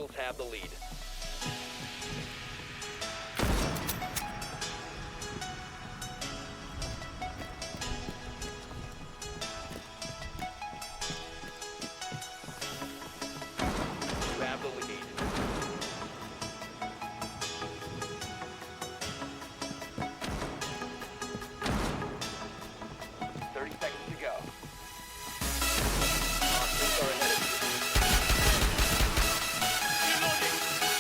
Hostiles have the lead. You have the lead. Hostiles are ahead of you.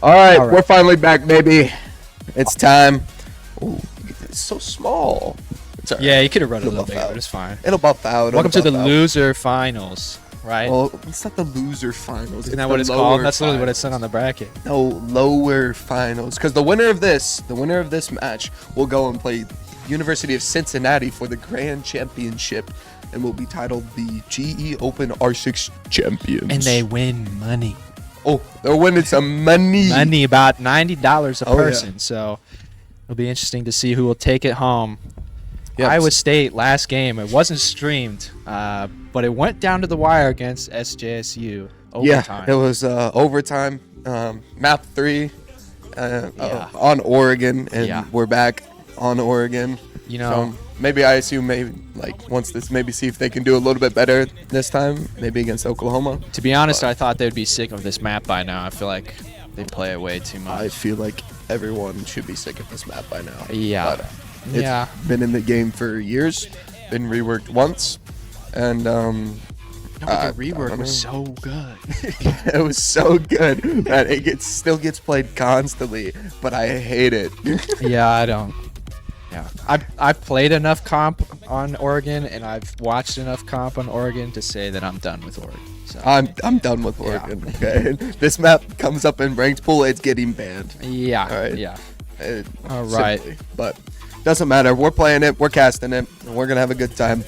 All right, we're finally back, baby. It's time. Oh, it's so small. It's all right. Yeah, you could have run a It'll little buff bigger, out. but it's fine. It'll buff out. Welcome to the buff out. loser finals, right? Well, it's not the loser finals. Isn't that what it's called? That's literally what it said on the bracket. No, lower finals. Because the winner of this match will go and play University of Cincinnati for the Grand Championship, and will be titled the GE Open R6 Champions. And they win money. Oh, they're winning some money. Money, about $90 a Oh, yeah. person. So it'll be interesting to see who will take it home. Yep. Iowa State last game. It wasn't streamed, but it went down to the wire against SJSU. Overtime. Yeah, it was overtime. Map 3 on Oregon, and we're back on Oregon. You know, so maybe ISU wants this, maybe see if they can do a little bit better this time, maybe against Oklahoma. to be honest, I thought they'd be sick of this map by now. I feel like they play it way too much. I feel like everyone should be sick of this map by now. Yeah. But, it's been in the game for years, been reworked once, and No, but the rework was so good. it was so good that it still gets played constantly, but I hate it. Yeah, I don't. Yeah, I've played enough comp on Oregon, and I've watched enough comp on Oregon to say that I'm done with Oregon. So. I'm done with Oregon. Okay, this map comes up in ranked pool, it's getting banned. Yeah. All right. Yeah. All right. But doesn't matter. We're playing it. We're casting it. And we're gonna have a good time.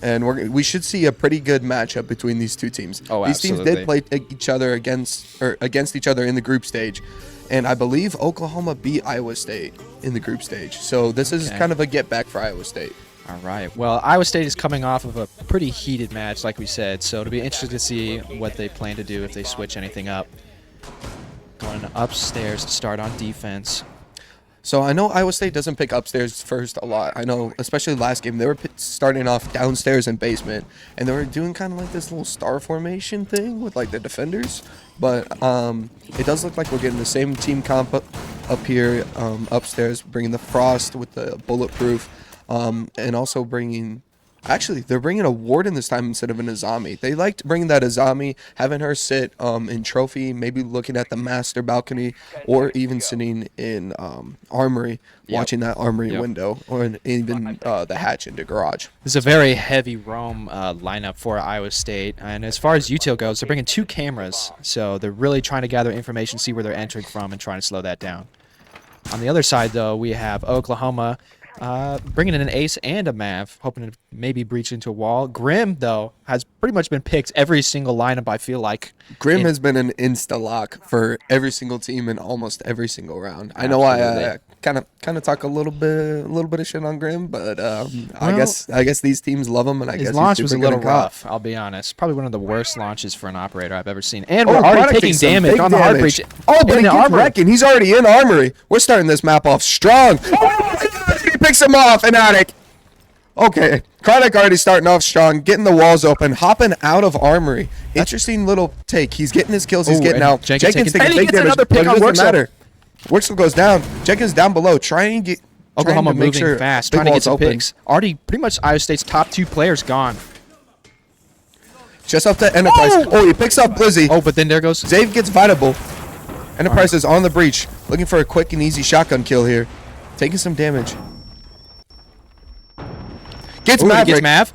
And we should see a pretty good matchup between these two teams. Oh, these teams did play each other against each other in the group stage, and I believe Oklahoma beat Iowa State in the group stage. So this is kind of a get back for Iowa State. All right. Well, Iowa State is coming off of a pretty heated match, like we said. So it'll be interesting to see what they plan to do if they switch anything up. Going upstairs to start on defense. So I know Iowa State doesn't pick upstairs first a lot. I know, especially last game, they were starting off downstairs and basement, and they were doing kind of like this little star formation thing with like the defenders. But it does look like we're getting the same team comp up here upstairs, bringing the Frost with the bulletproof, and also bringing. Actually, they're bringing a Warden this time instead of an Azami. They liked bringing that Azami, having her sit in trophy, maybe looking at the master balcony, or even sitting in armory, watching that armory window, or even the hatch into garage. This is a very heavy roam lineup for Iowa State. And as far as util goes, they're bringing 2 cameras. So they're really trying to gather information, see where they're entering from, and trying to slow that down. On the other side, though, we have Oklahoma bringing in an ace and a Mav, hoping to maybe breach into a wall. Grim, though, has pretty much been picked every single lineup, I feel like. Grim has been an insta-lock for every single team in almost every single round. I know I kind of talk a little bit of shit on Grim, but I guess these teams love him, and I guess his launch was a little good rough, I'll be honest. Probably one of the worst launches for an operator I've ever seen. And we're already taking damage on the hard breach. Oh, but he's wrecking. He's already in armory. We're starting this map off strong. He picks him off in attic. Okay, Chronic already starting off strong, getting the walls open, hopping out of armory. Interesting little take. He's getting his kills. He's getting out. Jenkins taking big damage, but it doesn't matter. Worksel goes down. Jenkins down below, trying to get Oklahoma moving fast, trying to get some picks. Already pretty much Iowa State's top 2 players gone. Just up to Enterprise. Oh, he picks up Blizzy. Oh, but then there goes... Zave gets vitable. Enterprise is on the breach, looking for a quick and easy shotgun kill here. Taking some damage. Gets Maverick. Gets Mav.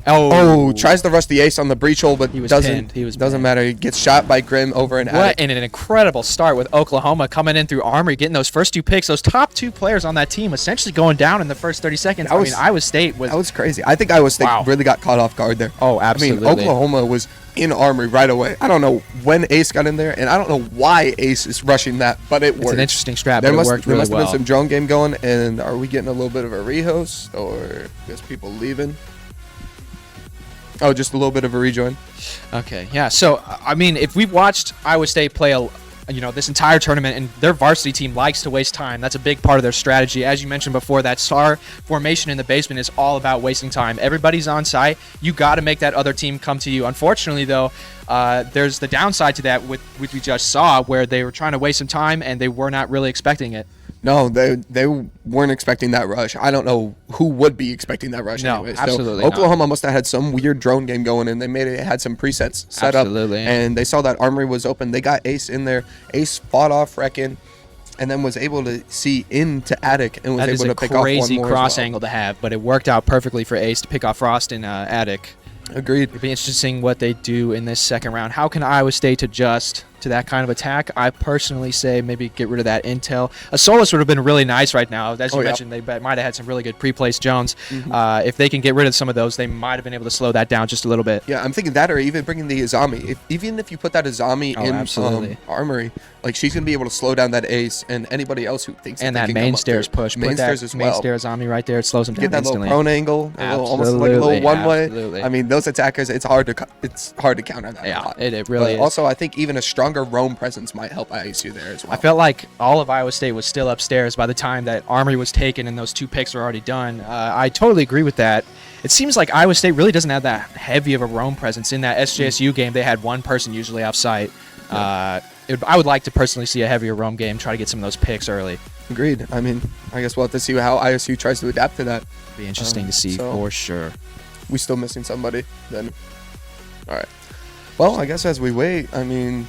Oh, tries to rush the ace on the breach hole, but doesn't pinned. matter. He gets shot by Grim over an attic. What an incredible start with Oklahoma coming in through armory, getting those first 2 picks. Those top 2 players on that team essentially going down in the first 30 seconds. Iowa State was... That was crazy. I think Iowa State really got caught off guard there. Oh, absolutely. I mean, Oklahoma was in armory right away. I don't know when Ace got in there, and I don't know why Ace is rushing that, but it worked. It's an interesting strat, but it worked really well. There must have been some drone game going, and are we getting a little bit of a rehost, or just people leaving? Oh, just a little bit of a rejoin. Okay, yeah. So, I mean, if we've watched Iowa State play this entire tournament, and their varsity team likes to waste time. That's a big part of their strategy. As you mentioned before, that star formation in the basement is all about wasting time. Everybody's on site. You got to make that other team come to you. Unfortunately, though, there's the downside to that, which we just saw, where they were trying to waste some time and they were not really expecting it. No, they weren't expecting that rush. I don't know who would be expecting that rush. No, anyways. absolutely So not. Oklahoma must have had some weird drone game going, and they had some presets set Absolutely. up, and they saw that armory was open. They got Ace in there. Ace fought off Reckon, and then was able to see into Attic and was That is able a to pick off one crazy more. cross as well. angle to have, but it worked out perfectly for Ace to pick off Frost and Attic. Agreed. It'll be interesting what they do in this second round. How can Iowa State adjust to that kind of attack? I personally say maybe get rid of that intel. A Solus would have been really nice right now. As you yeah. mentioned, they might have had some really good pre-placed Jones. If they can get rid of some of those, they might have been able to slow that down just a little bit. Yeah, I'm thinking that, or even bringing the Izami. Even if you put that Izami in absolutely. Armory, like she's gonna be able to slow down that Ace and anybody else who thinks. And they that can main come up stairs there. push. Main Put that stairs as well. main stairs on me right there. It slows them down Get that instantly. little prone angle, almost like a little one-way. I mean, those attackers, it's hard to counter that. Yeah, a lot. it really is. Also, I think even a stronger roam presence might help ISU there as well. I felt like all of Iowa State was still upstairs by the time that Armory was taken and those 2 picks were already done. I totally agree with that. It seems like Iowa State really doesn't have that heavy of a roam presence. In that SJSU game, they had one person usually off site. I would like to personally see a heavier roam game, try to get some of those picks early. Agreed. I mean, I guess we'll have to see how ISU tries to adapt to that. Be interesting to see so- for sure. We still missing somebody then. All right. Well, I guess as we wait, I mean,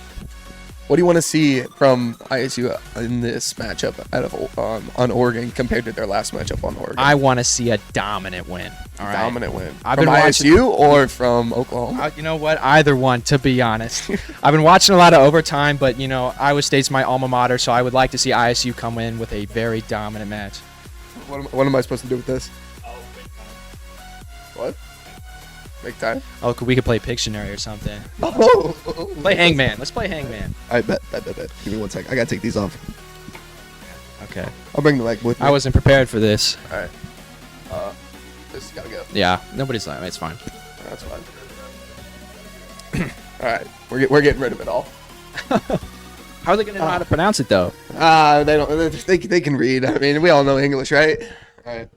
what do you want to see from ISU in this matchup out of on Oregon compared to their last matchup on Oregon? I want to see a dominant win. All right. Dominant win. I've From been watching- ISU or from Oklahoma? You know what? Either one, to be honest. I've been watching a lot of overtime, but, you know, Iowa State's my alma mater, so I would like to see ISU come in with a very dominant match. What am I supposed to do with this? What? Make time? Oh, we could play Pictionary or something. Oh! Play Hangman. Let's play Hangman. I bet. Give me 1 sec. I gotta take these off. Okay. I'll bring the mic with me. I wasn't prepared for this. All right. This has gotta go. Yeah, nobody's like, it's fine. That's fine. All right, we're getting rid of it all. How are they going to know how to pronounce it, though? They don't. They can read. I mean, we all know English, right? All right.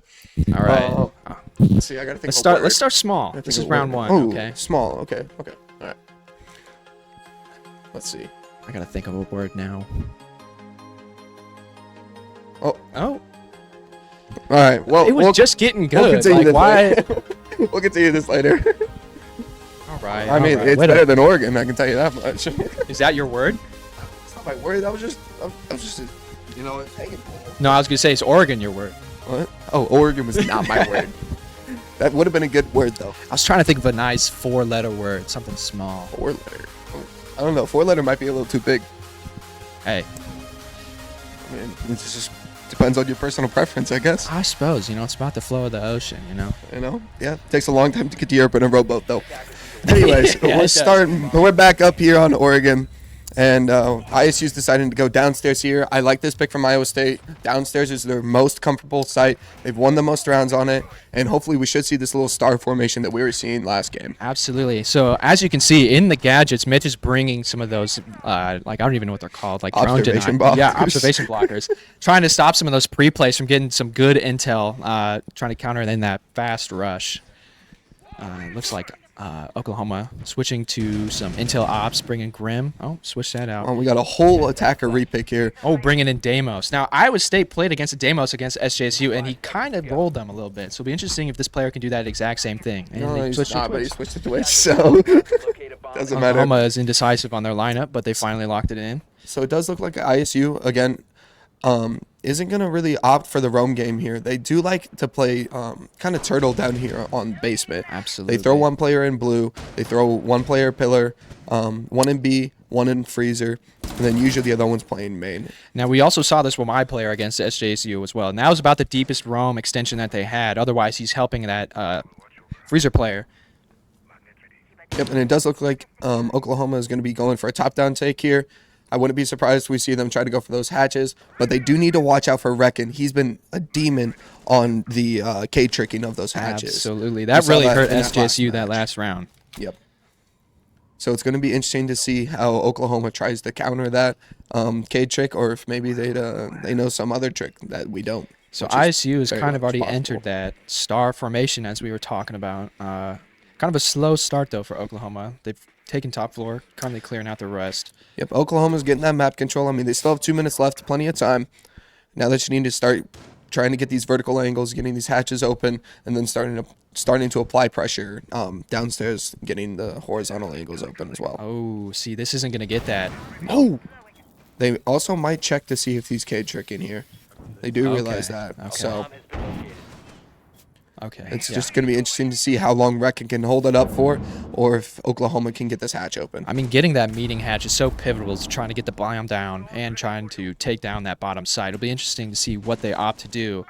All right. Let's see. I gotta think. Let's start small. This is round one. Oh, Okay. small. Okay. All right. Let's see. I gotta think of a word now. Oh. All right. Well, it was just getting good. We'll continue this why? later. We'll continue this later. All right. I mean, it's better than Oregon. I can tell you that much. Is that your word? It's not my word. That was just. You know, hanging. No, I was gonna say it's Oregon. Your word. What? Oh, Oregon was not my word. That would have been a good word, though. I was trying to think of a nice 4-letter word, something small. 4-letter. I don't know. 4-letter might be a little too big. Hey. I mean, it just depends on your personal preference, I guess. I suppose, it's about the flow of the ocean, You know? Yeah. It takes a long time to get to Europe in a rowboat, though. Anyways, Yeah, we're back up here on Oregon. And ISU's deciding to go downstairs here. I like this pick from Iowa State. Downstairs is their most comfortable site. They've won the most rounds on it. And hopefully we should see this little star formation that we were seeing last game. Absolutely. So as you can see in the gadgets, Mitch is bringing some of those, I don't even know what they're called, like drone Observation denial. blockers. Yeah, observation blockers. Trying to stop some of those pre-plays from getting some good intel, trying to counter in that fast rush. Looks like Oklahoma switching to some intel ops, bringing Grim. Oh, switch that out. Oh, we got a whole attacker repick here. Oh, bringing in Deimos. Now, Iowa State played against a Deimos against SJSU, and he kind of rolled them a little bit. So it'll be interesting if this player can do that exact same thing. And No, they he's switched to not, but he Twitch. switched to Twitch, so doesn't matter. Oklahoma is indecisive on their lineup, but they finally locked it in. So it does look like ISU, again, isn't going to really opt for the roam game here. They do like to play kind of turtle down here on basement. Absolutely. They throw one player in blue. They throw one player pillar, one in B, one in freezer, and then usually the other one's playing main. Now, we also saw this with my player against SJSU as well. And that was about the deepest roam extension that they had. Otherwise, he's helping that freezer player. Yep, and it does look like Oklahoma is going to be going for a top-down take here. I wouldn't be surprised if we see them try to go for those hatches, but they do need to watch out for Reckon. He's been a demon on the K-tricking of those hatches. Absolutely. We That saw really that hurt in that last SJSU that match. last round. Yep. So it's going to be interesting to see how Oklahoma tries to counter that K-trick, or if maybe they know some other trick that we don't. So which ISU has very kind of much already possible. entered that star formation as we were talking about. Kind of a slow start, though, for Oklahoma. They've taken top floor, currently clearing out the rest. Yep, Oklahoma's getting that map control. I mean, they still have 2 minutes left, plenty of time. Now they just need to start trying to get these vertical angles, getting these hatches open, and then starting to apply pressure downstairs, getting the horizontal angles open as well. Oh, see, this isn't going to get that. Oh! They also might check to see if he's K-tricking here. They do realize that. Okay. So Okay. it's just going to be interesting to see how long Reckon can hold it up for, or if Oklahoma can get this hatch open. I mean, getting that meeting hatch is so pivotal to trying to get the biome down and trying to take down that bottom side. It'll be interesting to see what they opt to do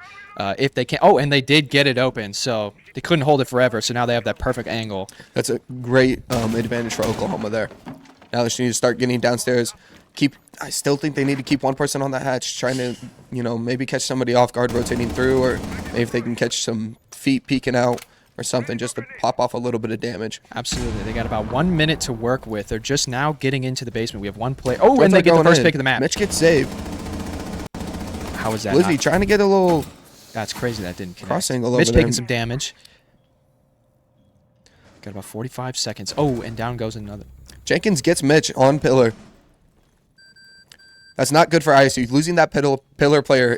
if they can. Oh, and they did get it open, so they couldn't hold it forever, so now they have that perfect angle. That's a great advantage for Oklahoma there. Now they just need to start getting downstairs. I still think they need to keep one person on the hatch, trying to, maybe catch somebody off guard rotating through, or maybe if they can catch some feet peeking out or something just to pop off a little bit of damage. Absolutely. They got about 1 minute to work with. They're just now getting into the basement. We have one player. Oh, and they get the first pick of the map. Mitch gets saved. How is that? Lizzie trying to get a little That's crazy that didn't connect. cross angle Mitch over there. taking some damage. Got about 45 seconds. Oh, and down goes another. Jenkins gets Mitch on pillar. That's not good for ISU. Losing that pillar player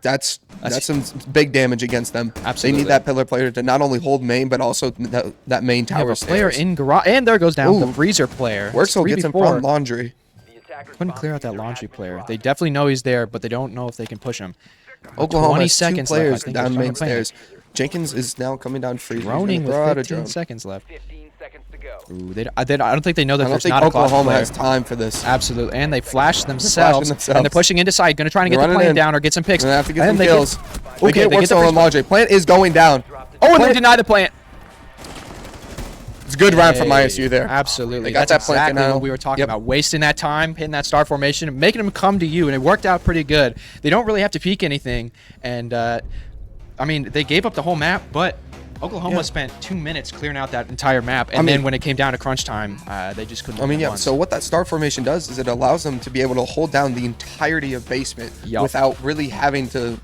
that's some big damage against them. Absolutely. They need that pillar player to not only hold main, but also that main We have tower a player stairs. in garage, and there goes down Ooh. the freezer player. Worksel gets him from laundry. Couldn't clear out that laundry player. They definitely know he's there, but they don't know if they can push him. Oklahoma 20 has two seconds players left. I think down they're main trying to stairs. Jenkins is now coming down free. Droning with 15 seconds left. 15 seconds to go. Ooh, I don't think they know that I don't there's think not a closet Oklahoma player. has time for this. Absolutely, and they flash themselves, and themselves. they're pushing into side. Going to try and get They're the running plane in. down or get some picks. They're gonna have to get And some they kills. Okay, They get they get the Worksel first and laundry. Plant is going down. Oh, and they deny the plant. It's a good round from Hey, ISU there. Absolutely. They got That's that plant exactly now. what we were talking Yep. about. Wasting that time, hitting that star formation, and making them come to you, and it worked out pretty good. They don't really have to peek anything, and I mean, they gave up the whole map, but Oklahoma spent 2 minutes clearing out that entire map, and then when it came down to crunch time, they just couldn't. I mean, win yeah. once. So what that star formation does is it allows them to be able to hold down the entirety of basement without really having to,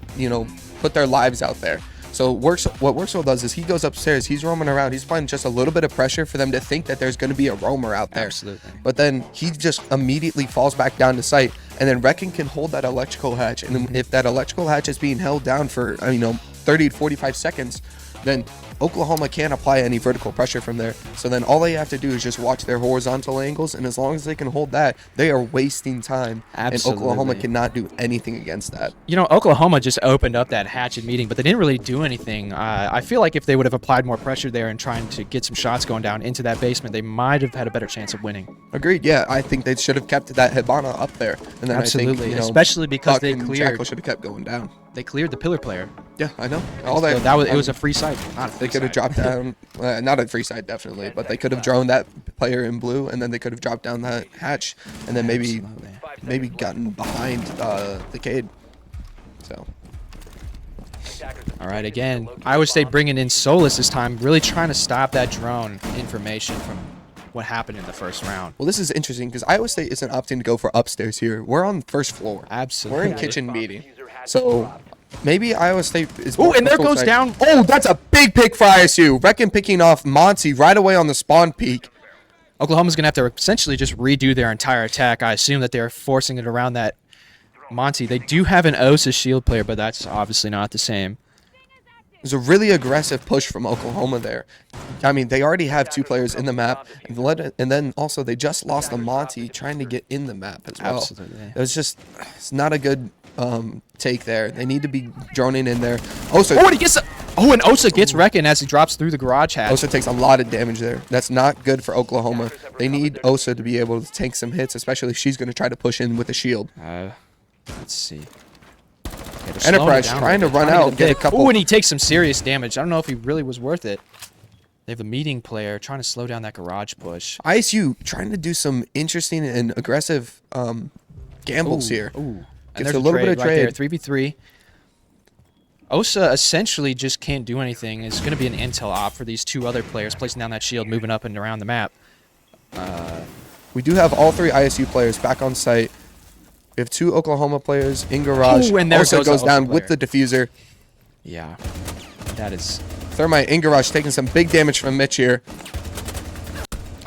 put their lives out there. So what Worksel does is he goes upstairs, he's roaming around, he's applying just a little bit of pressure for them to think that there's going to be a roamer out there. Absolutely. But then he just immediately falls back down to sight, and then Reckon can hold that electrical hatch. And then if that electrical hatch is being held down for 30 to 45 seconds, then Oklahoma can't apply any vertical pressure from there. So then all they have to do is just watch their horizontal angles, and as long as they can hold that, they are wasting time. Absolutely. And Oklahoma cannot do anything against that. Oklahoma just opened up that hatchet meeting, but they didn't really do anything. I feel like if they would have applied more pressure there and trying to get some shots going down into that basement, they might have had a better chance of winning. Agreed. Yeah, I think they should have kept that Hibana up there. And then Absolutely, I think, especially because Buck they and cleared. Jackal should have kept going down. They cleared the pillar player. Yeah, I know. It was a free site. Not a free They could have site. dropped down, not a free side definitely, but they could have droned that player in blue, and then they could have dropped down that hatch, and then maybe gotten behind the Cade. So. All right, again, Iowa State bringing in Solus this time, really trying to stop that drone information from what happened in the first round. Well, this is interesting because Iowa State isn't opting to go for upstairs here. We're on the first floor. Absolutely. We're in kitchen meeting. So maybe Iowa State is. Oh, and there goes down. Oh, that's a big pick for ISU. Reckon picking off Monty right away on the spawn peak. Oklahoma's going to have to essentially just redo their entire attack. I assume that they're forcing it around that Monty. They do have an Osa shield player, but that's obviously not the same. There's a really aggressive push from Oklahoma there. I mean, they already have two players in the map, and then also they just lost the Monty trying to get in the map as well. Absolutely. It's not a good take there. They need to be droning in there. Osa, Oh, and he gets. And Osa gets Reckon as he drops through the garage hatch. Osa takes a lot of damage there. That's not good for Oklahoma. They need Osa to be able to take some hits, especially if she's going to try to push in with a shield. Let's see. Enterprise trying to run out, get a couple. Oh, and he takes some serious damage. I don't know if he really was worth it. They have a meeting player trying to slow down that garage push. ISU trying to do some interesting and aggressive gambles here. Ooh. And Gets there's a little bit of trade. Right there, 3v3. Osa essentially just can't do anything. It's going to be an intel op for these two other players, placing down that shield, moving up and around the map. We do have all three ISU players back on site. We have two Oklahoma players in garage. Ooh, and there Osa goes the goes Osa down player. with the diffuser. Yeah, that is... Thermite in garage taking some big damage from Mitch here.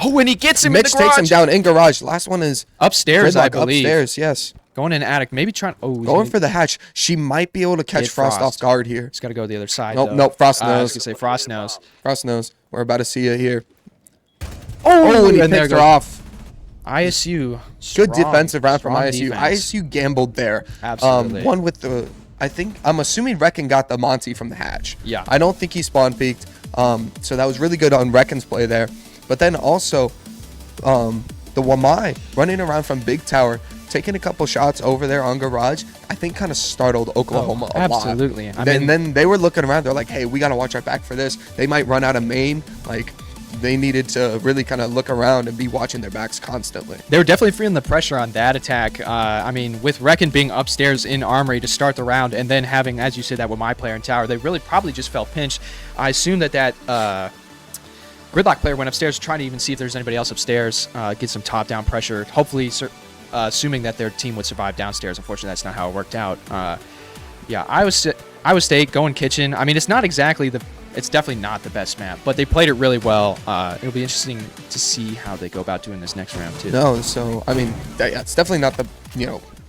Oh, and he gets him Mitch in the garage. takes him down in garage. Last one is Upstairs, I Gridlock believe. upstairs, yes. Going in attic, maybe trying. Oh, Going for the hatch. She might be able to catch Hit Frost off Frost. guard here. He's got to go to the other side. Nope, though. nope, Frost I was knows. gonna say Frost knows. Frost knows. We're about to see it here. Oh, and he and there picked her goes off. ISU. Good strong- defensive round from strong ISU. defense. ISU gambled there. Absolutely. One with the, I'm assuming Reckon got the Monty from the hatch. Yeah. I don't think he spawn peaked. So that was really good on Reckon's play there. But then also, the Wamai running around from Big Tower, taking a couple shots over there on Garage, I think kind of startled Oklahoma a lot. absolutely. I Then, mean- then they were looking around. They're like, hey, we got to watch our back for this. They might run out of main. Like, they needed to really kind of look around and be watching their backs constantly. They were definitely feeling the pressure on that attack. I mean, with Reckon being upstairs in Armory to start the round, and then having, as you said, that with my player in Tower, they really probably just felt pinched. I assume that Gridlock player went upstairs trying to even see if there's anybody else upstairs, get some top-down pressure, hopefully assuming that their team would survive downstairs. Unfortunately, that's not how it worked out. Yeah, Iowa State going kitchen. I mean, it's definitely not the best map, but they played it really well. It'll be interesting to see how they go about doing this next round too. No, so I mean, yeah, it's definitely not the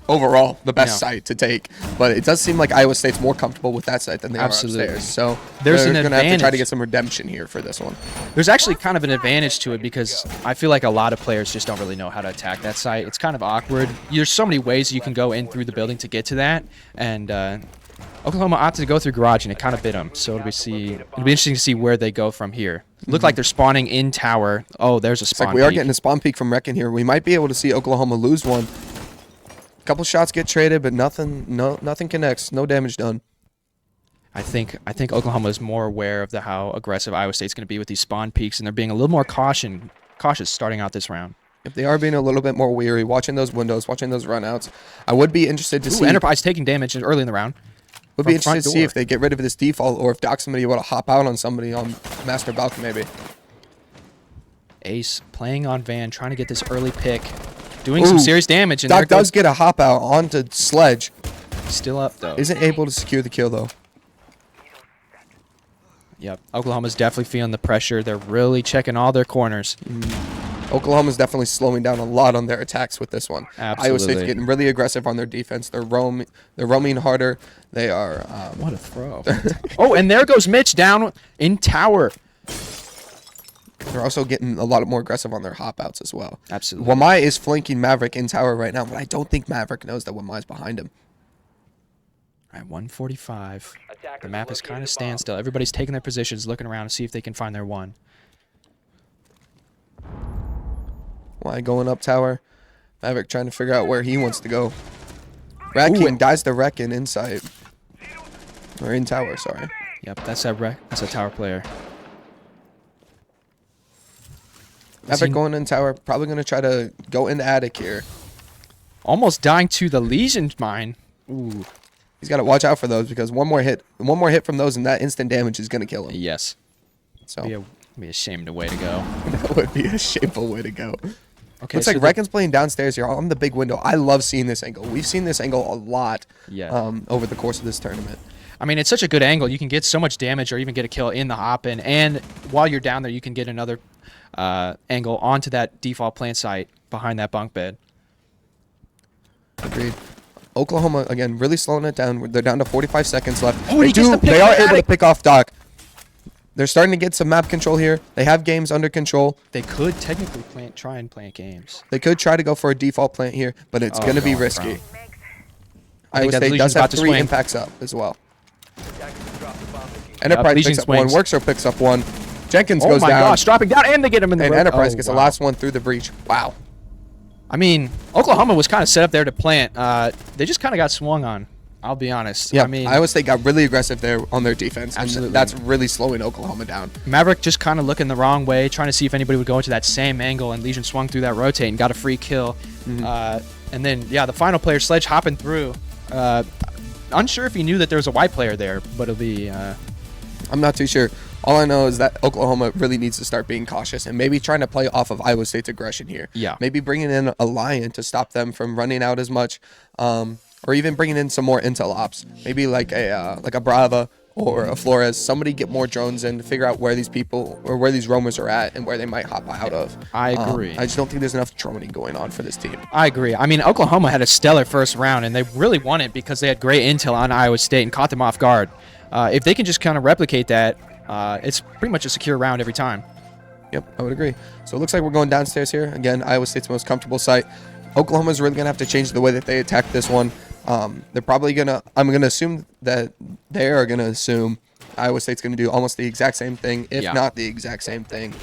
overall the best No. site to take, but it does seem like Iowa State's more comfortable with that site than they Absolutely. are upstairs. So There's they're an gonna have to try to advantage. get some redemption here for this one. There's actually kind of an advantage to it because I feel like a lot of players just don't really know how to attack that site. It's kind of awkward. There's so many ways you can go in through the building to get to that, and Oklahoma opted to go through Garage, and it kind of bit them. So it'll be interesting to see where they go from here. Look like they're spawning in Tower. Oh, there's a It's spawn like we are peak. getting a spawn peak from Reckon here. We might be able to see Oklahoma lose one. Couple shots get traded, but nothing connects. No damage done. I think Oklahoma is more aware of how aggressive Iowa State's going to be with these spawn peaks, and they're being a little more cautious starting out this round. If they are being a little bit more weary, watching those windows, watching those runouts, I would be interested to see. Enterprise taking damage early in the round. Would be from front interested to see door. if they get rid of this default, or if Doc's somebody able to hop out on somebody on Master Balcony maybe. Ace playing on Van, trying to get this early pick, doing some Ooh, serious damage, and Doc there goes, does get a hop out onto Sledge. still up though. Isn't able to secure the kill though. Yep, Oklahoma's definitely feeling the pressure. They're really checking all their corners. Oklahoma's definitely slowing down a lot on their attacks with this one. Iowa State's Absolutely. getting really aggressive on their defense. They're roaming harder. They are. What a throw! Oh, and there goes Mitch down in Tower. They're also getting a lot more aggressive on their hop outs as well. Absolutely. Wamai is flanking Maverick in Tower right now, but I don't think Maverick knows that Wamai's behind him. All right, 145. Attackers The map is kind located of a bomb. standstill. Everybody's taking their positions, looking around to see if they can find their one. Why going up Tower? Maverick trying to figure out where he wants to go. Rat Ooh, King dies to Reckon inside. Or in Tower, sorry. Yep, that's a Tower player. Maverick going in Tower, probably going to try to go into Attic here. Almost dying to the Legion mine. Ooh, He's got to watch out for those because one more hit from those and that instant damage is going to kill him. yes. So Be a shamed way to go. that would be a shameful way to go. Okay, Looks like Reckon's playing downstairs here on the big window. I love seeing this angle. We've seen this angle a lot over the course of this tournament. I mean, it's such a good angle. You can get so much damage or even get a kill in the hop-in. And while you're down there, you can get another angle onto that default plant site behind that bunk bed. Agreed. Oklahoma, again, really slowing it down. They're down to 45 seconds left. Oh, he gets the pick They on are able to Attic. pick off Doc. They're starting to get some map control here. They have games under control. They could technically try and plant games. They could try to go for a default plant here, but it's going to be no, risky. bro. Iowa that State Legion's does about have to 3 swing. impacts up as well. Attackers drop the bomb location. Enterprise Legion picks up one. swings. Workser picks up one. Jenkins Oh goes my down. gosh, dropping down, and they get him in the And rope. Enterprise Oh, gets wow. the last one through the breach. Wow. I mean, Oklahoma was kind of set up there to plant. They just kind of got swung on. I'll be honest. Yeah, I mean, Iowa State got really aggressive there on their defense. Absolutely. And that's really slowing Oklahoma down. Maverick just kind of looking the wrong way, trying to see if anybody would go into that same angle, and Legion swung through that rotate and got a free kill. And then, yeah, the final player, Sledge, hopping through. Unsure if he knew that there was a white player there, but it'll be... I'm not too sure. All I know is that Oklahoma really needs to start being cautious and maybe trying to play off of Iowa State's aggression here. Yeah. Maybe bringing in a Lion to stop them from running out as much, or even bringing in some more intel ops. Maybe like a Brava or a Flores, somebody get more drones in to figure out where these people or where these roamers are at and where they might hop out of. I agree. I just don't think there's enough droning going on for this team. I agree. I mean, Oklahoma had a stellar first round, and they really won it because they had great intel on Iowa State and caught them off guard. If they can just kind of replicate that, it's pretty much a secure round every time. Yep, I would agree. So it looks like we're going downstairs here. Again, Iowa State's most comfortable site. Oklahoma's really going to have to change the way that they attack this one. They're probably going to, I'm going to assume that they are going to assume Iowa State's going to do almost the exact same thing, if not the exact same thing.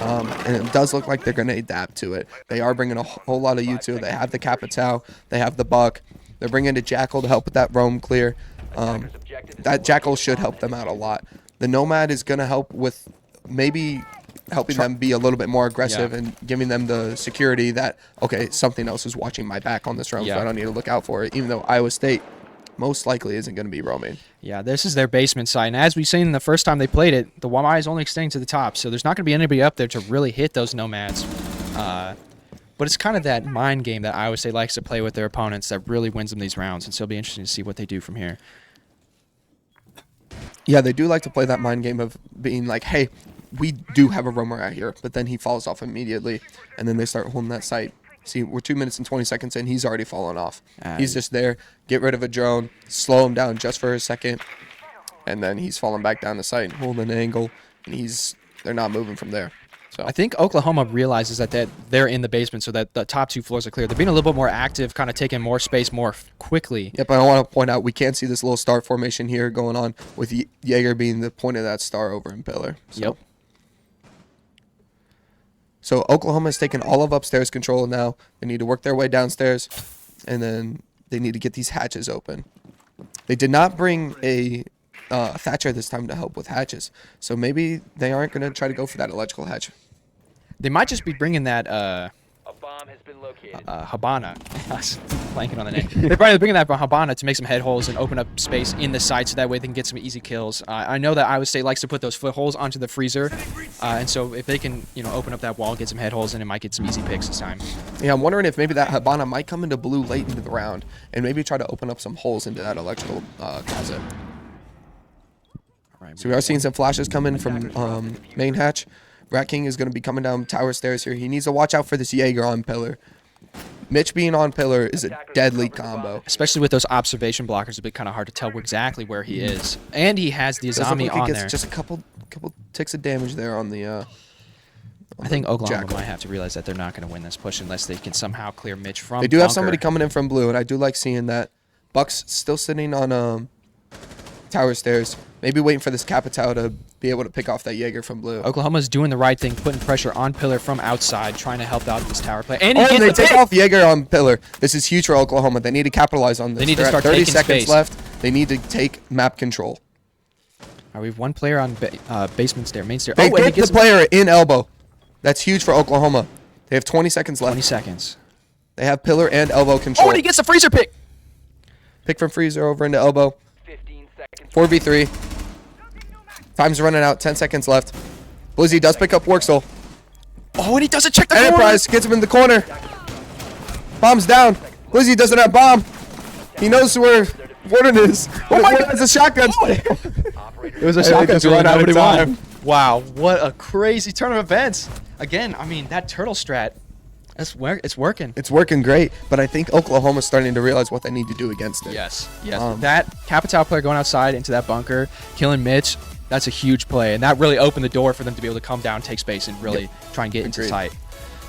And it does look like they're going to adapt to it. They are bringing a whole lot of U2. They have the Capitao. They have the Buck. They're bringing a Jackal to help with that roam clear. That Jackal should help them out a lot. The Nomad is going to help with maybe helping them be a little bit more aggressive and giving them the security that, okay, something else is watching my back on this roam, so I don't need to look out for it, even though Iowa State most likely isn't going to be roaming. Yeah, this is their basement site, and as we've seen the first time they played it, the YY is only extending to the top, so there's not going to be anybody up there to really hit those Nomads. But it's kind of that mind game that Iowa State likes to play with their opponents that really wins them these rounds, and so it'll be interesting to see what they do from here. Yeah, they do like to play that mind game of being like, hey, we do have a roamer out here, but then he falls off immediately, and then they start holding that site. See, we're 2 minutes and 20 seconds in. He's already fallen off. He's just there. Get rid of a drone, slow him down just for a second, and then he's falling back down the site, holding an angle, and they're not moving from there. So I think Oklahoma realizes that they're in the basement, so that the top two floors are clear. They're being a little bit more active, kind of taking more space more quickly. Yep, I want to point out we can't see this little star formation here going on with Jaeger being the point of that star over in Pillar. So. So Oklahoma has taken all of upstairs control now. They need to work their way downstairs, and then they need to get these hatches open. They did not bring a Thatcher this time to help with hatches, so maybe they aren't going to try to go for that electrical hatch. They might just be bringing that a bomb has been located. Habana. Blanking on the name. They're probably bringing that from Habana to make some head holes and open up space in the site so that way they can get some easy kills. I know that Iowa State likes to put those footholes onto the freezer, and so if they can, open up that wall, get some head holes, and it might get some easy picks this time. Yeah, I'm wondering if maybe that Habana might come into blue late into the round and maybe try to open up some holes into that electrical closet. Right, so we are seeing some flashes come in from main hatch. Rat King is going to be coming down tower stairs here. He needs to watch out for this Jaeger on Pillar. Mitch being on Pillar is a deadly combo. Especially with those observation blockers, it'll be kind of hard to tell exactly where he is. And he has the Azami on there. Just a couple ticks of damage there on the I think Oklahoma might have to realize that they're not going to win this push unless they can somehow clear Mitch from They do have somebody coming in from blue, and I do like seeing that. Buck's still sitting on tower stairs. Maybe waiting for this Capitao to be able to pick off that Jaeger from blue. Oklahoma's doing the right thing, putting pressure on Pillar from outside, trying to help out this tower play. And they take off Jaeger on Pillar. This is huge for Oklahoma. They need to capitalize on this. They need to start 30 taking seconds space. left. They need to take map control. We have one player on basement stair, main stair. They get the player in elbow. That's huge for Oklahoma. They have 20 seconds left. 20 seconds. They have Pillar and elbow control. Oh, and he gets a freezer pick. Pick from freezer over into elbow. 4v3. Time's running out. 10 seconds left. Blizzy does pick up Worksoul. Oh, and he doesn't check the Enterprise gets him in the corner. Bomb's down. Blizzy doesn't have bomb. He knows where Warden is. Oh my God, it's a shotgun. It was a shotgun. Run out of time. Wow, what a crazy turn of events. Again, I mean, that turtle strat, it's working. It's working great, but I think Oklahoma's starting to realize what they need to do against it. Yes. That Capitao player going outside into that bunker, killing Mitch, that's a huge play, and that really opened the door for them to be able to come down, take space, and really try and get into sight.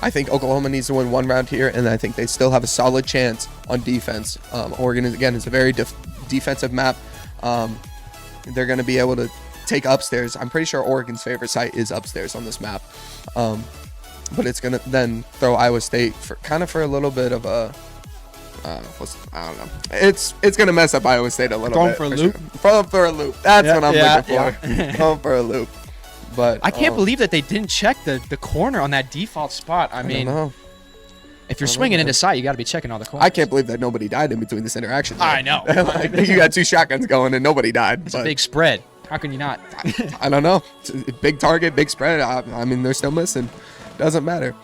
I think Oklahoma needs to win one round here, and I think they still have a solid chance on defense. Oregon, again, is a very defensive map. They're going to be able to take upstairs. I'm pretty sure Oregon's favorite site is upstairs on this map. But it's going to then throw Iowa State for a little bit of a I don't know. It's going to mess up Iowa State a little bit. Throw them for a loop. That's what I'm looking for. Going for a loop. But I can't believe that they didn't check the corner on that default spot. I mean, if you're swinging into sight, you got to be checking all the corners. I can't believe that nobody died in between this interaction. I know. You got two shotguns going and nobody died. It's a big spread. How can you not? I don't know. It's a big target, big spread. I mean, they're still missing. Doesn't matter.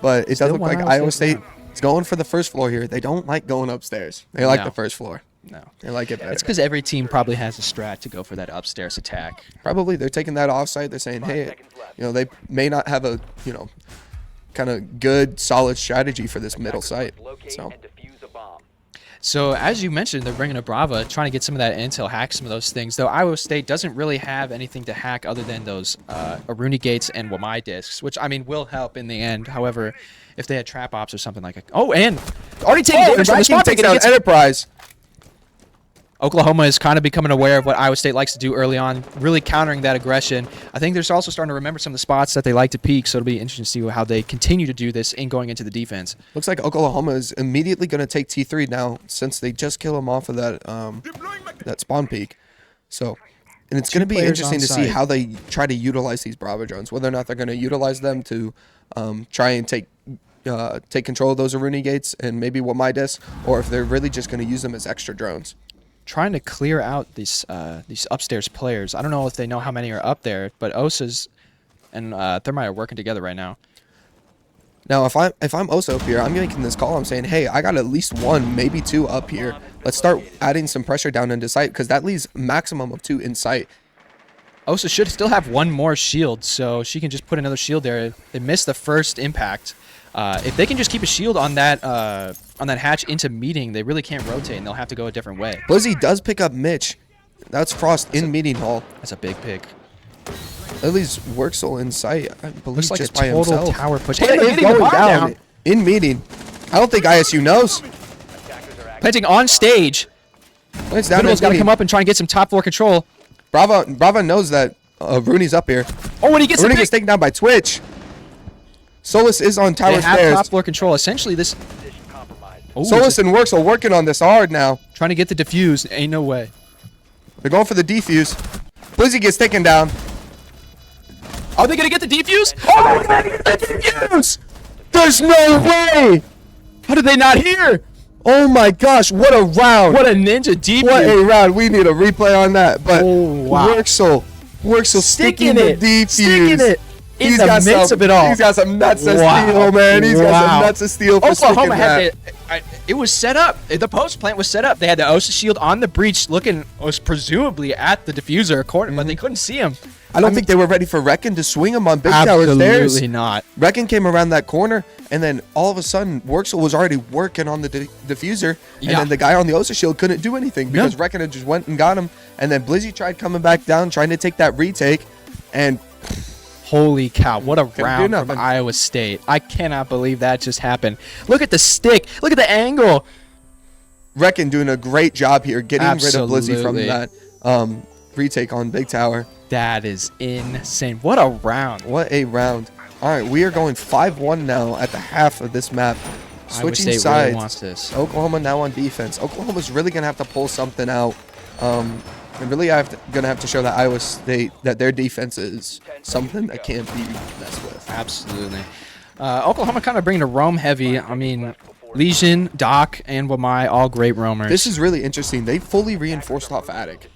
But it does look like Iowa State is going for the first floor here. They don't like going upstairs. They like the first floor. No. They like it better. It's because every team probably has a strat to go for that upstairs attack. Probably they're taking that offsite. They're saying, hey, they may not have a, kind of good, solid strategy for this middle site. So So as you mentioned, they're bringing a Brava, trying to get some of that intel, hack some of those things. Though Iowa State doesn't really have anything to hack other than those Aruni gates and Wamai discs, which I mean will help in the end. However, if they had trap ops or something like that. Oh, and already taking damage from the spot taking out Enterprise. Oklahoma is kind of becoming aware of what Iowa State likes to do early on, really countering that aggression. I think they're also starting to remember some of the spots that they like to peak, so it'll be interesting to see how they continue to do this in going into the defense. Looks like Oklahoma is immediately going to take T3 now, since they just kill him off of that that spawn peak. So, and it's going to be interesting to see how they try to utilize these Bravo drones, whether or not they're going to utilize them to try and take control of those Aruni gates and maybe Wamai discs, or if they're really just going to use them as extra drones. Trying to clear out these upstairs players. I don't know if they know how many are up there, but Osa's and Thermite are working together right now. Now, if I'm Osa up here, I'm making this call. I'm saying, hey, I got at least 1, maybe 2 up here. Let's start adding some pressure down into sight, because that leaves maximum of 2 in sight. Osa should still have 1 more shield, so she can just put another shield there. They missed the first impact. If they can just keep a shield on that hatch into meeting, they really can't rotate, and they'll have to go a different way. Blizzy does pick up Mitch. That's Frost in meeting hall. That's a big pick. At least Worksel in sight, I believe, Looks like just a by total himself. tower push. Hey, Hey, he's going down in meeting. I don't think ISU knows. Planting on stage. It's down. Middle's got to come up and try and get some top floor control. Brava knows that Rooney's up here. Oh, when he gets Rooney gets taken down by Twitch. Solus is on tower they have stairs. top floor control. Essentially, this. Oh, Solus and Works are working on this hard now. Trying to get the defuse. Ain't no way. They're going for the defuse. Blizzy gets taken down. Are they gonna get the defuse? Oh, they're gonna get the defuse! There's no way! How did they not hear? Oh my gosh, what a round! What a ninja defuse! What a round! We need a replay on that. But wow. Worksel sticking the defuse. Sticking it. In the midst of it all. He's got some nuts to steal, man. He's got some nuts to steal for Oklahoma had that. it was set up. The post plant was set up. They had the Osa shield on the breach, looking was presumably at the diffuser corner, but they couldn't see him. I don't think they were ready for Reckon to swing him on big tower stairs. Absolutely not. Reckon came around that corner, and then all of a sudden, Worksel was already working on the diffuser, and then the guy on the Osa shield couldn't do anything because Reckon had just went and got him, and then Blizzy tried coming back down, trying to take that retake, and holy cow, what a round from Iowa State. I cannot believe that just happened. Look at the stick. Look at the angle. Reckon doing a great job here, getting rid of Blizzy from that retake on big tower. That is insane. What a round. What a round. All right, we are going 5-1 now at the half of this map. Switching Iowa State sides. really wants this. Oklahoma now on defense. Oklahoma's really going to have to pull something out. And really going to have to show that Iowa State that their defense is something that can't be messed with. Absolutely. Oklahoma kind of bringing a roam heavy. I mean, Legion, Doc, and Wamai, all great roamers. This is really interesting. They fully reinforced off Attic.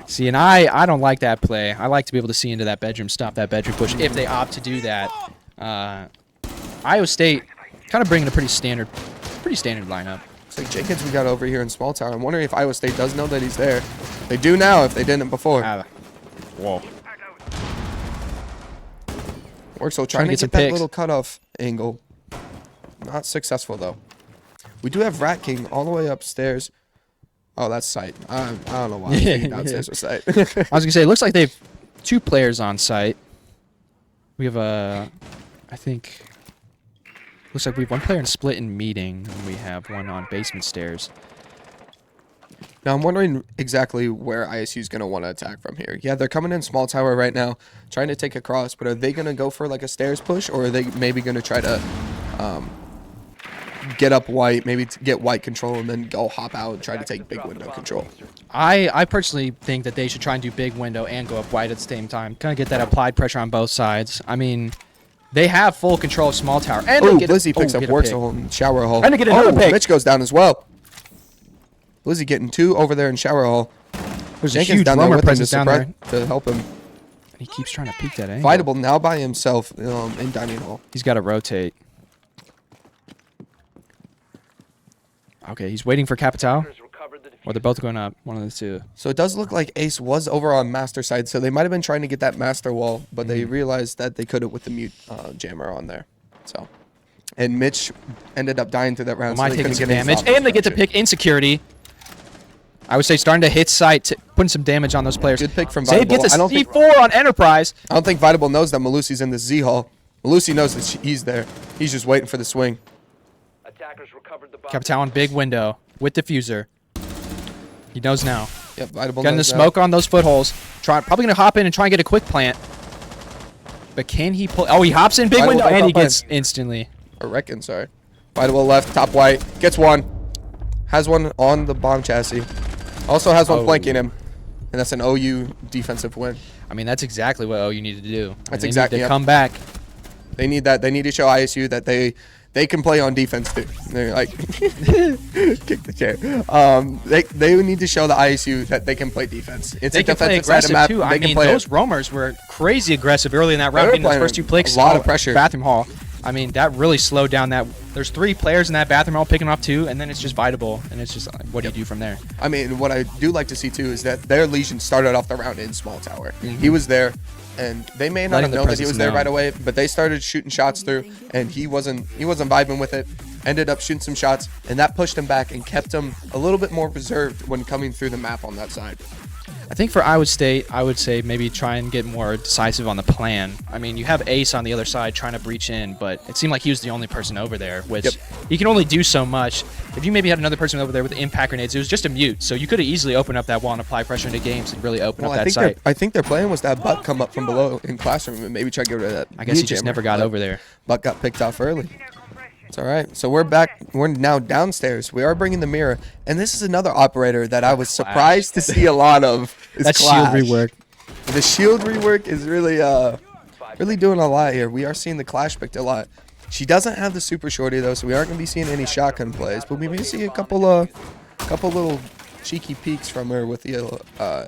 See, and I don't like that play. I like to be able to see into that bedroom, stop that bedroom push if they opt to do that. Iowa State kind of bringing a pretty standard lineup. It's like Jenkins we got over here in small tower. I'm wondering if Iowa State does know that he's there. They do now if they didn't before. Whoa. Works trying to get that little cutoff angle. Not successful though. We do have Rat King all the way upstairs. Oh, that's sight. I don't know why I'm thinking downstairs with sight. I was gonna say it looks like they have 2 players on site. We have I think looks like we have 1 player in split in meeting, and we have 1 on basement stairs. Now I'm wondering exactly where ISU is going to want to attack from here. Yeah, they're coming in small tower right now, trying to take across, but are they going to go for like a stairs push, or are they maybe going to try to get up white, maybe get white control, and then go hop out and try to take big window control? I personally think that they should try and do big window and go up white at the same time. Kind of get that applied pressure on both sides. I mean, they have full control of small tower. And Blizzy picks up Worksel in shower hall. And they get another pick. Mitch goes down as well. Blizzy getting 2 over there in shower hall. There's Jenkins a huge down there roamer with him presence down there. to help him. And he keeps trying to peek that angle. Fightable now by himself in dining hall. He's got to rotate. Okay, he's waiting for Capital. Or they're both going up. One of the two. So it does look like Ace was over on master side, so they might have been trying to get that master wall, but they realized that they couldn't with the mute jammer on there. So, and Mitch ended up dying through that round. Might so taking couldn't some get any damage, stop and they get to structure. pick insecurity. I would say starting to hit sight, putting some damage on those players. Good pick from Zabe Vitable. gets I a don't think C4 on Enterprise. Vitable knows that Malusi's in the Z hall. Malusi knows that he's there. He's just waiting for the swing. Attackers recovered the bomb. Capital big window with diffuser. He knows now. Yep, Vitable Getting the knows smoke on those footholds. Probably gonna hop in and try and get a quick plant. But can he pull? Oh, he hops in big Vitable window back and he up in. gets instantly. Or reckon, sorry. Vitable left, top white, gets one. Has one on the bomb chassis. Also has one flanking him. And that's an OU defensive win. I mean, that's exactly what you need to do. That's They exactly need to yep. come back. They need that. They need to show ISU that they can play on defense too. They're like kick the chair. They need to show the ISU that they can play defense. It's They a can play defensive side of aggressive map. too. They I can mean, play those roamers were crazy aggressive early in that round, were getting those playing first two clicks. a lot of pressure. Bathroom hall. I mean, that really slowed down that. There's 3 players in that bathroom hall picking off 2, and then it's just Vitable, and it's just what do you do from there? I mean, what I do like to see too is that their Legion started off the round in small tower. He was there, and they may not Letting have the known that he presence was there known. right away, but they started shooting shots through, and he wasn't vibing with it. Ended up shooting some shots, and that pushed him back and kept him a little bit more reserved when coming through the map on that side. I think for Iowa State, I would say maybe try and get more decisive on the plan. I mean, you have Ace on the other side trying to breach in, but it seemed like he was the only person over there, which he can only do so much. If you maybe had another person over there with impact grenades, it was just a mute, so you could have easily opened up that wall and apply pressure into games and really open up that site. I think their plan was to have Buck come up from below in classroom and maybe try to get rid of that. I guess he mute just jammer, never got but over there. Buck got picked off early. It's all right. So we're back. We're now downstairs. We are bringing the mirror, and this is another operator that I was surprised to see a lot of. Is That Clash. shield rework. The shield rework is really doing a lot here. We are seeing the Clash picked a lot. She doesn't have the super shorty though, so we aren't gonna be seeing any shotgun plays, but we may see a couple little cheeky peeks from her with the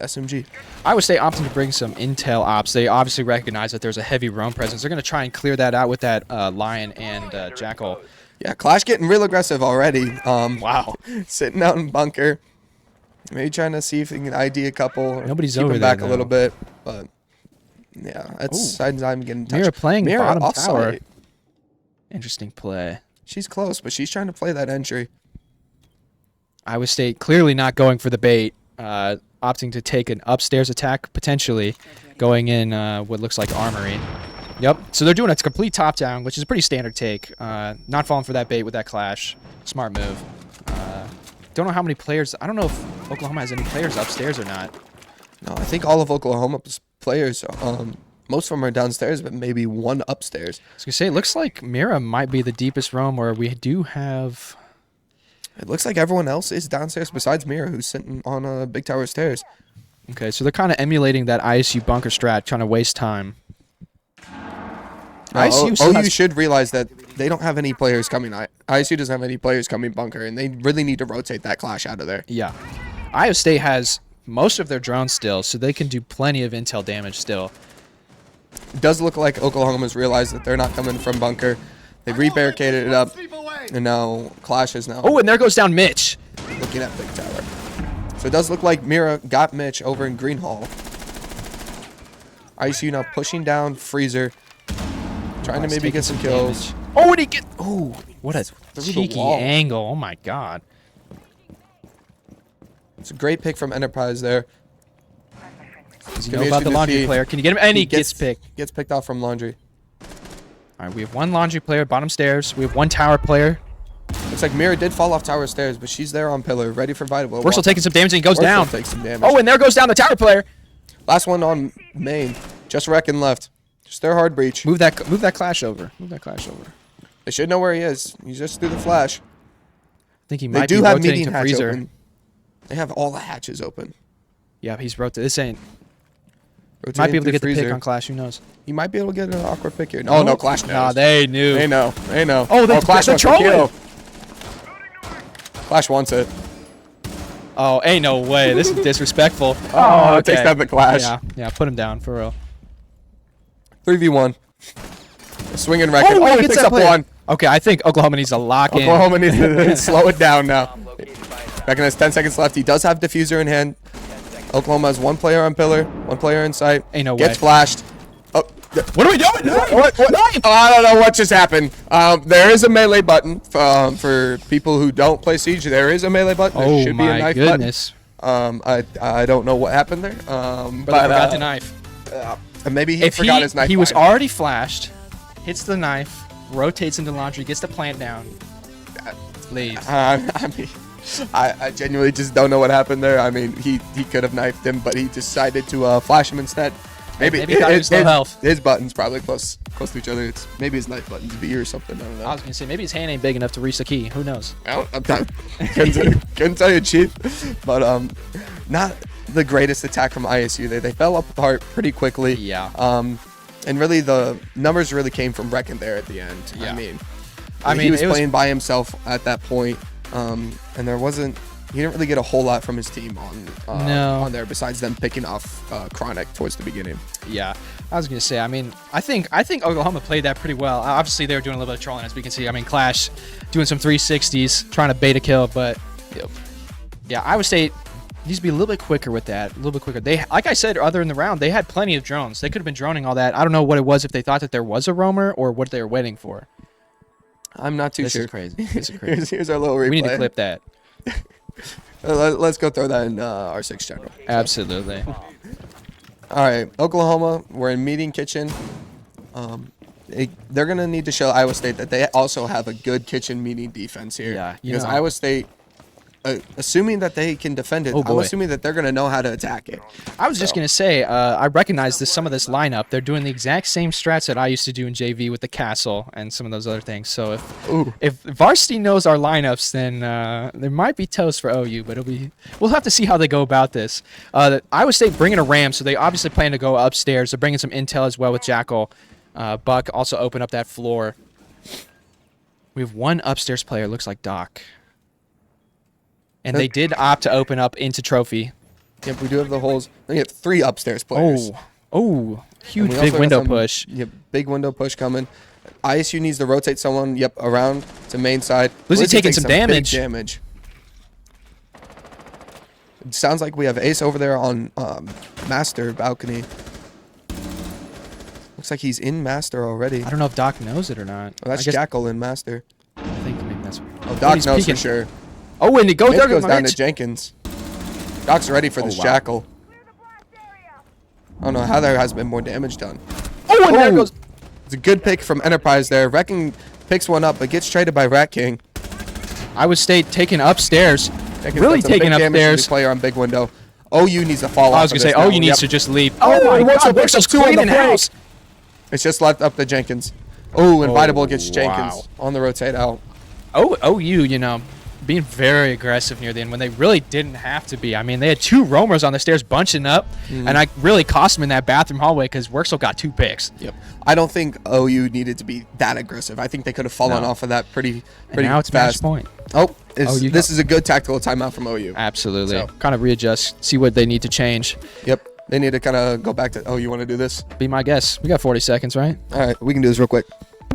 SMG. Iowa State opting to bring some intel ops. They obviously recognize that there's a heavy roam presence. They're going to try and clear that out with that Lion and Jackal. Yeah, Clash getting real aggressive already. Wow. Sitting out in bunker. Maybe trying to see if he can ID a couple. Or Nobody's keep over him there, back a little bit, but yeah, that's I'm getting touched. Mira playing bottom off tower. site. Interesting play. She's close, but she's trying to play that entry. Iowa State clearly not going for the bait, opting to take an upstairs attack, potentially going in what looks like armory. Yep, so they're doing a complete top-down, which is a pretty standard take. Not falling for that bait with that Clash. Smart move. Don't know how many players. I don't know if Oklahoma has any players upstairs or not. No, I think all of Oklahoma's players, most of them are downstairs, but maybe one upstairs. I was going to say, it looks like Mira might be the deepest roam where we do have... It looks like everyone else is downstairs besides Mira, who's sitting on big tower stairs. Okay, so they're kind of emulating that ISU bunker strat, trying to waste time. ISU still OU has- should realize that they don't have any players coming. ISU doesn't have any players coming bunker, and they really need to rotate that Clash out of there. Yeah. Iowa State has most of their drones still, so they can do plenty of intel damage still. It does look like Oklahoma's realized that they're not coming from bunker. They re-barricaded it up, and now Clash is now Oh, and there goes down Mitch. looking at big tower. So it does look like Mira got Mitch over in Green Hall. ISU now pushing down Freezer, trying to maybe get some kills. Oh, and he get... Oh, what a the cheeky wall. angle. Oh, my God. It's a great pick from Enterprise there. Does he know about the laundry player? Can you get him? And he gets picked. Gets picked off from laundry. All right, we have one laundry player, bottom stairs. We have one tower player. Looks like Mira did fall off tower stairs, but she's there on pillar, ready for Vitable. We're still taking some damage, and he goes We're still down. taking some damage. Oh, and there goes down the tower player. Last one on main. Just Reckon left. Just their hard breach. Move that Clash over. Move that Clash over. They should know where he is. He's just through the flash. I think he They might do be have rotating median to hatch freezer. open. They have all the hatches open. Yeah, he's rotating. This ain't. Rotating Might be able to through get the pick freezer. on Clash. Who knows? He might be able to get an awkward pick here. Oh, no, Clash knows. Nah, they knew. They know. They know. Oh, Clash they're wants to trolling. kill. Clash wants it. Oh, ain't no way. This is disrespectful. Oh, takes down the Clash. Yeah, put him down for real. 3v1. Swinging record. Oh, Oh, he he gets picks that up player. one. Okay, I think Oklahoma needs to lock in. Oklahoma needs to slow it down now. Bomb located by attack. Reckon has 10 seconds left. He does have diffuser in hand. Oklahoma has 1 player on pillar, 1 player in sight. Ain't no Gets way. flashed. Oh, What are we doing? what? Oh, I don't know what just happened. There is a melee button for people who don't play Siege. There is a melee button. There Oh should be a my knife goodness. button. I don't know what happened there. But But forgot the knife. maybe he If forgot his knife. he was fire. already flashed, hits the knife, rotates into laundry, gets the plant down, leaves. I mean, I genuinely just don't know what happened there. I mean, he could have knifed him, but he decided to flash him instead. Maybe he thought he was low health. His button's probably close to each other. It's maybe his knife button's B or something. I don't know. I was gonna say maybe his hand ain't big enough to reach the key. Who knows? Couldn't tell you, Chief. But not the greatest attack from ISU. They fell apart pretty quickly. Yeah. And really the numbers really came from Reckon there at the end. Yeah. I mean, he was it playing by himself at that point, and he didn't really get a whole lot from his team on there besides them picking off Chronic towards the beginning. Yeah, I was gonna say. I mean, I think Oklahoma played that pretty well. Obviously, they were doing a little bit of trolling, as we can see. I mean, Clash doing some 360s, trying to bait a kill, but yeah, Iowa State needs to be a little bit quicker with that. A little bit quicker. They, like I said, other in the round, they had plenty of drones. They could have been droning all that. I don't know what it was, if they thought that there was a roamer or what they were waiting for. I'm not too sure. This is crazy. This is crazy. Here's our little replay. We need to clip that. Let's go throw that in R6 channel. Absolutely. All right, Oklahoma, we're in meeting kitchen. They're going to need to show Iowa State that they also have a good kitchen meeting defense here. Yeah, because Iowa State, assuming that they can defend it, Oh, I'm boy. assuming that they're going to know how to attack it. I was just going to say, I recognize some of this lineup. They're doing the exact same strats that I used to do in JV with the castle and some of those other things. So if Varsity knows our lineups, then there might be toast for OU, but we'll have to see how they go about this. Iowa State bringing a ram, so they obviously plan to go upstairs. They're bringing some intel as well with Jackal. Buck also open up that floor. We have 1 upstairs player, looks like Doc. And they did opt to open up into Trophy. Yep, we do have the holes. We have 3 upstairs players. Oh, huge And we big also got window some- push. Yep, big window push coming. ISU needs to rotate someone, around to main side. Lizzie taking takes some big damage. It sounds like we have Ace over there on Master balcony. Looks like he's in Master already. I don't know if Doc knows it or not. Oh, that's I guess- Jackal in Master. I think maybe that's. Oh, Doc he's knows peeking. for sure. Oh, and it goes, Mid there goes goes down to Jenkins. Doc's ready for this wow. Jackal. I don't know how there has been more damage done. Oh, and there goes. It's a good pick from Enterprise there. Wrecking picks one up, but gets traded by Rat King. Iowa State taking upstairs. Jenkins Really does some big taking damage to the upstairs. player on big window. OU needs to fall off. I was gonna say, oh, you need to just leave. Oh my God, there's those two on the cleaning break. house. It's just left up to Jenkins. Oh, Invitable gets wow. Jenkins on the rotate out. Oh, OU, being very aggressive near the end when they really didn't have to be. I mean, they had 2 roamers on the stairs bunching up, and I really cost them in that bathroom hallway because Worksel got 2 picks. Yep. I don't think OU needed to be that aggressive. I think they could have fallen off of that pretty And now it's fast. match point. Oh, OU this is a good tactical timeout from OU. Absolutely. So- Kind of readjust, see what they need to change. Yep. They need to kind of go back to, oh, you want to do this? Be my guess. We got 40 seconds, right? All right, we can do this real quick.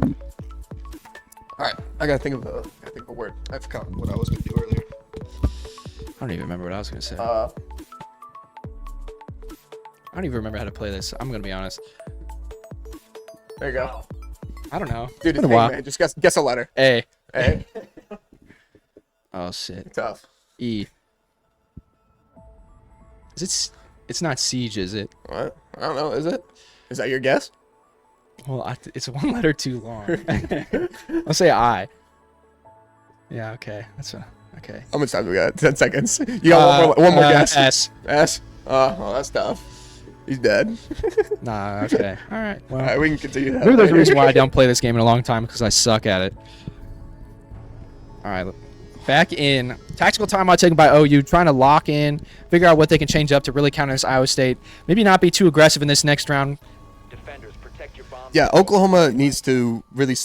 All right, I gotta think of a word. I forgot what I was gonna do earlier. I don't even remember what I was going to say. Uh, I don't even remember how to play this. I'm going to be honest. there you go. I don't know. Dude, It's been a while. man. Just guess a letter. A. A. Oh, shit. Tough. E. It's not Siege, is it? What? I don't know. Is it? Is that your guess? Well, it's 1 letter too long. I'll say I. Yeah, okay. Okay. How much time do we got? 10 seconds. You got one more guess. S. S. Oh, that's tough. He's dead. Nah, okay. All right. Well, All right, we can continue that. maybe there's a later. reason why I don't play this game in a long time because I suck at it. All right. Back in. Tactical timeout taken by OU, trying to lock in, figure out what they can change up to really counter this Iowa State. Maybe not be too aggressive in this next round. Defenders, protect your bombs. Yeah, Oklahoma needs to really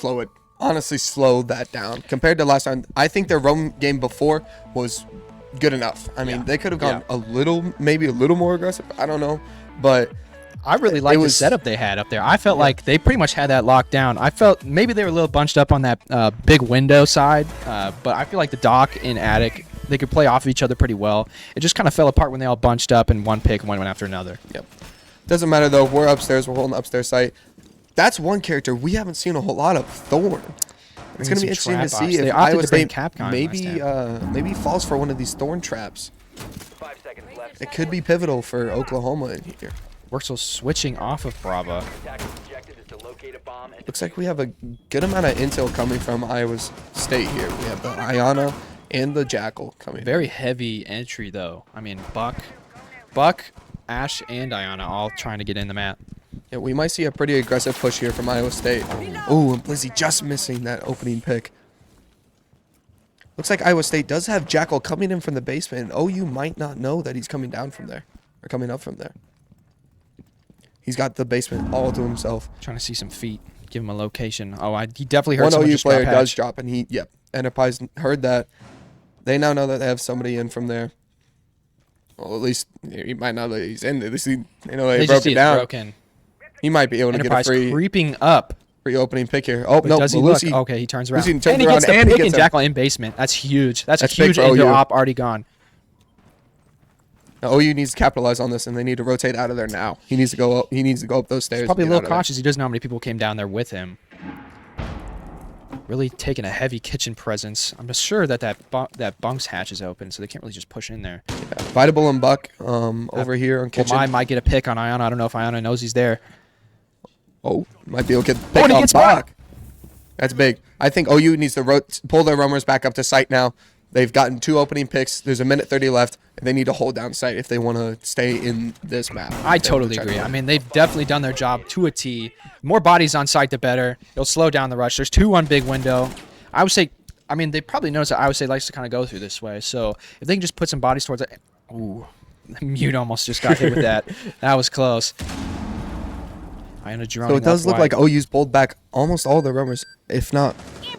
honestly slow that down. Compared to last time, I think their roam game before was good enough. I mean, they could have gone maybe a little more aggressive. I don't know. But I really like the setup they had up there. I felt like they pretty much had that locked down. I felt maybe they were a little bunched up on that big window side, but I feel like the dock in attic they could play off of each other pretty well. It just kind of fell apart when they all bunched up and one pick went after another. Yep. Doesn't matter though. We're upstairs. We're holding upstairs site. That's one character we haven't seen a whole lot of. Thorn. It's gonna be interesting to see if Iowa State maybe falls for one of these Thorn traps. 5 seconds left. It could be pivotal for Oklahoma in here. Worxel switching off of Brava. Attackers' objective is to locate a bomb and Looks like we have a good amount of intel coming from Iowa State here. We have the Iana and the Jackal coming. Very heavy entry though. I mean, Buck, Ash, and Iana all trying to get in the map. Yeah, we might see a pretty aggressive push here from Iowa State. Oh, and Blizzy just missing that opening pick. Looks like Iowa State does have Jackal coming in from the basement, and OU might not know that he's coming down from there, or coming up from there. He's got the basement all to himself. Trying to see some feet. Give him a location. Oh, he definitely heard One someone OU just player drop does hatch. drop, and Enterprise heard that. They now know that they have somebody in from there. Well, at least he might not know that he's in there. At least they know They they just broke see it it down. broken. He might be able to Enterprise get a creeping up. free opening pick here. Oh, But no, does he Lucy. look? Okay, he turns around. Lucy turns and he around gets the and he pick gets and a- Jackal in basement. That's huge. That's That's a huge big for intel OU. op already gone. Now, OU needs to capitalize on this, and they need to rotate out of there now. He needs to go up. He needs to go up those stairs. Probably a and get little out of there. cautious. He doesn't know how many people came down there with him. Really taking a heavy kitchen presence. I'm just sure that that bunk's hatch is open, so they can't really just push in there. Yeah. Vitable and Buck over here on Well, kitchen. Mai might get a pick on Iana. I don't know if Iana knows he's there. Oh, might be able to get the Oh, pick and he on gets Buck. That's big. I think OU needs to pull their roamers back up to site now. They've gotten 2 opening picks. There's a minute 30 left, and they need to hold down site if they want to stay in this map. I If they wanna totally try to agree. win. I mean, they've definitely done their job to a T. More bodies on site, the better. It'll slow down the rush. There's 2 on big window. I would say, I mean, they probably notice that Iowa State likes to kind of go through this way. So if they can just put some bodies towards it. Ooh, Mute almost just got hit with that. That was close. So it does look like OU's pulled back almost all their roamers. If not,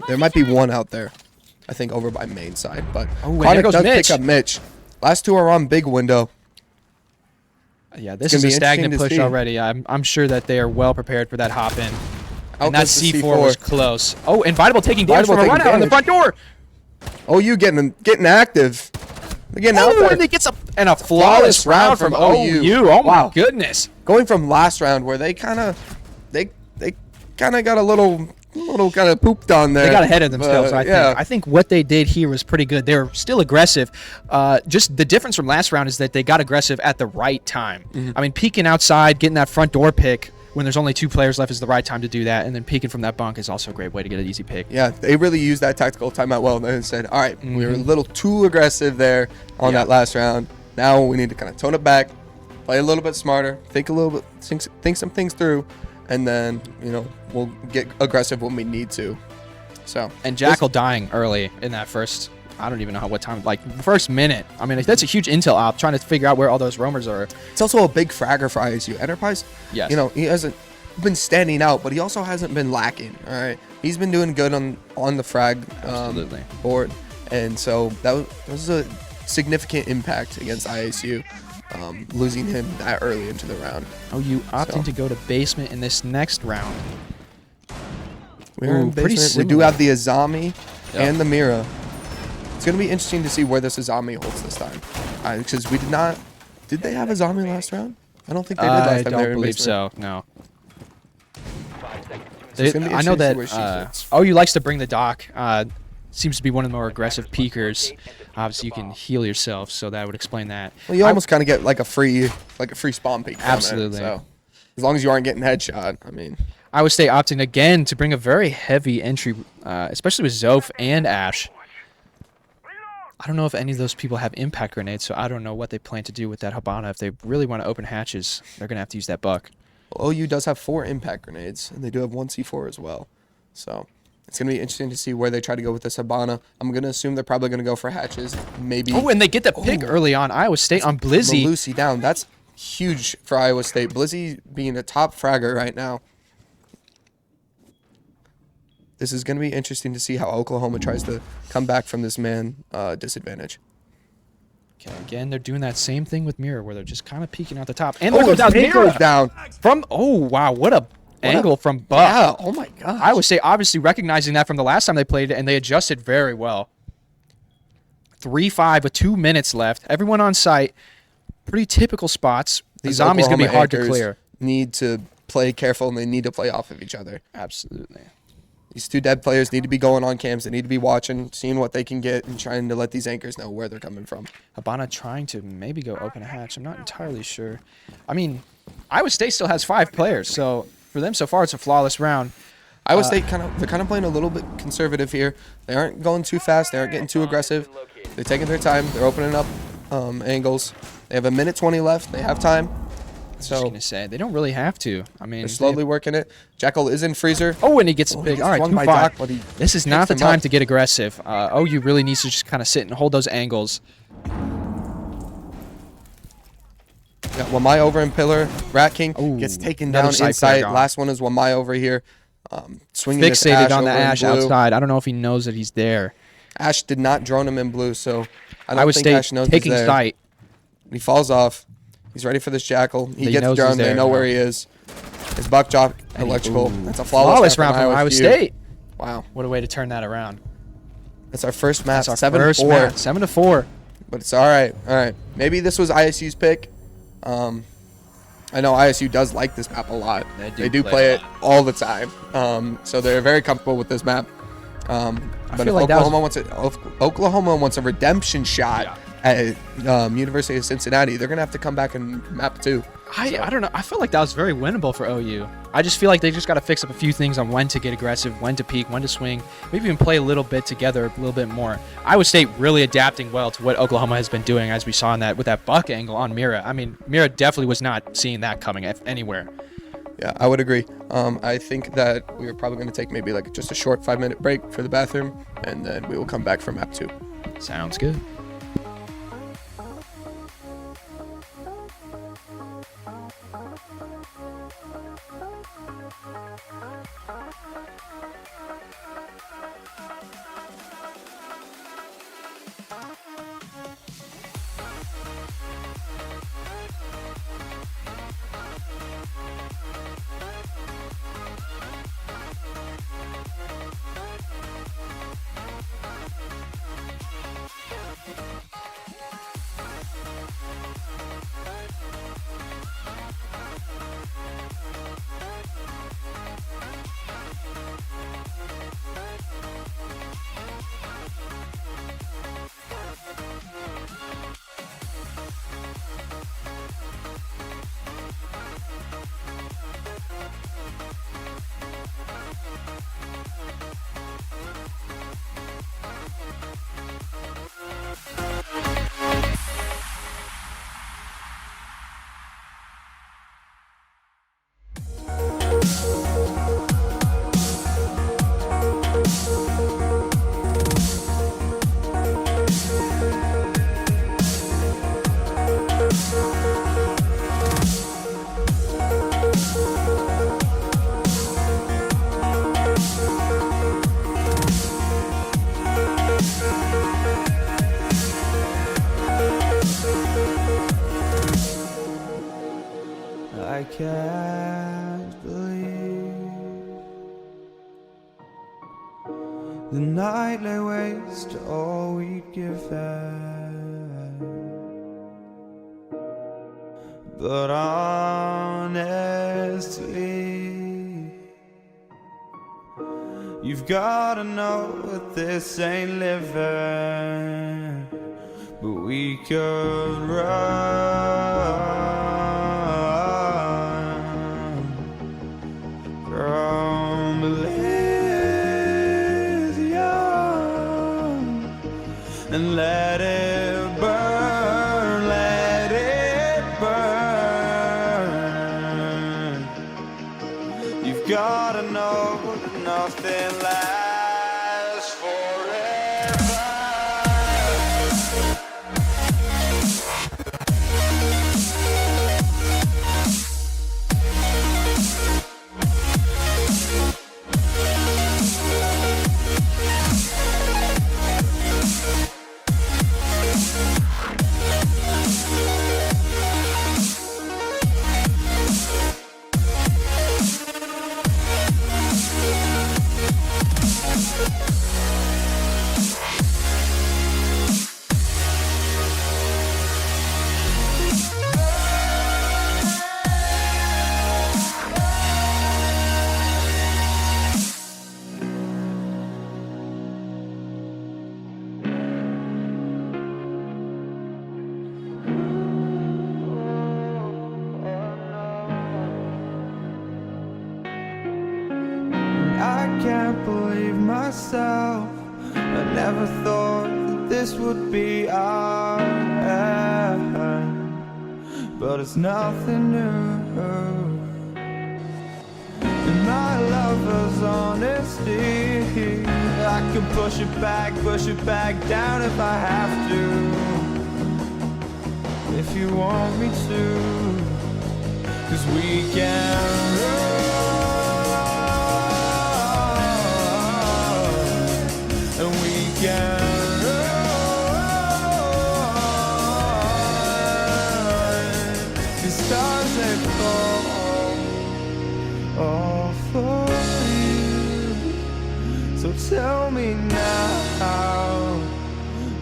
there might be one out there. I think over by main side. But and Chronic there goes does Mitch. pick up Mitch. Last 2 are on big window. Yeah, this It's is gonna a be stagnant interesting to push see. already. I'm sure that they are well prepared for that hop in. Out And that goes the C4 was close. Oh, and Vitable taking damage Vitable from a taking run out on the damage. front door. OU getting active. They're getting out Oh, there. and it gets a flawless round from OU. Oh my Wow. goodness. Going from last round where they kind of got a little kind of pooped on there. They got ahead of themselves, I think. yeah. I think what they did here was pretty good. They were still aggressive. Just the difference from last round is that they got aggressive at the right time. Mm-hmm. I mean, peeking outside, getting that front door pick when there's only 2 players left is the right time to do that. And then peeking from that bunk is also a great way to get an easy pick. Yeah, they really used that tactical timeout well and said, all right, we were a little too aggressive there on Yeah. that last round. Now we need to kind of tone it back, play a little bit smarter, think a little bit, think some things through, and then, we'll get aggressive when we need to. So And Jackal dying early in that first, I don't even know what time, like first minute. I mean, that's a huge intel op trying to figure out where all those roamers are. It's also a big fragger for ISU. Enterprise, Yes. he hasn't been standing out, but he also hasn't been lacking. All right, he's been doing good on the frag Absolutely. board, and so that was a significant impact against ISU, losing him that early into the round. Oh, you opting So. to go to basement in this next round. We're in Ooh, pretty basement. We do similar. have the Azami Yep. and the Mira. It's gonna be interesting to see where this Azami holds this time, because we did not. Did they have Azami last round? I don't think they did last I time. they were don't in believe basement. so. No. 5 seconds. So it's gonna be I know interesting to that see where she fits. OU likes to bring the dock. Seems to be one of the more aggressive peekers. Obviously, you can heal yourself, so that would explain that. Well, you almost kind of get like a free spawn peek. from it, Absolutely. so as long as you aren't getting headshot, I mean, I would stay opting again to bring a very heavy entry, especially with Zoph and Ash. I don't know if any of those people have impact grenades, so I don't know what they plan to do with that Habana. If they really want to open hatches, they're going to have to use that buck. OU does have 4 impact grenades, and they do have 1 C4 as well. So it's gonna be interesting to see where they try to go with this Habana. I'm gonna assume they're probably gonna go for hatches, maybe. Oh, and they get the pick early on. Iowa State on Blizzy. Lucy down. That's huge for Iowa State. Blizzy being a top fragger right now. This is going to be interesting to see how Oklahoma tries to come back from this man disadvantage. Okay, again, they're doing that same thing with Mirror, where they're just kind of peeking out the top. And Oh, look down the pick Mirror goes down. from. Oh wow, what a angle from Buck. Yeah. Oh my gosh. I would say obviously recognizing that from the last time they played it, and they adjusted very well. 3-5 with 2 minutes left. Everyone on site. Pretty typical spots. These zombies going to be Oklahoma hard to anchors clear. Need to play careful, and they need to play off of each other. Absolutely. These two dead players need to be going on cams. They need to be watching, seeing what they can get, and trying to let these anchors know where they're coming from. Habana trying to maybe go open a hatch. I'm not entirely sure. I mean, Iowa State still has 5 players, so for them so far it's a flawless round. Iowa State they're kind of playing a little bit conservative here. They aren't going too fast. They aren't getting too aggressive. They're taking their time. They're opening up angles. They have 1:20 left. They have time. I was So just gonna say they don't really have to. I mean, they're slowly working it. Jackal is in freezer. Oh, and he gets a Oh, big. he All right, swung by 2-5. Doc, but he This is not the picks him time up. to get aggressive. OU really needs to just kind of sit and hold those angles. Got Wamai over in pillar. Rat King Ooh, gets taken another down side player inside. gone. Last one is Wamai over here. Swinging this Fixated Ash on the over in Ash blue. outside. I don't know if he knows that he's there. Ash did not drone him in blue, so I don't Iowa think State Ash knows taking he's there. sight. He falls off. He's ready for this Jackal. He He gets knows he's droned. They there know now. where he is. His buck job electrical. Ooh. That's a flawless round from Iowa Q. State. Wow. What a way to turn that around. That's our first match. That's our 7-4. first match. 7-4. But it's all right. All right. Maybe this was ISU's pick. I know ISU does like this map a lot. They do play play a it all the time. So they're very comfortable with this map. But if feel like that Oklahoma wants a redemption shot at University of Cincinnati, they're gonna have to come back and map 2. I don't know. I felt like that was very winnable for OU. I just feel like they just got to fix up a few things on when to get aggressive, when to peek, when to swing, maybe even play a little bit together, a little bit more. Iowa State really adapting well to what Oklahoma has been doing, as we saw in that with that buck angle on Mira. I mean, Mira definitely was not seeing that coming anywhere. Yeah, I would agree. I think that we are probably going to take maybe like just a short 5-minute break for the bathroom, and then we will come back for map 2. Sounds good. I can't believe the night lay waste to all we'd given. But honestly, you've gotta know that this ain't living. But we could run from Elysium and let it burn, let it burn. You've gotta know that nothing lasts forever. never thought that this would be our end, but it's nothing new. And my lover's honesty, I can push it back down if I have to, if you want me to, 'cause we can run, and we can run. The stars they fall all for you. So tell me now,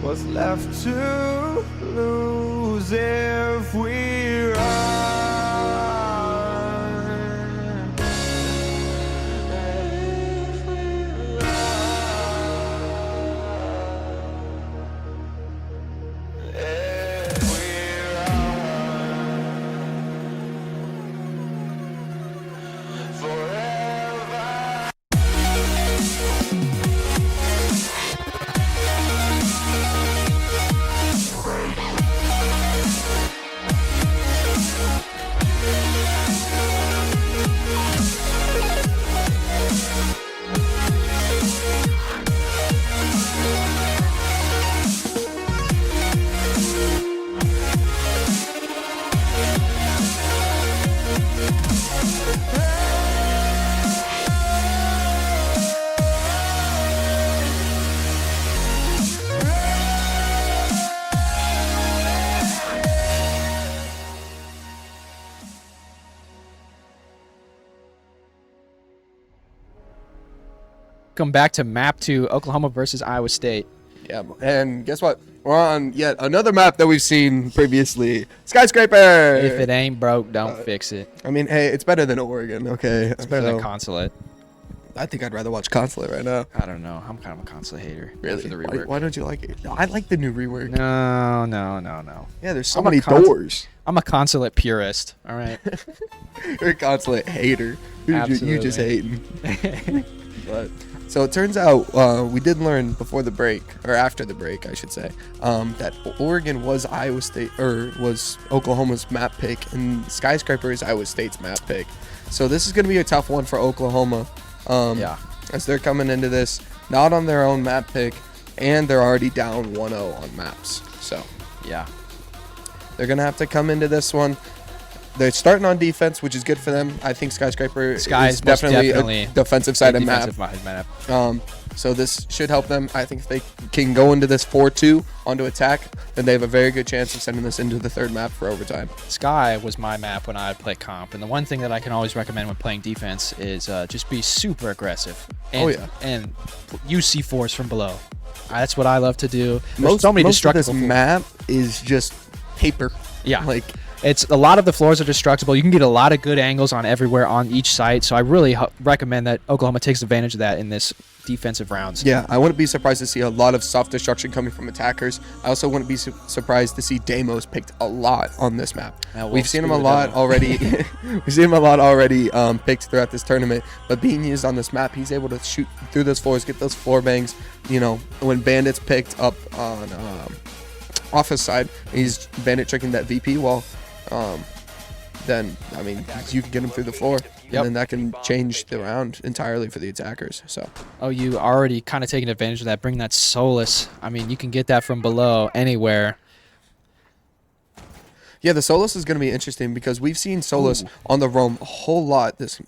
what's left to lose if we run? If we run. If we run. Forever. Come back to map 2, Oklahoma versus Iowa State. Yeah, and guess what? We're on yet another map that we've seen previously. Skyscraper! If it ain't broke, don't fix it. I mean, hey, it's better than Oregon, okay? It's better than Consulate. I think I'd rather watch Consulate right now. I don't know. I'm kind of a Consulate hater. Really? After the Why, rework. why don't you like it? I like the new rework. No. Yeah, there's so I'm a many doors. I'm a Consulate purist. All right. You're a Consulate hater. You just hating. Absolutely. But so it turns out we did learn before the break, or after the break, I should say, that Oregon was Iowa State, or was Oklahoma's map pick, and Skyscraper is Iowa State's map pick. So this is going to be a tough one for Oklahoma. Yeah. As they're coming into this not on their own map pick, and they're already down 1-0 on maps. So Yeah. they're going to have to come into this one. They're starting on defense, which is good for them. I think Skyscraper Sky is is most definitely definitely a defensive side of map. Defensive map. So this should help them. I think if they can go into this 4-2 onto attack, then they have a very good chance of sending this into the third map for overtime. Sky was my map when I play comp, and the one thing that I can always recommend when playing defense is just be super aggressive. And, Oh, yeah. And use C4s from below. That's what I love to do. There's Most so many of this destructible map is just paper. Yeah. Like, It's a lot of the floors are destructible. You can get a lot of good angles on everywhere on each site. So I really recommend that Oklahoma takes advantage of that in this defensive rounds. yeah, I wouldn't be surprised to see a lot of soft destruction coming from attackers. I also wouldn't be surprised to see Deimos picked a lot on this map. We've seen him a lot already. We've seen him a lot already picked throughout this tournament. But being used on this map, he's able to shoot through those floors, get those floor bangs. You know, when Bandit's picked up on Office side, he's Bandit tricking that VP wall. Then I mean you can get him through the floor, Yep. and then that can change the round entirely for the attackers. So Oh, you already kind of taking advantage of that. Bring that Solus. I mean, you can get that from below anywhere. yeah, the Solus is going to be interesting because we've seen Solus on the roam a whole lot this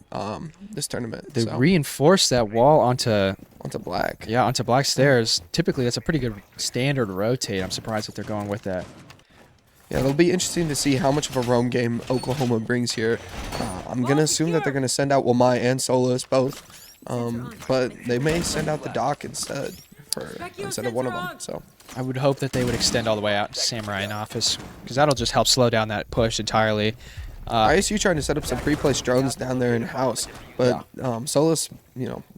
tournament. They So, reinforce that wall onto black. onto black stairs. Typically, that's a pretty good standard rotate. I'm surprised that they're going with that. Yeah, it'll be interesting to see how much of a roam game Oklahoma brings here. I'm going to assume that they're going to send out Wamai and Solus both, but they may send out the Doc instead of one of them. So I would hope that they would extend all the way out to Samurai in office, because that'll just help slow down that push entirely. ISU trying to set up some pre-placed drones down there in house, but Solus,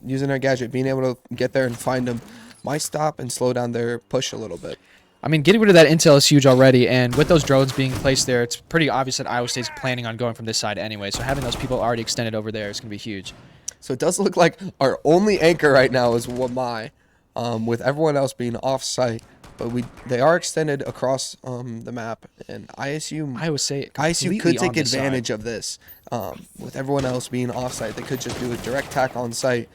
using their gadget, being able to get there and find them, might stop and slow down their push a little bit. I mean, getting rid of that intel is huge already, and with those drones being placed there, it's pretty obvious that Iowa State's planning on going from this side anyway, so having those people already extended over there is going to be huge. So it does look like our only anchor right now is Wamai. with everyone else being off-site. But they are extended across the map, and ISU could take advantage of this. With everyone else being off-site, they could just do a direct tack on site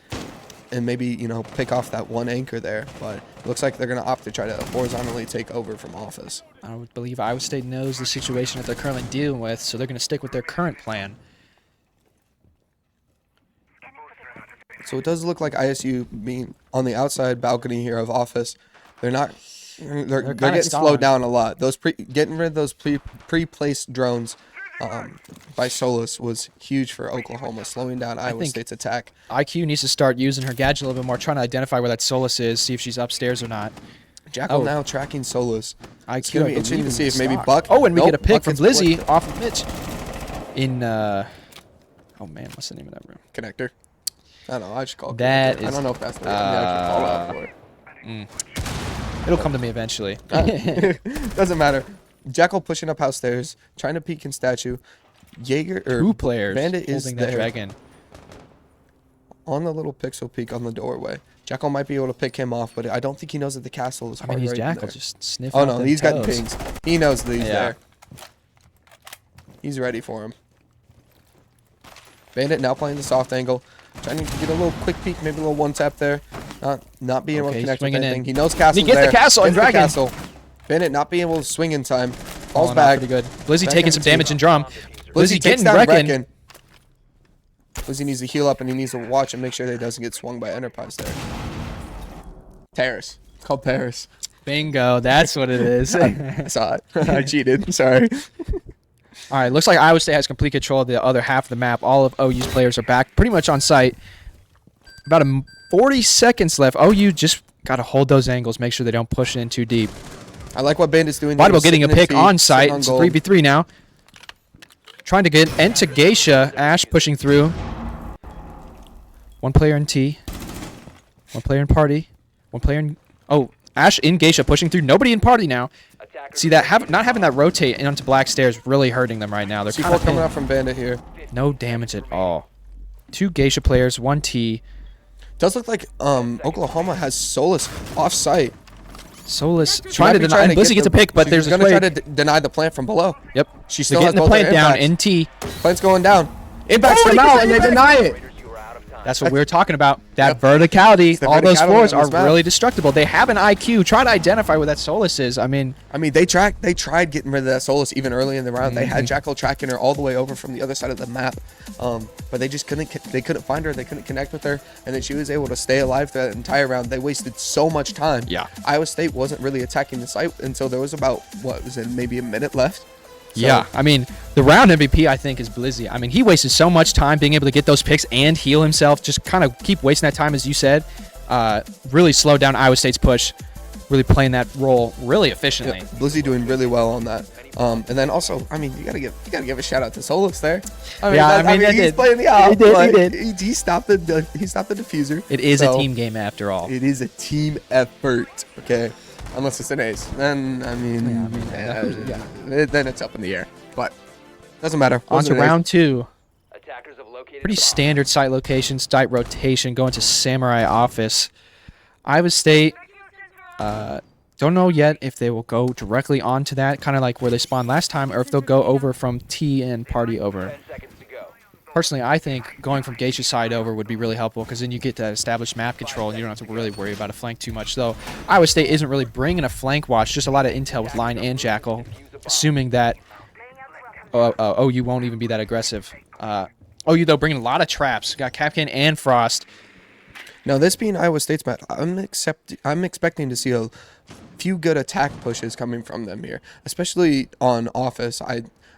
and maybe, pick off that one anchor there. But it looks like they're going to opt to try to horizontally take over from office. I would believe Iowa State knows the situation that they're currently dealing with, so they're going to stick with their current plan. So it does look like ISU being on the outside balcony here of office. They're getting slowed down a lot. Getting rid of those pre-placed drones by Solus was huge for Oklahoma, slowing down Iowa State's attack. IQ needs to start using her gadget a little bit more, trying to identify where that Solus is, see if she's upstairs or not. Jackal now tracking Solus. IQ, it's going to be interesting to see if maybe stock. Buck... Oh, and we nope, get a pick Buck from gets Blizzy blitzed. off of Mitch in... oh, man, what's the name of that room? Connector. I don't know. I just call it That connector. is... I don't know if that's the actual call out for it. It'll come to me eventually. Doesn't matter. Jackal pushing up house stairs, trying to peek in statue. Jaeger or 2 players Bandit is holding that there dragon. on the little pixel peek on the doorway. Jackal might be able to pick him off, but I don't think he knows that the castle is I hard mean, he's right Jackal, there. just sniffing Oh out no, them he's got toes. pings. He knows that he's Yeah. there. He's ready for him. Bandit now playing the soft angle, trying to get a little quick peek, maybe a little one tap there. Not being able to Okay, connect with swinging anything. in. He knows castle's gets the there. castle and Gets the dragon. castle. Bandit not being able to swing in time. Falls Falling off back. pretty good. Blizzy Back taking into some two. damage in drum. Blizzy takes getting down wrecking. Brecken. Blizzy needs to heal up and he needs to watch and make sure that he doesn't get swung by Enterprise there. Terrace. It's called Terrace. Bingo, that's what it is. I saw it. I cheated. Sorry. All right, looks like Iowa State has complete control of the other half of the map. All of OU's players are back pretty much on site. About 40 seconds left. OU just got to hold those angles, make sure they don't push in too deep. I like what Bandit's doing. Vaudeville getting a Sitting in pick his feet, on site. sitting on It's a gold. 3v3 now. Trying to get into Geisha. Ash pushing through. One player in T. One player in Party. One player in... Oh, Ash in Geisha pushing through. Nobody in Party now. See, that not having that rotate onto black stairs really hurting them right now. They're kind C4 of coming out from Bandit here. no damage at all. 2 Geisha players, 1 T. Does look like Oklahoma has Solus off site. Solus She trying might to be deny. And Blizzy get gets a the- pick, but she's there's a gonna play. try to deny the plant from below. Yep. She They're still has getting the both their plant down impacts. in T. Plant's going down. Impacts come out and they deny it. That's what we were talking about. That Yep. verticality. the All those verticality floors on are this map. really destructible. They have an IQ. Try to identify where that Solus is. I mean, They tried getting rid of that Solus even early in the round. They Mm-hmm. had Jackal tracking her all the way over from the other side of the map, but they just couldn't find her. They couldn't connect with her, and then she was able to stay alive that entire round. They wasted so much time. Yeah. Iowa State wasn't really attacking the site until there was about maybe a minute left. So, yeah. I mean, the round MVP, I think, is Blizzy. I mean, he wasted so much time being able to get those picks and heal himself. Just kind of keep wasting that time, as you said. Really slowed down Iowa State's push. Really playing that role really efficiently. yeah, Blizzy doing really well on that. And then also, you gotta give a shout out to Solus there. I He's did. playing the op. He did, he but did. He stopped the diffuser. It is So, a team game after all. It is a team effort. Okay, unless it's an ace, then then it's up in the air. But doesn't matter. On Wasn't to an ace. round 2. Attackers have located Pretty the bomb. standard site location, site rotation, going to Samurai office. Iowa State, don't know yet if they will go directly onto that, kind of like where they spawned last time, or if they'll go over from T and Party over. 10 seconds to go. Personally, I think going from Geisha's side over would be really helpful because then you get that established map control and you don't have to really worry about a flank too much. Though Iowa State isn't really bringing a flank watch, just a lot of intel with Line and Jackal, assuming that OU won't even be that aggressive. OU, though, bringing a lot of traps. Got Capcan and Frost. Now, this being Iowa State's map, I'm expecting to see a few good attack pushes coming from them here, especially on office.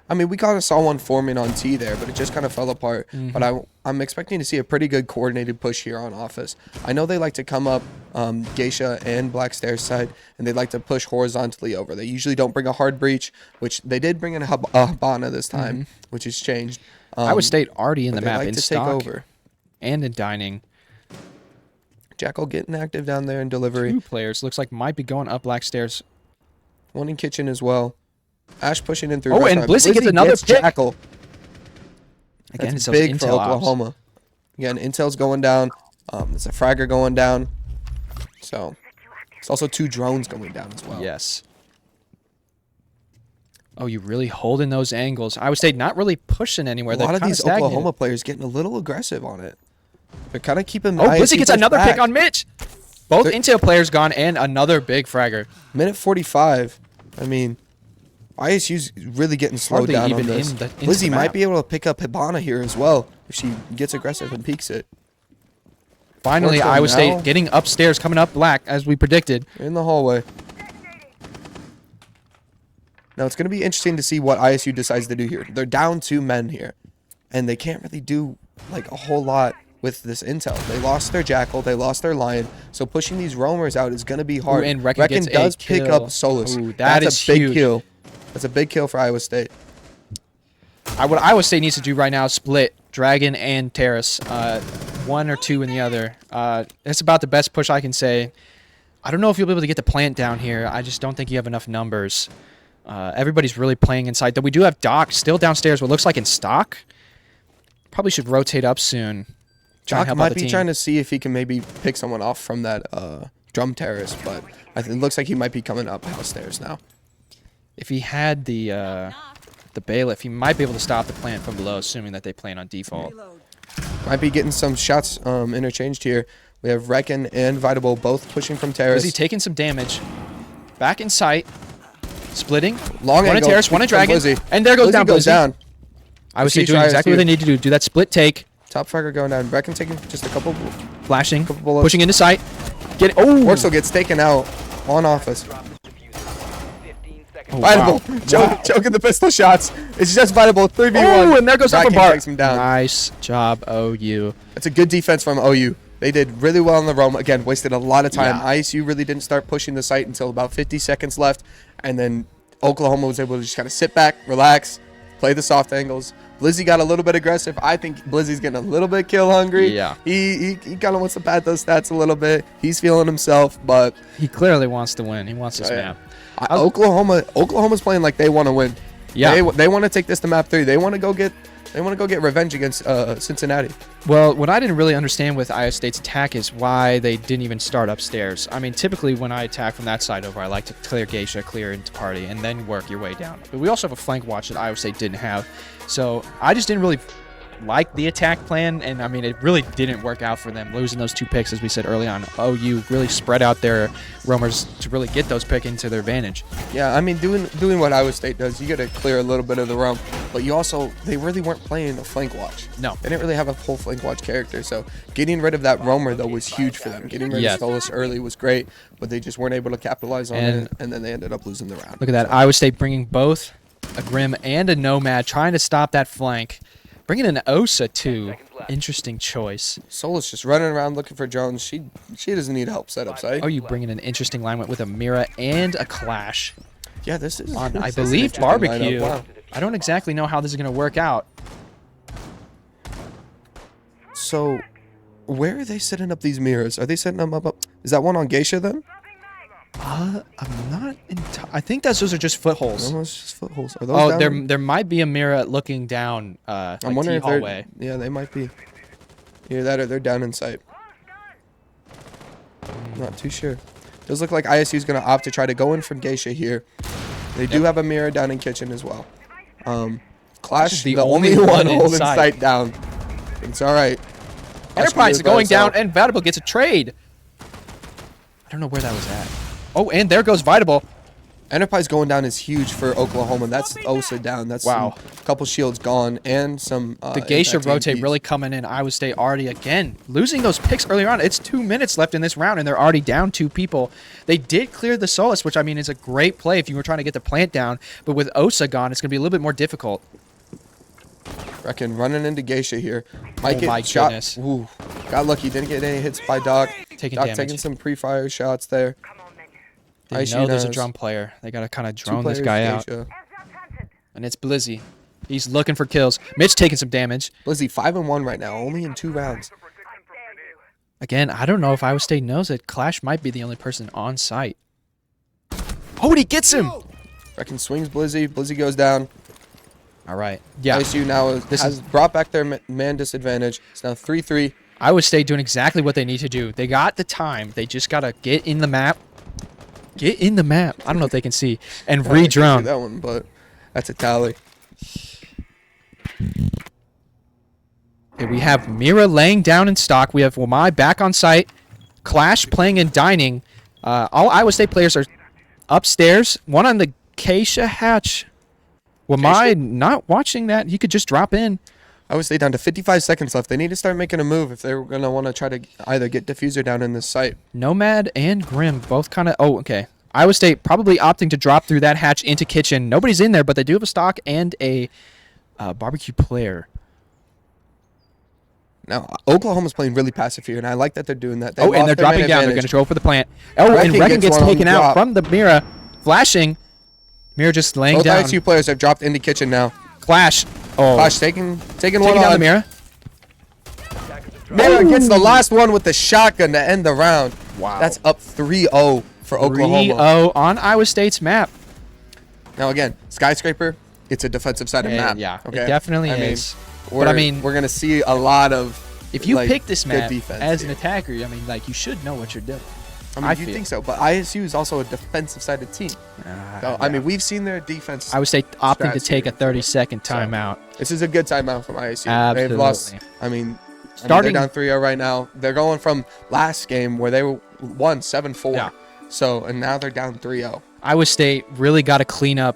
We kind of saw one forming on T there, but it just kind of fell apart. But I'm expecting to see a pretty good coordinated push here on office. I know they like to come up Geisha and Black Stairs side, and they like to push horizontally over. They usually don't bring a hard breach, which they did bring in a Habana this time, which has changed. Iowa State already in the but they map like in to stock take over. and in dining. Jackal getting active down there in delivery. 2 players looks like might be going up Black Stairs. One in kitchen as well. Ash pushing in through. Oh, and restaurant. Blizzy gets another pick. Jackal. Again, That's it's those big for intel ops. Oklahoma. Again, intel's going down. There's a fragger going down. So it's also 2 drones going down as well. Yes. Oh, you really holding those angles. I would say not really pushing anywhere. A lot of They're these kinda stagnated. Oklahoma players getting a little aggressive on it. They're kind of keeping. Oh, Blizzy ISU gets pushed another back. pick on Mitch. Both Intel players gone and another big fragger. Minute 45. I mean, ISU's really getting slowed Hardly down on even this. into the Blizzy might map. be able to pick up Hibana here as well if she gets aggressive and peeks it. Finally, Fourth Iowa down State now. getting upstairs, coming up black, as we predicted. In the hallway. Now, it's going to be interesting to see what ISU decides to do here. They're down 2 men here, and they can't really do like a whole lot with this intel. They lost their Jackal, they lost their Lion, so pushing these roamers out is going to be hard. Ooh, and Reckon gets a does pick kill. up Solus. Ooh, That's is a big huge. kill. That's a big kill for Iowa State. What Iowa State needs to do right now is split Dragon and Terrace. 1 or 2 in the other. That's about the best push I can say. I don't know if you'll be able to get the plant down here. I just don't think you have enough numbers. Everybody's really playing inside. Though we do have Doc still downstairs, what looks like in stock. Probably should rotate up soon. Try and Doc help out might the be team. trying to see if he can maybe pick someone off from that drum terrace, but it looks like he might be coming up house stairs now. If he had the bailiff, he might be able to stop the plant from below, assuming that they plant on default. Might be getting some shots interchanged here. We have Reckon and Vitable both pushing from terrace. Is he taking some damage? Back in sight. Splitting. Long one in angle terrace, one in from dragon. Blizzy. And there goes Blizzy down goes Blizzy. down. I would say Siege doing exactly ISU. what they need to do. Do that split take. Top fragger going down. Reckon taking just a couple. Flashing. Couple bullets. Pushing into sight. Get Oh! Orso gets taken out on office. Drop the diffuser. 15 seconds. Oh, Vitable. wow. Choking the pistol shots. It's just Vitable. 3v1. Oh, and there goes Dragon Upper Bar. takes him down. Nice job, OU. That's a good defense from OU. They did really well on the roam. Again, wasted a lot of time. Yeah. ISU really didn't start pushing the site until about 50 seconds left. And then Oklahoma was able to just kind of sit back, relax, play the soft angles. Blizzy got a little bit aggressive. I think Blizzy's getting a little bit kill hungry. Yeah. He kind of wants to pad those stats a little bit. He's feeling himself, but He clearly wants to win. He wants this yeah. map. Oklahoma's playing like they want to win. Yeah. They want to take this to map 3. They want to go get revenge against Cincinnati. Well, what I didn't really understand with Iowa State's attack is why they didn't even start upstairs. I mean, typically when I attack from that side over, I like to clear Geisha, clear into party, and then work your way down. But we also have a flank watch that Iowa State didn't have. So I just didn't really like the attack plan, and I mean, it really didn't work out for them, losing those 2 picks, as we said early on. OU really spread out their roamers to really get those picks into their advantage. Yeah, I mean, doing what Iowa State does, you got to clear a little bit of the roam. But they really weren't playing a flank watch. No. They didn't really have a full flank watch character. So getting rid of that roamer, though, was huge for them. Getting rid Yes. of Stolas early was great, but they just weren't able to capitalize on And- it, and then they ended up losing the round. Look at that. Iowa State bringing both a Grim and a Nomad, trying to stop that flank. Bringing an Osa, too. Interesting choice. Solus just running around looking for drones. She doesn't need help set up site. Oh, you bringing an interesting alignment with a Mira and a Clash Yeah, this is on, I this is an believe, interesting Barbecue. lineup. Wow. I don't exactly know how this is going to work out. So, where are they setting up these mirrors? Are they setting them up? Is that one on Geisha then? I'm not. I think those are just footholes. No, it's just footholes. Are those Oh, down? there might be a Mira looking down. I'm like wondering T if hallway. they're. Yeah, they might be. Either that or they're down in sight. Not too sure. Does look like ISU is going to opt to try to go in from Geisha here. They do have a mirror down in kitchen as well. Clash, The the only only one one in holding sight. sight down. It's all right. Enterprise is Clash can do it by going down, itself. and Vitable gets a trade. I don't know where that was at. Oh, and there goes Vitable. Enterprise going down is huge for Oklahoma. That's Osa down. That's Wow. a couple shields gone and some. The Geisha impact rotate AMPs. really coming in. Iowa State already again losing those picks earlier on. It's 2 minutes left in this round, and they're already down 2 people. They did clear the Solus, which I mean is a great play if you were trying to get the plant down. But with Osa gone, it's going to be a little bit more difficult. Reckon running into Geisha here. Might Oh get my shot. goodness. Ooh, got lucky. Didn't get any hits by Doc. Taking Doc damage. taking some pre-fire shots there. They ISU know there's a knows. drum player. They got to kind of 2 drone this players, guy out. Geisha. And it's Blizzy. He's looking for kills. Mitch taking some damage. Blizzy 5-1 right now, only in 2 rounds. Again, I don't know if Iowa State knows that Clash might be the only person on site. Oh, and he gets him! Reckon swings Blizzy. Blizzy goes down. All right. Yeah. ISU now has brought back their man disadvantage. It's now 3-3. Iowa State doing exactly what they need to do. They got the time. They just got to get in the map. Get in the map. I don't know if they can see. And I can't see re-drone. that one, but that's a tally. Okay, we have Mira laying down in stock. We have Wamai back on site. Clash playing and dining. All Iowa State players are upstairs. One on the Keisha hatch. Wamai not watching that. He could just drop in. Iowa State down to 55 seconds left. They need to start making a move if they're going to want to try to either get Diffuser down in this site. Nomad and Grim both kind of... Oh, okay. Iowa State probably opting to drop through that hatch into kitchen. Nobody's in there, but they do have a stock and a barbecue player. Now, Oklahoma's playing really passive here, and I like that they're doing that. They And they're lost their dropping main down. They're advantage. going to go for the plant. Oh, and Reckon Reckon gets gets one on taken the out drop. from the Mira. Flashing. Mira just laying Both down. ISU players have dropped into kitchen now. Clash. Oh. Clash taking one Taking down the on. Mira. Mira gets the last one with the shotgun to end the round. Wow. That's up 3-0 for Oklahoma. 3-0 on Iowa State's map. Now again, Skyscraper, it's a defensive sided map. Yeah, okay? it definitely I mean, is. But I mean, we're gonna see a lot of. if you like, pick this good map defense as here. an attacker, I mean, like, you should know what you're doing. I mean, you think so, but ISU is also a defensive sided team. So, I mean, we've seen their defense. Iowa State opting to strats take a here. 30-second timeout. This is a good timeout from ISU. Absolutely. They've lost. I mean, Starting- they're down 3-0 right now. They're going from last game where they won 7-4. Yeah. So, and now they're down 3-0. Iowa State really got to clean up,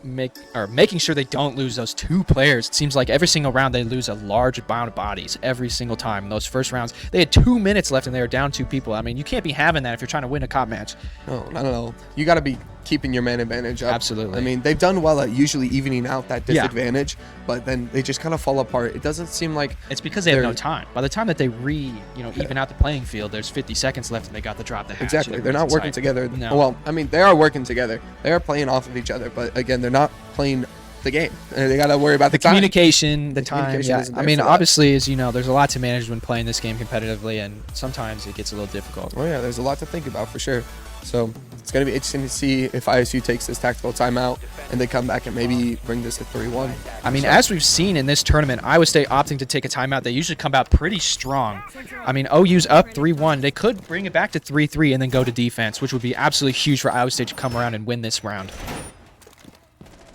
making sure they don't lose those two players. It seems like every single round they lose a large amount of bodies every single time. In those first rounds, they had 2 minutes left and they were down 2 people. I mean, you can't be having that if you're trying to win a cop match. No, I don't know. You got to be keeping your man advantage up. Absolutely. I mean, they've done well at usually evening out that Yeah. disadvantage, but then they just kind of fall apart. It doesn't seem like It's because they have no They're- time. By the time that they even out the playing field, there's 50 seconds left and they got to drop the hatch. exactly. and They're not everyone's working inside. together. No. Well, I mean, they are working together. They are playing off of each other, but again, they're not playing the game. They got to worry about the time. Communication, the time. communication Yeah. isn't I there mean, for that. obviously, as you know, there's a lot to manage when playing this game competitively, and sometimes it gets a little difficult. Oh yeah, there's a lot to think about for sure. So it's going to be interesting to see if ISU takes this tactical timeout and they come back and maybe bring this to 3-1. I mean, as we've seen in this tournament, Iowa State opting to take a timeout, they usually come out pretty strong. I mean, OU's up 3-1. They could bring it back to 3-3 and then go to defense, which would be absolutely huge for Iowa State to come around and win this round.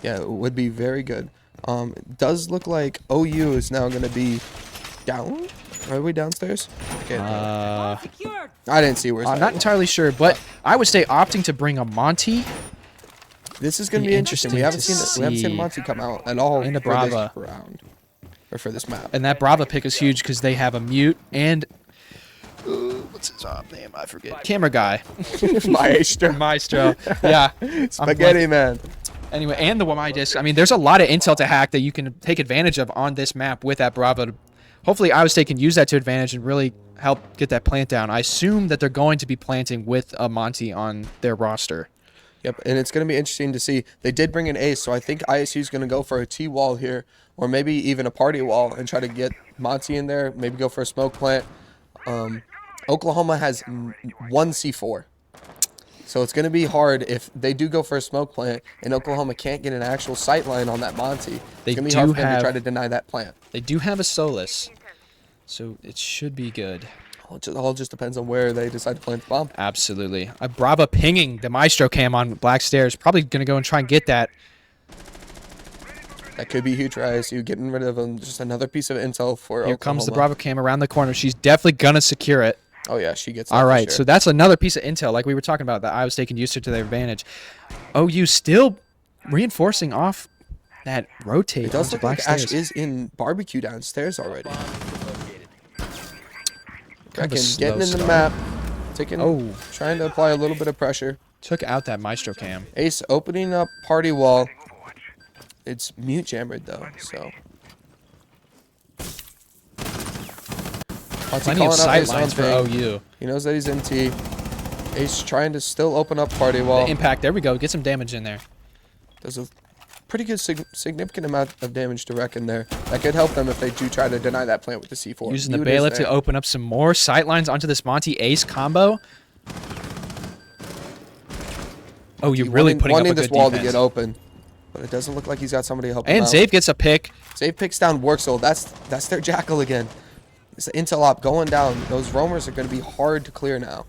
Yeah, it would be very good. It does look like OU is now going to be down. Are we downstairs? Okay. I didn't see where. I'm not entirely sure, but Iowa State opting to bring a Monty This is going to be be interesting. We haven't interesting seen to we haven't see. seen Monty come out at all And a for Brava. this round or for this map. And that Brava pick is huge because they have a mute and what's his name? I forget. Camera guy. Maestro. Maestro. Yeah. Spaghetti man. Anyway, and the Wamai disc. I mean, there's a lot of intel to hack that you can take advantage of on this map with that Bravo. Hopefully, Iowa State can use that to advantage and really help get that plant down. I assume that they're going to be planting with a Monty on their roster. Yep, and it's going to be interesting to see. They did bring an ace, so I think ISU is going to go for a T-wall here, or maybe even a party wall and try to get Monty in there, maybe go for a smoke plant. Oklahoma has 1 C4. So it's going to be hard if they do go for a smoke plant and Oklahoma can't get an actual sight line on that Monty. They It's going to be hard do for them have- to try to deny that plant. They do have a Solus, so it should be good. It all just depends on where they decide to plant the bomb. Absolutely. A Brava pinging the Maestro cam on Black Stairs. Probably going to go and try and get that. That could be huge for ISU, getting rid of just another piece of intel for Here comes the Oklahoma. Brava cam around the corner. She's definitely going to secure it. Oh, yeah, she gets that All for right, sure. so that's another piece of intel, like we were talking about, that Iowa State can use to their advantage. OU still reinforcing off that rotate It does onto look Black like Ash Stairs. is in barbecue downstairs already. Kind of a Kraken slow getting in the start. map, taking, Oh. trying to apply a little bit of pressure. Took out that Maestro cam. Ace opening up party wall. It's mute jammered though, so. Monty Plenty of calling out sight Ace on lines for ping. OU. He knows that he's in T. Ace trying to still open up party wall. The impact, there we go. Get some damage in there. Does a pretty good significant amount of damage to Reckon there. That could help them if they do try to deny that plant with the C4. Using the Mute is bailiff to there. open up some more sight lines onto this Monty Ace combo. Oh, you're really putting up a wanting good this wall defense. to get open, but it doesn't look like he's got somebody helping And him out. Zave gets a pick. Zave picks down Worksel. That's their jackal again. It's the intel op going down. Those roamers are going to be hard to clear now.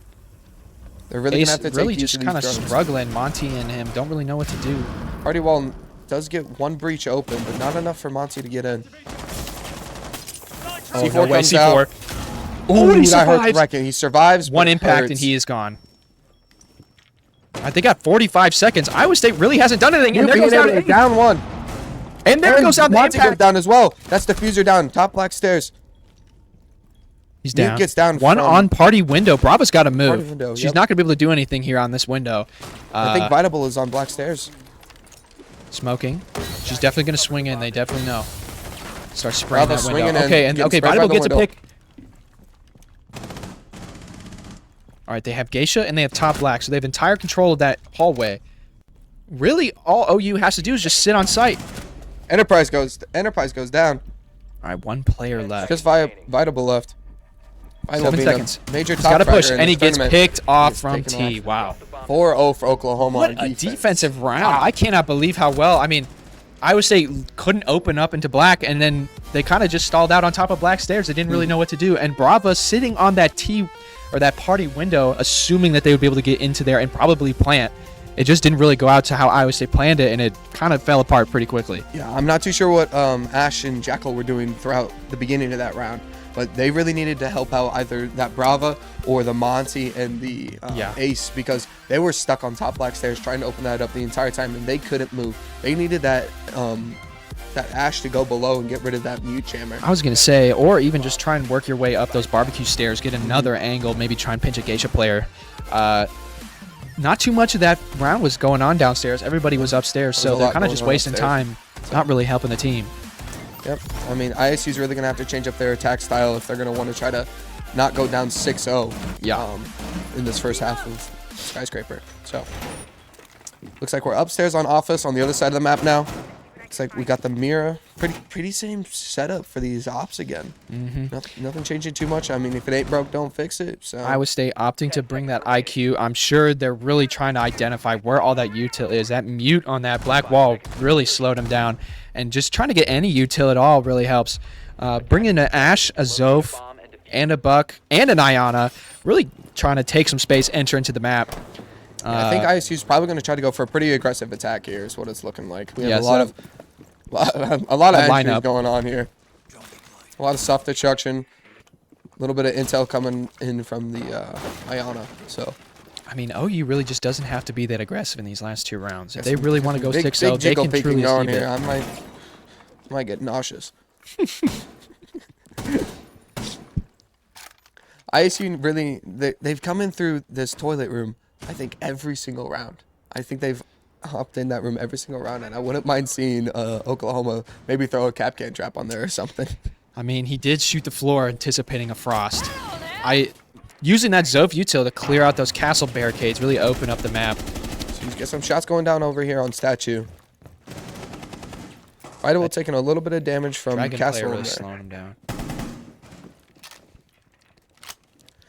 They're really going to have to take really each just of these kind of drones. struggling. Monty and him don't really know what to do. Party wall does get one breach open, but not enough for Monty to get in. Oh, C4 no way, comes out. C4. Ooh, he that hurts survives. wrecking. He survives. One but impact hurts. and he is gone. They got 45 seconds. Iowa State really hasn't done anything. And there goes down, down one. and there goes down the Monty goes impact. down as well. That's diffuser down. Top black stairs. He's Mute down. gets down One from- on party window. Bravo's got to Party move. window, She's yep. not going to be able to do anything here on this window. I think Vitable is on black stairs. Smoking. She's definitely going to swing in. They definitely know. Start spraying Bravo that swinging window. in, Okay, and getting okay, sprayed by Vitable the gets a window. pick. All right, they have Geisha and they have top black, so they have entire control of that hallway. Really, all OU has to do is just sit on site. Enterprise goes down. All right, one player left. Just Vitable left. Vitable 7 being a seconds. Major He's top got to push, fragger in and he this gets tournament. picked off He's from taken T. off. Wow. 4-0 for Oklahoma What on a defense. defensive round. I cannot believe how well. I mean, Iowa State couldn't open up into black, and then they kind of just stalled out on top of black stairs. They didn't really know what to do. And Brava sitting on that T or that party window, assuming that they would be able to get into there and probably plant. It just didn't really go out to how Iowa State planned it, and it kind of fell apart pretty quickly. Yeah, I'm not too sure what Ash and Jackal were doing throughout the beginning of that round, but they really needed to help out either that Brava or the Monty and the Ace, because they were stuck on top black stairs trying to open that up the entire time, and they couldn't move. They needed that that Ash to go below and get rid of that mute jammer. I was going to say, or even just try and work your way up those barbecue stairs, get another angle, maybe try and pinch a Geisha player. Not too much of that round was going on downstairs. Everybody was upstairs, so There's a they're lot kind of going just on wasting upstairs. time, not really helping the team. Yep. I mean, ISU's really going to have to change up their attack style if they're going to want to try to not go down 6-0 in this first half of Skyscraper. So, looks like we're upstairs on Office on the other side of the map now. Looks like we got the Mira. Pretty same setup for these ops again. Nothing changing too much. I mean, if it ain't broke, don't fix it. So Iowa State opting to bring that IQ. I'm sure they're really trying to identify where all that util is. That mute on that black wall really slowed them down. And just trying to get any util at all really helps. Bringing an Ash, a Zoph, and a Buck, and an Iana. Really trying to take some space, enter into the map. I think ISU's probably going to try to go for a pretty aggressive attack here is what it's looking like. We have a lot of entries lineup going on here. A lot of soft destruction. A little bit of intel coming in from the Iana. So I mean, OU really just doesn't have to be that aggressive in these last two rounds. If they really want to go 6-0, big they jiggle can peeking truly going leave here. it. I might get nauseous. ISU really, they've come in through this toilet room, I think, every single round. I think they've hopped in that room every single round, and I wouldn't mind seeing Oklahoma maybe throw a cap can trap on there or something. I mean, he did shoot the floor anticipating a frost. Using that Zoph util to clear out those castle barricades really open up the map. So you get some shots going down over here on Statue. Vitable taking a little bit of damage from Dragon Castle player in really there. slowing him down.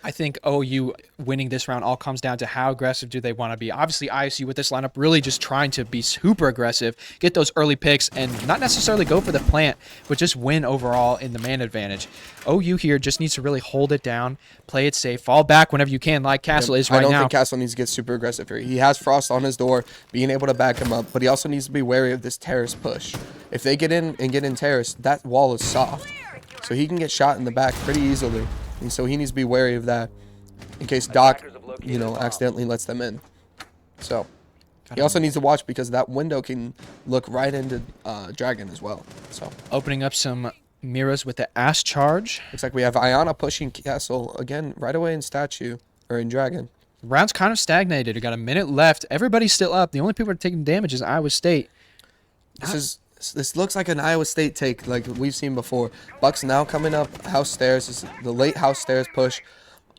I think OU winning this round all comes down to how aggressive do they want to be. Obviously, ISU with this lineup really just trying to be super aggressive, get those early picks, and not necessarily go for the plant, but just win overall in the man advantage. OU here just needs to really hold it down, play it safe, fall back whenever you can, like Castle is right now. I don't think Castle needs to get super aggressive here. He has Frost on his door, being able to back him up, but he also needs to be wary of this terrace push. If they get in and get in terrace, that wall is soft, so he can get shot in the back pretty easily. And so he needs to be wary of that in case Doc, accidentally lets them in. So he also needs to watch because that window can look right into Dragon as well. So opening up some mirrors with the Ash charge. looks like we have Iana pushing Castle again right away in Statue or in Dragon. Round's kind of stagnated. We got a minute left. Everybody's still up. The only people that are taking damage is Iowa State. This looks like an Iowa State take like we've seen before. Buck's now coming up house stairs. This is the late house stairs push.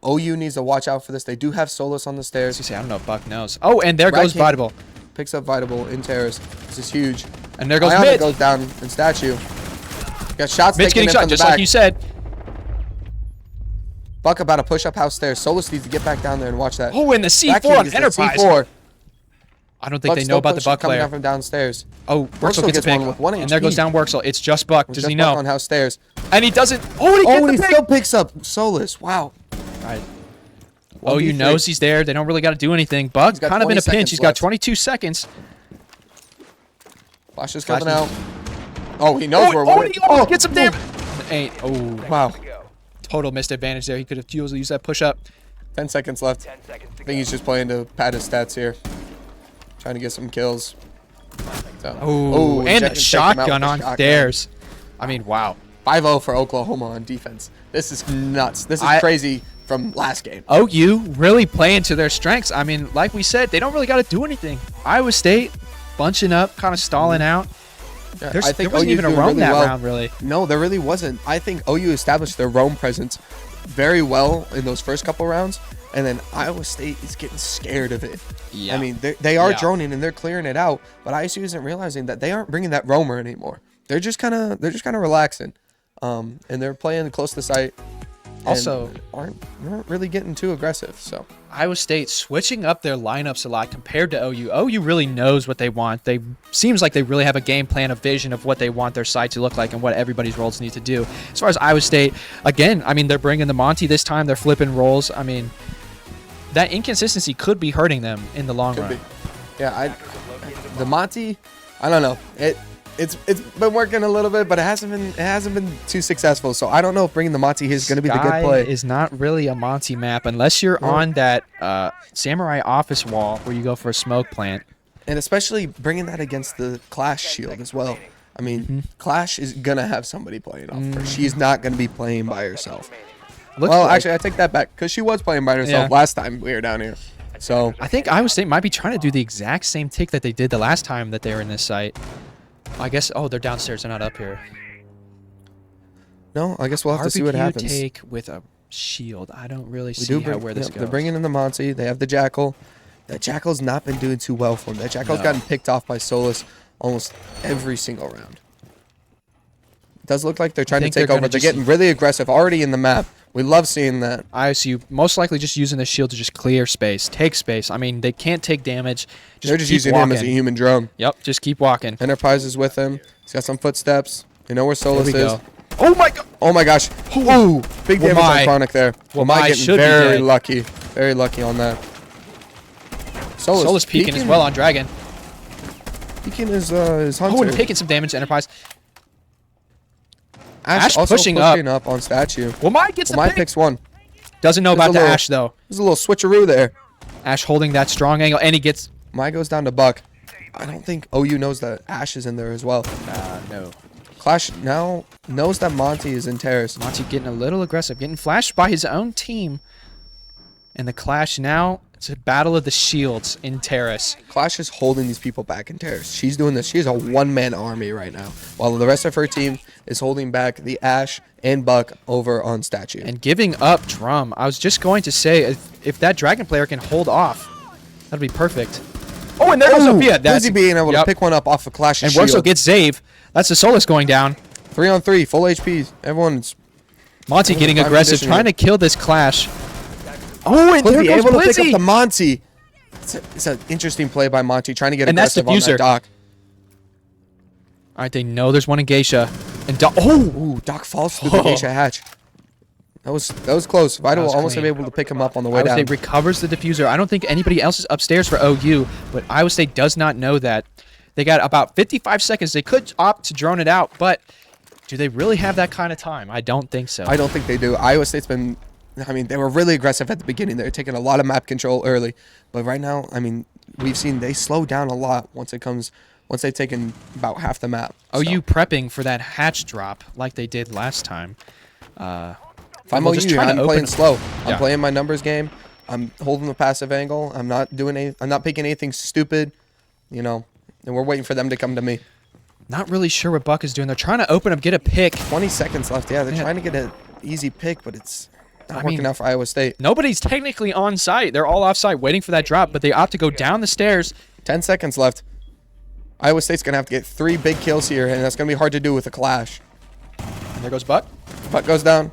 OU needs to watch out for this. They do have Solus on the stairs. I don't know if Buck knows. Oh, and there goes Vitable. Picks up Vitable in terrace. This is huge. And there goes Iana Mid. goes down in Statue. Got shots Mid's taken getting in shot, from the just back. like you said. Buck about to push up house stairs. Solus needs to get back down there and watch that. Oh, and the Back C4 on is the Enterprise. C4. I don't think they know still about the pushing, Buck coming player. down from downstairs. Oh, Wurzel gets a gets one pick. with 1 And there goes HP. down Wurzel. It's just Buck. Does Just he Buck know? on house stairs. And he doesn't. Oh, and he Oh, and he gets the pick. still picks up Solus. Wow. Right. 1v3. OU knows he's there. They don't really got to do anything. Buck got kind of in 20 a pinch. seconds He's got left. 22 seconds. Flash is Flash coming is- out. Oh, he knows we're winning. he almost gets some damage. Ain't. Oh, Wow. Go. total missed advantage there. He could have used that push up. 10 seconds left. 10 seconds to I think he's just playing to pad his stats here. Trying to get some kills. So, Oh, and Jack a can take him out shotgun with a on shotgun. stairs. I mean, wow. 5-0 for Oklahoma on defense. This is nuts. This is crazy from last game. OU really playing to their strengths. I mean, like we said, they don't really got to do anything. Iowa State bunching up, kind of stalling out. Yeah, There wasn't OU's even a doing roam really that well. round, really. No, there really wasn't. I think OU established their roam presence very well in those first couple rounds, and then Iowa State is getting scared of it. Yeah. I mean, they are Yeah. droning and they're clearing it out, but ISU isn't realizing that they aren't bringing that roamer anymore. They're just kind of relaxing, and they're playing close to sight. and Also, aren't really getting too aggressive. So Iowa State switching up their lineups a lot compared to OU. OU really knows what they want. They seems like they really have a game plan, a vision of what they want their side to look like and what everybody's roles need to do. As far as Iowa State, again, I mean, they're bringing the Monty this time. They're flipping roles. I mean, that inconsistency could be hurting them in the long could run. be. Yeah, the Monty, I don't know. It's been working a little bit, but it hasn't been too successful. So I don't know if bringing the Monty here is going to be the good Sky play. is not really a Monty map unless you're on that samurai office wall where you go for a smoke plant. And especially bringing that against the Clash shield as well. I mean, Clash is going to have somebody playing off her. She's not going to be playing by herself. Looks Well, like- actually, I take that back because she was playing by herself Yeah. last time we were down here. So I think Iowa State might be trying to do the exact same tick that they did the last time that they were in this site. I guess, oh, they're downstairs. They're not up here. no, I guess we'll have to see what RBQ happens. take with a shield. I don't really We see do where this yep, goes. They're bringing in the Monty. They have the Jackal. That Jackal's not been doing too well for him. That Jackal's No. gotten picked off by Solus almost every single round. It does look like they're trying to think they're take over. gonna They're just- getting really aggressive already in the map. We love seeing that. ISU most likely just using the shield to just clear space, take space. I mean, they can't take damage. They're just keep using walking. him as a human drone. Yep, just keep walking. Enterprise is with him. He's got some footsteps. They know where Solus Here we is. go. Oh my god! Oh my gosh. Ooh, big damage Wamai. on Chronic there. Wamai Wamai getting should be very dead. lucky. Very lucky on that. Solus peeking as well on Dragon. Peeking is Hunter. Oh, and taking some damage to Enterprise. Ash also pushing up on statue. Wamai gets the Wamai pick. picks one. Doesn't know There's about a the little- Ash though. There's a little switcheroo there. Ash holding that strong angle, and he gets. Wamai goes down to Buck. I don't think OU knows that Ash is in there as well. No. Clash now knows that Monty is in terrace. Monty getting a little aggressive, getting flashed by his own team. And the Clash now, it's a battle of the shields in Terrace. Clash is holding these people back in terrace. She's doing this. She's a one-man army right now, while the rest of her team is holding back the Ash and Buck over on statue. And giving up Drum. I was just going to say, if that Dragon player can hold off, that'd be perfect. Oh, and there goes Sophia. Lizzie being able to pick one up off of Clash's And shield. Wurzel gets Zave. That's the Solus going down. 3-on-3, full HP. Everyone's Monty getting prime aggressive, condition trying to here. kill this Clash. Oh, and there Blizzy goes able to pick up Blizzy. the Monty. It's an interesting play by Monty, trying to get And that's aggressive on Diffuser. that Doc. All right, they know there's one in Geisha. And Ooh, Doc falls through the Geisha hatch. That was close. Vital was almost clean. have able to pick him up on the way Iowa down. State recovers the diffuser. I don't think anybody else is upstairs for OU, but Iowa State does not know that. They got about 55 seconds. They could opt to drone it out, but do they really have that kind of time? I don't think so. I don't think they do. Iowa State's been, I mean, they were really aggressive at the beginning. They're taking a lot of map control early. But right now, I mean, we've seen they slow down a lot once they've taken about half the map. OU prepping for that hatch drop like they did last time. If I'm Well, OU, just trying to I'm open playing up- slow. I'm Yeah. playing my numbers game. I'm holding the passive angle. I'm not picking anything stupid, you know. And we're waiting for them to come to me. Not really sure what Buck is doing. They're trying to open up, get a pick. 20 seconds left. Yeah, they're Yeah. trying to get an easy pick, but it's not I working mean- out for Iowa State. Nobody's technically on site. They're all off site waiting for that drop, but they opt to go down the stairs. 10 seconds left. Iowa State's going to have to get 3 big kills here, and that's going to be hard to do with a Clash. And there goes Buck. Buck goes down.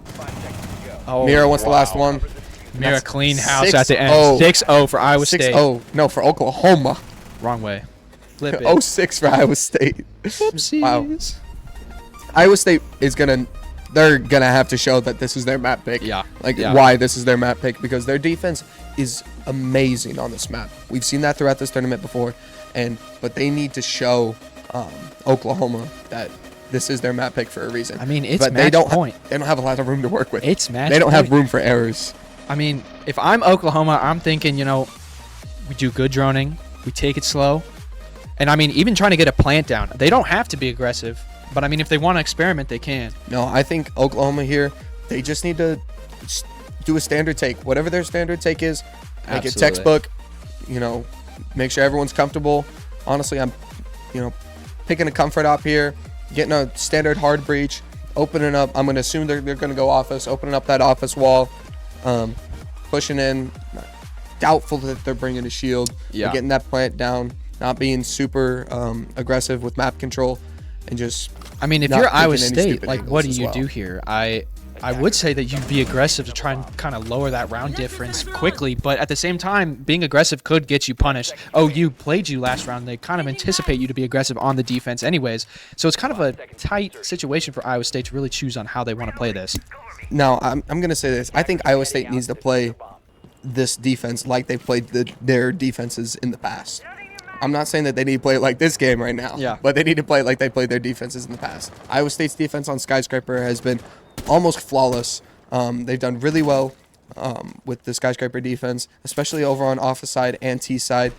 Oh, Mira wants the last one. Mira That's clean house 6-0. at the end. 6-0 for Iowa State. 6-0. No, for Oklahoma. Wrong way. Flip it. 0-6 for Iowa State. Oopsies. Wow. Iowa State is they're gonna have to show that this is their map pick. Yeah. Why this is their map pick, because their defense is amazing on this map. We've seen that throughout this tournament before, but they need to show Oklahoma that this is their map pick for a reason. I mean, it's but match point. They don't have a lot of room to work with. It's match They don't point. have room for errors. I mean, if I'm Oklahoma, I'm thinking, we do good droning, we take it slow, and I mean, even trying to get a plant down, they don't have to be aggressive. But I mean, if they want to experiment, they can. No, I think Oklahoma here, they just need to do a standard take. Whatever their standard take is, make it textbook, make sure everyone's comfortable. Honestly, I'm, picking a comfort op here, getting a standard hard breach, opening up. I'm going to assume they're going to go office, opening up that office wall, pushing in. Doubtful that they're bringing a shield. Yeah. Getting that plant down, not being super aggressive with map control, and just. I mean, if not you're Iowa taking any State, stupid like, angles what do as you well. do here? I would say that you'd be aggressive to try and kind of lower that round difference quickly, but at the same time, being aggressive could get you punished. OU played you last round. They kind of anticipate you to be aggressive on the defense anyways, so it's kind of a tight situation for Iowa State to really choose on how they want to play this. Now, I'm going to say this. I think Iowa State needs to play this defense like they played their defenses in the past. I'm not saying that they need to play it like this game right now, but they need to play it like they played their defenses in the past. Iowa State's defense on Skyscraper has been almost flawless. They've done really well with the Skyscraper defense, especially over on office side and T side.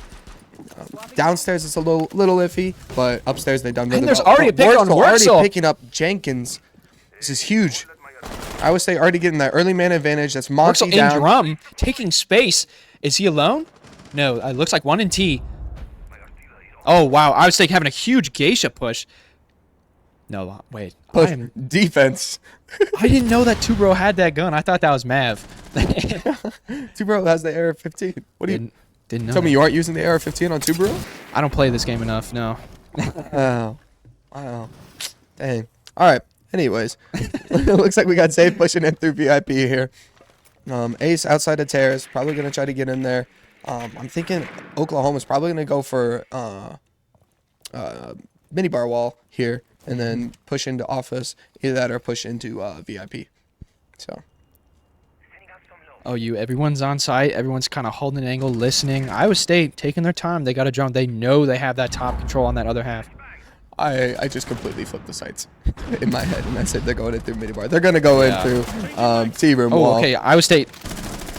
Downstairs it's a little iffy, but upstairs they've done really And there's well. already a pick on already Wurzel. picking up Jenkins. This is huge. Iowa State already getting that early man advantage. That's Monty In down. drum, taking space. Is he alone? No, it looks like one in T. Oh, wow. Iowa State having a huge Geisha push. No, wait. Push defense. I didn't know that Tubro had that gun. I thought that was Mav. Tubro has the AR-15. What do you Didn't know tell me? that. You aren't using the AR-15 on Tubro? I don't play this game enough, no. Oh, wow. Dang. All right. Anyways, it looks like we got Zay pushing in through VIP here. Ace outside of terrace, probably gonna try to get in there. I'm thinking Oklahoma's probably gonna go for mini bar wall here, and then push into office. Either that or push into VIP. So. Everyone's on site. Everyone's kind of holding an angle, listening. Iowa State taking their time. They got a drone. They know they have that top control on that other half. I just completely flipped the sights in my head, and I said they're going in through mini bar. They're gonna go in through T room wall. Okay. Iowa State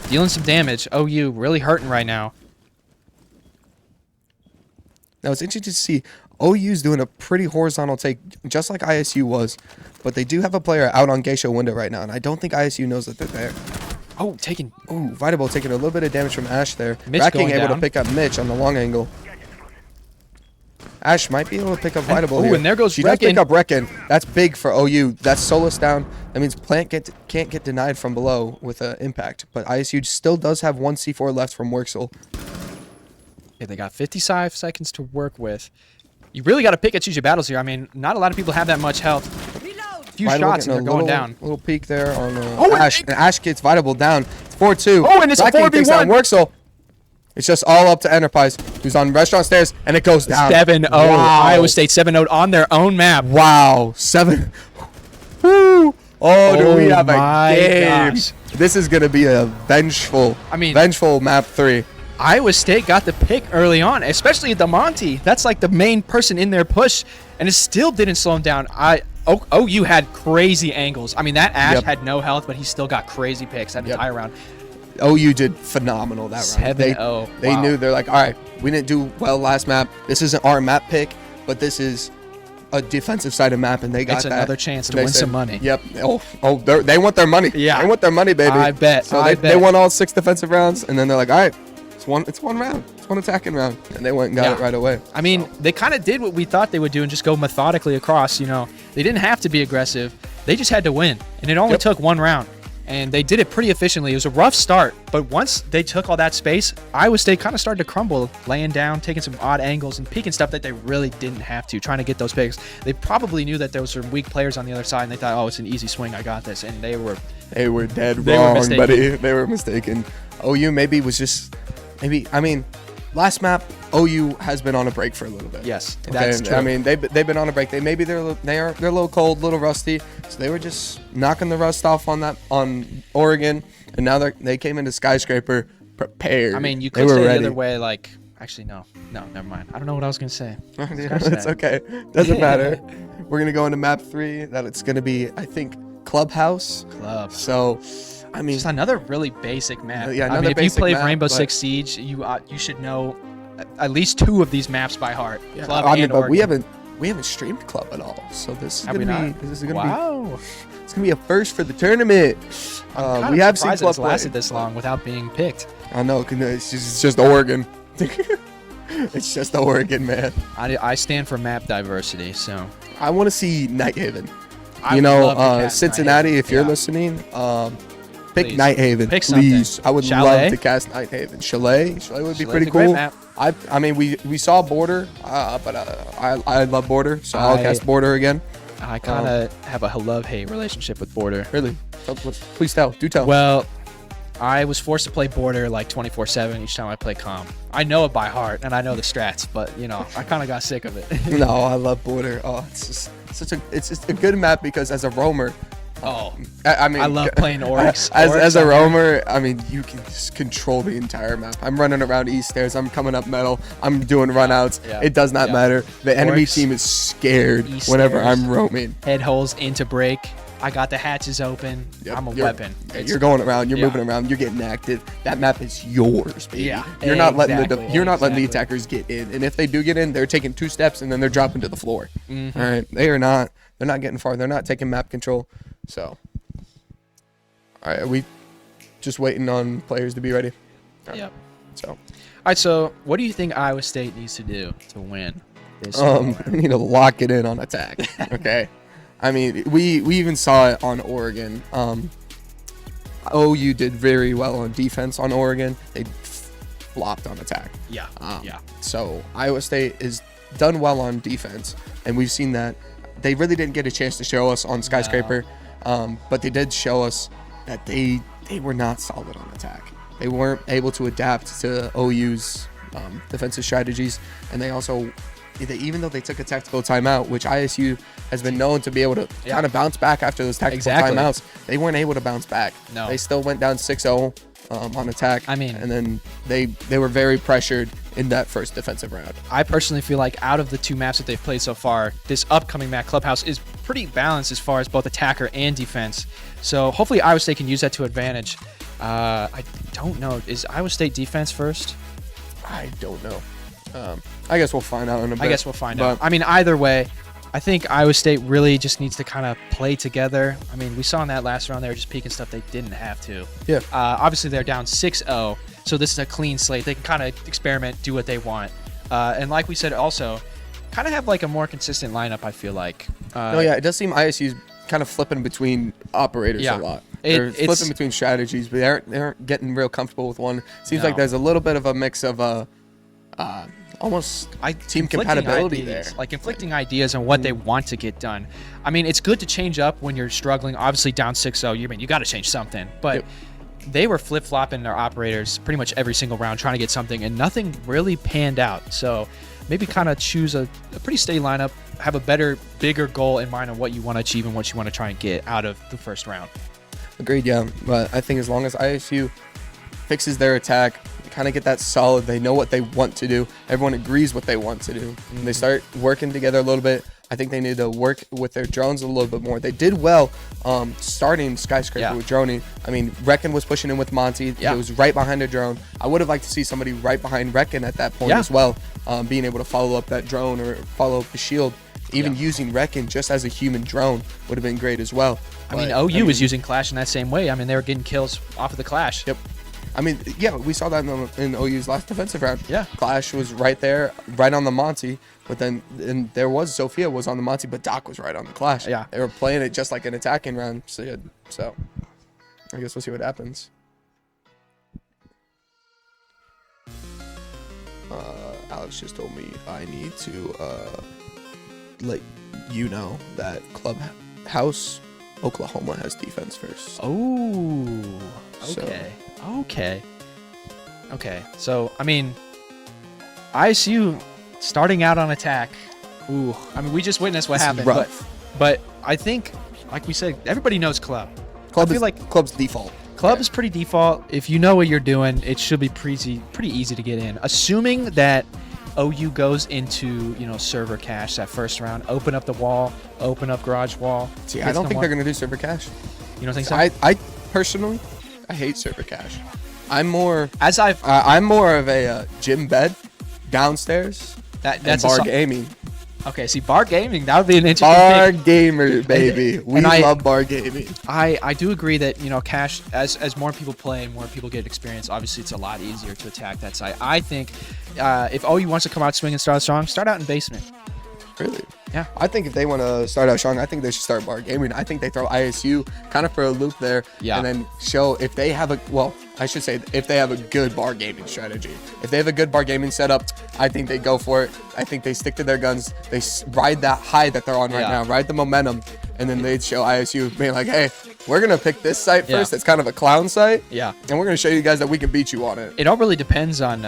dealing some damage. OU really hurting right now. Now it's interesting to see OU's doing a pretty horizontal take, just like ISU was, but they do have a player out on Geisha window right now, and I don't think ISU knows that they're there. Oh, taking. Ooh, Vitable taking a little bit of damage from Ash there. Mitch Racking going able down. to pick up Mitch on the long angle. Ash might be able to pick up Vitable here. And there goes She does pick Reckon. up Reckon. That's big for OU. That's Solus down. That means Plant can't get denied from below with an impact, but ISU still does have one C4 left from Worksel. Okay, they got 55 seconds to work with. You really got to pick and choose your battles here. I mean, not a lot of people have that much health. Few Vitable shots and getting they're a going down. Little peek there on Oh, and Ash. And Ash gets Vitable down. It's 4-2. Oh, and it's a Racking takes 4v1. down Worksel. It's just all up to Enterprise, who's on restaurant stairs, and it goes down. 7-0. Wow. Iowa State 7-0 on their own map. Wow. 7. Woo. Oh, do we Oh have a my game? gosh. This is going to be a vengeful map 3. Iowa State got the pick early on, especially at the Monty. That's like the main person in their push, and it still didn't slow him down. OU had crazy angles. I mean, that Ash had no health, but he still got crazy picks that entire round. OU did phenomenal that round. 7-0. They knew. They're like, all right, we didn't do well last map. This isn't our map pick, but this is a defensive side of map, and they got It's that. another chance to They win said, some money. Yep. They want their money. Yeah. They want their money, baby. I bet. So I they bet. won all 6 defensive rounds, and then they're like, all right, it's one round. It's one attacking round. And they went and got it right away. I mean, they kind of did what we thought they would do and just go methodically across. They didn't have to be aggressive. They just had to win, and it only took one round. And they did it pretty efficiently. It was a rough start, but once they took all that space, Iowa State kind of started to crumble, laying down, taking some odd angles, and peeking stuff that they really didn't have to, trying to get those picks. They probably knew that there was some weak players on the other side, and they thought, oh, it's an easy swing, I got this. And they were dead They were wrong, mistaken. buddy. They were mistaken. OU maybe was just, I mean, last map, OU has been on a break for a little bit. Yes, Okay, that's true. I mean, they've been on a break. They're a little cold, a little rusty. So they were just knocking the rust off on Oregon, and now they came into Skyscraper prepared. I mean, you They could were say ready. the other way. Like, actually, no, never mind. I don't know what I was gonna say. It's okay. Doesn't matter. We're gonna go into map 3. That it's gonna be, I think, Clubhouse. Club. So, I mean, Just another really basic map. Yeah, I another mean, if you basic play map, Rainbow but- Six Siege, you should know at least 2 of these maps by heart. Club I mean, and but we Oregon. haven't streamed Club at all. So this is Have we gonna not? be Wow. it's gonna be a first for the tournament. I'm We have seen surprised Club it's lasted play. this long without being picked. I know, 'cause it's just Oregon. It's just Oregon, man. I stand for map diversity, so I want to see Nighthaven. I You would know, love to cast Cincinnati, Nighthaven. if you're Yeah. listening, pick Please. Nighthaven, Pick something. please. I would Chalet? love to cast Nighthaven. Chalet would be Chalet's pretty a great cool. map. I mean, we saw Border, but I love Border, so I'll I- cast Border again. I kind of have a love-hate relationship with Border. Really? Please tell. Do tell. Well, I was forced to play Border like 24/7 each time I play comp. I know it by heart and I know the strats, but you know, I kind of got sick of it. No, I love Border. Oh, it's just a good map because as a roamer, Oh, I mean, I love playing Oryx. As Oryx a on here. roamer, I mean, you can just control the entire map. I'm running around East Stairs. I'm coming up metal. I'm doing runouts. yeah, It does not yeah. matter. The enemy Oryx, team is scared East whenever Stairs. I'm roaming. Head holes into break. I got the hatches open. Yep, I'm a you're- weapon. yeah, You're going around. You're yeah. moving around. You're getting active. That map is yours, baby. Yeah, You're not letting exactly, you're not letting the exactly. attackers get in. And if they do get in, they're taking 2 steps and then they're dropping to the floor. Mhm. All right, they're not getting far. They're not taking map control. So, all right, are we just waiting on players to be ready? Yep. So, All right. So, what do you think Iowa State needs to do to win this? we need to lock it in on attack. Okay. I mean, we even saw it on Oregon. OU did very well on defense on Oregon. They flopped on attack. yeah. Yeah. So Iowa State is done well on defense, and we've seen that. They really didn't get a chance to show us on Skyscraper, but they did show us that they were not solid on attack. They weren't able to adapt to OU's defensive strategies, and they also, even though they took a tactical timeout, which ISU has been known to be able to Yeah. kind of bounce back after those tactical Exactly. timeouts, they weren't able to bounce back. No. They still went down 6-0 on attack. I mean- and then they were very pressured in that first defensive round. I personally feel like out of the 2 maps that they've played so far, this upcoming map Clubhouse is pretty balanced as far as both attacker and defense. So hopefully Iowa State can use that to advantage. I don't know. Is Iowa State defense first? I don't know. I guess we'll find out in a bit. I guess we'll find but out. I mean, either way, I think Iowa State really just needs to kind of play together. I mean, we saw in that last round they were just peeking stuff they didn't have to. Yeah. Obviously, they're down 6-0, so this is a clean slate. They can kind of experiment, do what they want. And like we said, also, kind of have like a more consistent lineup, I feel like. No, yeah, it does seem ISU's kind of flipping between operators Yeah. a lot. It's- They're flipping between strategies, but they aren't getting real comfortable with one. Seems like No. there's a little bit of a mix of almost team conflicting compatibility ideas, there. like conflicting ideas on what they want to get done. I mean, it's good to change up when you're struggling. Obviously, down 6-0, you got to change something. But Yep. they were flip-flopping their operators pretty much every single round trying to get something, and nothing really panned out. So maybe kind of choose a pretty steady lineup, have a better, bigger goal in mind on what you want to achieve and what you want to try and get out of the first round. Agreed, yeah. But I think as long as ISU fixes their attack, kind of get that solid, they know what they want to do. Everyone agrees what they want to do. And they start working together a little bit. I think they need to work with their drones a little bit more. They did well starting Skyscraper Yeah. with droning. I mean, Reckon was pushing in with Monty. Yeah. It was right behind a drone. I would have liked to see somebody right behind Reckon at that point Yeah. as well, being able to follow up that drone or follow up the shield. Even Yeah. using Reckon just as a human drone would have been great as well. I mean, But, OU was using Clash in that same way. I mean, they were getting kills off of the Clash. Yep. I mean, yeah, we saw that in OU's last defensive round. Yeah. Clash was right there, right on the Monty, but then and there was Sophia was on the Monty, but Doc was right on the Clash. Yeah. They were playing it just like an attacking round. So I guess we'll see what happens. Alex just told me I need to let you know that Clubhouse Oklahoma has defense first. Oh, So- okay. Okay. So, I mean, ISU starting out on attack. Ooh, I mean, we just witnessed what This is happened. rough. But I think, like we said, everybody knows Club. Club I feel is like Club's default. Club is pretty default. If you know what you're doing, it should be pretty easy to get in. Assuming that OU goes into, server cache that first round, open up the wall, open up garage wall. See, I don't think they're going to do server cache. You don't think so? I personally, I hate server cache. I'm more As I've I'm more of a gym bed downstairs that's and a bar so- gaming. Okay, see, bar gaming, that would be an interesting Bar thing. gamer, baby. We and I- love bar gaming. I do agree that, cache, as more people play, more people get experience, obviously it's a lot easier to attack that site. I think if OU wants to come out swinging, start strong, start out in basement. Really? Yeah. I think if they want to start out strong, I think they should start bar gaming. I think they throw ISU kind of for a loop there, Yeah. and then show if they have if they have a good bar gaming strategy. If they have a good bar gaming setup, I think they go for it. I think they stick to their guns. They ride that high that they're on right Yeah. now, ride the momentum, and then they'd show ISU being like, hey, we're going to pick this site Yeah. first. It's kind of a clown site, Yeah. and we're going to show you guys that we can beat you on it. It all really depends on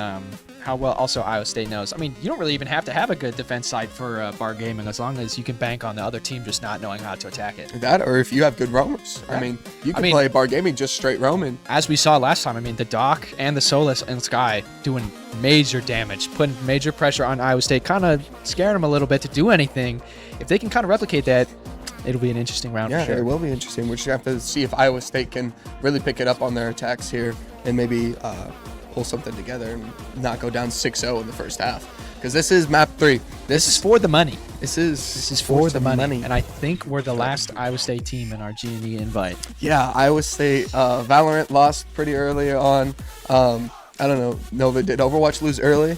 how well also Iowa State knows. I mean, you don't really even have to have a good defense side for bar gaming as long as you can bank on the other team just not knowing how to attack it. That, or if you have good roamers. I Yeah. mean, you can I mean- play bar gaming just straight roaming. As we saw last time, I mean, the Doc and the Solus and Sky doing major damage, putting major pressure on Iowa State, kind of scaring them a little bit to do anything. If they can kind of replicate that, it'll be an interesting round Yeah, for sure. it will be interesting. We just have to see if Iowa State can really pick it up on their attacks here and maybe pull something together and not go down 6-0 in the first half. Because this is map 3. This is for the money. This is For the money. And I think we're the last Iowa State team in our G&E invite. Yeah, Iowa State Valorant lost pretty early on. I don't know. Nova, did Overwatch lose early?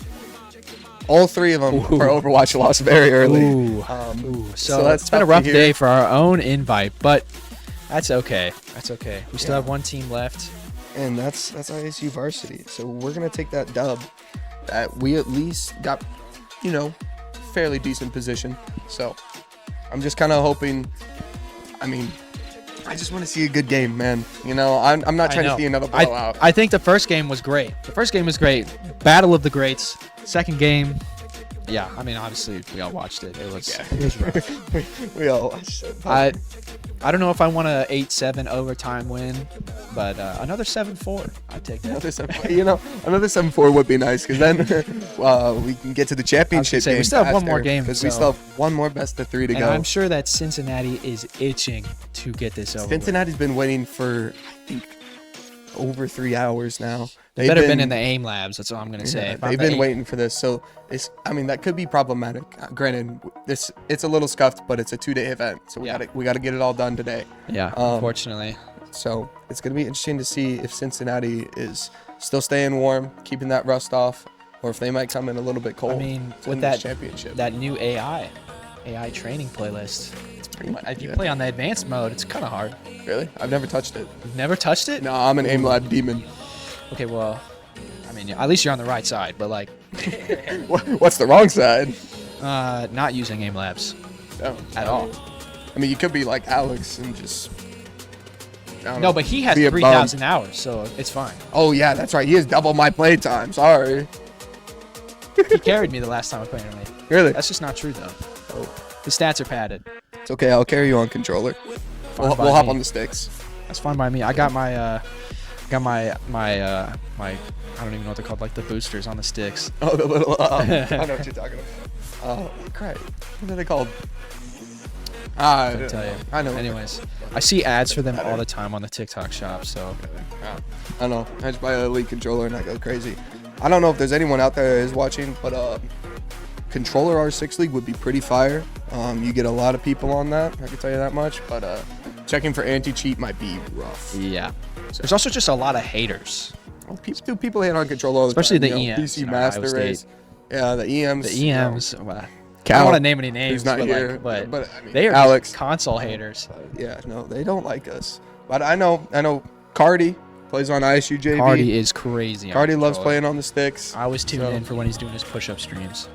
All three of them for Overwatch lost very early. Ooh. so So that's it's been a tough to rough hear. day for our own invite, but that's okay. That's okay. We still have one team left. And that's ISU varsity. So we're gonna take that dub that we at least got, fairly decent position. So I'm just kind of hoping. I mean, I just want to see a good game, man. I'm not trying to see another blowout. I think the first game was great. Battle of the Greats. Second game, yeah. I mean, obviously we all watched it. It was rough. we all watched it. I don't know if I want a 8-7 overtime win, but another 7-4. I'd take that. Another 7-4, another 7-4 would be nice because then we can get to the championship say, we game. still have one more faster, game, because we so- still have one more best of 3 to And go. I'm sure that Cincinnati is itching to get this over. Cincinnati's been waiting for, I think, over 3 hours now. They better been in the AIM labs. That's all I'm gonna say. Yeah, If I'm they've the been AIM waiting for this, so that could be problematic. Granted, it's a little scuffed, but it's a 2-day event, so we gotta get it all done today. Yeah, unfortunately. So it's gonna be interesting to see if Cincinnati is still staying warm, keeping that rust off, or if they might come in a little bit cold. I mean, to with win this that championship, that new AI training playlist, pretty much. if you play on the advanced mode, it's kind of hard. Really, I've never touched it. You've never touched it? No, I'm an aim lab demon. Okay, well, I mean, at least you're on the right side, but like, What's the wrong side? not using aim labs No, at all. I mean, you could be like Alex and just. I don't No, know, but he has be a bum. 3,000 hours, so it's fine. Oh yeah, that's right. He has double my play time. Sorry. He carried me the last time I played him. Really? That's just not true, though. Oh. His stats are padded. It's okay. I'll carry you on controller. We'll by hop me. on the sticks. That's fine by me. I got my I don't even know what they're called, like the boosters on the sticks. Oh, the little. I know what you're talking about. Crap. What are they called? I Couldn't tell you. I know. Anyways, I see ads for them all the time on the TikTok shop, so I know. I just buy a Elite controller and I go crazy. I don't know if there's anyone out there that is watching, but controller R6 League would be pretty fire. You get a lot of people on that. I can tell you that much. But checking for anti-cheat might be rough. yeah. There's also just a lot of haters. People hate on controller all the Especially time. the you know, EMs PC in Master Iowa Race. State. Yeah, the EMs. The EMs. Well, I Cal, don't want to name any names, who's not but, here, like, but I mean, they are Alex. console haters. Yeah, no, they don't like us. But I know Cardi plays on ISU JV. Cardi is crazy. on Cardi loves controller. playing on the sticks. I always tune So- in for when he's doing his push-up streams.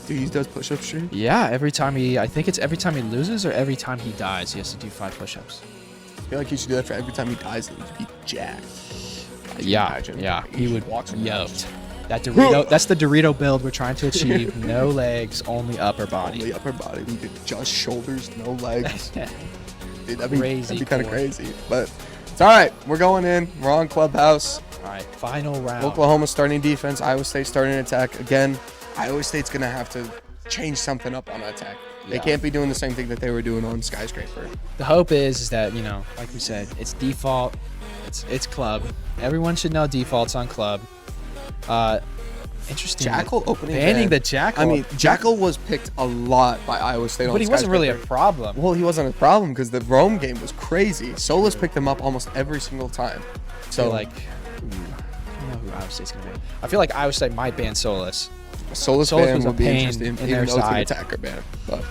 Dude, he does push-up stream. Yeah, I think it's every time he loses or every time he dies, he has to do 5 push-ups. I feel like he should do that for every time he dies. He'd be jacked. Yeah, imagine? yeah, He he would. should walk some Yo, rounds. That Dorito, that's the Dorito build we're trying to achieve. No legs, only upper body. Only upper body. We did just shoulders, no legs. Dude, that'd be kind of crazy. But it's all right. We're going in. We're on Clubhouse. All right, final round. Oklahoma starting defense. Iowa State starting attack. Again, Iowa State's going to have to change something up on attack. They can't be doing the same thing that they were doing on Skyscraper. The hope is that, you know, like we said, it's default. It's club. Everyone should know defaults on club. Interesting. Jackal opening banning ban. the Jackal. I mean, Jackal was picked a lot by Iowa State on but he wasn't really a Skyscraper. problem. Well, he wasn't a problem because the Rome game was crazy. Solus picked him up almost every single time. So, I don't know who Iowa State's gonna ban. I feel like Iowa State might ban Solus. Solus was ban a would be pain interesting, in even their though it's an side. attacker ban. But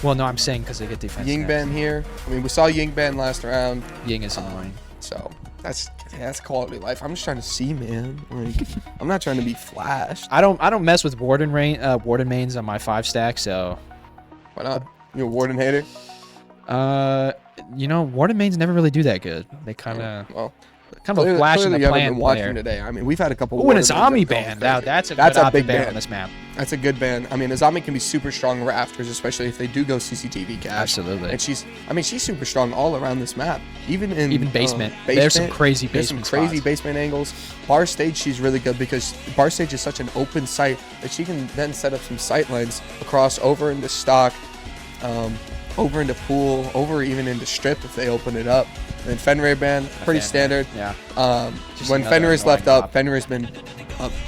Well, no, I'm saying because they get defense. Ying next. ban here. I mean, we saw Ying ban last round. Ying is annoying. So that's quality of life. I'm just trying to see, man. Like, I'm not trying to be flashed. I don't mess with Warden mains on my 5 stack, so Why not? You a Warden hater? you know, Warden mains never really do that good. They kind of Well, a flash in the clearly you haven't plan been watching player. today. I mean, we've had a couple. Oh, and Warden Azami mains that ban. go Now crazy. that's a That's good a option big ban ban on this map. That's a good ban. I mean, Azami can be super strong rafters, especially if they do go CCTV cache. Absolutely. And she's super strong all around this map. Even basement. There's some crazy There's some basement crazy spots. basement angles. Bar stage, she's really good because bar stage is such an open site that she can then set up some sight lines across over into stock, over into pool, over even into strip if they open it up. And then Fenrir ban, pretty standard. Yeah. Just When another Fenrir's left annoying up, Fenrir's been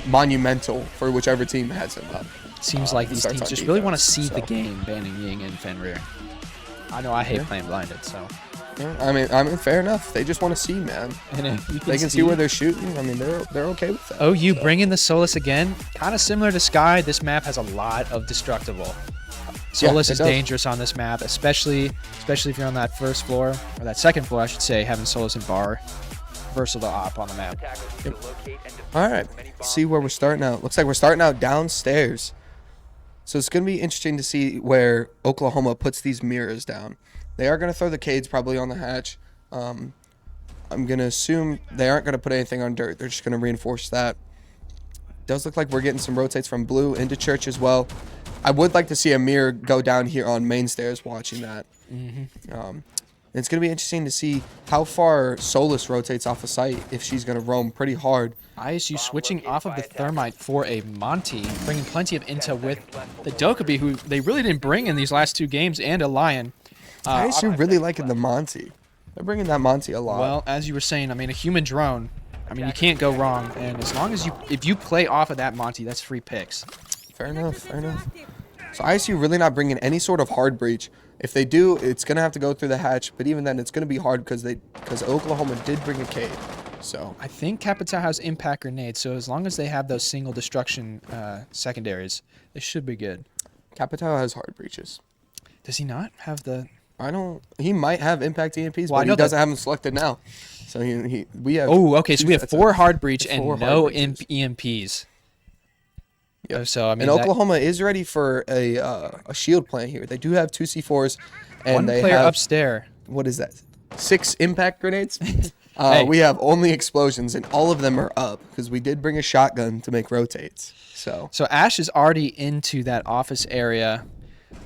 monumental for whichever team has him up. Seems like these starts teams on just really want to defense, see the so. game banning Ying and Fenrir. I know I hate playing blinded, so. Yeah, I mean, fair enough. They just want to see, man. And They can see where they're shooting. I mean, they're okay with that. OU bringing the Solus again, kind of similar to Sky. This map has a lot of destructible. Solus it is does. dangerous on this map, especially if you're on that first floor or that second floor, I should say. Having Solus and Bar, versatile op on the map. Attackers to locate and defuse All right, as many let's see bombs where we're starting out. Looks like we're starting out downstairs. So it's going to be interesting to see where Oklahoma puts these mirrors down. They are going to throw the Cades probably on the hatch. I'm going to assume they aren't going to put anything on dirt. They're just going to reinforce that. Does look like we're getting some rotates from blue into church as well. I would like to see a mirror go down here on main stairs watching that. It's going to be interesting to see how far Solus rotates off the site if she's going to roam pretty hard. ISU switching off of the Thermite for a Monty, bringing plenty of intel with the Dokkaebi, who they really didn't bring in these last 2 games, and a Lion. I actually really liking the Monty. They're bringing that Monty a lot. Well, as you were saying, I mean, a human drone. I mean, you can't go wrong, and as long as if you play off of that Monty, that's free picks. Fair enough, fair enough. So ISU really not bringing any sort of hard breach. If they do, it's going to have to go through the hatch, but even then, it's going to be hard because Oklahoma did bring a Cade. So I think Capital has impact grenades, so as long as they have those single destruction secondaries, they should be good. Capital has hard breaches. Does he not have the? He might have impact EMPs, Well, I but know he doesn't have them selected now. So we have. Oh, okay. So we have 4 hard breach and 4 hard no breaches. EMPs. Yep. So I mean, And that- Oklahoma is ready for a shield plant here. They do have 2 C4s, and one they player have upstairs. what is that? 6 impact grenades. Hey. We have only explosions, and all of them are up because we did bring a shotgun to make rotates. So So Ash is already into that office area,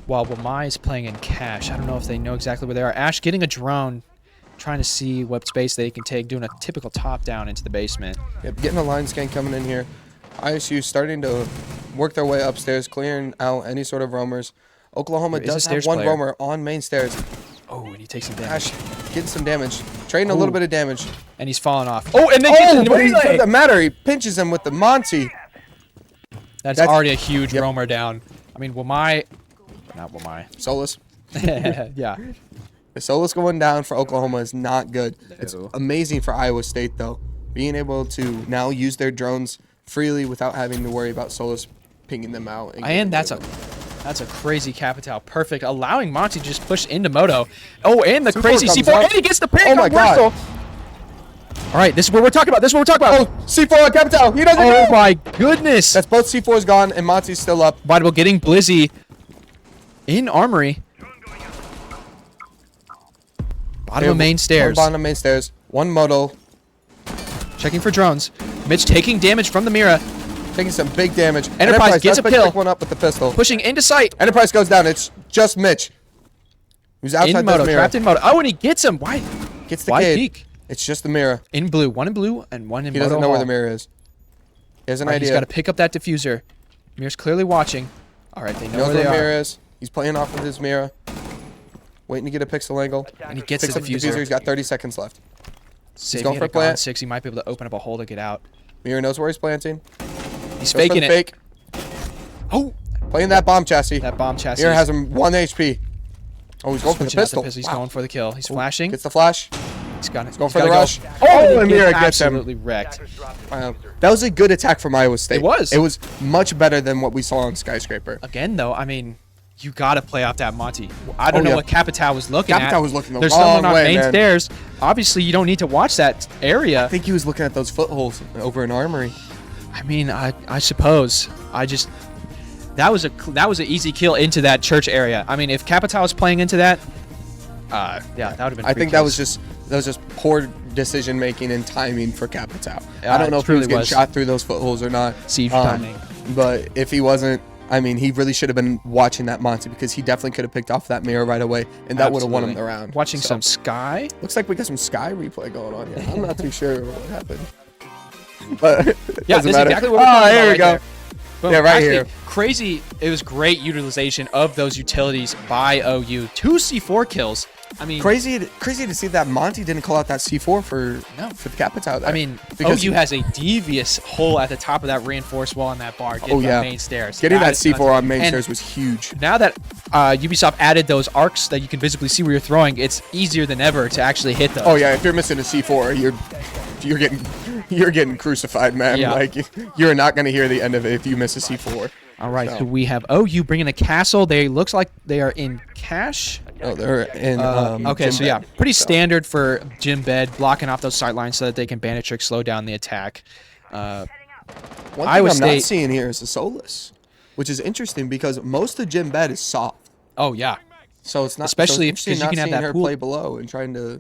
while Wamai is playing in cache. I don't know if they know exactly where they are. Ash getting a drone, trying to see what space they can take, doing a typical top down into the basement. yep, getting a line scan coming in here. ISU starting to work their way upstairs, clearing out any sort of roamers. Oklahoma There is a does have stairs 1 player. roamer on main stairs. Oh, and he takes some damage. Ash getting some damage, trading a little Ooh. bit of damage. And he's falling off. Oh, and then Oh, gets but it melee. doesn't matter. He pinches him with the Monty. That's That's- already a huge Yep. roamer down. I mean, Wamai, not Wamai. Solus. Yeah. The Solus going down for Oklahoma is not good. It's No. amazing for Iowa State, though. Being able to now use their drones freely without having to worry about Solus pinging them out. And that's a crazy Capital. Perfect. Allowing Monty to just push into Moto. Oh, and the C4 crazy comes C4. up. And he gets the pick. Oh my on God. Wurzel. All right, this is what we're talking about. Oh, C4 on Capital. He doesn't Oh know. my goodness. That's both C4s gone, and Monty's still up. Vitable getting Blizzy in Armory. Bottom of main stairs. One bottom main stairs. 1 moto. Checking for drones. Mitch taking damage from the Mira. Taking some big damage. Enterprise gets does a kill. pick one up with the pistol. Pushing into sight. Enterprise goes down. It's just Mitch. Who's outside In this moto, mirror. trapped in moto. Oh, and he gets him. Why? Gets the Why kid. peek? It's just the mirror. In blue. One in blue and one in He moto. doesn't know where the hall. mirror is. He has an All right, he's idea. got to pick up that diffuser. Mirror's clearly watching. All right, they He know knows where where they the mirror are. is. He's playing off of his mirror. Waiting to get a pixel angle. And he gets Picks the up the diffuser. He's diffuser. got 30 seconds left. Saving going it for a at gone plant. 6. He might be able to open up a hole to get out. Mirror knows where he's planting. He's Goes for faking the it. fake. Oh, Playing that bomb chassis. that bomb chassis. Mirror has him 1 HP. Oh, he's going for the Switching out pistol. He's Wow. going for the kill. He's flashing. Gets the flash. He's got it. Going He's for the gotta rush. go. Oh, he and Mirror gets gets him. absolutely wrecked. Attackers dropped the Wow. diffuser. That was a good attack from Iowa State. It was. It was much better than what we saw on Skyscraper. Again, though, I mean, you got to play off that Monty. I don't Oh, know yeah. what Capitao was looking at. Capitao was looking the There's wrong someone on way, main man. stairs. Obviously, you don't need to watch that area. I think he was looking at those footholds over an armory. I mean, I suppose. I just that was an easy kill into that church area. I mean, if Capitao was playing into that, yeah, that would have been. I free think that kills. was just poor decision making and timing for Capitao. Yeah, I don't know it if he was truly getting was. shot through those footholds or not. Siege timing. But if he wasn't, I mean, he really should have been watching that Monty because he definitely could have picked off that mirror right away, and that would have won him the Absolutely. round. Watching So, some Sky. looks like we got some Sky replay going on here. I'm not too sure what happened. But it Yeah, doesn't this is matter. exactly what we're Oh, talking here about we go. right there. Boom. Yeah, right Actually, here. Crazy. It was great utilization of those utilities by OU. 2 C4 kills. I mean, Crazy to see that Monty didn't call out that C4 for the Capitao there. I mean, because OU has a devious hole at the top of that reinforced wall on that bar. Getting Oh, yeah. on main stairs. getting that is C4 nuts. on main And stairs was huge. Now that Ubisoft added those arcs that you can visibly see where you're throwing, it's easier than ever to actually hit those. Oh yeah, if you're missing a C4, you're getting crucified, man. Yeah. Like you're not gonna hear the end of it if you miss a C4. All right, So- so we have OU bringing a castle. They looks like they are in cash. Oh, they're in. Okay, gym so yeah, bed. pretty So, standard for Jim Bed, blocking off those sight lines so that they can bandit trick, slow down the attack. One thing Iowa I'm not State- seeing here is the Solus, which is interesting because most of gym bed is soft. Oh yeah, So it's not Especially if- interesting 'cause you not can have seeing that her pool- play below and trying to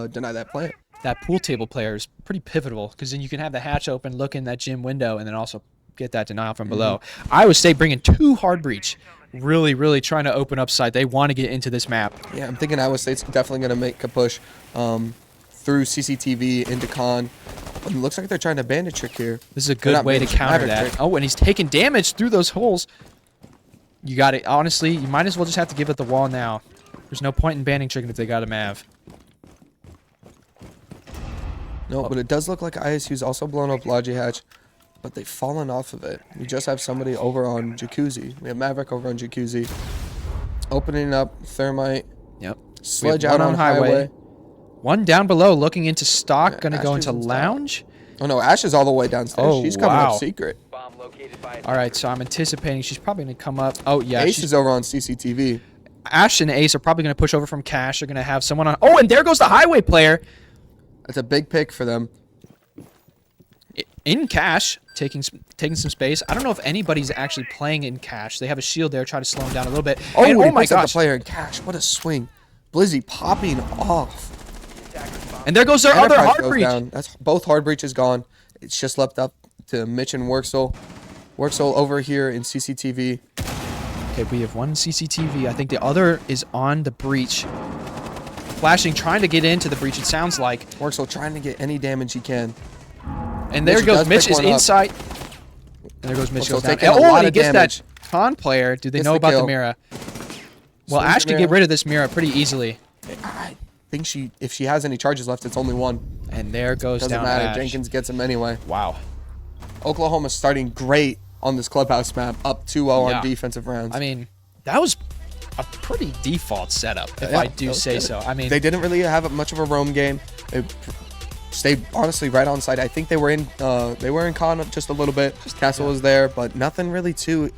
deny that play. that pool table player is pretty pivotal because then you can have the hatch open, look in that gym window, and then also get that denial from below. Iowa State bringing 2 hard breach, really trying to open up sight. They want to get into this map. Yeah, I'm thinking Iowa State's definitely going to make a push through CCTV into con. It looks like they're trying to bandit trick here. This is a They're good not way to bandit trick, counter maverick that. trick. Oh, and he's taking damage through those holes. You got it. Honestly, you might as well just have to give it the wall now. There's no point in banning tricking if they got a Mav. No, but it does look like ISU's also blown up Logi Hatch, but they've fallen off of it. We just have somebody over on Jacuzzi. We have Maverick over on Jacuzzi. Opening up Thermite. Yep. Sledge We have out one on Highway. One down below, looking into stock. Yeah, Gonna go Ash into is in stock. lounge. Oh no, Ash is all the way downstairs. Oh, She's coming wow. up secret. Bomb located by All right, so I'm anticipating she's probably gonna come up. Oh yeah, Ace she's is over on CCTV. Ash and Ace are probably going to push over from Cash. They're going to have someone on. Oh, and there goes the highway player That's a big pick for them. in Cash, taking some space. I don't know if anybody's actually playing in Cash. They have a shield there, try to slow him down a little bit. Oh, And, and oh he my picks up gosh! the player in cash. What a swing. Blizzy popping off. And there goes their other Enterprise hard goes breach. down. That's both hard breaches gone. It's just left up to Mitch and Worksel. Worksel over here in CCTV. Okay, we have one CCTV. I think the other is on the breach. Flashing, trying to get into the breach. It sounds like. Worksel trying to get any damage he can. And there Mitch goes does Mitch pick is one up. inside. And there goes Mitch Worksel goes down. taking a Oh, lot and he of gets damage. that con player. Do they Gets know the about the kill. Mira? Well, Swings Ash the can Mira. get rid of this Mira pretty easily. I think if she has any charges left, it's only one. And there goes Doesn't down matter. Ash. Jenkins gets him anyway. Wow. Oklahoma's starting great on this clubhouse map, up 2-0 Yeah. on defensive rounds. I mean, that was a pretty default setup, if Yeah, I do that was say good. so. I mean, They didn't really have much of a roam game. They stayed honestly right on site. I think they were in con just a little bit. Castle was there, but nothing really too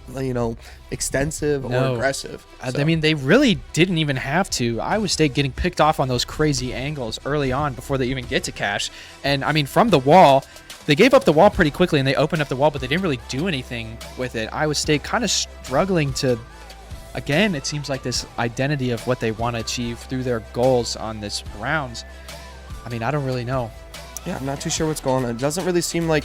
extensive or No. aggressive. I So, mean, they really didn't even have to. Iowa State getting picked off on those crazy angles early on before they even get to Cash. And I mean, from the wall, they gave up the wall pretty quickly and they opened up the wall, but they didn't really do anything with it. Iowa State kind of struggling to, again, it seems like this identity of what they want to achieve through their goals on this rounds. I mean, I don't really know. yeah, I'm not too sure what's going on. It doesn't really seem like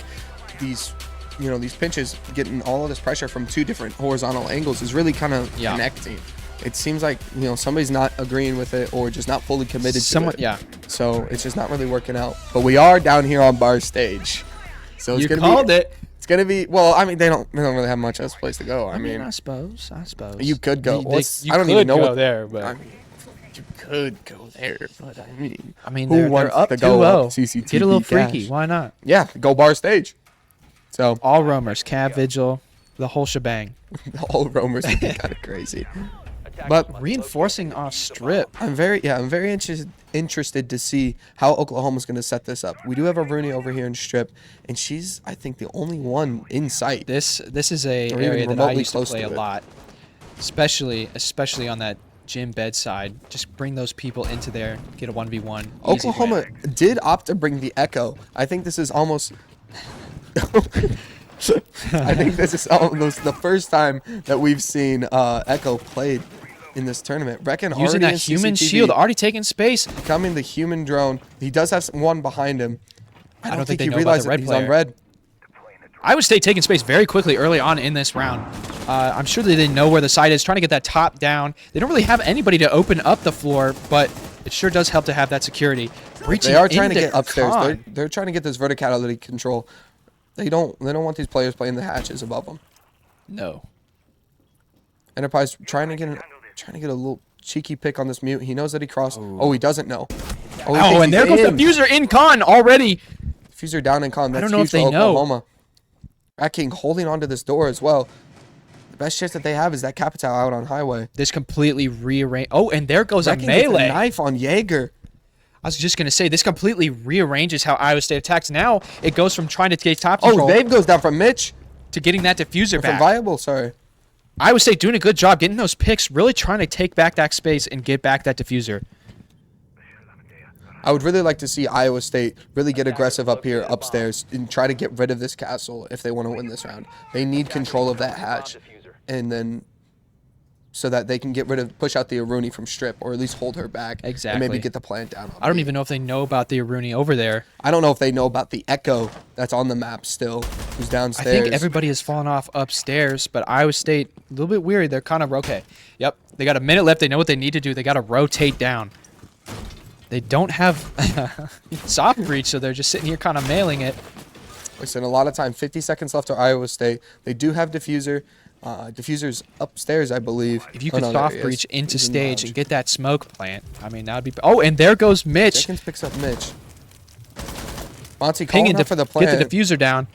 these these pinches, getting all of this pressure from 2 different horizontal angles is really kind of connecting. It seems like somebody's not agreeing with it or just not fully committed to it. Yeah. So it's just not really working out. But we are down here on bar stage, so it's called it. It's gonna be well. I mean, they don't really have much else place to go. I mean, I suppose. you could go. I don't even know what there, but I mean, you could go there, but I mean, they're up to go 2-0. up CCTV Get a little cash? freaky. Why not? Yeah, go bar stage. So All roamers, cab vigil, the whole shebang. the whole roamers would be kind of crazy. Attackers But must Reinforcing locate and off defuse the strip. bomb. I'm very interested to see how Oklahoma's going to set this up. We do have a Rooney over here in strip, and she's, I think, the only one in sight. This is a Or even area that I remotely used to close play to a it. lot, especially on that gym bedside. Just bring those people into there, get a 1v1. easy Oklahoma win. did opt to bring the Echo. I think this is almost. I think this is almost the first time that we've seen Echo played in this tournament. Reckon Using already that in human CCTV, shield, already taking space. coming the human drone. He does have one behind him. I don't think they he know about realized the that red he's player. on red. Iowa State taking space very quickly early on in this round. I'm sure they didn't know where the site is, trying to get that top down. They don't really have anybody to open up the floor, but it sure does help to have that security. Breaching They are trying to into get upstairs. Khan. They're trying to get this verticality control. They don't want these players playing the hatches above them. No. Enterprise trying to get a little cheeky pick on this mute. He knows that he crossed. Oh, he doesn't know. He Oh, thinks and there he's goes the in. fuser in Khan already. Diffuser down in con. That's don't know huge if they for know. Oklahoma. Rat King holding onto this door as well. The best chance that they have is that Capital out on highway. This completely rearranged. Oh, and there goes Rat a King gets melee. knife on Jaeger. I was just going to say, this completely rearranges how Iowa State attacks. Now it goes from trying to take top control Oh, Dave goes down from Mitch. to getting that diffuser From back. Viable, sorry. Iowa State doing a good job getting those picks, really trying to take back that space and get back that diffuser. I would really like to see Iowa State really get aggressive up here upstairs and try to get rid of this castle if they want to win this round. They need control of that hatch, and then so that they can push out the Aruni from strip, or at least hold her back. Exactly. And maybe get the plant down. I don't even know if they know about the Aruni over there. I don't know if they know about the Echo that's on the map still, who's I downstairs. think everybody has fallen off upstairs, but Iowa State, a little bit weary. They're kind of okay. Yep, they got a minute left. They know what they need to do. They got to rotate down. They don't have soft breach, so they're just sitting here kind of mailing it. Listen, a lot of time. 50 seconds left to Iowa State. They do have diffuser. Diffuser's upstairs, I believe. If you Oh, could no, there soft he is. breach into He's in stage lounge. and get that smoke plant, I mean, that would be... Oh, and there goes Mitch. Jenkins picks up Mitch. Monty Pinging calling up for the plant. get the diffuser down.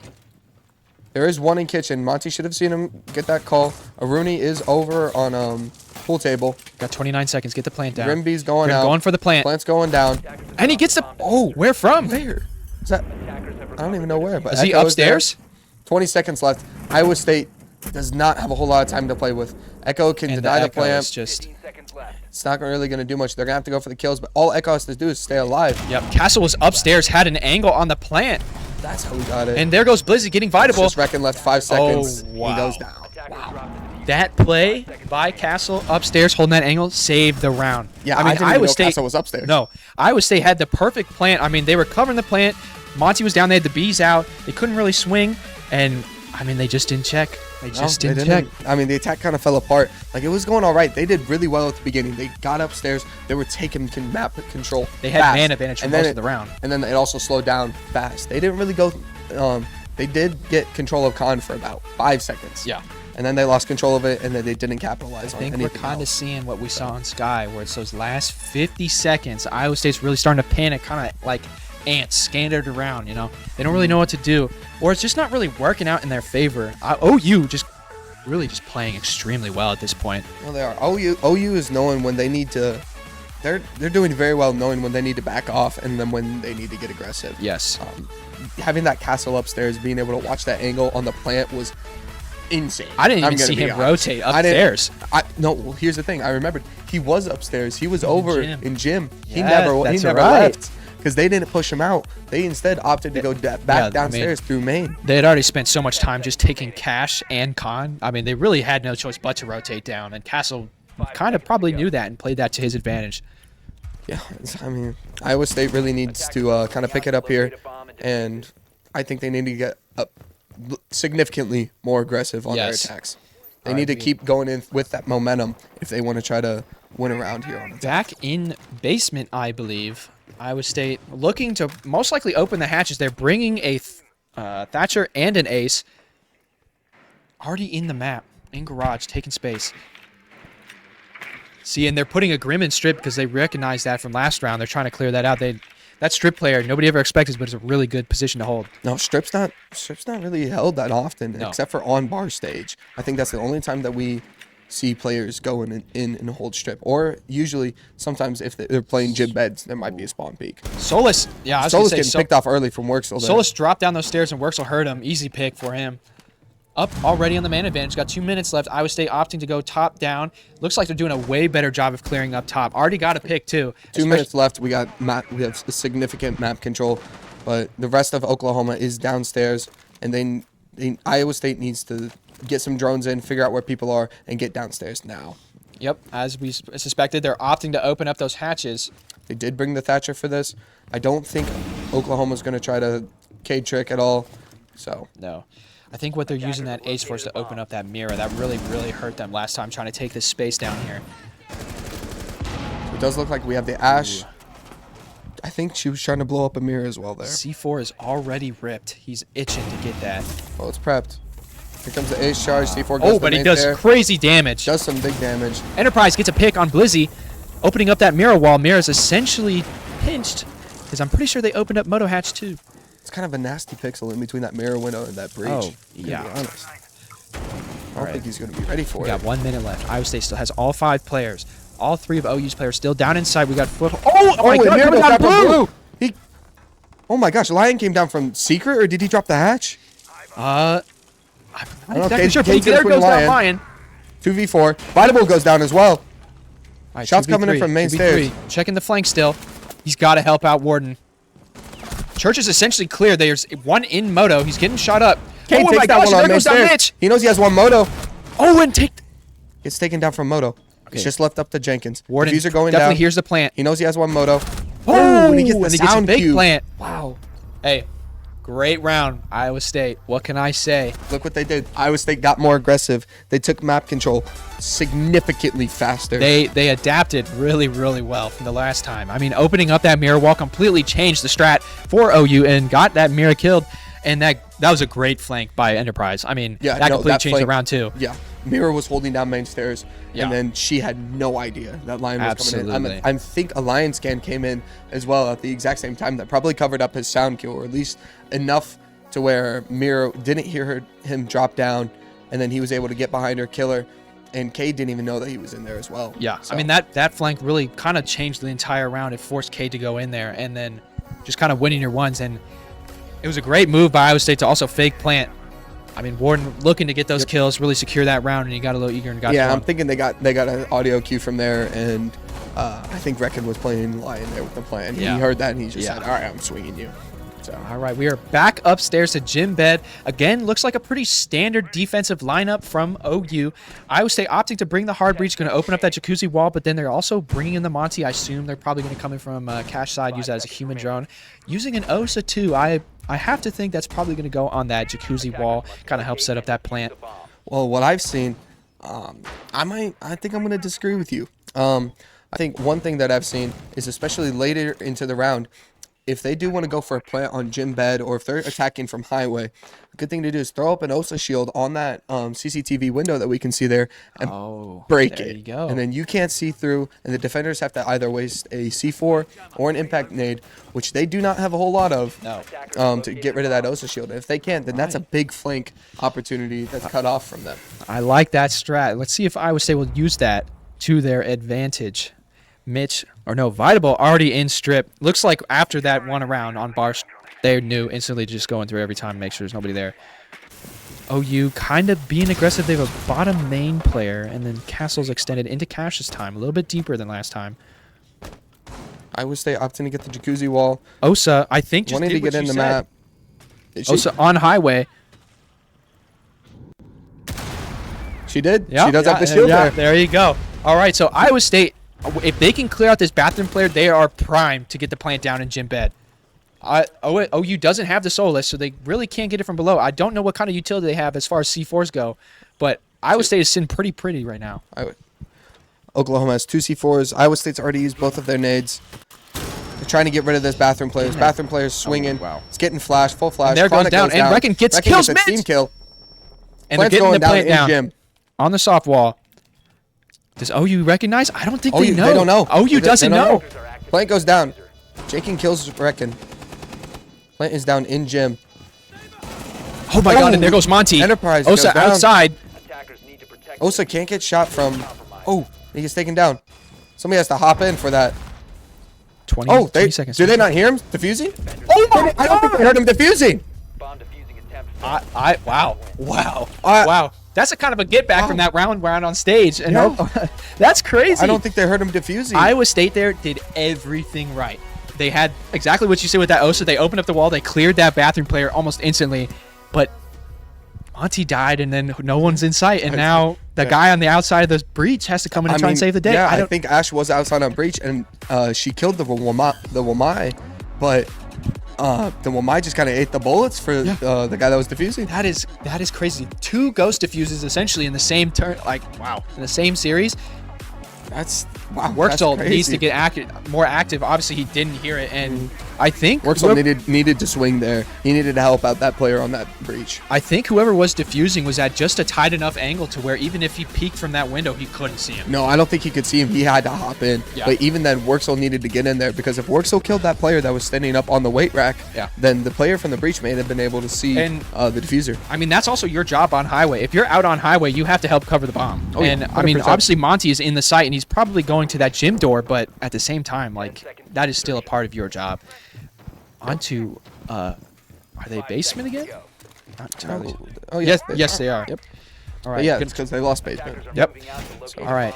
There is one in kitchen. Monty should have seen him get that call. Aruni is over on pool table. Got 29 seconds. Get the plant down. Grimby's going Grim out. going for the plant. Plant's going down. And he gets the... Oh, where from? Where? Is that? I don't even know where. But Is he Echo there. upstairs? 20 seconds left. Iowa State does not have a whole lot of time to play with. Echo can And deny the Echo plant. is just... 15 seconds left. It's not really going to do much. They're going to have to go for the kills, but all Echo has to do is stay alive. Yep, Castle was upstairs, had an angle on the plant. That's how we got it. And there goes Blizzy getting It's Vitable. just Reckon left 5 seconds. wow. He goes down. Attackers dropped the diffuser. That play by Castle upstairs holding that angle saved the round. Yeah, I mean, didn't even Iowa know State Castle was upstairs. No, Iowa State had the perfect plant. I mean, they were covering the plant. Monty was down. They had the bees out. They couldn't really swing, and I mean, they just didn't check. They just No, didn't check. I mean, the attack kind of fell apart. Like, it was going all right. They did really well at the beginning. They got upstairs. They were taking map control. They had fast. man advantage for And then most of the round. And then it also slowed down fast. They didn't really go. They did get control of Khan for about 5 seconds. Yeah. And then they lost control of it, and then they didn't capitalize I on think anything we're kind of else. seeing what we saw in Sky, where it's those last 50 seconds. Iowa State's really starting to panic, kind of like ants scattered around. You know, they don't really know what to do, or it's just not really working out in their favor. OU just really just playing extremely well at this point. Well, they are. OU is knowing when they need to. They're doing very well knowing when they need to back off and then when they need to get aggressive. Yes. Having that castle upstairs, being able to watch that angle on the plant was insane. I didn't I'm even gonna see be him honest. rotate I didn't- upstairs. No, well, here's the thing. I remembered he was upstairs. He was over gym. in gym. He Yeah, never that's never right. left because they didn't push him out. They instead opted to go back I mean, downstairs through main. They had already spent so much time just taking Cash and Khan. I mean, they really had no choice but to rotate down, and Castle kind of probably knew that and played that to his advantage. Yeah, I mean, Iowa State really needs to kind of pick it up here, and I think they need to get up significantly more aggressive on their attacks. They need to keep going in with that momentum if they want to try to win around here on attack. Back in basement, I believe. Iowa State looking to most likely open the hatches. They're bringing a Thatcher and an Ace. Already in the map, in garage, taking space. See, and they're putting a Grim in strip because they recognize that from last round. They're trying to clear that out. That strip player, nobody ever expected, but it's a really good position to hold. No, strip's not really held that often, except for on bar stage. I think that's the only time that we see players go in and hold strip. Or usually, sometimes if they're playing gym beds, there might be a spawn peek. Solus, yeah, I was Solus gonna getting picked off early from Worksel. Solus dropped down those stairs and Worksel heard him. Easy pick for him. Up already on the man advantage. Got 2 minutes left. Iowa State opting to go top down. Looks like they're doing a way better job of clearing up top. Already got a pick too. 2 minutes left. We have significant map control, but the rest of Oklahoma is downstairs, and then Iowa State needs to get some drones in, figure out where people are, and get downstairs now. Yep, as we suspected, they're opting to open up those hatches. They did bring the Thatcher for this. I don't think Oklahoma's going to try to K trick at all. So no. I think what they're using that Ace for is to open up that mirror. That really hurt them last time trying to take this space down here. It does look like we have the Ash. Ooh. I think she was trying to blow up a mirror as well there. C4 is already ripped. He's itching to get that. Oh, it's prepped. Here comes the Ace charge. C4 goes oh, but he does crazy damage. Does some big damage. Enterprise gets a pick on Blizzy, opening up that mirror wall. Mirror's essentially pinched, because I'm pretty sure they opened up Moto Hatch too. It's kind of a nasty pixel in between that mirror window and that breach. Oh, yeah. To be honest. I don't think he's going to be ready for it. We got 1 minute left. Iowa State still has all 5 players. All 3 of OU's players still down inside. We got foot. Oh my God! Mirror down blue. Oh my gosh! Lion came down from secret, or did he drop the hatch? I'm not exactly sure. But there goes down Lion. 2v4. Vitable goes down as well. Right, shots coming in from main stairs. Checking the flank still. He's got to help out Warden. Church is essentially clear. There's one in Moto. He's getting shot up. Kane takes that one on main stairs. He knows he has one Moto. Oh, and gets taken down from Moto. Okay. It's just left up to Jenkins. Warden Diffuser going definitely down. Here's the plant. He knows he has one Moto. Oh, and he gets the sound cue. Plant. Wow. Hey, great round, Iowa State. What can I say? Look what they did. Iowa State got more aggressive. They took map control significantly faster. They adapted really well from the last time. I mean, opening up that mirror wall completely changed the strat for OU and got that mirror killed. And that was a great flank by Enterprise. I mean, that completely changed the round too. Yeah. Mirror was holding down main stairs, and then she had no idea that Lion was coming in. I think a Lion scan came in as well at the exact same time that probably covered up his sound kill, or at least enough to where Mirror didn't hear him drop down, and then he was able to get behind her, kill her, and Cade didn't even know that he was in there as well. Yeah, so. I mean, that flank really kind of changed the entire round. It forced Cade to go in there, and then just kind of winning your ones, and it was a great move by Iowa State to also fake plant. I mean, Warden looking to get those kills, really secure that round, and he got a little eager and got I'm thinking they got an audio cue from there, and I think Reckon was playing Lion there with the plan. He heard that, and he just said, all right, I'm swinging you. So. All right, we are back upstairs to gym bed. Again, looks like a pretty standard defensive lineup from OU. Iowa State opting to bring the hard breach, going to open up that jacuzzi wall, but then they're also bringing in the Monty. I assume they're probably going to come in from cache side, use that as a human drone. Using an OSA 2, I have to think that's probably going to go on that jacuzzi wall, kind of help set up that plant. Well, what I've seen, I think I'm going to disagree with you. I think one thing that I've seen is, especially later into the round, if they do want to go for a plant on gym bed, or if they're attacking from highway, a good thing to do is throw up an OSA shield on that CCTV window that we can see there and break it. And then you can't see through, and the defenders have to either waste a C4 or an impact nade, which they do not have a whole lot of, to get rid of that OSA shield. And if they can't, then that's a big flank opportunity that's cut off from them. I like that strat. Let's see if Iowa State will use that to their advantage. Vitable already in strip. Looks like after that one around on bar, they knew instantly, just going through every time, make sure there's nobody there. OU kind of being aggressive. They have a bottom main player, and then Castle's extended into cache this time, a little bit deeper than last time. I would stay opting to get the jacuzzi wall. OSA, I think, just wanting to get in the map. OSA on highway. She did. Yep, she does have the shield there. There you go. All right, so Iowa State, if they can clear out this bathroom player, they are primed to get the plant down in gym bed. OU doesn't have the Solus, so they really can't get it from below. I don't know what kind of utility they have as far as C4s go, but Iowa State is sitting pretty right now. Oklahoma has 2 C4s. Iowa State's already used both of their nades. They're trying to get rid of this bathroom players. Bathroom players swinging. Oh, wow. It's getting flashed, full flash. And there goes Chronic down, and Reckon gets kills a mid. team kill. And they're Plant's getting the going down plant in down gym. on the soft wall. Does OU recognize? I don't think they know. They don't know. OU doesn't They don't know. Plant goes down. Jakin kills Reckon. Plant is down in gym. Oh my God! And there goes Monty. Enterprise goes Osa down. outside. Attackers need to protect Osa can't get shot from. Oh, he gets taken down. Somebody has to hop in for that. 20 seconds. Do they not hear him defusing? Oh my! I don't think they heard him defusing. bomb defusing attempt. Wow. Wow. That's a kind of a get back from that round on stage. And that's crazy. I don't think they heard him defusing. Iowa State there did everything right. They had exactly what you said with that Osa. They opened up the wall. They cleared that bathroom player almost instantly. But Monty died, and then no one's in sight. And now the guy on the outside of the breach has to come in and try and save the day. Yeah, I think Ash was outside on breach, and she killed the Wamai, but the Wamai just kind of ate the bullets for the guy that was defusing. That is crazy. 2 ghost diffuses essentially in the same turn. Like, wow. In the same series. That's wow. Worksol that's needs to crazy. get more active. Obviously, he didn't hear it, and I think Worksol needed to swing there. He needed to help out that player on that breach. I think whoever was diffusing was at just a tight enough angle to where even if he peeked from that window, he couldn't see him. No, I don't think he could see him. He had to hop in. Yeah. But even then, Worksol needed to get in there because if Worksol killed that player that was standing up on the weight rack, then the player from the breach may have been able to see the diffuser. I mean, that's also your job on highway. If you're out on highway, you have to help cover the bomb. Oh, yeah, and I mean, 100%. obviously Monty is in the site and he's probably going to that gym door, but at the same time, like, that is still a part of your job. Onto, are they basement again? Not entirely. Oh, yeah. Yes, they are. Yep. All But right. yeah, good. it's because they lost basement. Yep. All right.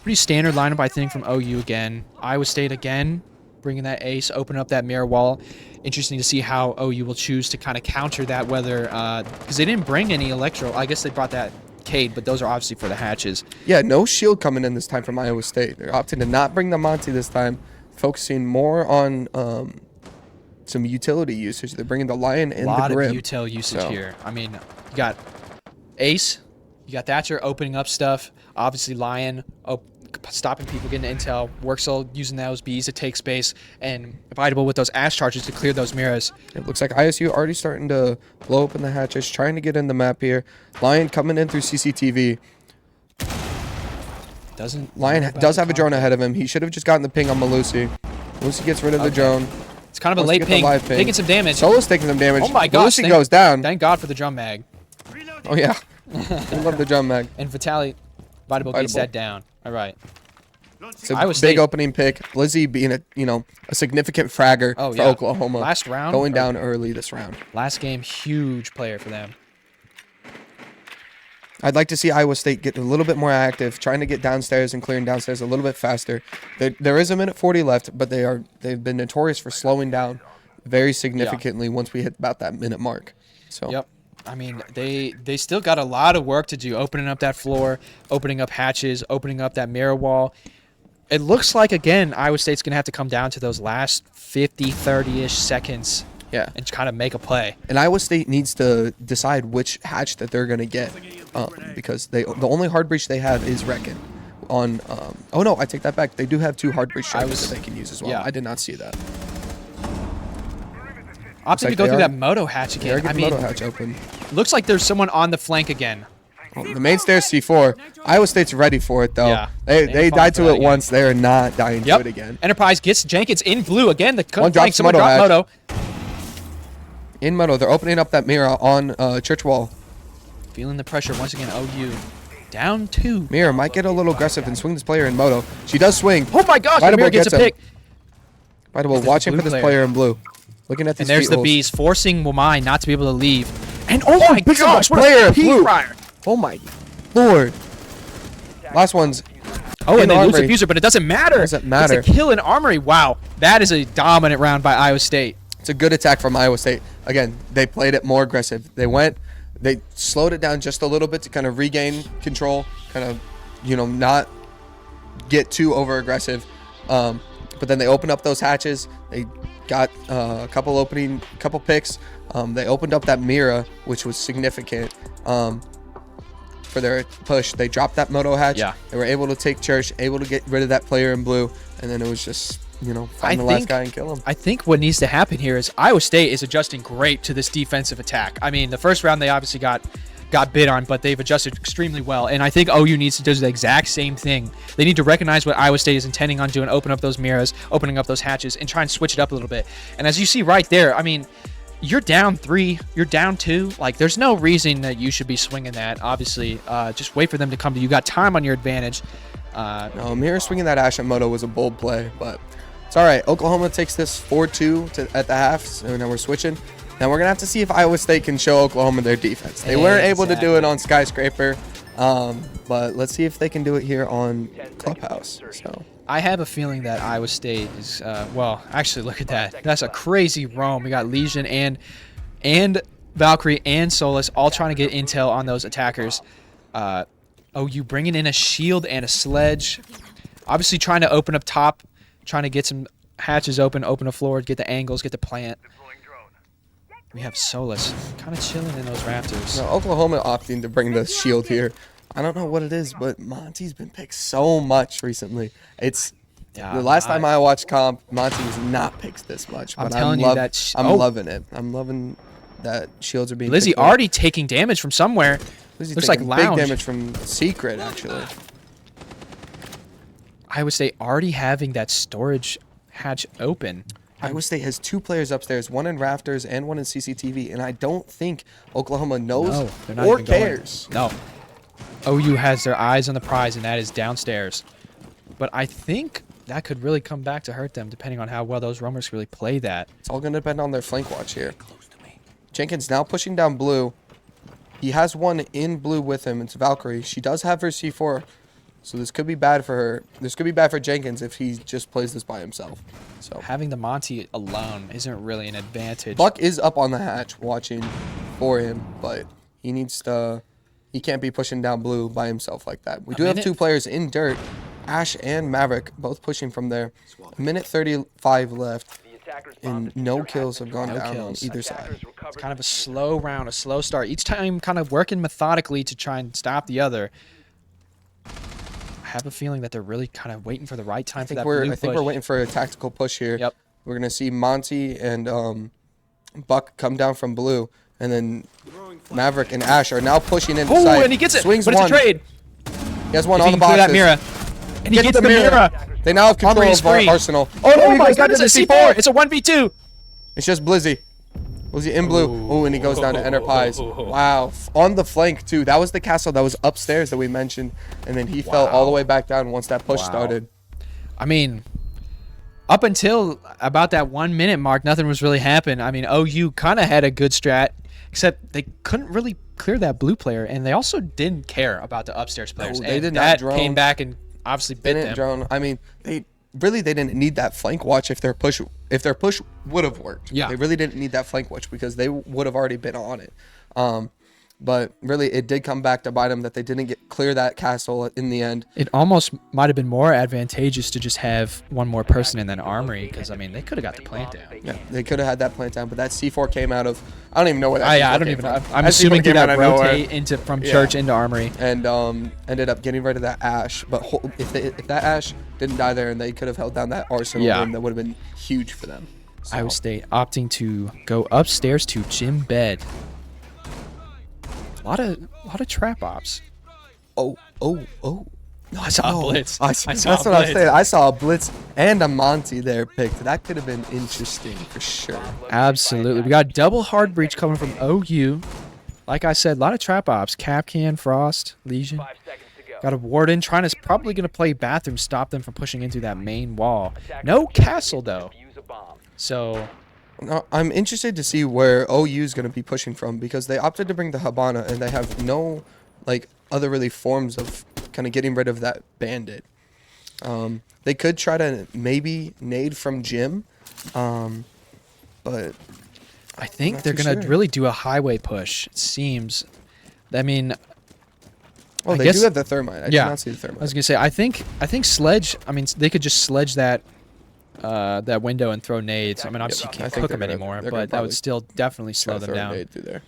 Pretty standard lineup, I think, from OU again. Iowa State again, bringing that ace, open up that mirror wall. Interesting to see how OU will choose to kind of counter that, whether because they didn't bring any electro. I guess they brought that Cade, but those are obviously for the hatches. Yeah, no shield coming in this time from Iowa State. They're opting to not bring the Monty this time, focusing more on some utility usage. They're bringing the Lion and the A lot Grim. of util usage here. I mean, you got Ace, you got Thatcher opening up stuff. Obviously, Lion stopping people getting intel. Worksol using those Bs to take space, and Vitable with those Ash charges to clear those mirrors. It looks like ISU already starting to blow open the hatches, trying to get in the map here. Lion coming in through CCTV. Lion does have a drone ahead of him. He should have just gotten the ping on Malusi. Malusi gets rid of the drone. It's kind of a Wants to late get the ping. live ping. Taking some damage. Solo's taking some damage. Oh my gosh. Malusi goes down. Thank God for the drum mag. Oh, yeah. I love the drum mag. And Vitali, Vitable gets that down. All right. It's a Iowa big State. opening pick. Lizzie being a significant fragger for Oklahoma. Last round. Going down early this round. Last game, huge player for them. I'd like to see Iowa State get a little bit more active, trying to get downstairs and clearing downstairs a little bit faster. There is a minute 40 left, but they've been notorious for slowing down very significantly once we hit about that minute mark. So Yep. I mean, they still got a lot of work to do, opening up that floor, opening up hatches, opening up that mirror wall. It looks like, again, Iowa State's going to have to come down to those last 50, 30-ish seconds and kind of make a play. And Iowa State needs to decide which hatch that they're going to get because the only hard breach they have is Reckon. Oh, no, I take that back. They do have 2 hard breach charges that they can use as well. Yeah. I did not see that. Opting to go through that Moto hatch again. I mean, Moto hatch open. looks like there's someone on the flank again. Oh, the main stairs C4. Iowa State's ready for it, though. Yeah. They died to for that it once. They're not dying to it again. Enterprise gets Jenkins in blue again. The One flank, drops someone Moto dropped hatch. Moto. In Moto, they're opening up that mirror on church wall. Feeling the pressure once again. OU down 2. Mirror might get a little aggressive and swing this player in Moto. She does swing. Oh my gosh, Vitable Amir gets a him. pick. Vitable There's watching the for blue this player. player in blue. Looking at these And there's feet the holes. bees forcing Wamai not to be able to leave. And oh my picks up gosh, a what player a in blue. fryer. Oh my lord. Last one's Oh, in and they lose the Armory. fuser, but it doesn't matter. Doesn't matter. It's a kill in Armory. Wow, that is a dominant round by Iowa State. It's a good attack from Iowa State. Again, they played it more aggressive. They slowed it down just a little bit to kind of regain control, kind of, not get too over aggressive. But then they open up those hatches. They got a couple picks. They opened up that Mira, which was significant for their push. They dropped that Moto hatch. Yeah. They were able to take Church, able to get rid of that player in blue, and then it was just, you know, find the last guy and kill him. I think what needs to happen here is Iowa State is adjusting great to this defensive attack. I mean, the first round they obviously got bid on, but they've adjusted extremely well. And I think OU needs to do the exact same thing. They need to recognize what Iowa State is intending on doing, open up those mirrors, opening up those hatches, and try and switch it up a little bit. And as you see right there, I mean, you're down 3, you're down 2. Like, there's no reason that you should be swinging that. Obviously, just wait for them to come to you. You got time on your advantage. No, Mira swinging that Ash at Moto was a bold play, but it's all right. Oklahoma takes this 4-2 at the half, so now we're switching. Now we're going to have to see if Iowa State can show Oklahoma their defense. They weren't able to do it on Skyscraper, but let's see if they can do it here on Clubhouse. So I have a feeling that Iowa State is, well, actually, look at that. That's a crazy roam. We got Legion and Valkyrie and Solus all trying to get intel on those attackers. OU bringing in a shield and a sledge. Obviously trying to open up top, trying to get some hatches open a floor, get the angles, get the plant. We have Solus kind of chilling in those Raptors. no, Oklahoma opting to bring the shield here. I don't know what it is, but Monty's been picked so much recently. It's the last time I watched comp, Monty was not picked this much. But I'm telling you that. I'm loving it. I'm loving that shields are being. Lizzie picked up. already taking damage from somewhere. Lizzie's Looks like taking Lounge. big damage from Secret actually. Iowa State already having that storage hatch open. Iowa State has 2 players upstairs, one in rafters and one in CCTV, and I don't think Oklahoma knows they're not or even going. cares. No. OU has their eyes on the prize, and that is downstairs. But I think that could really come back to hurt them, depending on how well those roamers really play that. It's all going to depend on their flank watch here. Jenkins now pushing down blue. He has one in blue with him. It's Valkyrie. She does have her C4, so this could be bad for her. This could be bad for Jenkins if he just plays this by himself. So Having the Monty alone isn't really an advantage. Buck is up on the hatch watching for him, but he needs to. He can't be pushing down blue by himself like that. We do have 2 players in dirt, Ash and Maverick, both pushing from there. A minute 35 left, and no kills have gone down on either side. It's kind of a slow round, a slow start. Each time kind of working methodically to try and stop the other. I have a feeling that they're really kind of waiting for the right time for that blue push. I think we're waiting for a tactical push here. Yep. We're going to see Monty and Buck come down from blue, and then Maverick and Ash are now pushing inside. Oh, and he gets it. Swings but one. It's a trade. He has one If on he the can clear boxes. that mirror. And he gets the mirror. They now have control Armory is of our free. arsenal. Oh, he my goes God, down to it's a the C4. It's a 1v2. It's just Blizzy. Blizzy in blue. Oh, and he goes down to Enterprise. Wow. On the flank, too. That was the castle that was upstairs that we mentioned. And then he fell all the way back down once that push started. I mean, up until about that 1 minute mark, nothing was really happening. I mean, OU kind of had a good strat, except they couldn't really clear that blue player, and they also didn't care about the upstairs players. No, they and did not that drone. came back and obviously bit Didn't them. drone. I mean, they didn't need that flank watch if their push would have worked. Yeah. They really didn't need that flank watch because they would have already been on it. But really, it did come back to bite them that they didn't clear that castle in the end. It almost might have been more advantageous to just have one more person in that armory, because I mean they could have got the plant down. Yeah, they could have had that plant down, but that C4 came out of. I don't even know where that. Yeah, C4 I don't came even know. from. I'm That assuming C4 did came out that of nowhere. rotate from church into armory. And ended up getting rid of that Ash. But if that Ash didn't die there, and they could have held down that arsenal, room, that would have been huge for them. So. Iowa State opting to go upstairs to gym bed. A lot of trap ops. Oh. No, I saw a blitz. That's I saw a what I'm blitz. saying. I saw a blitz and a Monty there picked. That could have been interesting for sure. Absolutely. We got double hard breach coming from OU. Like I said, a lot of trap ops. Capcan, Frost, Legion. 5 seconds to go. Got a warden trying to probably going to play bathroom, stop them from pushing into that main wall. No castle though. Use a bomb. So No, I'm interested to see where OU is going to be pushing from because they opted to bring the Habana and they have no other really forms of kind of getting rid of that bandit. They could try to maybe nade from gym, but I think Not they're too going to sure. really do a highway push. It seems. I mean, oh, I they guess- do have the thermite. I did yeah. not see the I was thermite. gonna say, I think sledge. I mean, they could just sledge that that window and throw nades. I mean, obviously you I can't think cook them they're gonna- anymore, they're gonna but that would probably still definitely slow them Throw a down. nade through there.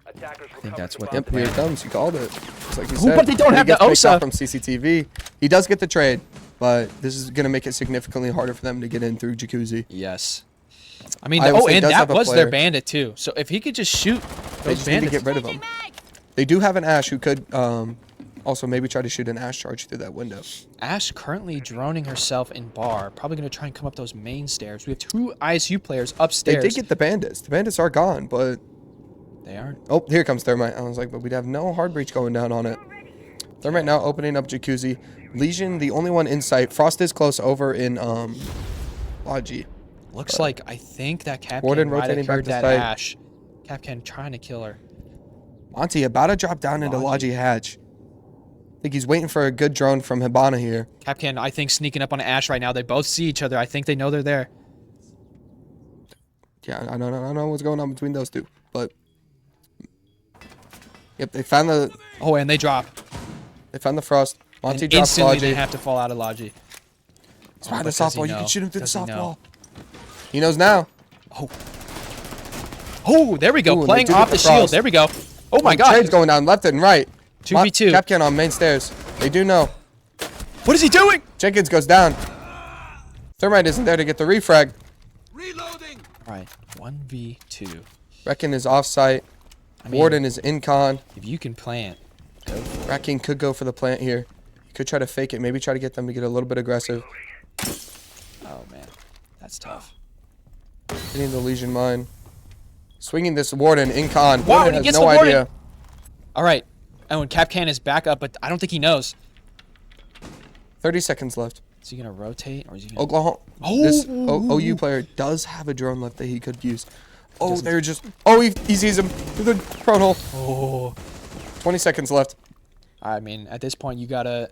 Attackers I think that's what Yep, here it comes. You called it. Just like you Ooh, said. but they don't He have the gets picked OSA. off from CCTV. He does get the trade, but this is going to make it significantly harder for them to get in through Jacuzzi. Yes. I mean, Iowa oh, State and does that have a was their player. bandit too. So if he could just shoot They those just need to bandits. get rid of him. They do have an Ash who could also maybe try to shoot an Ash charge through that window. Ash currently droning herself in bar. Probably going to try and come up those main stairs. We have 2 ISU players They upstairs. did get the bandits. The bandits are gone, but... They aren't. Oh, here comes Thermite. I was like, but we'd have no hard breach going down on it. Thermite now opening up Jacuzzi. Legion, the only one in sight. Frost is close over in Logi. Looks like I think that Capcan Warden might have rotating back heard to that site. Ash. Capcan trying to kill her. Monty about to drop down into Logi. Logi Hatch. I think he's waiting for a good drone from Hibana here. Capcan, I think, sneaking up on Ash right now. They both see each other. I think they know they're there. Yeah, I don't know what's going on between those two, but yep, they found the Oh, and they drop. Frost. Monty And drops instantly they Logi. have to fall out of Logi. He's behind but the does he softball. You know? can shoot him through the Does he know? softball. He knows now. Oh, there we go. Ooh, and they Playing do off get the the shield. Frost. There we go. Oh my Trade's god. going down left and right. 2v2. Capcan on main stairs. They do know. What is he doing? Jenkins goes down. Thermite isn't there to get the refrag. All right, 1v2. Reckon is off site. I mean, Warden is in con. if you can plant, go for it. Wrecking could go for the plant here. He could try to fake it. Maybe try to get them to get a little bit aggressive. Oh man, that's tough. Hitting the Legion mine. Swinging this Warden in con. Wow, Warden he has gets no the Warden. idea. All right, and Capcan is back up, but I don't think he knows. 30 seconds left. Is he gonna rotate or is he gonna? Oklahoma. Oh. This OU player does have a drone left that he could use. Oh, they're just. Oh, he sees him through the prone hole. Oh. 20 seconds left. I mean, at this point, you gotta.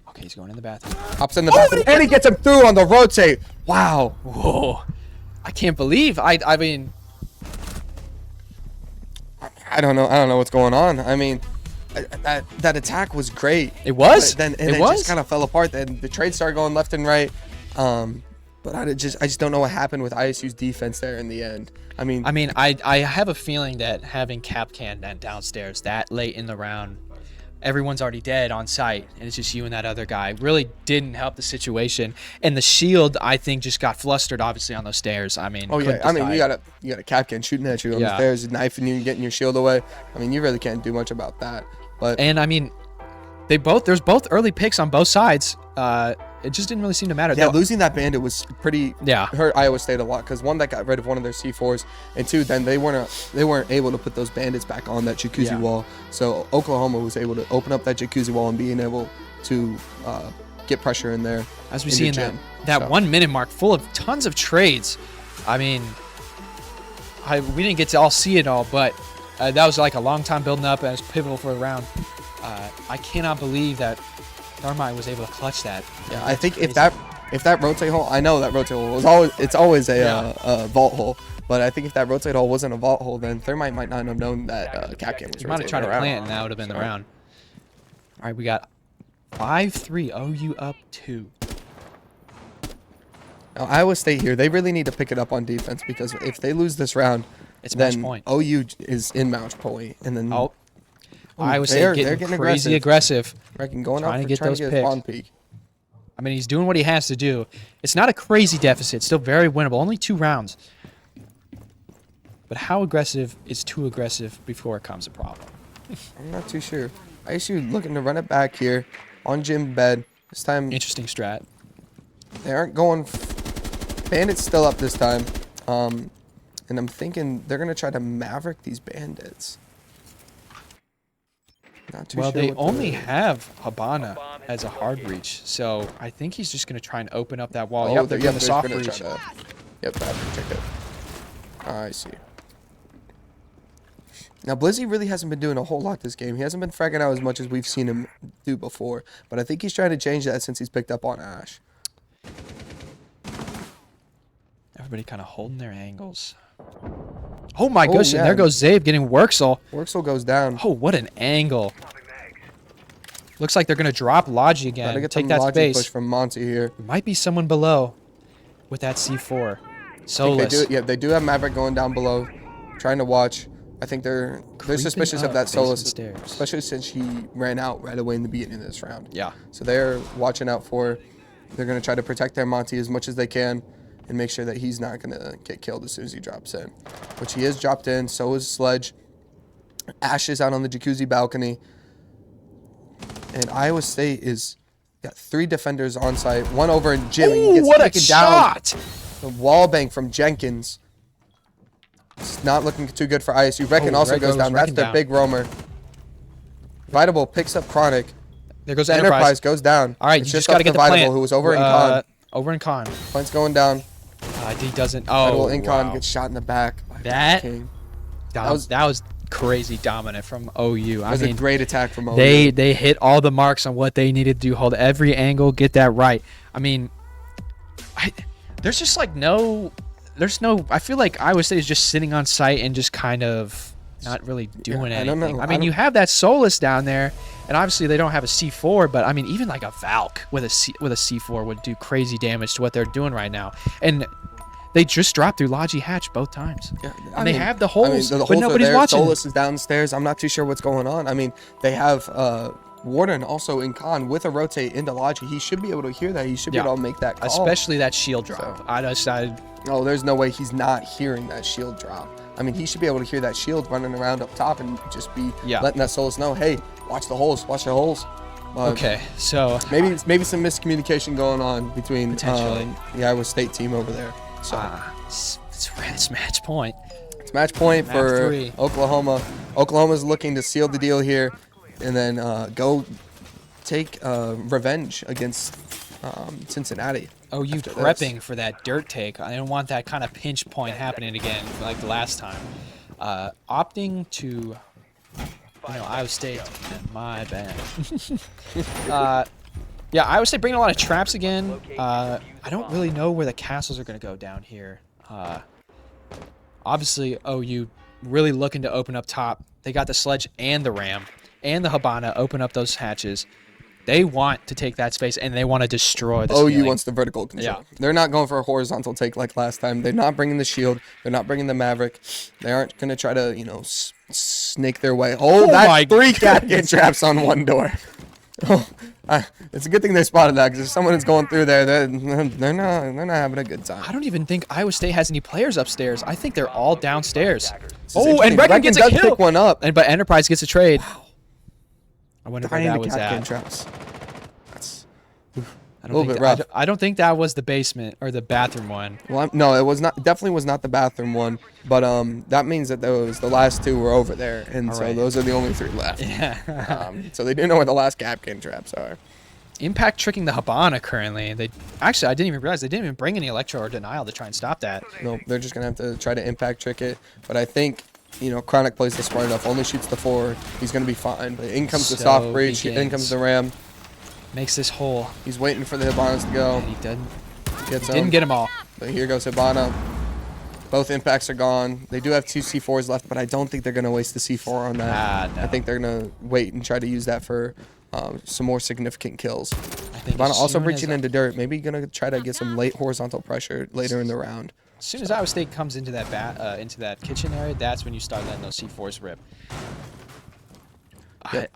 Okay, he's going in the bathroom. Hops in the bathroom. And he gets him through on the rotate. Wow. Whoa! I can't believe. I mean, I don't know what's going on. I mean, that attack was great. It was? But then It it was? just kind of fell apart. Then the trade started going left and right. But I just don't know what happened with ISU's defense there in the end. I mean, I have a feeling that having Capcan downstairs that late in the round, everyone's already dead on site, and it's just you and that other guy. Really didn't help the situation. And the shield, I think, just got flustered, obviously, on those stairs. I mean, oh yeah, couldn't I mean decide. you got a Capcan shooting at you on the Yeah. stairs, knifing you, getting your shield away. I mean, you really can't do much about that. But And I mean, there's both early picks on both sides. It just didn't really seem to matter. yeah, Though- losing that bandit was pretty Yeah. hurt Iowa State a lot because one, that got rid of one of their C4s, and two, then they weren't able to put those bandits back on that jacuzzi Yeah. wall. So Oklahoma was able to open up that jacuzzi wall and being able to get pressure in there. As we in see the in gym. that So, 1 minute mark, full of tons of trades. I mean, we didn't get to all see it all, but that was like a long time building up and it was pivotal for the round. I cannot believe that Thermite was able to clutch that. yeah, I think if that rotate hole, I know that rotate hole was always a vault hole. But I think if that rotate hole wasn't a vault hole, then Thermite might not have known that Capcan was He might have rotating tried to around. plant and that would have been the round. All right, we got 5-3. OU up 2. Now, Iowa State here, they really need to pick it up on defense because if they lose this round, It's match then point. OU is in match point, and then Oh, Iowa they're State getting getting crazy aggressive. Reckon going trying out to for get trying those to get picks. spawn peak. I mean, he's doing what he has to do. It's not a crazy deficit. Still very winnable. Only 2 rounds. But how aggressive is too aggressive before it comes a problem? I'm not too sure. ISU looking to run it back here on Jim bed. This time Interesting strat. they aren't going. Bandits still up this time, and I'm thinking they're gonna try to maverick these bandits. Not too Well, sure they what only have Habana as a hard reach, so I think he's just going to try and open up that wall. Yep, they're doing the soft gonna reach. try to. Yep, check it. I see. Now, Blizzy really hasn't been doing a whole lot this game. He hasn't been fragging out as much as we've seen him do before, but I think he's trying to change that since he's picked up on Ash. Everybody kind of holding their angles. Oh my gosh, yeah. and there goes Zabe getting Worksel. Worksel goes down. Oh, what an angle. Looks like they're going to drop Logi again. Gotta get Take some that logic space. push from Monty here. Might be someone below with that C4. Solus. They do have Maverick going down below, trying to watch. I think they're suspicious of that Solus, stairs. especially since he ran out right away in the beginning of this round. Yeah. So they're watching out for. They're going to try to protect their Monty as much as they can and make sure that he's not going to get killed as soon as he drops in, which he is dropped in. So is Sledge. Ash is out on the jacuzzi balcony. And Iowa State is got 3 defenders on site. One over in Jimmy. Ooh, He gets what a taken shot! down. The wall bang from Jenkins. It's not looking too good for ISU. Reckon also goes down. That's their big roamer. Vitable picks up Chronic. There goes Enterprise goes down. All right, it's you just got to get the Vitable, plant. who was over in Con. Over in Con. Plant's going down. He doesn't. Vitable Oh, in Con wow. gets shot in the back. By That- King. That was crazy dominant from OU. That was a great attack from OU. They hit all the marks on what they needed to do. Hold every angle, get that right. I mean, there's just like I feel like Iowa State is just sitting on site and just kind of not really doing I don't anything. know. I mean, you have that Solus down there, and obviously they don't have a C4, but I mean, even like a Valk with a C4 would do crazy damage to what they're doing right now. And they just dropped through Logi Hatch both times. Yeah, and they have the holes, the but holes are nobody's there. watching. Solus is downstairs. I'm not too sure what's going on. I mean, they have Warden also in Con with a rotate into Logi. He should be able to hear that. He should be able to make that call. Especially that shield drop. So. Oh, there's no way he's not hearing that shield drop. I mean, he should be able to hear that shield running around up top and just be letting that Solus know, hey, watch the holes, watch the holes. Okay, so maybe some miscommunication going on between the Iowa State team over there. So it's match point. It's match point for 3. Oklahoma. Oklahoma's looking to seal the deal here, and then go take revenge against Cincinnati. Oh, you prepping for that dirt take. I don't want that kind of pinch point happening again like the last time. Opting to, Iowa State. My bad. Yeah, Iowa State bringing a lot of traps again. I don't really know where the castles are going to go down here. Obviously, OU really looking to open up top. They got the Sledge and the Ram and the Habana open up those hatches. They want to take that space, and they want to destroy the OU wants the vertical control. Yeah. They're not going for a horizontal take like last time. They're not bringing the shield. They're not bringing the Maverick. They aren't going to try to, snake their way. Oh, that's 3 Gatkin traps on one door. Oh, it's a good thing they spotted that, because if someone is going through there, they're not having a good time. I don't even think Iowa State has any players upstairs. I think they're all downstairs. Oh, and Reckon gets a does kill. pick one up. But Enterprise gets a trade. I wonder where that was Gatkin at. traps. That's I a little bit rough. I don't think that was the basement or the bathroom one. Well, no, it was not. Definitely was not the bathroom one. But that means that the last 2 were over there, and so those are the only 3 left. Yeah. So they do know where the last Gatkin traps are. Impact tricking the Habana currently. I didn't even realize they didn't even bring any Electro or Denial to try and stop that. No, they're just gonna have to try to impact trick it. But I think Chronic plays this smart enough. Only shoots the 4. He's gonna be fine. But in comes the soft breach. In comes the Ram. Makes this hole. He's waiting for the Hibanas to go. And he didn't. Gets Didn't get them all. But here goes Hibana. Both impacts are gone. They do have 2 C4s left, but I don't think they're gonna waste the C4 on that. No. I think they're gonna wait and try to use that for some more significant kills. Hibana as also soon breaching as- into dirt. Maybe gonna try to get some late horizontal pressure later in the round. As soon as Iowa State comes into that kitchen area, that's when you start letting those C4s rip. Yep.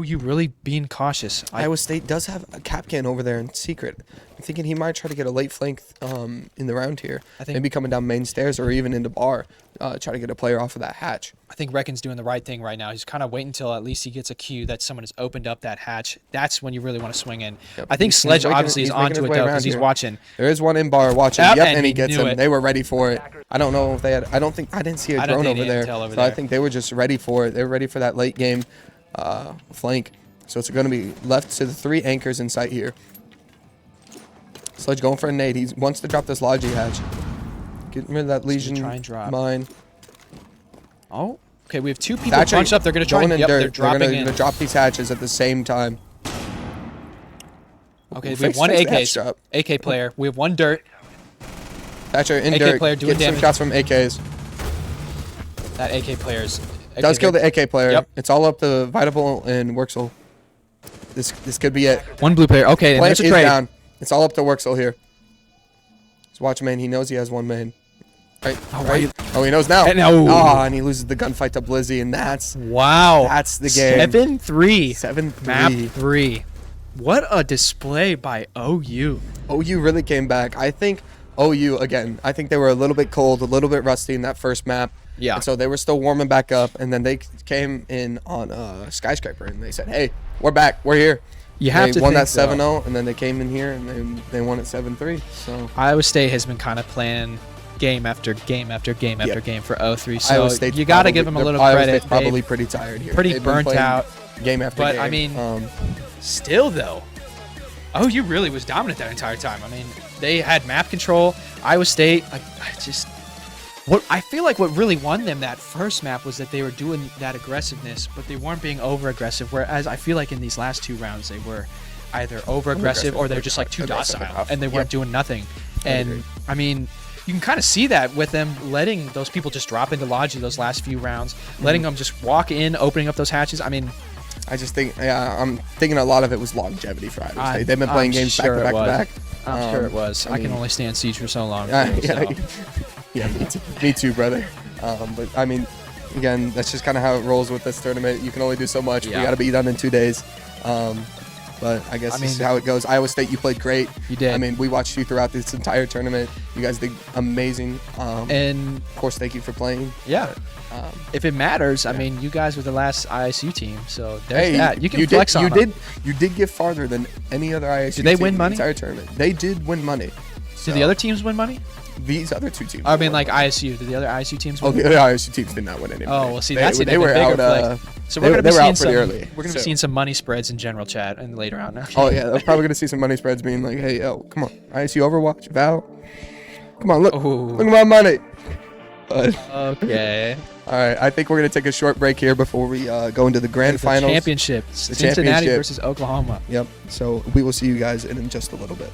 You really being cautious. Iowa State does have a Capcan over there in secret. I'm thinking he might try to get a late flank in the round here. Maybe coming down main stairs or even into bar. Try to get a player off of that hatch. I think Reckon's doing the right thing right now. He's kind of waiting until at least he gets a cue that someone has opened up that hatch. That's when you really want to swing in. Yep. I think Sledge obviously is onto it though because he's watching. There is one in bar watching. Yep, Yep, and and he he gets knew him. it. They were ready for it. I don't know if they had. I didn't see a drone over there. So I think they were just ready for it. They were ready for that late game flank. So it's going to be left to the 3 anchors in sight here. Sledge going for a nade. He wants to drop this Logi hatch. Getting rid of that Legion try and drop. mine. Oh, okay. We have 2 people bunched up. They're going to try. Yep, they're dropping they're in. going to drop these hatches at the same time. Okay, we have 1 AK player. We have 1 dirt. Thatcher in AK dirt. player doing Get some damage. shots from AKs. That AK player's. Does kill the AK player. Yep. It's all up to Vitable and Worksel. This could be it. One blue player. Okay, and Plant there's a is trade. down. It's all up to Worksel here. He's watching main. He knows he has one main. Right. Right. Oh, he knows now. No. Oh, and he loses the gunfight to Blizzy, and that's Wow. the game. 7-3. 7-3. Map 3. What a display by OU. OU really came back. I think OU, again, I think they were a little bit cold, a little bit rusty in that first map. Yeah. And so they were still warming back up, and then they came in on Skyscraper, and they said, hey, we're back. We're here. You have They to won think, that 7-0, though, and then they came in here, and they won it 7-3. So Iowa State has been kind of playing game after game after game after game for 0-3. So Iowa State's you got to probably- give them a little Iowa credit. State's probably They've pretty tired here. pretty They've been burnt playing out. game after But, game. I mean, still, though, OU really was dominant that entire time. I mean, they had map control. Iowa State, what I feel like what really won them that first map was that they were doing that aggressiveness, but they weren't being over aggressive. Whereas I feel like in these last 2 rounds, they were either over aggressive or they were just like too Aggressive docile enough. and they weren't doing nothing. And I mean, you can kind of see that with them letting those people just drop into Logi those last few rounds, letting them just walk in, opening up those hatches. I mean, I just think, I'm thinking a lot of it was longevity for Iowa State. They've been playing games sure back to it back was. to back. I'm sure it was. I can mean- only stand Siege for so long. Yeah, so. yeah, me too, brother. But I mean, again, that's just kind of how it rolls with this tournament. You can only do so much. Yeah. We got to be done in 2 days. But I guess this is how it goes. Iowa State, you played great. You did. I mean, we watched you throughout this entire tournament. You guys did amazing. And of course, thank you for playing. yeah, if it matters, I mean, you guys were the last ISU team, so there's that. You can flex on them. You did get farther than any other ISU Did they team win in money? the entire tournament. They did win money. Did the other teams win money? These other 2 teams. I mean, won like money. ISU. Did the other ISU teams Oh, win? the other ISU teams did not win any money. Oh, well, see, They- that's an they even were bigger out. flex. So they we're going to were be out seeing pretty some. early. We're going to be So- seeing some money spreads in general chat and later on. Oh yeah, they're probably gonna see some money spreads being like, "Hey, yo, come on, ISU Overwatch, Val, come on, look at my money." But, Okay. all right, I think we're gonna take a short break here before we go into the grand The finals. championship. Cincinnati championship. versus Oklahoma. Yep. So we will see you guys in just a little bit.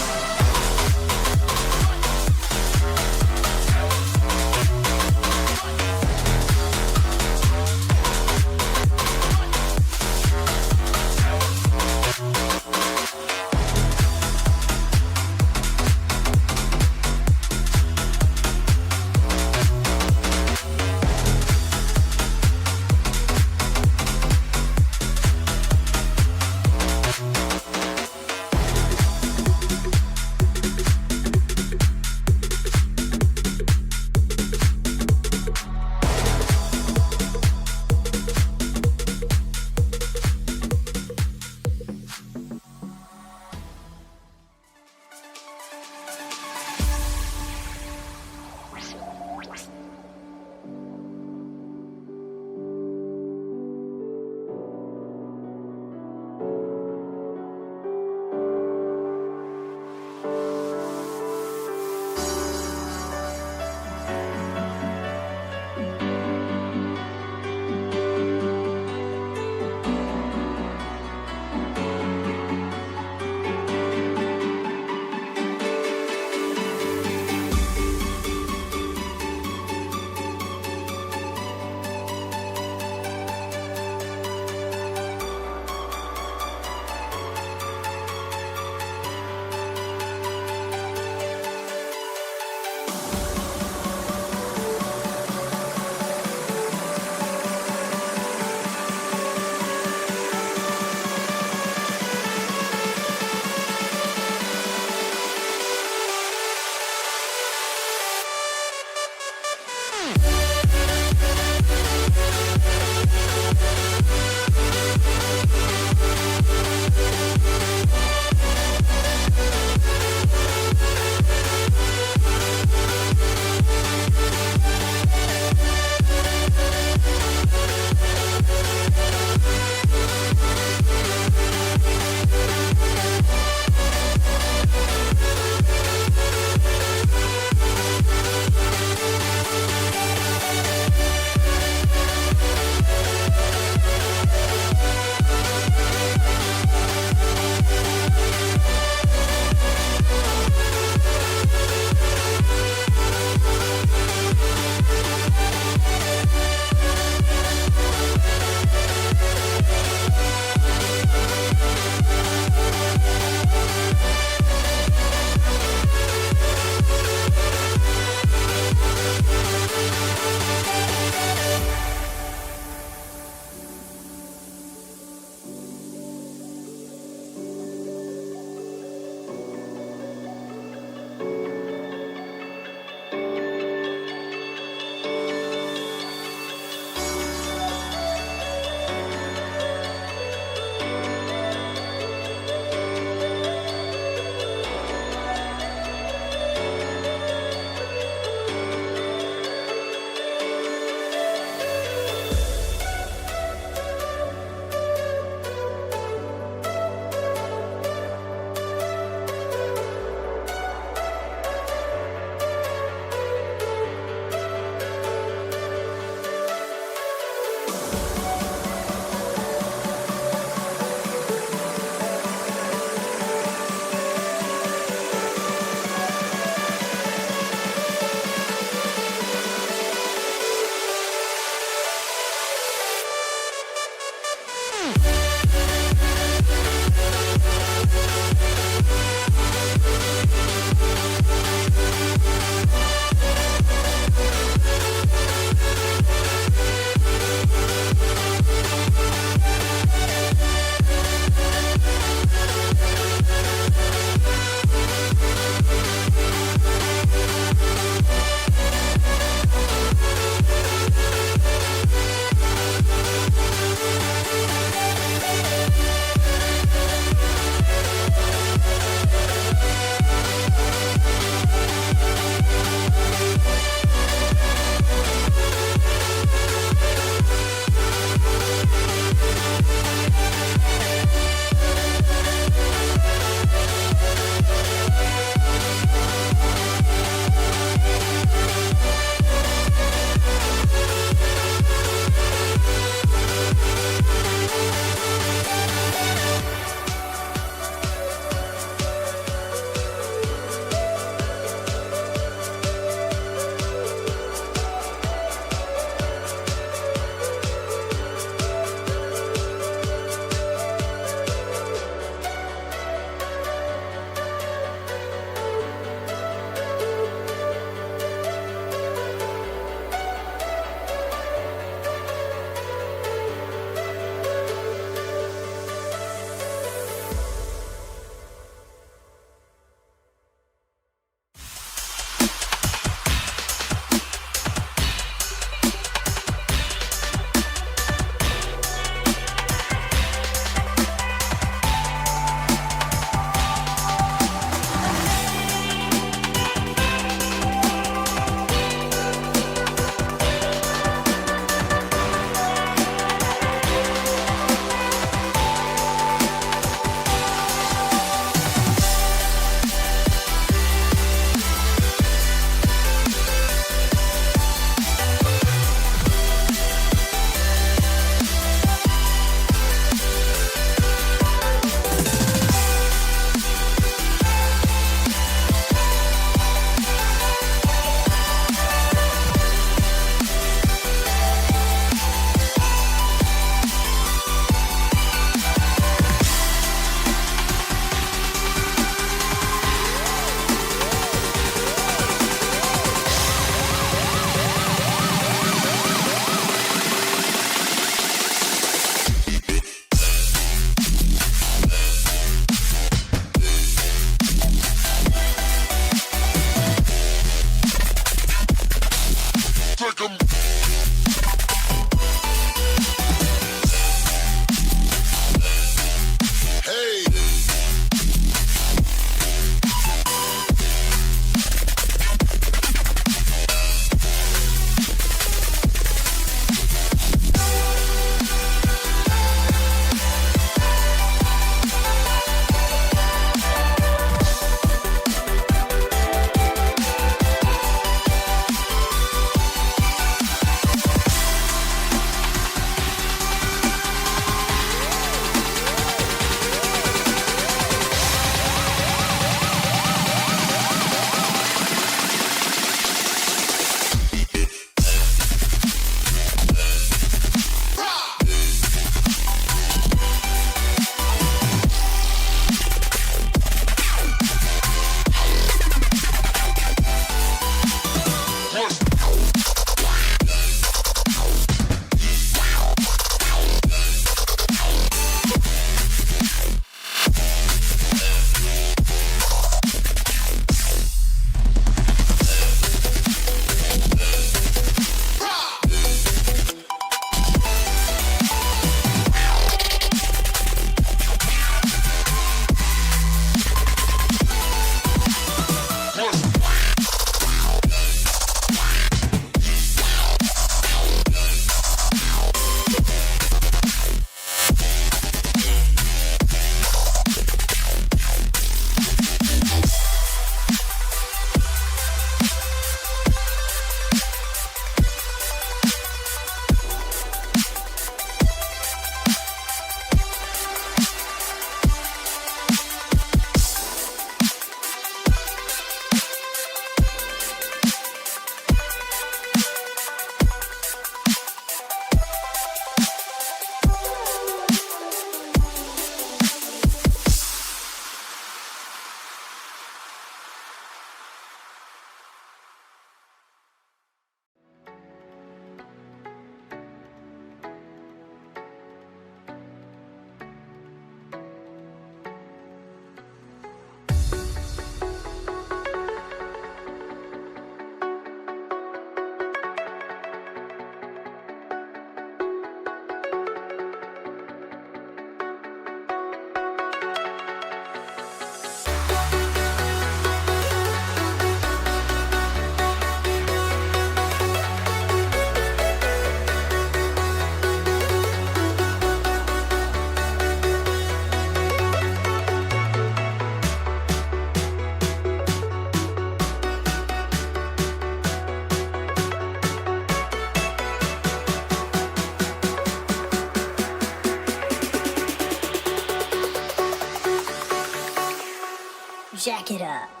Jack it up.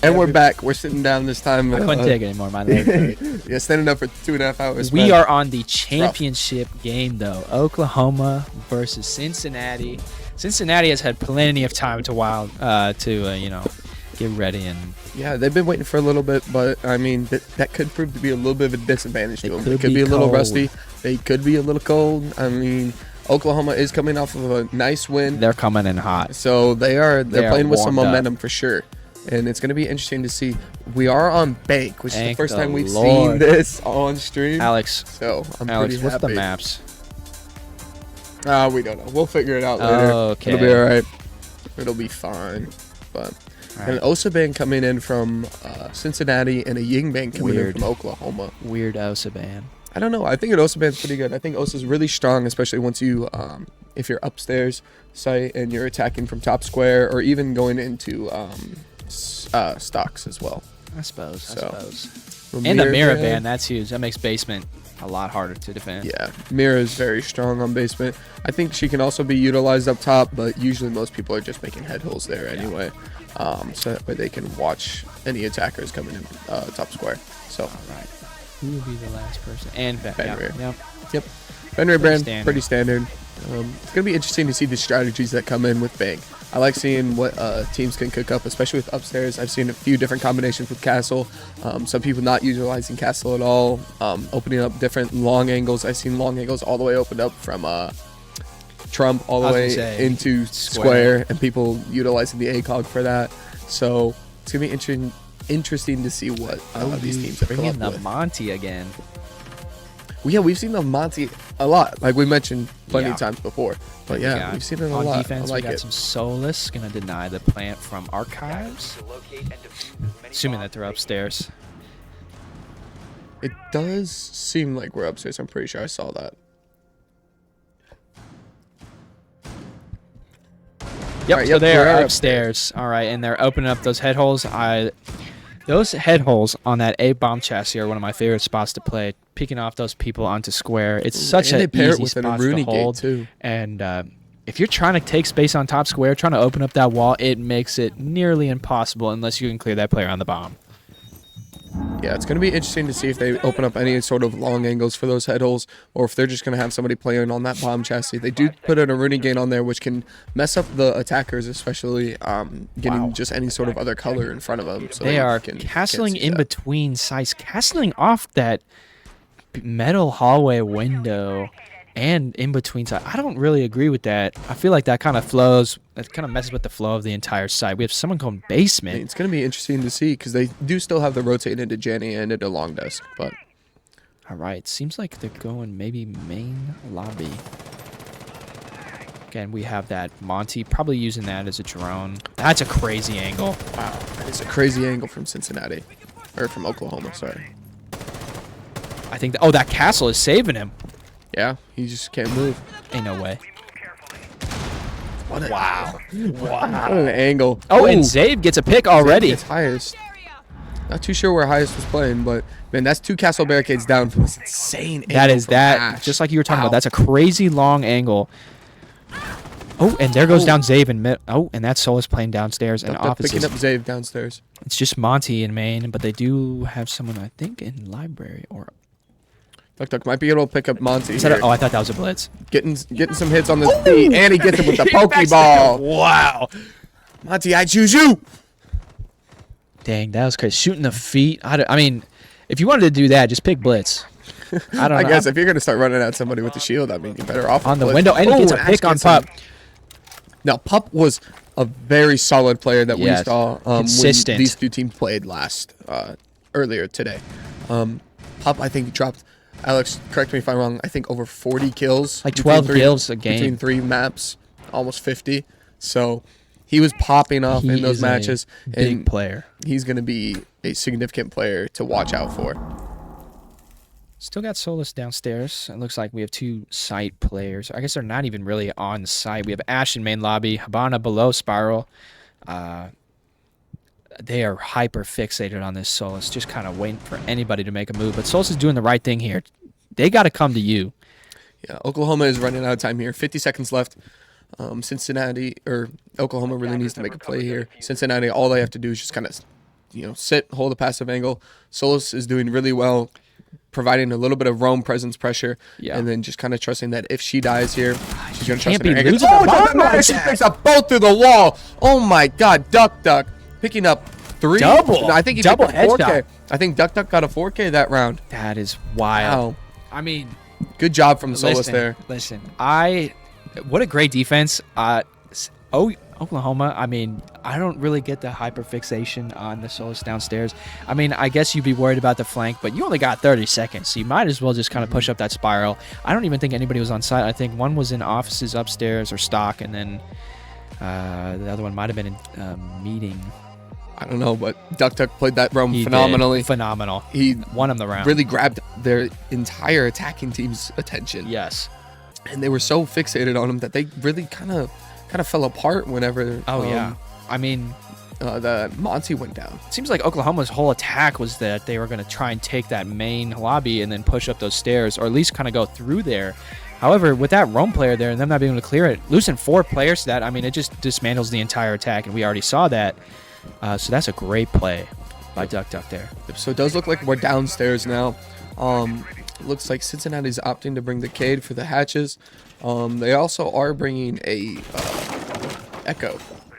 And we're back. We're sitting down this time. I couldn't take it anymore. My leg hurt. Yeah, standing up for 2.5 hours. We man. are on the championship game, though. Oklahoma versus Cincinnati. Cincinnati has had plenty of time to get ready and. Yeah, they've been waiting for a little bit, but I mean that could prove to be a little bit of a disadvantage to them. They could be a little rusty. They could be a little cold. I mean, Oklahoma is coming off of a nice win. They're coming in hot. So they're playing with some warmed up. momentum for sure. And it's going to be interesting to see. We are on bank, which is the Thank first the time we've Lord. seen this on stream. Alex, So I'm pretty what's happy. the maps? We don't know. We'll figure it out later. Okay. It'll be all right. It'll be fine. But All an right. Osa band coming in from Cincinnati and a Ying band coming in Weird. from Oklahoma. Weird Osaban. I don't know. I think an Osa band's pretty good. I think Osa's really strong, especially once you, if you're upstairs site and you're attacking from top square or even going into stocks as well. I suppose. So, And the mirror band. band, that's huge. That makes basement a lot harder to defend. Yeah, Mira is very strong on basement. I think she can also be utilized up top, but usually most people are just making head holes there anyway, so that way they can watch any attackers coming in top square. So, All right. Who will be the last person? And Fenrir. yeah. yep, Fenrir brand standard. pretty standard. It's gonna be interesting to see the strategies that come in with Bang. I like seeing what teams can cook up, especially with upstairs. I've seen a few different combinations with Castle. Some people not utilizing Castle at all, opening up different long angles. I've seen long angles all the way opened up from Trump all the I was way gonna say, into square, and people utilizing the ACOG for that. So it's gonna be interesting to see what these teams have come Bring up in the with. Monty again. Well, yeah, we've seen the Monty a lot, like we mentioned plenty Yeah. of times before. But We yeah, got- we've seen it a on lot. defense, I like we got it. some Solus. Gonna deny the plant from Archives. To locate and defuse as many Assuming bombs that they're as they upstairs. It does seem like we're upstairs. I'm pretty sure I saw that. Yep, Alright, so yep, they we're are upstairs. upstairs. All right, and they're opening up those head holes. Those head holes on that A bomb chassis are one of my favorite spots to play. Picking off those people onto square. It's such And they an pair it easy with an spot to Rooney gate, hold. too. And if you're trying to take space on top square, trying to open up that wall, it makes it nearly impossible unless you can clear that player on the bomb. Yeah, it's going to be interesting to see if they open up any sort of long angles for those head holes, or if they're just going to have somebody playing on that bomb chassis. They do put in a Rooney gate on there, which can mess up the attackers, especially getting just any sort of other color in front of them. So They are can't castling see in that. between sites, castling off that metal hallway window and in between sides. I don't really agree with that. I feel like that kind of messes with the flow of the entire site. We have someone going basement. It's going to be interesting to see because they do still have the rotate into Jenny and into long desk, but All right, seems like they're going maybe main lobby. Again, we have that Monty probably using that as a drone. That's a crazy angle. wow, that is a crazy angle from Cincinnati, or from Oklahoma, sorry. I think that castle is saving him. Yeah, he just can't move. Ain't no way. What Wow. What an angle. Oh, and Zave gets a pick already. It's highest. Not too sure where highest was playing, but man, that's 2 castle barricades down from this insane angle. That is from that. Ash. Just like you were talking Wow. about. That's a crazy long angle. Oh, and there goes down Zave in mid. Oh, and that Solus playing downstairs and They're picking offices. up Zave downstairs. It's just Monty in main, but they do have someone I think in library or. Duck might be able to pick up Monty Is that here. oh, I thought that was a blitz. Getting some hits on the feet, and he gets him with the Pokeball. Wow. Monty, I choose you. Dang, that was crazy. Shooting the feet. I mean, if you wanted to do that, just pick blitz. I don't I know. guess if you're gonna start running at somebody with the shield, I mean, you're better off On the with window, and he gets a Ash pick on gets him. Pup. Now, Pup was a very solid player that Yes. we saw Consistent. when these two teams played last earlier today. Pup, I think, dropped. Alex, correct me if I'm wrong. I think over 40 kills, Like between 12 kills a game. between 3 maps, almost 50. So he was popping off He in those is a matches, big and player. he's going to be a significant player to watch out for. Still got Solus downstairs. It looks like we have 2 site players. I guess they're not even really on site. We have Ash in main lobby, Habana below Spiral. They are hyper fixated on this Solus, just kind of waiting for anybody to make a move. But Solus is doing the right thing here. They got to come to you. Yeah, Oklahoma is running out of time here. 50 seconds left. Cincinnati or Oklahoma really needs to make a play here. Cincinnati, all they have to do is just kind of, sit, hold a passive angle. Solis is doing really well, providing a little bit of roam presence pressure, and then just kind of trusting that if she dies here, she's going to trust in her angle. She picks up both through the wall. Oh my God, Duck picking up 3. Double. No, I think he double picked up 4K. headshot. I think Duck that got a 4K that round. That is wild. Wow. I mean, Good job from Solis there. Listen, what a great defense. Oklahoma, I mean, I don't really get the hyperfixation on the Solis downstairs. I mean, I guess you'd be worried about the flank, but you only got 30 seconds, so you might as well just kind of push up that spiral. I don't even think anybody was on site. I think one was in offices upstairs or stock, and then the other one might have been in meeting. I don't know, but Duck played that roam He phenomenally. did. Phenomenal. He won him the round. really grabbed their entire attacking team's attention. Yes. And they were so fixated on him that they really kind of fell apart whenever Yeah. I mean, the Monty went down. it seems like Oklahoma's whole attack was that they were going to try and take that main lobby and then push up those stairs, or at least kind of go through there. However, with that roam player there and them not being able to clear it, losing 4 players to that, I mean, it just dismantles the entire attack, and we already saw that. So that's a great play by Duck there. So it does look like we're downstairs now. Looks like Cincinnati's opting to bring the Cade for the hatches. They also are bringing a Echo,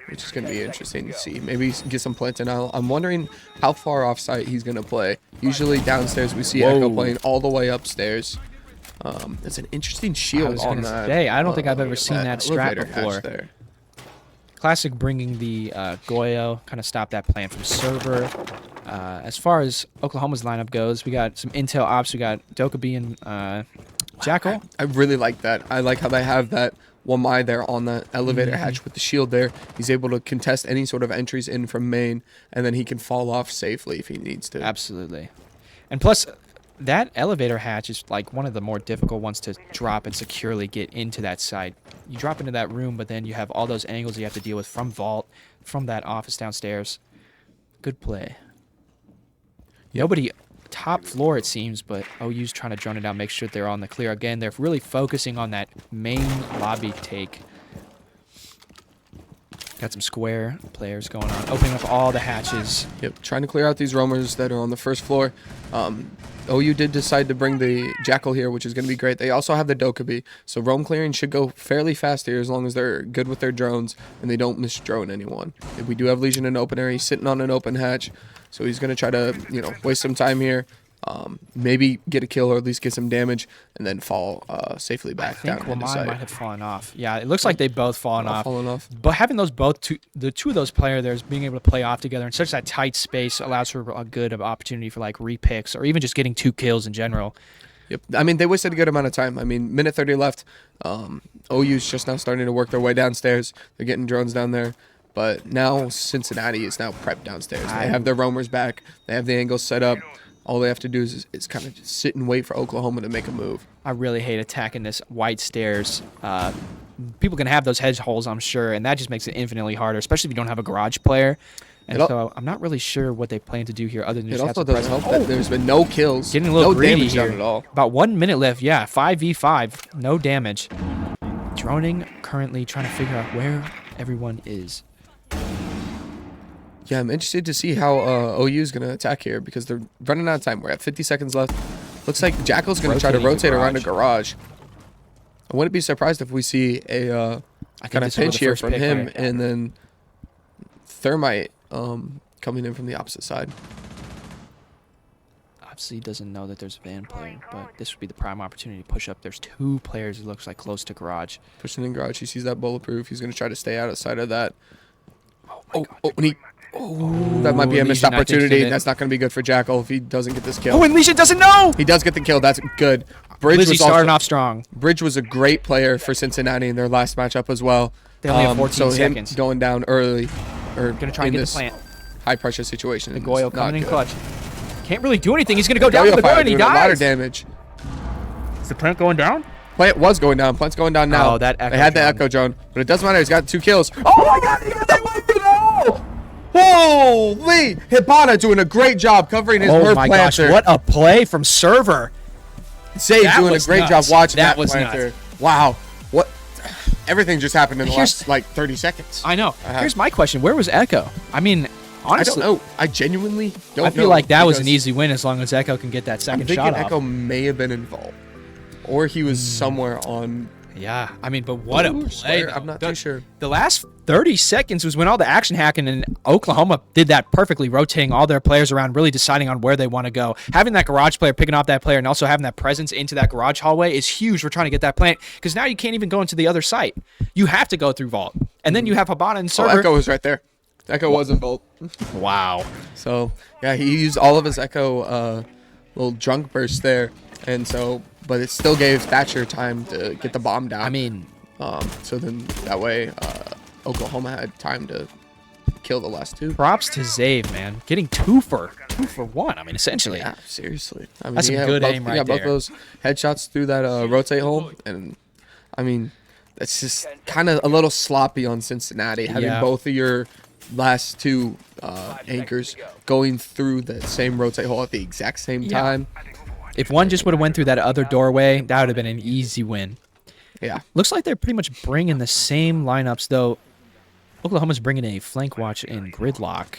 which is going to be interesting to see. Maybe get some planting out. I'm wondering how far off site he's going to play. Usually downstairs we see Echo playing all the way upstairs. It's an interesting shield on that. I don't think I've ever seen that strat elevator hatch before. there. Classic bringing the Goyo, kind of stop that plan from server. As far as Oklahoma's lineup goes, we got some intel ops. We got Dokkaebi and Jackal. I really like that. I like how they have that Wamai there on the elevator hatch with the shield there. He's able to contest any sort of entries in from main, and then he can fall off safely if he needs to. Absolutely. And plus, that elevator hatch is like one of the more difficult ones to drop and securely get into that site. You drop into that room, but then you have all those angles you have to deal with from vault, from that office downstairs. Good play. Nobody top floor, it seems, but OU's trying to drone it out, make sure they're on the clear. Again, they're really focusing on that main lobby take. Got some square players going on, opening up all the hatches. Yep, trying to clear out these roamers that are on the first floor. OU did decide to bring the Jackal here, which is going to be great. They also have the Dokkaebi, so roam clearing should go fairly fast here as long as they're good with their drones and they don't misdrone anyone. If we do have Legion in open area, he's sitting on an open hatch, so he's going to try to waste some time here. Maybe get a kill or at least get some damage and then fall safely back down into Wamai sight. might have fallen off. Yeah, it looks like they've both fallen off. Off. But having those the two of those players there, being able to play off together in such that tight space allows for a good opportunity for like repicks or even just getting 2 kills in general. Yep. I mean, they wasted a good amount of time. I mean, minute 30 left. OU's just now starting to work their way downstairs. They're getting drones down there. But now Cincinnati is now prepped downstairs. They have their roamers back. They have the angles set up. All they have to do is kind of just sit and wait for Oklahoma to make a move. I really hate attacking this white stairs. People can have those hedge holes, I'm sure, and that just makes it infinitely harder, especially if you don't have a garage player. And so I'm not really sure what they plan to do here other than just It also does help that there's been no kills, getting a little no greedy damage here. done at all. About 1 minute left. Yeah, 5v5, no damage. Droning currently trying to figure out where everyone is. Yeah, I'm interested to see how OU is going to attack here because they're running out of time. We're at 50 seconds left. Looks like Jackal's going to try to rotate around a garage. I wouldn't be surprised if we see a kind of pinch here from him and then Thermite coming in from the opposite side. Obviously, he doesn't know that there's a van player, but this would be the prime opportunity to push up. There's 2 players, it looks like, close to garage. Pushing in garage. He sees that bulletproof. He's going to try to stay outside of that. Oh, my God. That might be a missed Legion, I think, opportunity. hit it. That's not going to be good for Jackal if he doesn't get this kill. Oh, and Legion doesn't know! He does get the kill. That's good. Bridge Lizzie was also, starting off strong. Bridge was a great player for Cincinnati in their last matchup as well. They only have 14 so seconds. Him going down early, or Gonna try and in get the this plant. high pressure situation. The is Goyo not coming in good. clutch. Can't really do anything. He's gonna go down to the Fire Goyo and he doing a lot of dies. damage. Is the plant going down? Plant was going down. Plant's going down now. Oh, that echo they had the drone. echo drone, but it doesn't matter. He's got 2 kills. Oh my God! He got that weapon! Holy! Hibana doing a great job covering his Oh my gosh, planter. what a play from server. Sage That doing a was great nuts. job watching That that was planter. nuts. Wow. What? everything just happened in the Here's- last like 30 seconds. I know. Here's my question: where was Echo? I mean, I honestly, don't know. I genuinely don't know. I feel like that was an because easy win as long as Echo can get that I'm second thinking shot Echo off. may have been involved, or he was somewhere on. Yeah, I mean, but what a Ooh, play! Slayer, though. I'm not too sure. The last 30 seconds was when all the action hacking, and Oklahoma did that perfectly, rotating all their players around, really deciding on where they want to go. Having that garage player picking off that player and also having that presence into that garage hallway is huge for trying to get that plant, because now you can't even go into the other site. You have to go through Vault. And then you have Habana and Oh, Server. Echo was right there. Echo was involved. Wow. So yeah, he used all of his Echo little drunk burst there, and so but it still gave Thatcher time to get the bomb down. I mean, so then that way Oklahoma had time to kill the last two. props to Zave, man. Getting two for one. I mean, essentially. Yeah, seriously. I mean, That's some he had good both, aim he right got both there. those headshots through that rotate hole, and I mean, it's just kind of a little sloppy on Cincinnati having Yeah. both of your last two anchors going through the same rotate hole at the exact same Yeah. time. If one just would have went through that other doorway, that would have been an easy win. Yeah. Looks like they're pretty much bringing the same lineups, though. Oklahoma's bringing a flank watch in gridlock.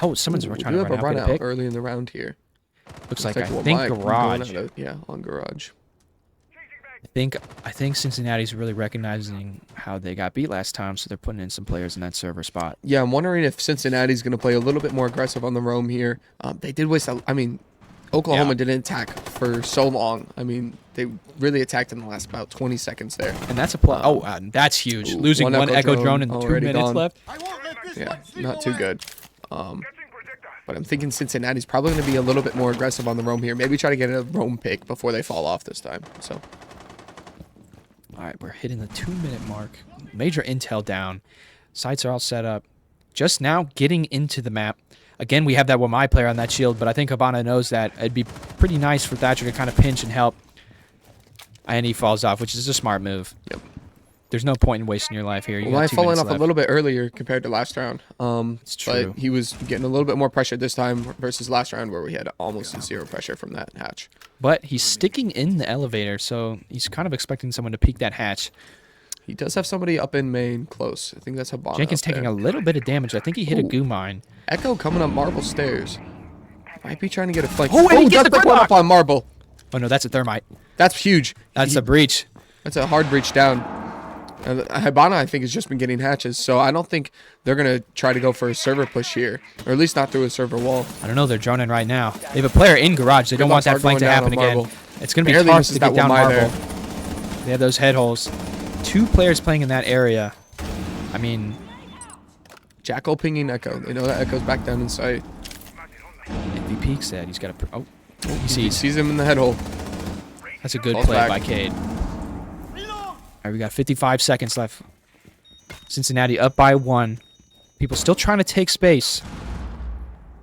Oh, someone's Ooh, we trying do to have run a run out. out Pick. early in the round here. Looks like I we'll think might be going garage. out of- yeah, on garage. I think Cincinnati's really recognizing how they got beat last time, so they're putting in some players in that server spot. Yeah, I'm wondering if Cincinnati's going to play a little bit more aggressive on the roam here. They did waste. I mean, Oklahoma Yeah. didn't attack for so long. I mean, they really attacked in the last about 20 seconds there. And that's a play. That's huge. Ooh, Losing one Echo drone in 2 already minutes gone. left. Yeah, not too good. But I'm thinking Cincinnati's probably going to be a little bit more aggressive on the roam here. Maybe try to get a roam pick before they fall off this time. So All right, we're hitting the 2-minute mark. Major intel down. Sites are all set up. Just now getting into the map. Again, we have that Wamai player on that shield, but I think Habana knows that it'd be pretty nice for Thatcher to kind of pinch and help. And he falls off, which is a smart move. Yep. There's no point in wasting your life here. You Well, got I 2 fallen minutes off left. a little bit earlier compared to last round. It's true. But he was getting a little bit more pressure this time versus last round where we had almost zero pressure from that hatch. But he's sticking in the elevator, so he's kind of expecting someone to peek that hatch. He does have somebody up in main close. I think that's Habana. Jenkins taking a little bit of damage. I think he hit a Ooh. goo mine. Echo coming up marble stairs. Might be trying to get a flank. Oh, and he gets the that's one gridlock! up on marble. Oh, no, that's a thermite. That's huge. That's a breach. That's a hard breach down. Habana, I think, has just been getting hatches, so I don't think they're going to try to go for a server push here, or at least not through a server wall. I don't know. They're droning right now. They have a player in garage. They don't want Gridlocks that are flank to going down happen on again. marble. It's going to be Barely tough misses to that get down Wamai marble. there. They have those head holes. 2 players playing in that area. I mean, Jackal pinging Echo. They know that Echo's back down in sight. if he peeks that, he's got to... Oh, he He sees. sees him in the head hole. That's a good Falls play back. by Cade. All right, we got 55 seconds left. Cincinnati up by 1. People still trying to take space.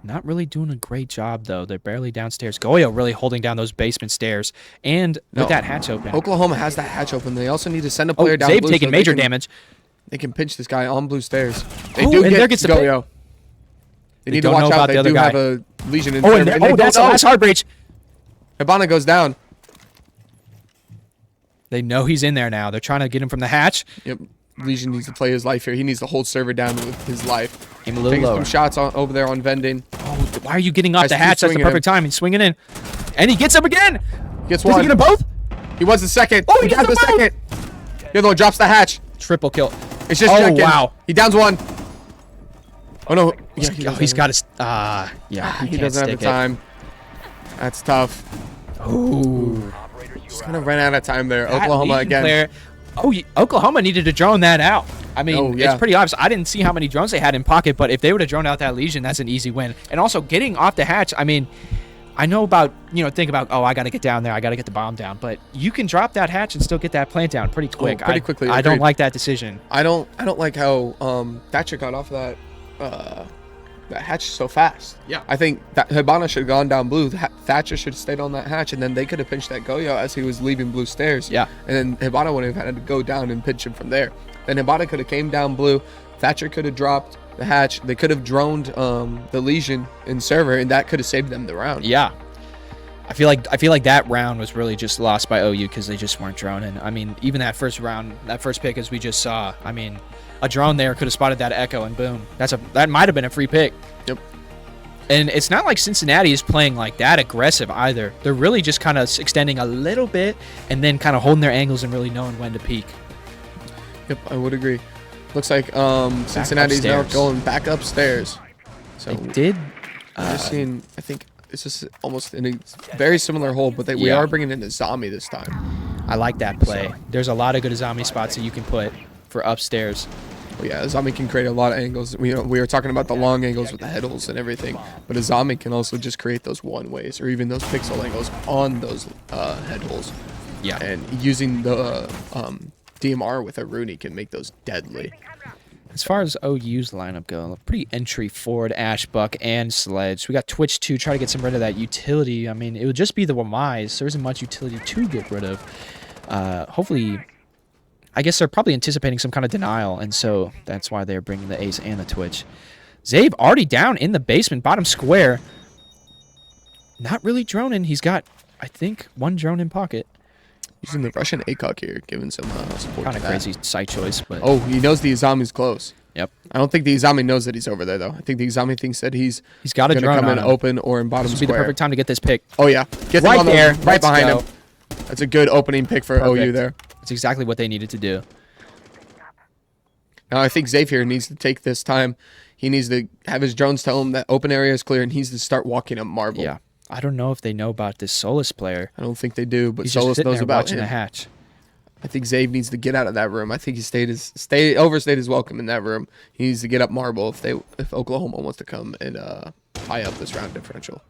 Not really doing a great job, though. They're barely downstairs. Goyo really holding down those basement stairs. And No. with that hatch open. Oklahoma has that hatch open. They also need to send a Oh, player down Zabe blue taking so they major can- damage. They can pinch this guy on blue stairs. They Ooh, do and get there gets the pick. Goyo. They need to don't watch know out. about They the other do guy. have a Legion in Oh, server, and and oh, they that's the don't know. last hard breach. Habana goes down. They know he's in there now. They're trying to get him from the hatch. Yep. Legion needs to play his life here. He needs to hold server down with his life. Aim a little Taking lower. some shots over there on vending. Oh, why are you getting off Guys, the keep hatch? That's the swinging perfect time. He's swinging in. And he gets him again. Gets Does one. he get them both? He was the second. Oh, he got gets the them second. The other one drops the hatch. Triple kill. It's just Oh, Jenkins. wow. He downs one. Oh no. Yeah, He's got his... yeah, He can't doesn't have stick the time. That's tough. Ooh. Just kind of ran out of time there. That Oklahoma Legion again. player- Oklahoma needed to drone that out. I mean, Oh, yeah. it's pretty obvious. I didn't see how many drones they had in pocket, but if they would have droned out that Legion, that's an easy win. And also getting off the hatch, I mean, I know about, think about, oh, I got to get down there. I got to get the bomb down. But you can drop that hatch and still get that plant down pretty quick. pretty quickly, I don't agreed. like that decision. I don't like how Thatcher got off that hatch so fast. Yeah. I think that Habana should have gone down blue. Thatcher should have stayed on that hatch, and then they could have pinched that Goyo as he was leaving blue stairs. Yeah. And then Habana would have had to go down and pinch him from there. Then Habana could have came down blue. Thatcher could have dropped the hatch. They could have droned the Legion in server, and that could have saved them the round. Yeah. I feel like that round was really just lost by OU because they just weren't droning. I mean, even that first round, that first pick, as we just saw, I mean, a drone there could have spotted that echo, and boom, that might have been a free pick. Yep. And it's not like Cincinnati is playing like that aggressive either. They're really just kind of extending a little bit and then kind of holding their angles and really knowing when to peek. Yep, I would agree. Looks like Cincinnati's now going back upstairs. So They did. we're just seeing, I think it's just almost in a very similar hole, but we are bringing in a zombie this time. I like that play. There's a lot of good zombie spots that you can put for upstairs. Well, yeah, a zombie can create a lot of angles. We were talking about the long angles with the head holes and everything, but a zombie can also just create those one-ways or even those pixel angles on those head holes. Yeah. And using the DMR with a Rooney can make those deadly. As far as OU's lineup go, pretty entry forward, Ash, Buck, and Sledge. We got Twitch to try to get some rid of that utility. I mean, it would just be the Wamais. There isn't much utility to get rid of. Hopefully, I guess they're probably anticipating some kind of denial, and so that's why they're bringing the Ace and the Twitch. Zabe already down in the basement, bottom square. Not really droning. He's got, I think, one drone in pocket. Using the Russian ACOG here, giving some support. Kind of crazy side choice, but Oh, he knows the Izami's close. Yep. I don't think the Izami knows that he's over there, though. I think the Izami thinks that he's got a going to drone come on in him. open or in bottom This would be the square. perfect time to get this pick. Oh, yeah. Get Right them on there. right Let's behind go. him. That's a good opening pick for OU Perfect. there. That's exactly what they needed to do. Now, I think Xavier needs to take this time. He needs to have his drones tell him that open area is clear, and he needs to start walking up marble. Yeah. I don't know if they know about this Solus player. I don't think they do, but He's just Solus sitting knows there about watching him. the hatch. I think Zave needs to get out of that room. I think he overstayed his welcome in that room. He needs to get up marble if Oklahoma wants to come and tie up this round differential.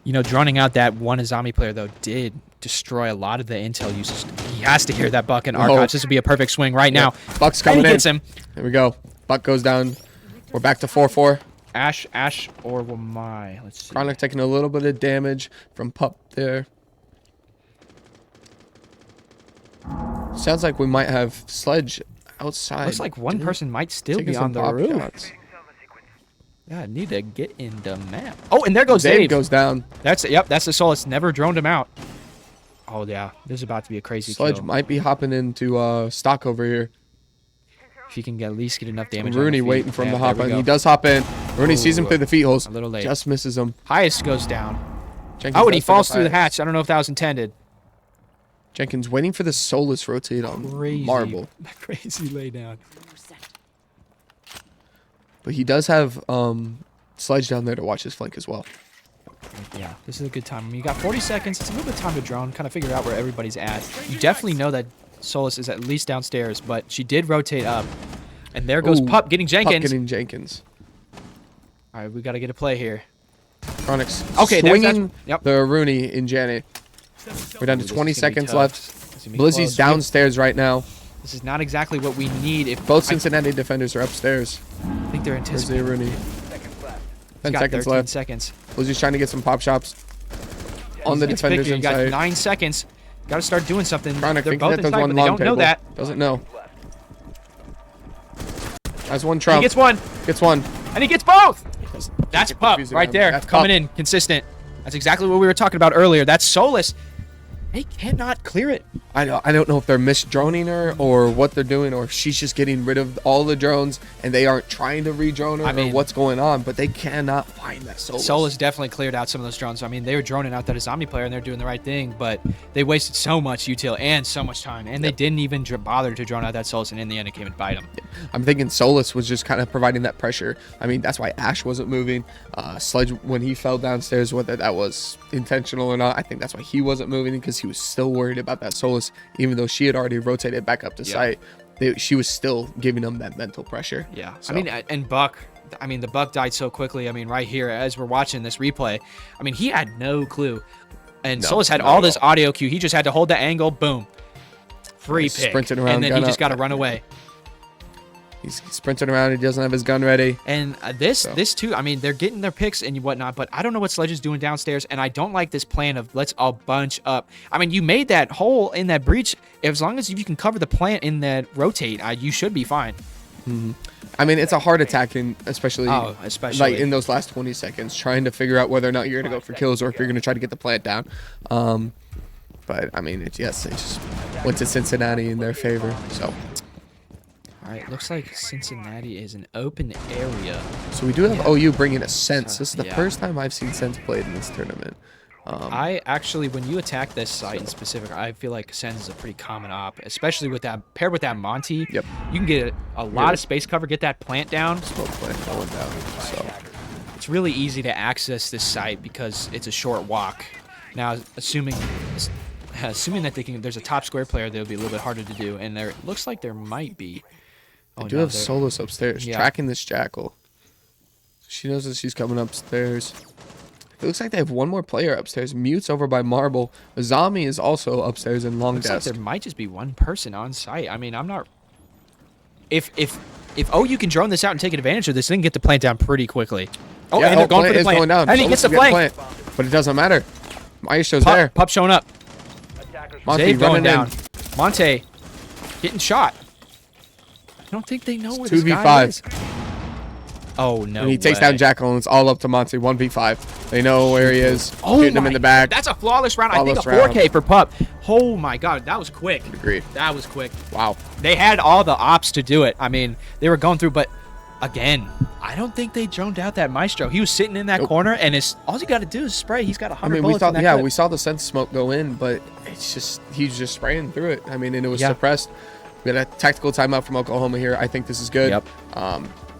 You know, droning out that one Azami player, though, did destroy a lot of the intel usage. He has to hear that Buck and Archives. This would be a perfect swing right now. Buck's And coming he in. gets him. There we go. Buck goes down. We're back to 4-4. Ash, or Wamai. Let's see. Chronic taking a little bit of damage from Pup there. Sounds like we might have Sledge outside. Looks like one person might still Taking be some on the pop roof. shots. Yeah, I need to get in the map. Oh, and there goes Dave Dave. goes down. That's the Solus. Never droned him out. Oh, yeah. This is about to be a crazy Sledge kill. might be hopping into stock over here. If he can at least get enough damage on Rooney the feet. waiting for him Yeah, to hop there we in. go. He does hop in. Rooney sees him Ooh, through the feet holes. a little late. Just misses him. Highest goes down. Jenkins Oh, and he does pick up falls through the highest. hatch. I don't know if that was intended. Jenkins waiting for the Solus rotate on Crazy. marble. Crazy lay down. But he does have Sledge down there to watch his flank as well. Yeah, this is a good time. I mean, you got 40 seconds. It's a little bit of time to drone, kind of figure out where everybody's at. You definitely know that Solus is at least downstairs, but she did rotate up. And there goes Ooh, Pup getting Jenkins. Pup getting Jenkins. All right, we got to get a play here. Chronic's Okay, there's swinging that- yep. the Rooney in Janet. We're down Ooh, to this 20 is gonna be seconds tough. left. This is gonna be Blizzy's close. downstairs right now. This is not exactly what we need. If Both I Cincinnati defenders are upstairs. think they're Where's the anticipating. Rooney? Seconds left. 10 Got seconds 13 left. seconds. Blizzy's trying to get some pop shots on the It's defenders picky. You got inside. 9 seconds. Got to start doing something. Chronic They're thinking both that there's inside, one but they long don't know table. that. Doesn't know. Left. That's one And Trump. he gets one, Gets one. and he gets both. That's Keep Pup confusing right him. there, That's coming Pup. in, consistent. That's exactly what we were talking about earlier. That's Solus. They cannot clear it. I don't know if they're misdroning her or what they're doing, or if she's just getting rid of all the drones and they aren't trying to re-drone her, I mean- or what's going on. But they cannot find that Solus. Solus definitely cleared out some of those drones. I mean, they were droning out that Azami player, and they're doing the right thing, but they wasted so much util and so much time, and they didn't even bother to drone out that Solus, and in the end, it came and bite them. I'm thinking Solus was just kind of providing that pressure. I mean, that's why Ash wasn't moving. Sledge, when he fell downstairs, whether that was intentional or not, I think that's why he wasn't moving, because he was still worried about that Solus, even though she had already rotated back up to sight. She was still giving them that mental pressure. Yeah. So- I mean, and Buck, I mean, the Buck died so quickly. I mean, right here, as we're watching this replay, I mean, he had no clue. And No, Solus had not all at this all. audio cue. He just had to hold that angle, boom. Free pick. Sprinting around, and then he gun just up. got to run away. He's sprinting around. He doesn't have his gun ready. And this too, I mean, they're getting their picks and whatnot, but I don't know what Sledge is doing downstairs, and I don't like this plan of let's all bunch up. I mean, you made that hole in that breach. As long as you can cover the plant in that rotate, you should be fine. I mean, it's a hard attack, especially especially like in those last 20 seconds, trying to figure out whether or not you're going to go for kills or if you're going to try to get the plant down. But I mean, yes, they just went to Cincinnati in their favor. So, all right, looks like Cincinnati is an open area. so we do have OU bringing a Sense. This is the Yeah. first time I've seen Sense played in this tournament. I actually, when you attack this site in specific, I feel like Sens is a pretty common op, especially with that paired with that Monty. Yep. You can get a lot of space cover, get that plant down. Smoke plant going down. So, It's really easy to access this site because it's a short walk. Now, assuming that there's a top square player, that'll be a little bit harder to do, and there looks like there might be. I do have Solus upstairs tracking this Jackal. She knows that she's coming upstairs. It looks like they have one more player upstairs. Mute's over by Marble. Azami is also upstairs in long Looks like desk. there might just be one person on site. I mean, I'm not. If OU can drone this out and take advantage of this, they can get the plant down pretty quickly. Oh, Yeah, and they're going for the is plant. going down. And he Solus gets the is getting flank. plant, but it doesn't matter. Maestro's there. Pup showing up. Monty Zave going running down. Monte getting shot. I don't think they know where It's this guy 2v5. is. Oh, no And he takes way. down Jackal, and it's all up to Monty. 1v5. They know where he is. Oh Shooting him my- in the back. That's a flawless round. I think a Flawless 4K for Pup. Oh, my God. That was quick. Agree. That was quick. Wow. They had all the ops to do it. I mean, they were going through, but again, I don't think they droned out that Maestro. He was sitting in that corner, and all you got to do is spray. He's got 100 I mean, we bullets in thought, that yeah, clip. we saw the Sense smoke go in, but it's just, he's just spraying through it. I mean, and it was suppressed. We got a tactical timeout from Oklahoma here. I think this is good. Yep.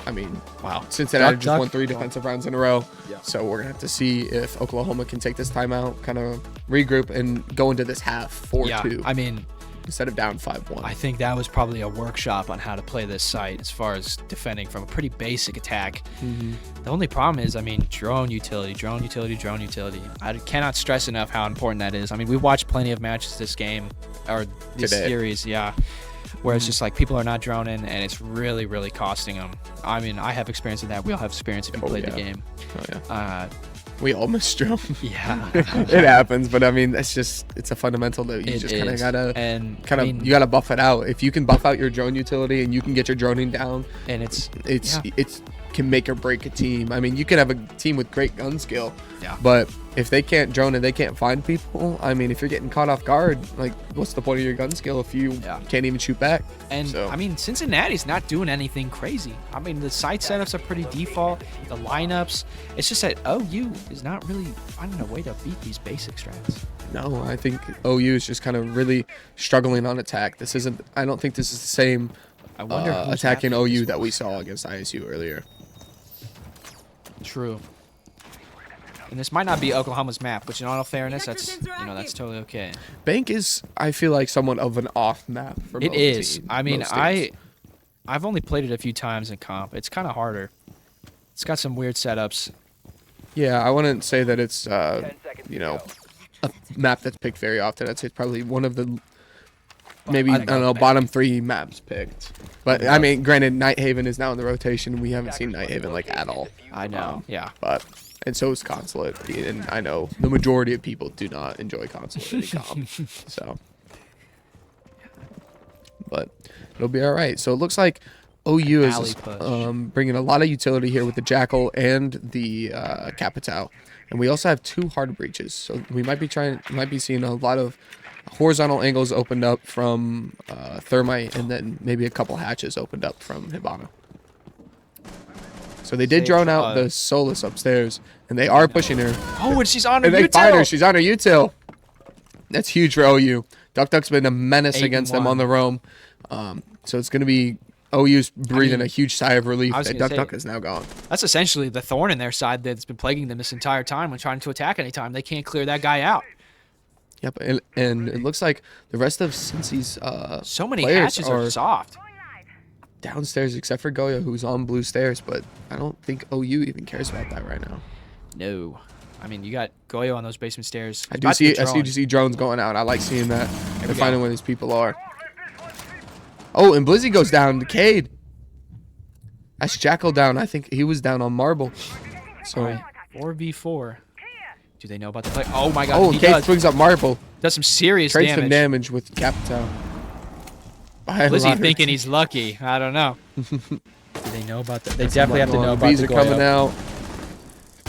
I mean, Wow. Cincinnati Duck, just won duck. 3 defensive rounds in a row. Yeah. So we're going to have to see if Oklahoma can take this timeout, kind of regroup, and go into this half 4-2 Yeah, I mean, instead of down 5-1. I think that was probably a workshop on how to play this site as far as defending from a pretty basic attack. The only problem is, I mean, drone utility, drone utility, drone utility. I cannot stress enough how important that is. I mean, we've watched plenty of matches this game, or this Today. series, where it's just like people are not droning, and it's really, really costing them. I mean, I have experience in that. We all have experience if you played the game. Oh, yeah. We all miss drone. Yeah. It happens, but I mean, it's a fundamental that you It just kind of is. gotta And, kind I of mean- you gotta buff it out. If you can buff out your drone utility and you can get your droning down, And it's can make or break a team. I mean, you can have a team with great gun skill, Yeah. but if they can't drone and they can't find people, I mean, if you're getting caught off guard, like, what's the point of your gun skill if you can't even shoot back? And So- I mean, Cincinnati's not doing anything crazy. I mean, the site setups are pretty default. The lineups, it's just that OU is not really finding a way to beat these basic strats. No, I think OU is just kind of really struggling on attack. I don't think this is the same I wonder who's attacking happening OU this that we was. saw against ISU earlier. True. And this might not be Oklahoma's map, which in all fairness, that's that's totally okay. Bank is, I feel like, somewhat of an off map for It most is. teams, I mean, most teams. I've only played it a few times in comp. It's kind of harder. It's got some weird setups. Yeah, I wouldn't say that it's 10 seconds to go. a map that's picked very often. I'd say it's probably one of the maybe I I think don't know Bank. bottom 3 maps picked. But I mean, granted, Night Haven is now in the rotation. We haven't seen Night Haven like at all. I know. Yeah. But and so is Consulate, and I know the majority of people do not enjoy Consulate in comp. So, but it'll be all right. So it looks like OU Alley is push. bringing a lot of utility here with the Jackal and the Capital, and we also have 2 hard breaches. So we might be seeing a lot of horizontal angles opened up from Thermite, and then maybe a couple hatches opened up from Hibana. So they did They drone out try- the Solus upstairs, and they are pushing her. Oh, and she's on her And they util. find her. She's on her util. That's huge for OU. Duck Duck's been a menace 8-1. against them on the roam. So it's going to be OU's breathing a huge sigh of relief I was that gonna Duck say- Duck is now gone. That's essentially the thorn in their side that's been plaguing them this entire time when trying to attack anytime. They can't clear that guy out. Yep, and it looks like the rest of Cincy's So many players hatches are soft. downstairs except for Goya, who's on blue stairs, but I don't think OU even cares about that right now. No. I mean, you got Goyo on those basement stairs. I He's do about to see get I drawn. see drones going out. I like seeing that. we They're go. finding where these people are. Oh, and Blizzy goes down to Cade. That's Jackal down. I think he was down on Marble. So, All right, 4v4. Do they know about the play? Oh my god, oh, he Cade does. swings up Marble. Does some serious Trades damage. some damage with Capital. By a Lizzie lot of- thinking he's lucky. I don't know. Do they know about that? They definitely have to know about Bees the are coming Goyo. out.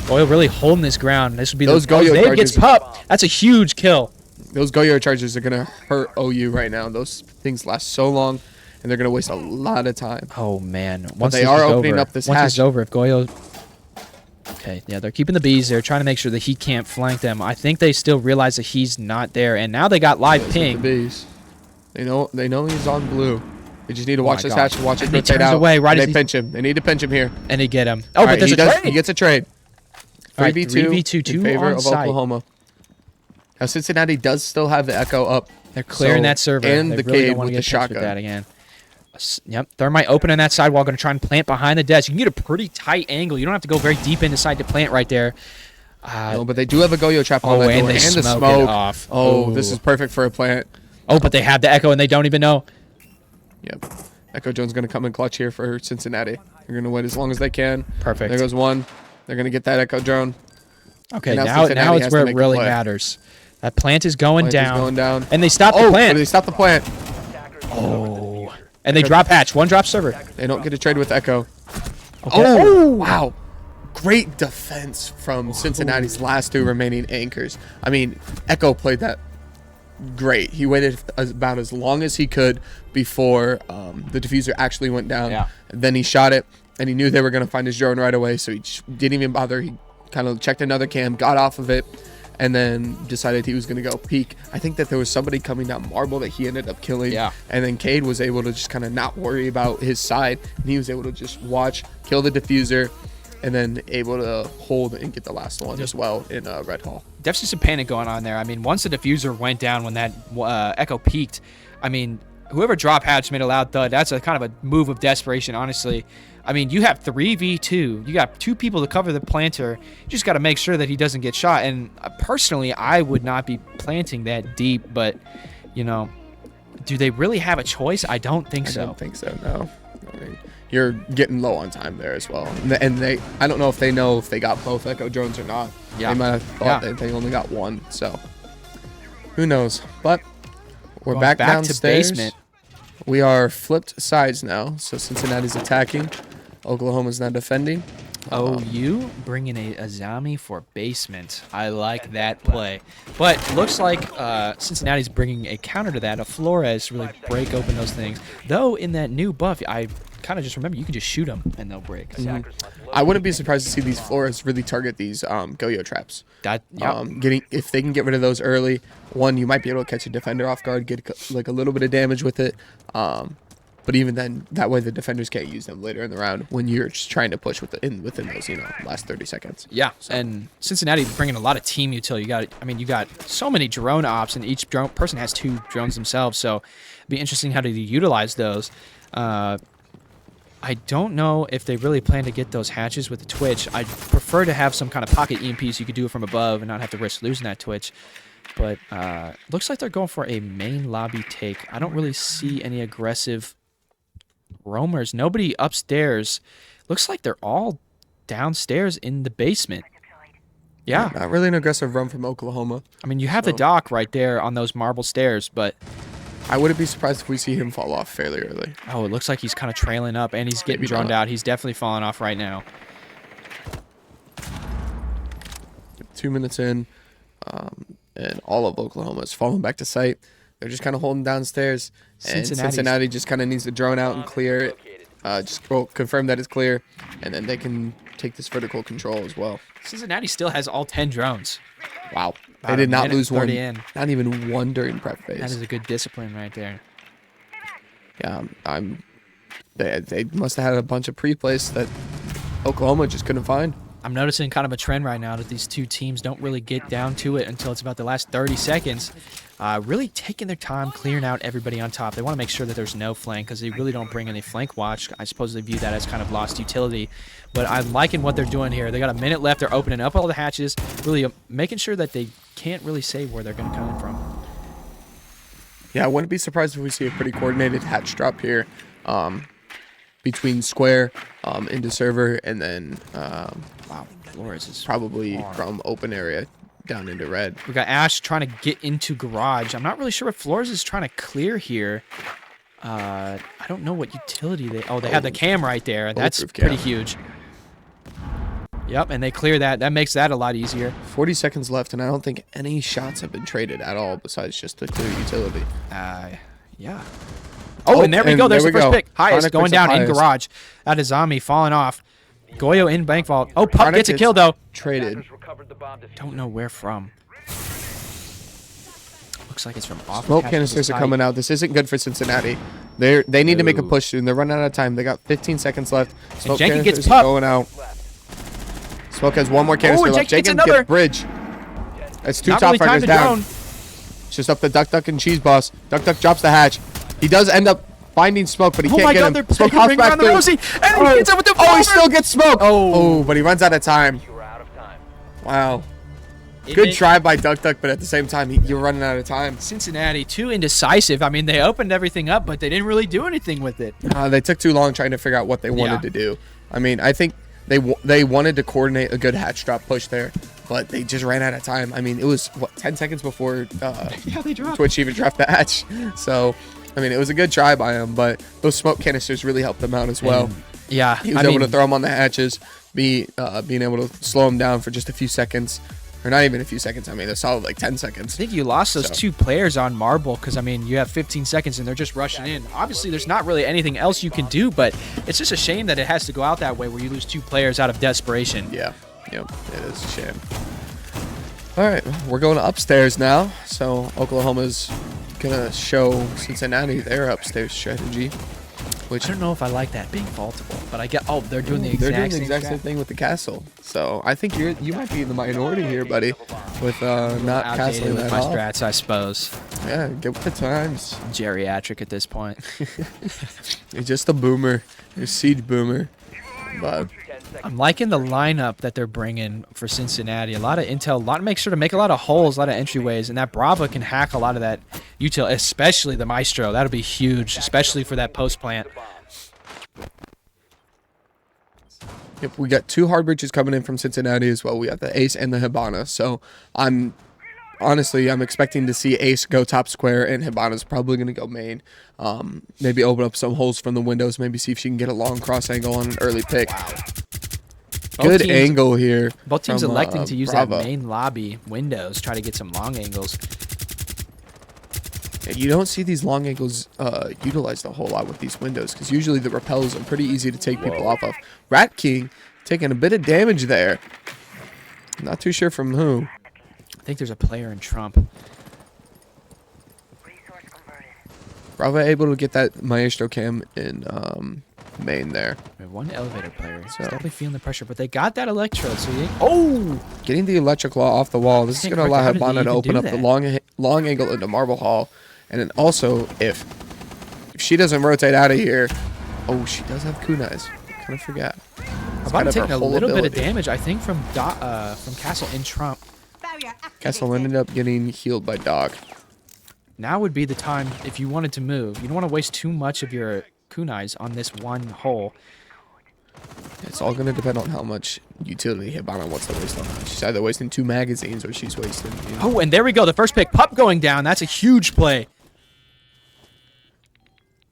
Goyo really holding this ground. This would be Those the Goyo Dave gets charges- pup. That's a huge kill. Those Goyo charges are gonna hurt OU right now. Those things last so long, and they're gonna waste a lot of time. Oh man! Once they this are is opening over, up this once this is hatch. over, if Goyo. Okay, yeah, they're keeping the bees. They're trying to make sure that he can't flank them. I think they still realize that he's not there, and now they got live Those are ping. The bees. They know he's on blue. They just need to Oh watch my this God. hatch and watch it And he rotate turns out. away right and as they he- pinch him. They need to pinch him here. And they get him. Oh, All but right, there's a trade. He gets a trade. 3v2 3v2, in two favor on of site. Oklahoma. Now Cincinnati does still have the echo up. They're clearing So- that server. and They the really Cade don't want with to the get pinched with shotgun. that again. Yep, Thermite open on that sidewall. Going to try and plant behind the desk. You can get a pretty tight angle. You don't have to go very deep inside to plant right there. No, but they do have a Goyo trap on that and door. they And the smoke it smoke. off. Oh, Ooh. this is perfect for a plant. Oh, but they have the echo and they don't even know. Yep. Echo Jones going to come in clutch here for Cincinnati. They're going to wait as long as they can. Perfect. There goes one. They're going to get that Echo drone. Okay, And now now Cincinnati it's has to where it make the really play. matters. That plant is going Plant is down. going down. And they stop the Oh, plant. but they stopped the plant. Oh. And they drop hatch. One drop server. They don't get a trade with Echo. Okay. Oh, wow. Great defense from Cincinnati's last two remaining anchors. I mean, Echo played that great. He waited about as long as he could before the diffuser actually went down. Yeah. And then he shot it, and he knew they were going to find his drone right away, so he just didn't even bother. He kind of checked another cam, got off of it, and then decided he was going to go peek. I think that there was somebody coming down Marble that he ended up killing. Yeah. And then Cade was able to just kind of not worry about his side, and he was able to just watch, kill the diffuser, and then able to hold and get the last one as well in Red Hall. Definitely some panic going on there. I mean, once the diffuser went down when that echo peaked, I mean, whoever dropped hatch made a loud thud. That's a kind of a move of desperation, honestly. I mean, you have 3v2. You got two people to cover the planter. You just got to make sure that he doesn't get shot. And personally, I would not be planting that deep. But, you know, do they really have a choice? I don't think so. I don't think so, no. I mean, you're getting low on time there as well. And I don't know if they know if they got both Echo drones or not. Yeah. They might have thought that they only got one, so who knows. But we're Going back back to downstairs. basement. We are flipped sides now. So Cincinnati's attacking. Oklahoma's now defending. OU bringing a Azami for basement. I like that play. But looks like Cincinnati's bringing a counter to that. A Flores really break open those things. Though in that new buff, I kind of just remember you can just shoot them and they'll break. I wouldn't be surprised to see these Flores really target these Goyo traps. That yeah. If they can get rid of those early, one, you might be able to catch a defender off guard, get like a little bit of damage with it. But even then, that way the defenders can't use them later in the round when you're just trying to push within those last 30 seconds. Yeah, and Cincinnati bringing a lot of team utility. You got so many drone ops, and each drone person has 2 drones themselves. So it'd be interesting how to utilize those. I don't know if they really plan to get those hatches with the Twitch. I'd prefer to have some kind of pocket EMP so you could do it from above and not have to risk losing that Twitch. But looks like they're going for a main lobby take. I don't really see any aggressive roamers. Nobody upstairs. Looks like they're all downstairs in the basement. Yeah. Not really an aggressive run from Oklahoma. I mean, you have the dock right there on those marble stairs, but I wouldn't be surprised if we see him fall off fairly early. oh, it looks like he's kind of trailing up and he's getting Maybe droned not. out. He's definitely falling off right now. 2 minutes in, and all of Oklahoma is falling back to sight. They're just kind of holding downstairs, and Cincinnati just kind of needs to drone out and clear it. Confirm that it's clear, and then they can take this vertical control as well. Cincinnati still has all 10 drones. Wow, About they a did not minute lose one, 30 in. not even one during prep phase. That is a good discipline right there. Yeah, they must have had a bunch of pre-plays that Oklahoma just couldn't find. I'm noticing kind of a trend right now that these two teams don't really get down to it until it's about the last 30 seconds. Really taking their time, clearing out everybody on top. They want to make sure that there's no flank because they really don't bring any flank watch. I suppose they view that as kind of lost utility. But I'm liking what they're doing here. They got a minute left. They're opening up all the hatches, really making sure that they can't really say where they're going to come in from. Yeah, I wouldn't be surprised if we see a pretty coordinated hatch drop here between square into server and then Wow, Flores is probably from open area down into red. We got Ash trying to get into garage. I'm not really sure what Flores is trying to clear here. I don't know what utility they... Oh, they have the cam right there. That's Bulletproof pretty cam. huge. Yep, and they clear that. That makes that a lot easier. 40 seconds left, and I don't think any shots have been traded at all besides just the clear utility. Yeah. Oh, and there we go. There's there the we first go. pick. Highest Chronic going picks down up in highest. garage. That is Zombie falling off. Goyo in bank vault. Oh, Pup Chronic gets a gets kill, though. Traded. Hackers recovered the bomb diffuser. Don't know where from. Looks like it's from off. Smoke the canisters are side. coming out. This isn't good for Cincinnati. They need to make a No. push soon. They're running out of time. They got 15 seconds left. Smoke Jenkins gets canisters are Pup. going out. Smoke has one more canister and left. Jenkins Jenkins gets another. gets bridge. That's two Not top really time fragments to down. drone. It's just up to Duck Duck and Cheese Boss. Duck Duck drops the hatch. He does end up finding Smoke, but he Oh can't my get God, him. they're Smoke playing hops ring back around the through. Rosie, and he gets up with the Oh, he revolver. still gets Smoke. Oh. But he runs out of time. You are out of time. Wow. It Good made- try by Duck Duck, but at the same time, you're running out of time. Cincinnati, too indecisive. I mean, they opened everything up, but they didn't really do anything with it. They took too long trying to figure out what they wanted to do. I mean, I think they wanted to coordinate a good hatch drop push there, but they just ran out of time. I mean, it was, 10 seconds before they dropped. Twitch even dropped the hatch. So, I mean, it was a good try by him, but those smoke canisters really helped them out as well. Yeah, He was able to throw them on the hatches, being able to slow them down for just a few seconds. Or not even a few seconds. I mean, a solid like 10 seconds. I think you lost those So. two players on Marble because, I mean, you have 15 seconds and they're just rushing in. Obviously, there's not really anything else you can do, but it's just a shame that it has to go out that way where you lose two players out of desperation. Yeah, yep, it is a shame. All right, we're going upstairs now. So Oklahoma's gonna show Cincinnati their upstairs strategy, which I don't know if I like that being faultable, but I get. Oh, they're doing the they're exact doing the same exact same strat. thing with the castle. So I think you might be in the minority here, buddy, with not Outdated castling with that my off. strats, I suppose. Yeah, get with the times. Geriatric at this point. You're just a boomer. You're a siege boomer. But 10 seconds. I'm liking the lineup that they're bringing for Cincinnati. A lot of intel, make sure to make a lot of holes, a lot of entryways, and that Brava can hack a lot of that util, especially the Maestro. That'll be huge, especially for that post plant. yep, we got two hard breaches coming in from Cincinnati as well. We got the Ace and the Hibana. So I'm expecting to see Ace go top square, and Hibana's probably going to go main. Maybe open up some holes from the windows. Maybe see if she can get a long cross angle on an early pick. Good teams- angle here. Both teams from, electing to use Bravo. that main lobby windows, try to get some long angles. Yeah, you don't see these long angles utilized a whole lot with these windows because usually the rappels are pretty easy to take people off of. Rat King taking a bit of damage there. Not too sure from who. I think there's a player in Trump. Bravo able to get that Maestro cam in main there. We have one elevator player. He's So- definitely feeling the pressure, but they got that electrode. So oh, Getting the electric law off the wall. This is Can't going to allow how did he Hibana to even open do up the that? long angle into Marble Hall. And then also, if she doesn't rotate out of here, oh, she does have kunais. Kind of forgot. It's kind Hibana of her taking a whole little bit of ability. damage, I think, from Castle in Trump. Castle ended up getting healed by Dog. Now would be the time if you wanted to move. You don't want to waste too much of your kunais on this one hole. It's all going to depend on how much utility Hibana wants to waste on that. She's either wasting 2 magazines or she's wasting. You know. Oh, and there we go. The first pick, Pup going down. That's a huge play.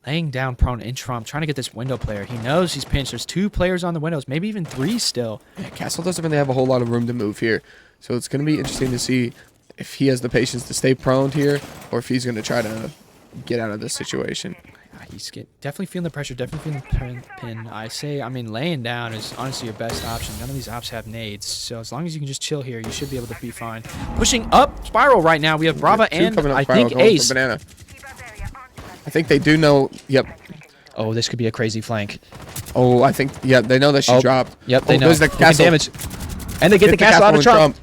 Laying down prone in Trump, trying to get this window player. He knows he's pinched. There's 2 players on the windows, maybe even 3 still. Yeah, Castle doesn't really have a whole lot of room to move here. So it's going to be interesting to see if he has the patience to stay prone here or if he's going to try to get out of this situation. He's definitely feeling the pressure, definitely feeling the pin. I mean, laying down is honestly your best option. None of these ops have nades, so as long as you can just chill here, you should be able to be fine. Pushing up Spiral right now. We have Brava Two and, coming up I Spiral, think, going for Ace. Banana. I think they do know. Yep. Oh, this could be a crazy flank. Oh, I think. Yeah, they know that she dropped. Yep, they Oh, know. there's the Taking castle. damage. And they get Hit the castle out of in Trump.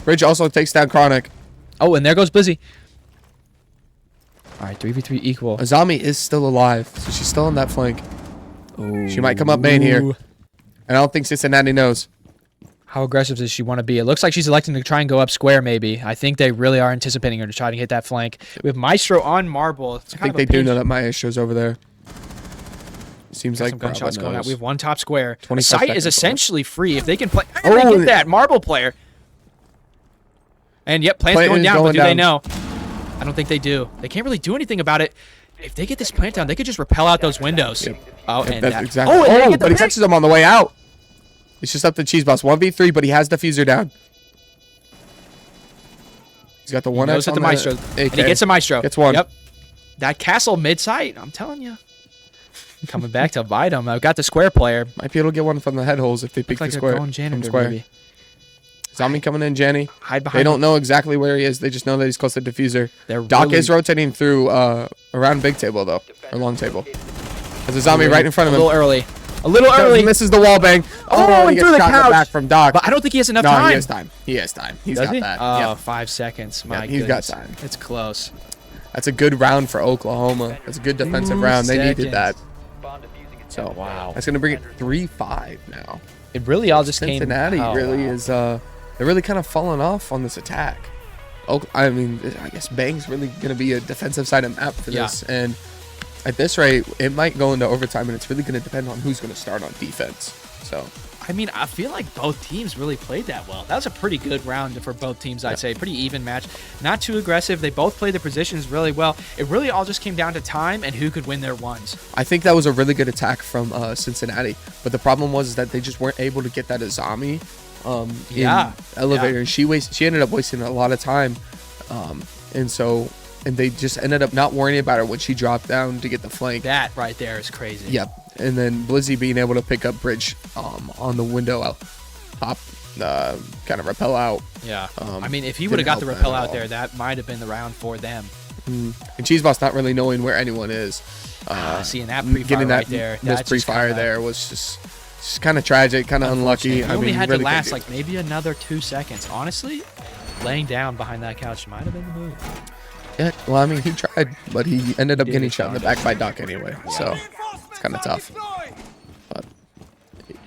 Bridge also takes down Chronic. Oh, and there goes Blizzy. All right, 3v3 equal. Azami is still alive, so she's still on that flank. Ooh. She might come up main here. And I don't think Cincinnati knows. How aggressive does she want to be? It looks like she's electing to try and go up square, maybe. I think they really are anticipating her to try to hit that flank. We have Maestro on Marble. It's I kind think of they a do know pinch. that Maestro's over there. Seems Got like some Bravo gunshots going out. knows. We have one top square. 25 Sight seconds is left. essentially free if they can play. Oh, Oh, get that Marble player. And yep, plant's Plant going is down, going but do they down. know? I don't think they do. They can't really do anything about it. If they get this plant down, they could just repel out those windows. Oh, and That's that, exactly. oh, and they Oh, get the but he pick. catches him on the way out. It's just up to Cheese Boss. 1v3, but he has diffuser down. He's got the one Knows X at on the Maestro, AK. and he gets a Maestro. Gets one. Yep. That castle mid-sight, I'm telling you. Coming back to bite him. I've got the square player. Might be able to get one from the head holes if they pick Looks like the they're square. going from janitor, square. baby. Zombie coming in, Jenny. Hide behind. They don't know exactly where he is. They just know that he's close to diffuser. They're Doc really- is rotating through around big table though, or long table. There's a zombie right in front of A him. little early. A little early. He misses the wall bang. Oh, he he gets threw the shot in couch. back from Doc. But I don't think he has enough No, time. he has time. He has time. He's Does got he? that. Oh, Yeah. 5 seconds. My he's got goodness. time. It's close. That's a good round for Oklahoma. That's a good defensive round. They needed that. Bomb defusing attempt So Wow. that's gonna bring it 3-5 now. It really all just Cincinnati came. really is. They're really kind of falling off on this attack. I mean, I guess Bang's really gonna be a defensive side of map for Yeah. this, and at this rate, it might go into overtime, and it's really gonna depend on who's gonna start on defense. So. I mean, I feel like both teams really played that well. That was a pretty good round for both teams, I'd say. Pretty even match. Not too aggressive. They both played their positions really well. It really all just came down to time and who could win their ones. I think that was a really good attack from Cincinnati, but the problem was that they just weren't able to get that Azami Yeah. in elevator. Yeah. She ended up wasting a lot of time, and they just ended up not worrying about her when she dropped down to get the flank. That right there is crazy. Yep, and then Blizzy being able to pick up bridge on the window out top, kind of repel out. Yeah. Um, I mean, if he didn't would have got the help repel them at out all. there, that might have been the round for them. And Cheeseboss not really knowing where anyone is. Seeing that pre-fire Getting that right there. this that's just pre-fire kinda- there was just kind of tragic, kind of unlucky. He only had really to couldn't last do- like maybe another 2 seconds. Honestly, laying down behind that couch might have been the move. Yeah, well, I mean, he tried, but he ended up did getting his shot in the back by Doc anyway. So it's kind of tough, but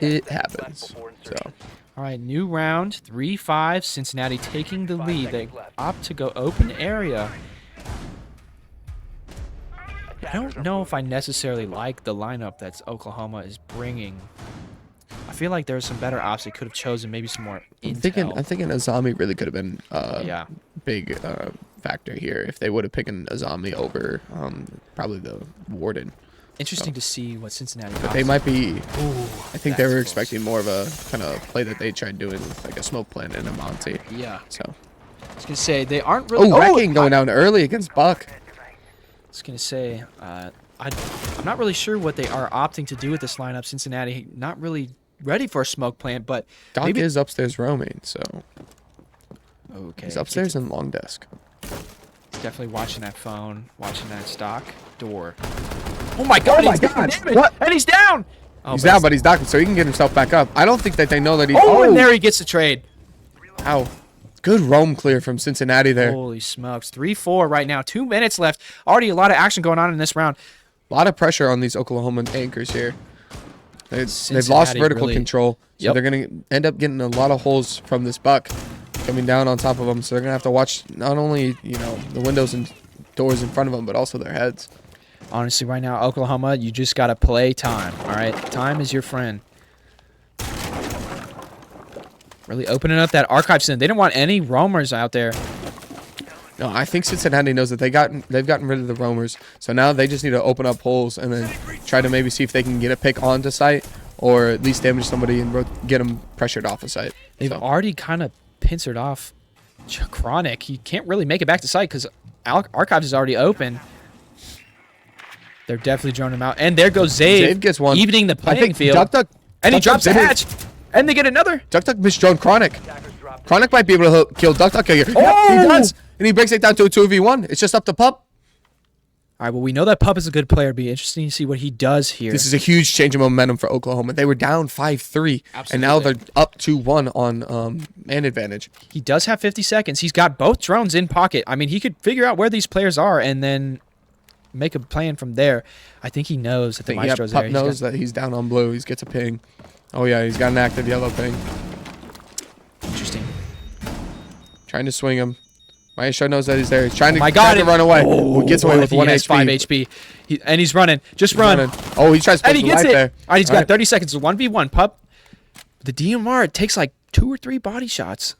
it happens. So All right, new round, 3-5. Cincinnati taking the lead. They opt to go open area. I don't know if I necessarily like the lineup that Oklahoma is bringing. I feel like there's some better ops they could have chosen, maybe some more intel. I'm thinking Azami really could have been Yeah. big factor here if they would have picked an Azami over probably the Warden. Interesting to see what Cincinnati. But they might be. Ooh, I think they were expecting more of a kind of play that they tried doing with like a smoke plant and a Monty. Yeah, So I was gonna say they aren't really. oh, Wrecking going down early against Buck. I was gonna say, I'm not really sure what they are opting to do with this lineup. Cincinnati not really ready for a smoke plant, but Doc maybe is upstairs roaming, so okay. he's upstairs in long desk. He's definitely watching that phone, watching that stock door. Oh my God! my he's taking God, damage, what? And he's down. Oh, He's down, but he's docking, so he can get himself back up. I don't think that they know that he's. oh, and there he gets the trade. Ow. Good roam clear from Cincinnati there. Holy smokes! 3-4 right now. 2 minutes left. Already a lot of action going on in this round. A lot of pressure on these Oklahoma anchors here. They've lost Cincinnati vertical really- control, so Yep. they're going to end up getting a lot of holes from this Buck coming down on top of them. So they're going to have to watch not only the windows and doors in front of them, but also their heads. Honestly, right now, Oklahoma, you just gotta play time. All right, time is your friend. Really opening up that archive center. They didn't want any roamers out there. No, I think Cincinnati knows that they've gotten rid of the roamers, so now they just need to open up holes and then try to maybe see if they can get a pick onto site or at least damage somebody and get them pressured off the site. They've So, already kind of pincered off Chronic. He can't really make it back to site because archives is already open. They're definitely droning him out. And there goes Zave. Zave gets one. Evening the I playing think field. Duck, and he Duck drops the Zave. hatch. And they get another. Duck misdrone Chronic. Chronic might be able to kill Duck here. Oh! Yep, he does. And he breaks it down to a 2v1. It's just up to Pup. All right, well, we know that Pup is a good player. It'll be interesting to see what he does here. This is a huge change of momentum for Oklahoma. They were down 5-3, and now they're up 2-1 on man advantage. He does have 50 seconds. He's got both drones in pocket. I mean, he could figure out where these players are and then make a plan from there. I think he knows that the Maestro's Pup there. knows that he's down on blue. He gets a ping. Oh, yeah, he's got an active yellow ping. Interesting. Trying to swing him. Maestro knows that he's there. He's trying to, My God, trying to run away. Oh, he gets away with he 1 has HP. 5 HP. And he's running. Just run. Oh, he tries to And put he the gets life it. there. All right, he's All got right. 30 seconds. 1v1, Pup. The DMR, it takes like 2 or 3 body shots.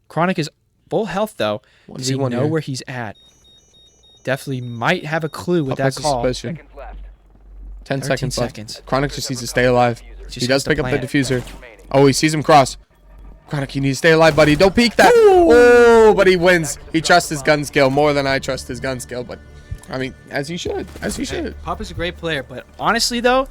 Chronic is full health, though. Does he 1v1 know here. where he's at? definitely might have a clue with I'll that post a call. suspicion. Seconds left. 10 13 seconds seconds. left. Chronic just needs to stay alive. Just He does needs to pick up the plant. diffuser. Oh, he sees him cross. Chronic, you need to stay alive, buddy. Don't peek that. Oh, but he wins. He trusts his gun skill more than I trust his gun skill. But, I mean, as he should. As he should. Pup is a great player, but honestly, though,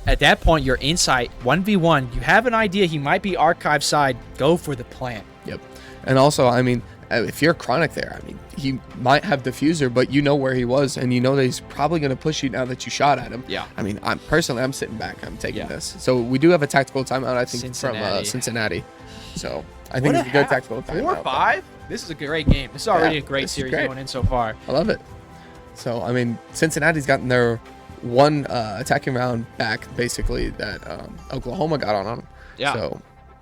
at that point, you're inside 1v1. You have an idea he might be archive side. Go for the plant. Yep. And also, I mean, if you're Chronic there, I mean, he might have diffuser, but you know where he was, and you know that he's probably going to push you now that you shot at him. Yeah. I mean, I'm sitting back. I'm taking Yeah. this. So we do have a tactical timeout, I think, Cincinnati. from Cincinnati. So I think it's a good tactical timeout. 4-5? This is a great game. This is already Yeah, a great this is series great. going in so far. I love it. So, I mean, Cincinnati's gotten their one attacking round back, basically, that Oklahoma got on them. Yeah. So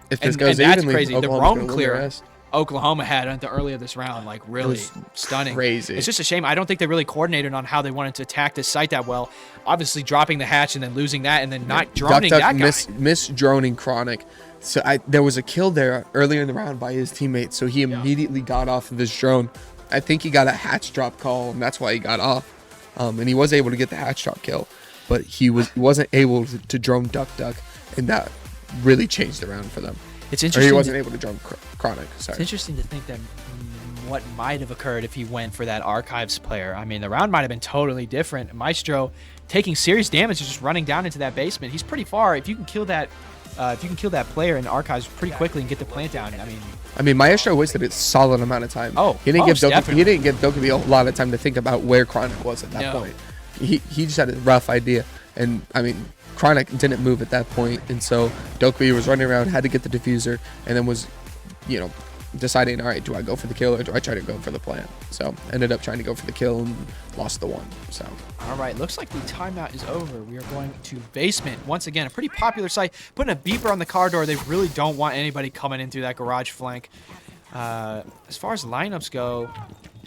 if this And goes that's evenly, crazy. The Oklahoma's roam gonna win clear the rest. Oklahoma had at the early of this round, like really was stunning. crazy. It's just a shame. I don't think they really coordinated on how they wanted to attack this site that well. Obviously, dropping the hatch and then losing that, and then not droning Duck that guy. miss droning Chronic. So there was a kill there earlier in the round by his teammate, so he immediately got off of his drone. I think he got a hatch drop call, and that's why he got off. And he was able to get the hatch drop kill, but he wasn't able to drone Duck, and that really changed the round for them. It's Or interesting. he wasn't able to drone Chronic. It's Sorry. interesting to think that what might have occurred if he went for that archives player. I mean, the round might have been totally different. Maestro taking serious damage and just running down into that basement. He's pretty far. If you can kill that, player in archives pretty quickly and get the plant down, I mean, Maestro wasted a solid amount of time. Oh, he didn't most give definitely. he didn't give Dokkaebi a lot of time to think about where Chronic was at that No. point. He just had a rough idea, and I mean, Chronic didn't move at that point, and so Dokkaebi was running around, had to get the diffuser, and then was, deciding, all right, do I go for the kill or do I try to go for the plant? So ended up trying to go for the kill and lost the one. So all right, looks like the timeout is over. We are going to basement once again, a pretty popular site. Putting a beeper on the car door. They really don't want anybody coming in through that garage flank. As far as lineups go,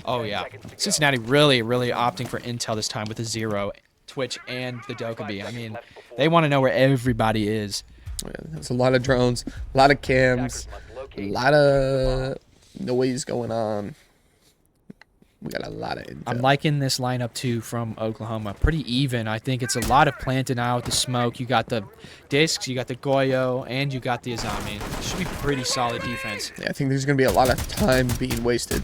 oh yeah, Cincinnati really opting for intel this time with the 0, Twitch, and the Dokkaebi. I mean, they want to know where everybody is. yeah, there's a lot of drones, a lot of cams, a lot of noise going on. We got a lot of intel. I'm liking this lineup too from Oklahoma. Pretty even. I think it's a lot of planting out the smoke. You got the discs, you got the Goyo, and you got the Azami. It should be pretty solid defense. Yeah, I think there's going to be a lot of time being wasted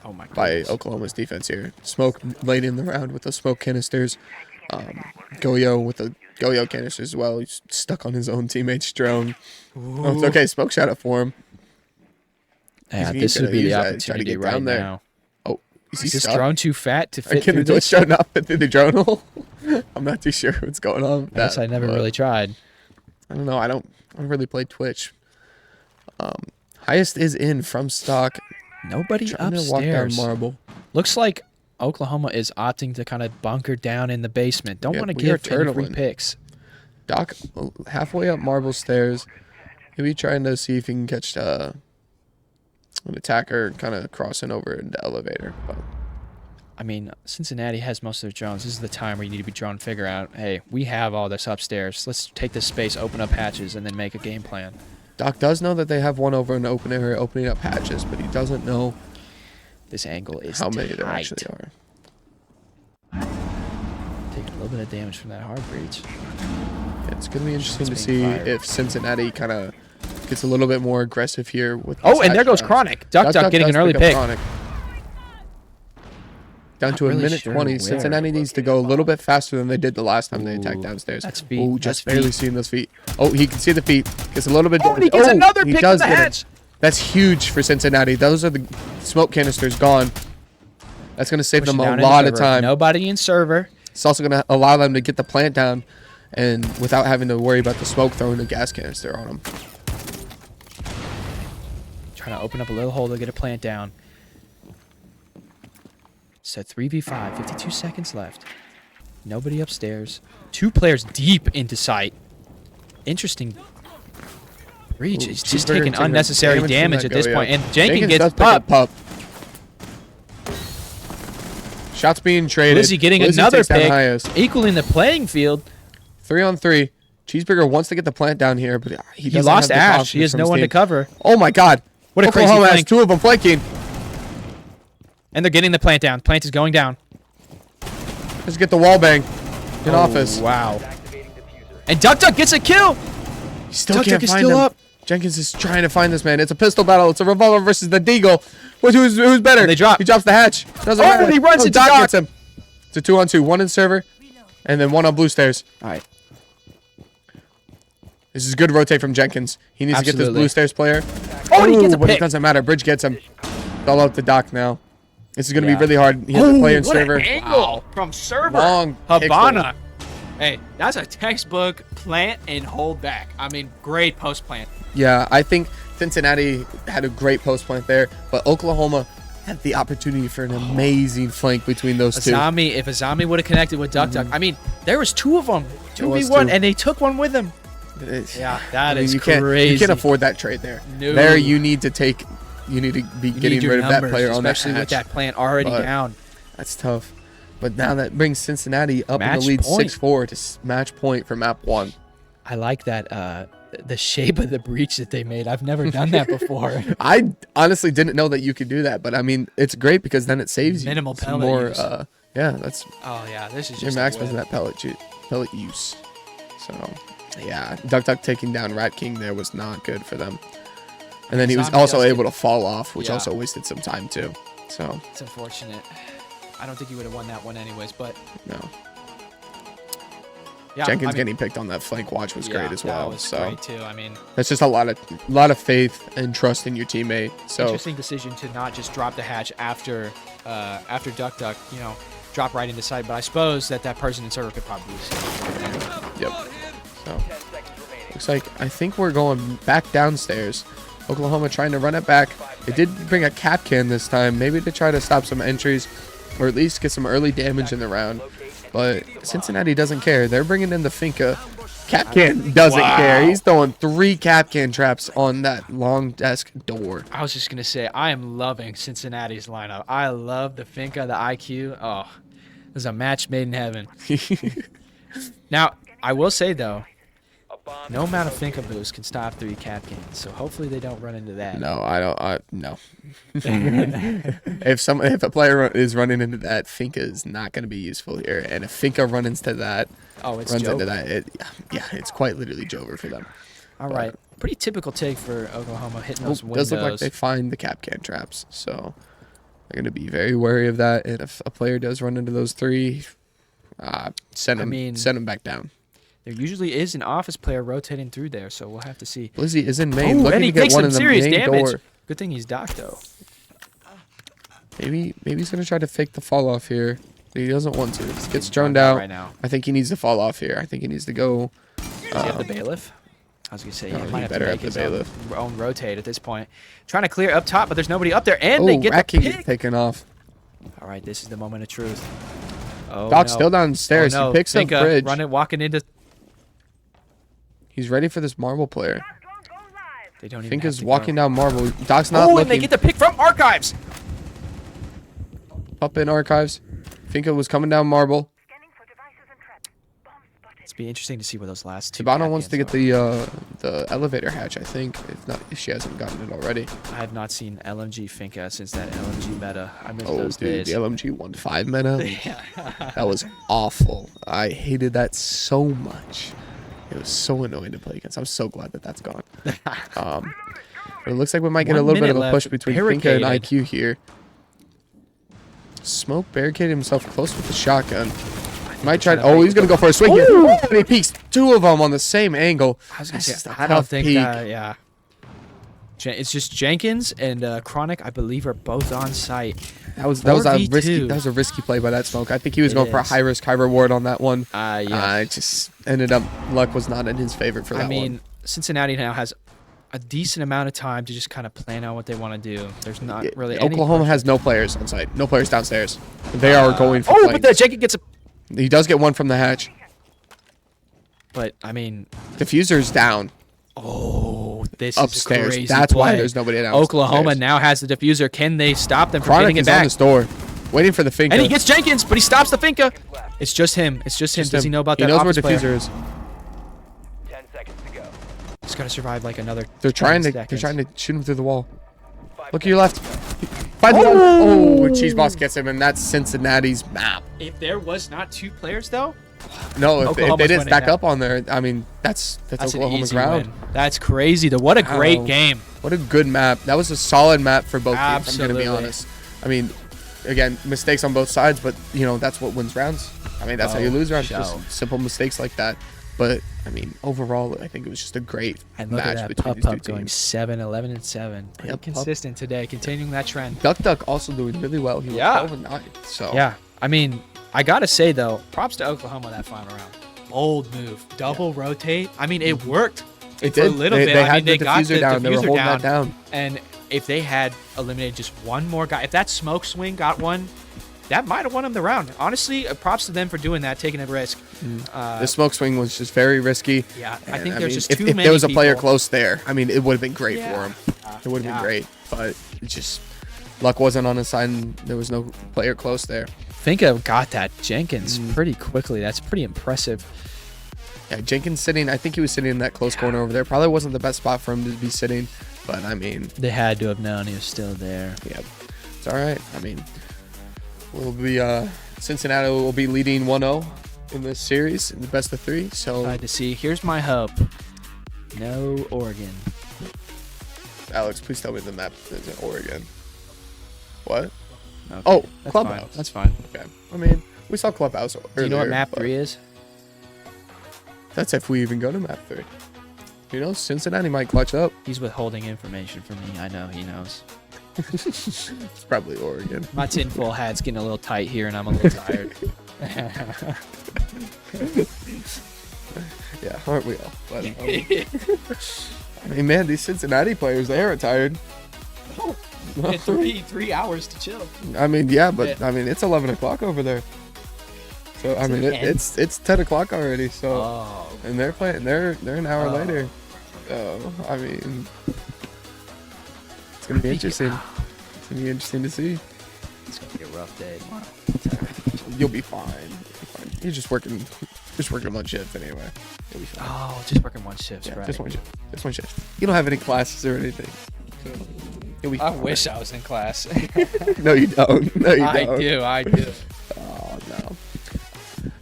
Oh my by goodness. Oklahoma's defense here. Smoke late in the round with the smoke canisters. Goyo with the Goyo canisters as well. He's stuck on his own teammate's drone. Oh, it's okay. Smoke shot it for him. Yeah, he's this would gonna be the use that, try to opportunity get right down there. now. Oh, is he Is this stuck? drone too fat to fit Can through the Twitch this? drone not fit through the drone hole? I'm not too sure what's going on with I guess that, I never but really tried. I don't know. I don't really play Twitch. Highest is in from stock. Nobody Trying to walk down upstairs. marble. Looks like Oklahoma is opting to kind of bunker down in the basement. Don't Yeah, want to we are give any free turtling. picks. Doc halfway up marble stairs. Maybe trying to see if he can catch an attacker kind of crossing over in the elevator. But I mean, Cincinnati has most of their drones. This is the time where you need to be drone figure out, hey, we have all this upstairs. Let's take this space, open up hatches, and then make a game plan. Doc does know that they have one over in the open area opening up hatches, but he doesn't know This angle is how many there tight. actually are. Taking a little bit of damage from that hard breach. Yeah, it's going to be interesting to Shots see being fired. if Cincinnati kind of gets a little bit more aggressive here with Oh, these and there hatch goes rounds. Chronic. Duck getting does an early up pick. Chronic. Down Not to a really minute sure 20. where. Cincinnati needs to go a little bit faster than they did the last time they attacked Ooh, downstairs. that's feet. Oh, just That's barely feet. seeing those feet. Oh, he can see the feet. Gets a little bit. Oh, and he gets another he pick does from the get it. hatch. That's huge for Cincinnati. Those are the smoke canisters gone. That's going to save Pushing them down a into lot of server. time. Nobody in server. It's also going to allow them to get the plant down and without having to worry about the smoke throwing a gas canister on them. Trying to open up a little hole to get a plant down. Set 3v5, 52 seconds left. Nobody upstairs. 2 players deep into sight. Interesting breach. Ooh, He's just Cheeseburger taking taking unnecessary from damage that at this Goyo. point. And Jenkins gets does pick up popped. pup. Shots being traded. Lizzie getting Lizzie another takes down pick, highest. equaling the playing field. 3-on-3. Cheeseburger wants to get the plant down here, but he He doesn't lost have the Ash. confidence He has from no his one to team. cover. Oh my God! What a crazy Oklahoma has flank. 2 of them flanking. And they're getting the plant down. Plant is going down. Let's get the wall bang. In office. Wow. Activating diffuser. And Duck Duck gets a kill. He still Duck can't Duck is find still him. up. Jenkins is trying to find this man. It's a pistol battle. It's a revolver versus the deagle. Who's better? They drop. He drops the hatch. Doesn't Oh, matter. he runs into Doc. Gets him. It's a 2-on-2. One in server, and then one on blue stairs. All right. This is good rotate from Jenkins. He needs to get this Absolutely. blue stairs player. Oh, and he gets a but it pick. doesn't matter. Bridge gets him. All out the dock now. This is going to Yeah. be really hard. He has a player in server. angle from server. Long Habana. Hey, that's a textbook plant and hold back. I mean, great post plant. Yeah, I think Cincinnati had a great post plant there, but Oklahoma had the opportunity for an amazing flank between those two. Azami, if Azami would have connected with Duck Duck, I mean, there was two of them, was 2v1, two. and they took one with them. Yeah, that is you crazy. can't afford that trade there. No. There, you need to be You getting need your rid of that numbers, player on that especially with hatch. that plant already But down. That's tough. But now that brings Cincinnati up in Match the lead point. 6-4 to match point for map 1. I like that the shape of the breach that they made. I've never done that before. I honestly didn't know that you could do that, but I mean, it's great because then it saves you Minimal some pellet more. use. Yeah, that's Oh yeah, this is your just max a was in whip. that pellet use. So yeah, Duck Duck taking down Rat King there was not good for them. And then he was Zombie also does able get- to fall off, which Yeah. also wasted some time too. So It's unfortunate. I don't think he would have won that one anyways, but no, yeah, Jenkins I mean, getting picked on that flank watch was yeah, great as well. That was So great too. I mean, that's just a lot of faith and trust in your teammate. So interesting decision to not just drop the hatch after Duck Duck, drop right into sight. But I suppose that person in server could probably see it. yep. So 10 seconds remaining. looks like I think we're going back downstairs. Oklahoma trying to run it back. They did bring a cap can this time, maybe to try to stop some entries or at least get some early damage in the round. But Cincinnati doesn't care. They're bringing in the Finka. Cap can doesn't care. He's throwing 3 cap can traps on that long desk door. I was just gonna say I am loving Cincinnati's lineup. I love the Finka, the IQ. Oh, this is a match made in heaven. Now I will say though, A bomb no amount of Finka boost can stop 3 cap cans. So hopefully they don't run into that. No, I don't. No. If a player is running into that, Finka is not going to be useful here. And if Finka runs into that, Oh, it's runs Joker. into that, yeah, it's quite literally Jover for them. All right, pretty typical take for Oklahoma hitting those It windows. does look like they find the cap can traps, so they're going to be very wary of that. And if a player does run into those 3, send him back down. There usually is an office player rotating through there, so we'll have to see. Blizzy is in main, Oh, looking and he to get takes one some in the serious main damage. door. Good thing he's docked though. Maybe he's going to try to fake the fall off here. He doesn't want to. He gets droned Run out. right now. I think he needs to fall off here. I think he needs to go. Does he have the bailiff? I was gonna say No, he he might have to better make have the his bailiff. own rotate at this point. Trying to clear up top, but there's nobody up there, and they Oh, get Rat the King is pick. taken off. All right, this is the moment of truth. Oh, Doc's no. still downstairs. Oh, no. He picks up Finka Bridge. running, walking into. He's ready for this marble player. They don't even. Finka's have to walking go. down marble. Doc's not Oh, looking. and they get the pick from Archives. Up in archives. Finka was coming down marble. It's be interesting to see where those last 2. Tabano wants to get Capcans the elevator hatch, I think. If she hasn't gotten it already. are. I have not seen LMG Finka since that LMG meta. I miss Oh, those dude, days. the LMG 1.5 meta. That was awful. I hated that so much. It was so annoying to play against. I'm so glad that that's gone. But it looks like we might get a 1 little bit of minute a push left. between Finka and Barricaded. IQ here. Smoke barricaded himself close with the shotgun. Might try. Oh, he's gonna go for a swing here. And he peeks 2 of them on the same angle. I was gonna That's say, just a I don't tough think peek. that. Yeah. It's just Jenkins and Chronic, I believe, are both on site. That was a 4v2. risky. That was a risky play by that Smoke. I think he was going for a is. high risk, high reward on that one. Yeah. It just ended up luck was not in his favor for that I mean, one. Cincinnati now has a decent amount of time to just kind of plan out what they want to do. There's not really any Oklahoma pressure. has no players on site. No players downstairs. They are going for Oh, flanks. but the Jenkins gets a. He does get one from the hatch. But I mean, Diffuser's down oh, this upstairs. is crazy. That's why play. there's nobody downstairs. Oklahoma now has the diffuser. Can they stop them from Chronic getting it is on back? this door, waiting for the Finka. And he gets Jenkins, but he stops the Finka. It's just him. It's just him. Does he know about that? He knows where office player? Diffuser is. 10 seconds to go. He's got to survive like another. They're trying 10 to. They're seconds. trying to shoot him through the wall. 5 Look at your left. Find the oh, Cheese Boss gets him, and that's Cincinnati's map. If there was not 2 players though, No, if Oklahoma's they didn't winning stack that. up on there, I mean, that's an Oklahoma's easy ground. win. That's crazy. Though, what a great Wow. game. What a good map. That was a solid map for both teams, I'm Absolutely. going to be honest. I mean, again, mistakes on both sides, but, you know, that's what wins rounds. I mean, that's how you lose rounds. show. Just simple mistakes like that. But, I mean, overall, I think it was just a great And look match at that between these Pup two going teams. 7, 11, and 7. Pretty Yep, Pup. consistent today, continuing that trend. Duck also doing really well. He was Yeah. 12 and 9. So, Yeah, I mean, I gotta say though, props to Oklahoma that final round. Bold move, double rotate. I mean, it worked. it For did. a little they, bit. They I had mean, they the got diffuser the down. They were diffuser holding down. that down. And if they had eliminated just one more guy, if that smoke swing got one, that might have won him the round. Honestly, props to them for doing that, taking a risk. The smoke swing was just very risky. Yeah, I And, think I there's mean, just if, too if many there was a player people. close there, I mean, it would have been great Yeah. for him. It would have Yeah. been great, but it just luck wasn't on his side, and there was no player close there. Finka got that Jenkins Mm. pretty quickly. That's pretty impressive. Yeah, Jenkins sitting. I think he was sitting in that close corner over there. Probably wasn't the best spot for him to be sitting, but I mean, They had to have known he was still there. yeah, it's all right. I mean, we'll be Cincinnati will be leading 1-0 in this series in the best of 3. So Glad to see. Here's my hope. No Oregon. Alex, please tell me the map is in Oregon. What? Okay, Oh, that's Clubhouse. fine. That's fine. Okay. I mean, we saw Clubhouse earlier. Do you know what map but 3 is? That's if we even go to map 3. You know, Cincinnati might clutch up. He's withholding information from me. I know he knows. It's probably Oregon. My tinfoil hat's getting a little tight here, and I'm a little tired. Yeah, aren't we all? But, I mean, man, these Cincinnati players, they are tired. three hours to chill. I mean, yeah, but Yeah. I mean, it's 11 o'clock over there. So I Is mean, it 10? it's 10 o'clock already. So Oh. and they're playing. They're an hour Oh. later. So I mean, it's gonna be interesting. It's gonna be interesting to see. It's gonna be a rough day tomorrow. You'll be fine. You'll be fine. You're just working one shift anyway. You'll be fine. Oh, just working one shift, Yeah, right? just one shift. Just one shift. You don't have any classes or anything. So you'll be I fine. wish I was in class. No, you don't. No, you I don't. do. I do. Oh no.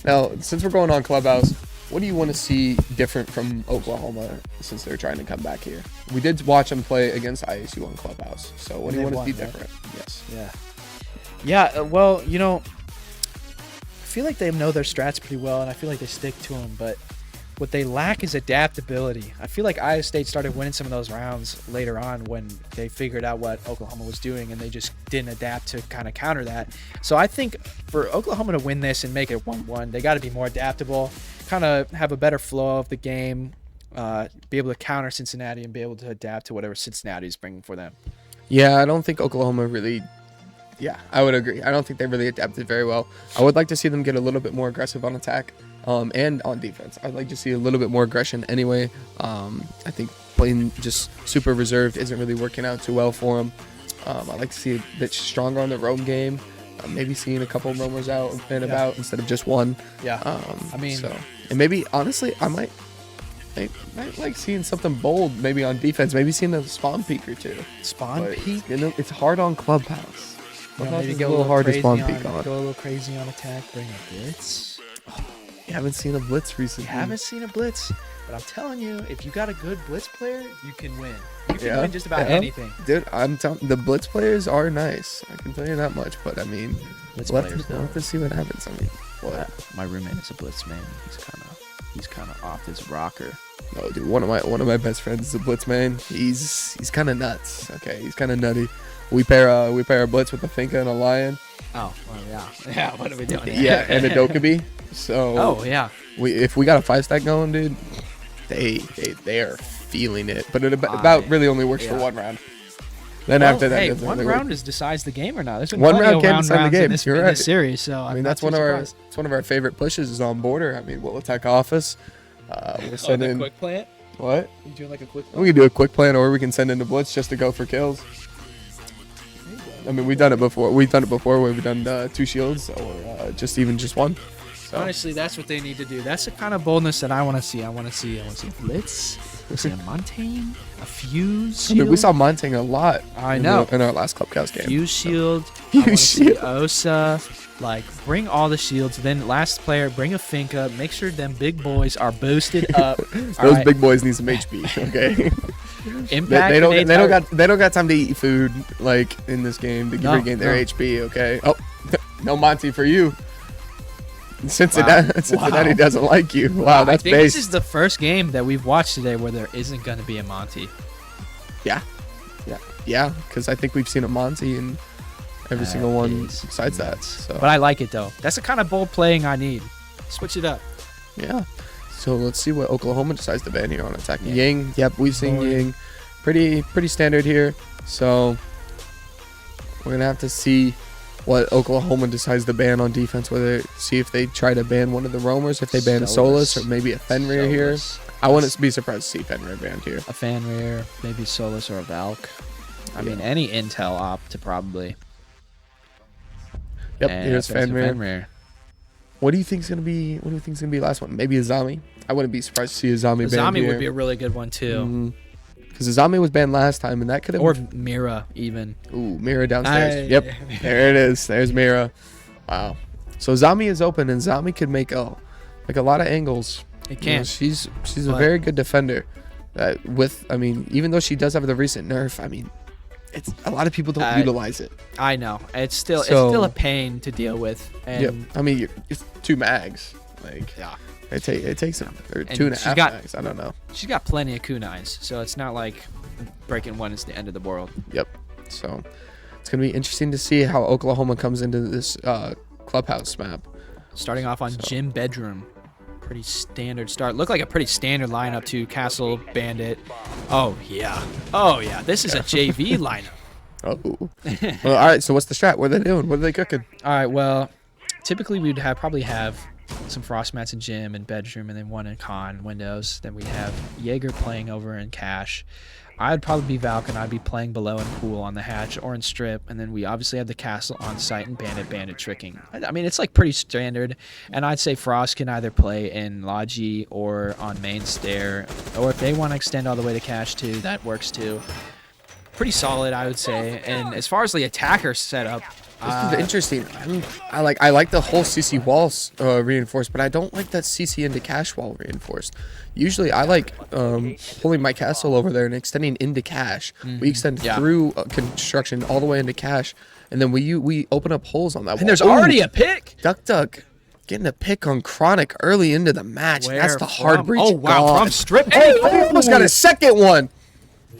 Now, since we're going on Clubhouse, what do you want to see different from Oklahoma since they're trying to come back here? We did watch them play against ISU on Clubhouse. So what do you They want to see won, right? different? Yes. Yeah. Yeah. Well, you know, I feel like they know their strats pretty well, and I feel like they stick to them. But what they lack is adaptability. I feel like Iowa State started winning some of those rounds later on when they figured out what Oklahoma was doing, and they just didn't adapt to kind of counter that. So I think for Oklahoma to win this and make it 1-1, they got to be more adaptable, kind of have a better flow of the game, be able to counter Cincinnati and be able to adapt to whatever Cincinnati is bringing for them. Yeah, I don't think Oklahoma really. Yeah, I would agree. I don't think they really adapted very well. I would like to see them get a little bit more aggressive on attack and on defense. I'd like to see a little bit more aggression anyway. I think playing just super reserved isn't really working out too well for them. I'd like to see a bit stronger on the roam game. Maybe seeing a couple roamers out and about instead of just one. Yeah. I mean, So, and maybe honestly, I might like seeing something bold maybe on defense. Maybe seeing a spawn peek or two. spawn But, peek. you know, it's hard on Clubhouse. You know, Clubhouse maybe is go a little hard to crazy spawn peek on, on. go a little crazy on attack, bring a blitz. You haven't seen a blitz recently. You haven't seen a blitz, but I'm telling you, if you got a good blitz player, you can win. You can Yeah. win just about Yeah. anything. Dude, I'm telling the blitz players are nice. I can tell you that much. But I mean, Blitz we'll players, have to see what happens. I mean, what? My roommate is a blitz man. He's kind of off his rocker. No, dude. One of my best friends is a blitz man. He's kind of nuts. Okay, he's kind of nutty. We pair a blitz with a Finka and a lion. Oh, well, yeah. Yeah, what are we doing? Yeah, and a Dokkaebi. So Oh, yeah. if we got a 5-stack going, dude, they are feeling it. But it about really only works for yeah. one round. Then Well, after that, hey, it doesn't one really work. round decides the game or not. There's been One plenty round of can round decide the rounds game. in this, You're in right. this series, so I mean, that's one of our favorite pushes is on border. I mean, we'll attack office. We'll send in quick plant. what? You doing like a quick We can do a quick plan, or we can send in the blitz just to go for kills. I mean, we've done it before. We've done it before where we've done 2 shields or just one. Honestly, that's what they need to do. That's the kind of boldness that I want to see. I want to see Blitz. I want to see a Montaigne, a Fuse I mean, we Shield. saw Montaigne a lot. I know. In our last Clubhouse game. Fuse Shield. Fuse I want to see Shield. Osa. Like, bring all the shields. Then last player, bring a Finka. Make sure them big boys are boosted up. Those big boys need some HP. Okay. Impact. they grenades are- don't got time to eat food like in this game to No, regain their no. HP. Okay. Oh, no Monty for you. Cincinnati Wow. doesn't like you. Wow, that's I think base. this is the first game that we've watched today where there isn't going to be a Monty. Yeah, because I think we've seen a Monty in every single one is besides that. So But I like it, though. That's the kind of bold playing I need. Switch it up. yeah. So let's see what Oklahoma decides to ban here on attacking. Yeah. Ying. Yep, we've seen Boy. Ying. Pretty standard here. So we're gonna have to see what Oklahoma decides to ban on defense. Whether see if they try to ban one of the roamers, if they ban a Solus or maybe a Fenrir here. Solus. I wouldn't be surprised to see Fenrir banned here. A Fanrear, maybe Solus or a Valk. I mean, any Intel op to probably. Yep, And here's offensive Fenrir. What do you think's gonna be? What do you think's gonna be the last one? Maybe a Zami. I wouldn't be surprised to see a Zami banned Zami here. would be a really good one, too. Because Zami was banned last time, and that could have. Or Mira, even. Ooh, Mira downstairs. Yep, there it is. There's Mira. Wow. So Zami is open, and Zami could make a lot of angles. It You know, can. she's a But- very good defender. I mean, even though she does have the recent nerf, I mean, it's a lot of people don't utilize it. I know. It's still So- a pain to deal with. And Yep. I mean, it's 2 mags. Like yeah. it takes them or And 2.5 she's got- mags. I don't know. She's got plenty of kunais, so it's not like breaking one is the end of the world. Yep. So it's gonna be interesting to see how Oklahoma comes into this clubhouse map. Starting off on Gym Bedroom. Pretty standard start. Looked like a pretty standard lineup to Castle, Bandit. Oh, yeah. Oh, yeah. This is a JV lineup. Oh. Well, all right. So what's the strat? What are they doing? What are they cooking? All right, well, typically we'd probably have some frost mats in Gym and Bedroom and then one in Con Windows. Then we'd have Jaeger playing over in Cache. I'd probably be Valk and I'd be playing below and Pool on the hatch or in Strip. And then we obviously have the Castle on site and Bandit tricking. I mean, it's like pretty standard. And I'd say Frost can either play in Logi or on main stair. Or if they want to extend all the way to Cache too, that works too. Pretty solid, I would say. And as far as the attacker setup, This is interesting. I like the whole CC walls reinforced, but I don't like that CC into cache wall reinforced. Usually, I like pulling my castle over there and extending into cache. We extend through construction all the way into cache, and then we open up holes on that wall. and there's already a pick. Duck getting a pick on Chronic early into the match. Where That's the hard from? breach. Oh, wow, gone. from Strip. Hey, I almost got a second one.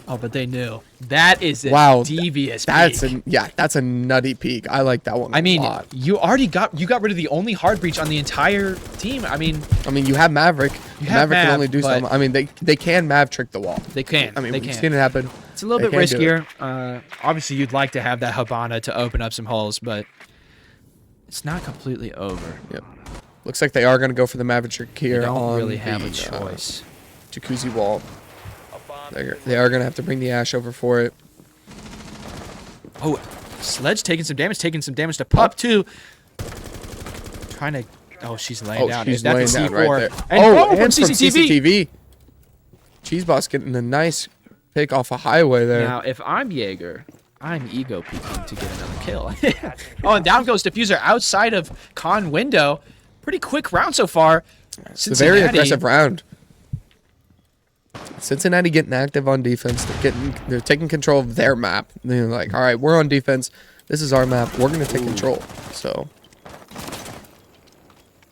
Oh, but they knew. That is a Wow, devious That's peak. that's a nutty peak. I like that one. I mean, a lot. you got rid of the only hard breach on the entire team. I mean, you have Maverick. have Maverick can Mav, only do but- some. I mean, they can Mav trick the wall. they can. I mean, they we've can. seen it happen. It's a little They bit can do it. riskier. Obviously, you'd like to have that Habana to open up some holes, but it's not completely over. Yep. Looks like they are going to go for the Maverick trick They here don't on really have a the, choice. Jacuzzi wall. A bomb They are going to have to bring the Ash over for it. Oh, Sledge taking some damage to Pup too. Trying to. Oh, she's laying down. She's Is that laying the down C4? right there. And, and from CCTV. Cheese Boss getting a nice pick off a highway there. Now, if I'm Jaeger, I'm ego peeking to get another kill. Oh, and down goes Diffuser outside of Con window. Pretty quick round so far. It's a very aggressive round. Cincinnati getting active on defense. They're taking control of their map. They're like, all right, we're on defense. This is our map. We're going to take control. So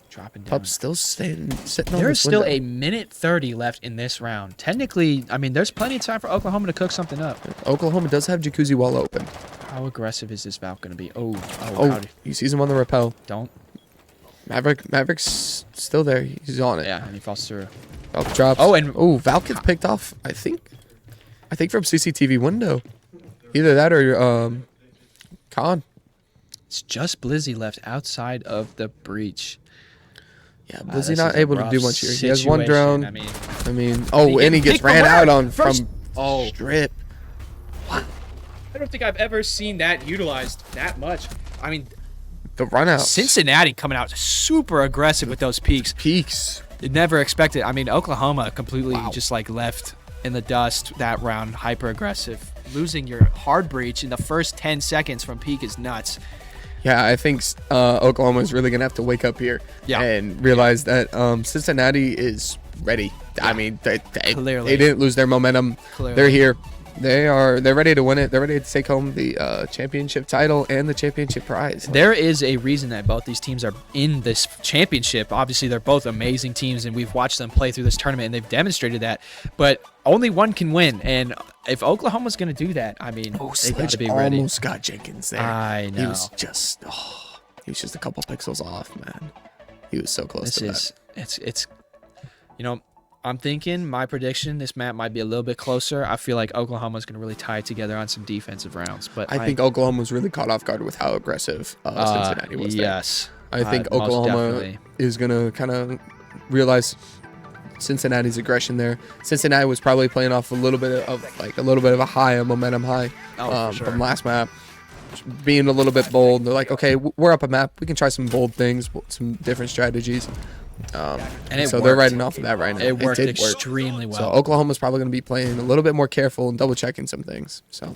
Dropping down. Pup's still sitting on There this is still window. a minute 30 left in this round. Technically, I mean, there's plenty of time for Oklahoma to cook something up. Oklahoma does have Jacuzzi wall open. How aggressive is this Valk going to be? Oh, Oh, howdy. he sees him on the rappel. Don't. Maverick's still there. He's on it. Yeah, and he falls through. Valk drops. Oh, and- Valk gets picked off. I think from CCTV window. Either that or Khan. It's just Blizzy left outside of the breach. Yeah, Wow, Blizzy this not is a able to rough do much here. He has one situation. drone. I mean, And he gets picked ran from out where? on From from Strip. I don't think I've ever seen that utilized that much. I mean, The run-outs. Cincinnati coming out super aggressive with those peaks. Peaks. Never expected. I mean, Oklahoma completely just like left in the dust that round, hyper aggressive. Losing your hard breach in the first 10 seconds from peak is nuts. Yeah, I think Oklahoma is really going to have to wake up here and realize that Cincinnati is ready. I mean, they didn't lose their momentum. They're here. They're ready to win it. They're ready to take home the championship title and the championship prize. There is a reason that both these teams are in this championship. Obviously, they're both amazing teams, and we've watched them play through this tournament, and they've demonstrated that. But only one can win, and if Oklahoma's going to do that, I mean, they got to be ready. Almost got Jenkins there. I know. He was just a couple pixels off, man. He was so close to that. It's I'm thinking my prediction, this map might be a little bit closer. I feel like Oklahoma's going to really tie it together on some defensive rounds. But I think Oklahoma was really caught off guard with how aggressive Cincinnati was there. Yes. I think Oklahoma is going to kind of realize Cincinnati's aggression there. Cincinnati was probably playing off a little bit of a momentum high from last map. Being a little bit bold. They're like, okay, we're up a map. We can try some bold things, some different strategies. And so they're riding off of that right now. It worked extremely well. So Oklahoma's probably going to be playing a little bit more careful and double checking some things. So,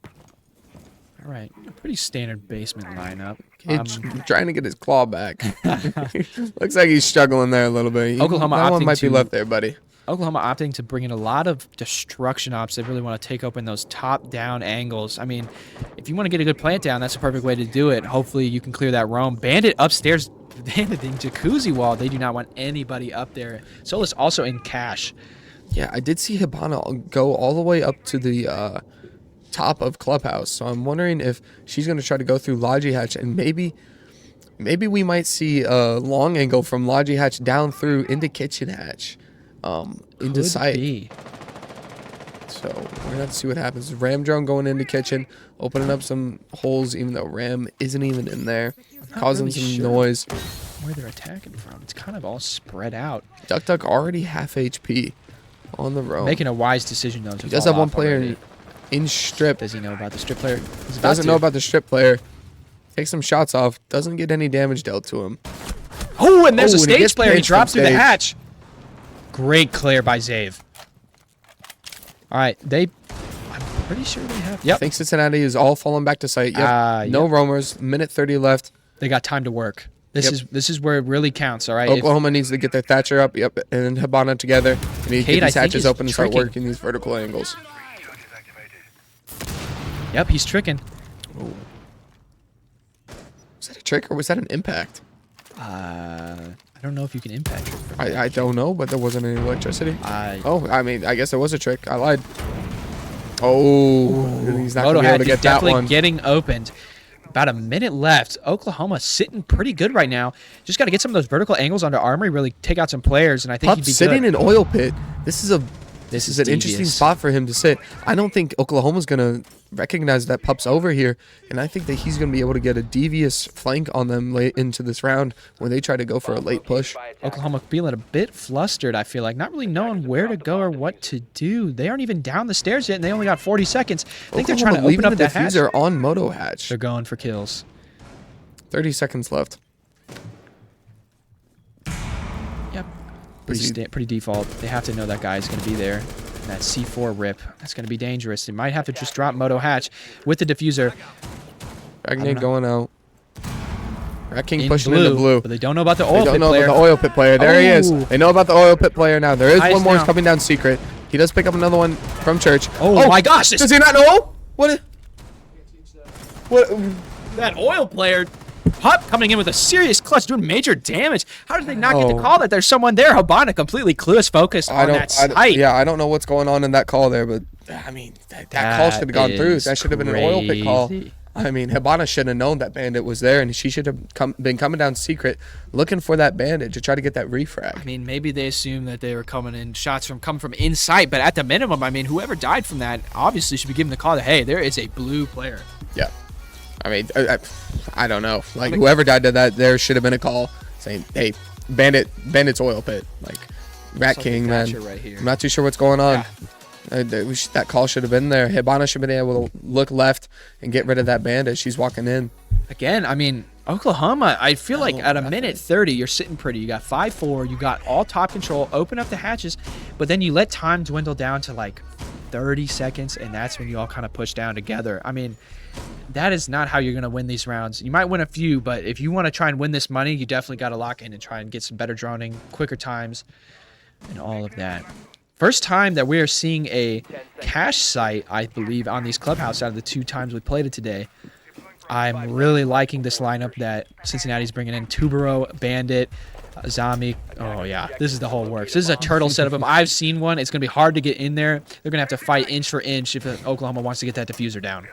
all right, a pretty standard basement lineup. He's trying to get his claw back. Looks like he's struggling there a little bit. Oklahoma that one might be left there, buddy. Oklahoma opting to bring in a lot of destruction ops. They really want to take open those top-down angles. I mean, if you want to get a good plant down, that's a perfect way to do it. Hopefully, you can clear that roam. Bandit upstairs. Bandit in jacuzzi wall. They do not want anybody up there. Solus also in cash. Yeah, I did see Hibana go all the way up to the top of Clubhouse. So I'm wondering if she's going to try to go through Logi Hatch, and maybe we might see a long angle from Logi Hatch down through into Kitchen Hatch, into sight. Be. So we're going to have to see what happens. Ram drone going into Kitchen, opening up some holes, even though Ram isn't even in there, causing really some noise. Where they're attacking from. It's kind of all spread out. Duck already half HP on the roam. Making a wise decision, though. He does have one player in strip. Does he know about the strip player? Doesn't know about the strip player. Takes some shots off. Doesn't get any damage dealt to him. Oh, and there's a and he stage gets player. He pinched drops from through the stage. hatch. Great clear by Zave. All right, I'm pretty sure they have. I Yep. think Cincinnati is all falling back to sight. Yep. No roamers. Minute 30 left. They got time to work. This is where it really counts. All right. Oklahoma needs to get their Thatcher up. Yep. And Hibana together. They need to get these I think, hatches is open and start tricking. working these vertical angles. Yep, he's tricking. Was that a trick or was that an impact? I don't know if you can impact it. I don't know, but there wasn't any electricity. I I guess it was a trick. I lied. Oh, he's not going to be able to get that definitely one. getting opened. About a minute left. Oklahoma sitting pretty good right now. Just got to get some of those vertical angles onto Armory, really take out some players, and I think Pup he'd be sitting good. in oil pit. This is an devious. interesting spot for him to sit. I don't think Oklahoma's going to recognize that Pup's over here, and I think that he's going to be able to get a devious flank on them late into this round when they try to go for a late push. Oklahoma feeling a bit flustered, I feel like, not really knowing where to go or what to do. They aren't even down the stairs yet, and they only got 40 seconds. I think they're trying to open up the that hatch. diffuser on Moto Hatch. They're going for kills. 30 seconds left. Yep. Pretty default. They have to know that guy's going to be there. And that C4 rip, that's going to be dangerous. They might have to just drop Moto Hatch with the diffuser. Ragnate going out. Rat King In pushing blue, into blue. but they don't know about the They oil don't pit know player. about the oil pit player. There he is. Oh. They know about the oil pit player now. There is Nice one more now. coming down secret. He does pick up another one from church. Oh my gosh! Does he not know? What? That oil player, Pup coming in with a serious clutch, doing major damage. How did they not get to Oh. call that? There's someone there. Hibana completely clueless, focused on that site. Yeah, I don't know what's going on in that call there, but I mean, that call should have gone through. is That should have been an oil pit call. crazy. I mean, Hibana should have known that bandit was there, and she should have been coming down secret, looking for that bandit to try to get that refrag. I mean, maybe they assumed that they were coming from inside, but at the minimum, I mean, whoever died from that obviously should be given the call that, hey, there is a blue player. Yeah. I mean, I don't know. Like, whoever died to that, there should have been a call saying, hey, bandit's oil pit. Like, Rat It's like King, a man. gotcha right here. I'm not too sure what's going on. Yeah. That call should have been there. Hibana should have been able to look left and get rid of that bandit. She's walking in. Again, I mean, Oklahoma, I feel like at a minute 30, you're sitting pretty. You got 5-4. You got all top control. Open up the hatches. But then you let time dwindle down to like 30 seconds, and that's when you all kind of push down together. I mean, that is not how you're going to win these rounds. You might win a few, but if you want to try and win this money, you definitely got to lock in and try and get some better droning, quicker times, and all of that. First time that we are seeing a cash site, I believe, on these clubhouse out of the 2 times we played it today. I'm really liking this lineup that Cincinnati's bringing in. Tubero, Bandit, Zami. Oh, yeah. This is the whole works. This is a turtle setup. I've seen one. It's going to be hard to get in there. They're going to have to fight inch for inch if Oklahoma wants to get that diffuser down.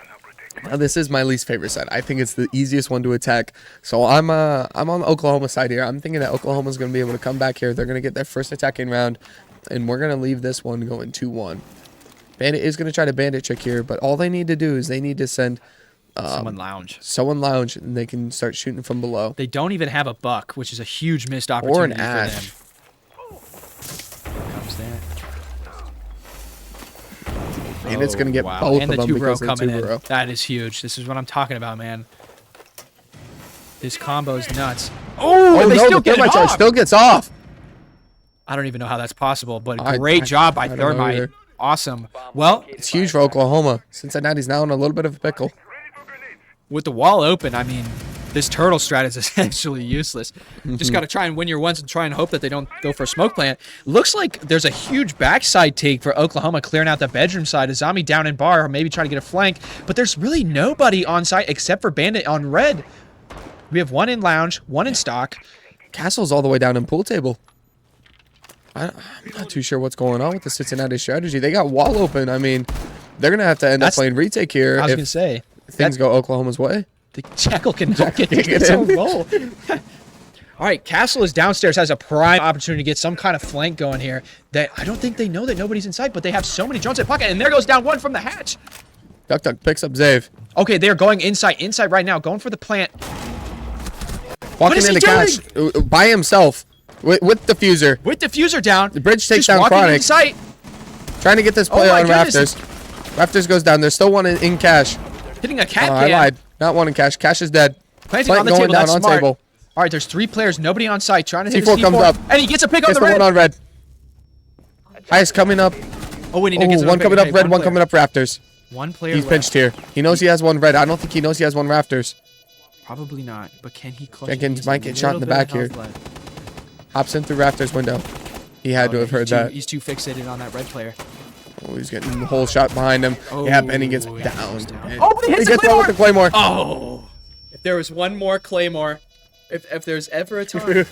Now, this is my least favorite set. I think it's the easiest one to attack. So I'm on the Oklahoma side here. I'm thinking that Oklahoma's going to be able to come back here. They're going to get their first attacking round, and we're going to leave this one going 2-1. Bandit is going to try to bandit trick here, but all they need to do is they need to send Someone lounge, and they can start shooting from below. They don't even have a buck, which is a huge missed opportunity Or an for ash. them. Here comes that. And it's going to get both and of them the because Tubero of coming in. Tubero. That is huge. This is what I'm talking about, man. This combo is nuts. Oh, they no, still the get it thermite charge off. still gets off. I don't even know how that's possible, but I great job by don't know Thermite. either. Awesome. Well, It's huge for Oklahoma. Cincinnati's now in a little bit of a pickle. with the wall open, I mean, this turtle strat is essentially useless. Just got to try and win your ones and try and hope that they don't go for a smoke plant. Looks like there's a huge backside take for Oklahoma, clearing out the bedroom side. Azami down in bar, or maybe trying to get a flank. But there's really nobody on site except for Bandit on red. We have one in lounge, one in stock. Castle's all the way down in pool table. I'm not too sure what's going on with the Cincinnati strategy. They got wall open. I mean, they're going to have to end up playing retake here I was if going to say. things go Oklahoma's way. The Jackal can get its own roll. All right, Castle is downstairs, has a prime opportunity to get some kind of flank going here. That I don't think they know that nobody's inside, but they have so many drones in pocket, and there goes down one from the hatch. Duck Duck picks up Zave. Okay, they're going inside right now, going for the plant. Walking is he into cash by himself with diffuser. With diffuser down. The bridge takes just down walking Chronic. inside. Trying to get this player my on goodness. Rafters. Rafters goes down. There's still one in cash. Hitting a cat I can. lied. Not one in cash. Cash is dead. Planting Plant on the going table, down that's on smart. table. All right, there's 3 players, nobody on site, trying to hit C4 a comes up. And he gets a pick on Gets the the red. one on red. Highest coming up. Oh, wait, he Oh, gets one coming up red, one player. coming up Rafters. One player He's left. pinched here. He knows he has one red. I don't think he knows he has one Rafters. Probably not, but can he clutch Again, it? He's might a get shot in the little bit back here. of health left. Hops in through Rafters window. He had to have heard that. He's too fixated on that red player. Oh, he's getting the whole shot behind him. Yeah, Benny gets Oh, yeah, down. goes down. And Oh, but he hits the gets one with the Claymore. Oh, if there was one more Claymore, if there's ever a time.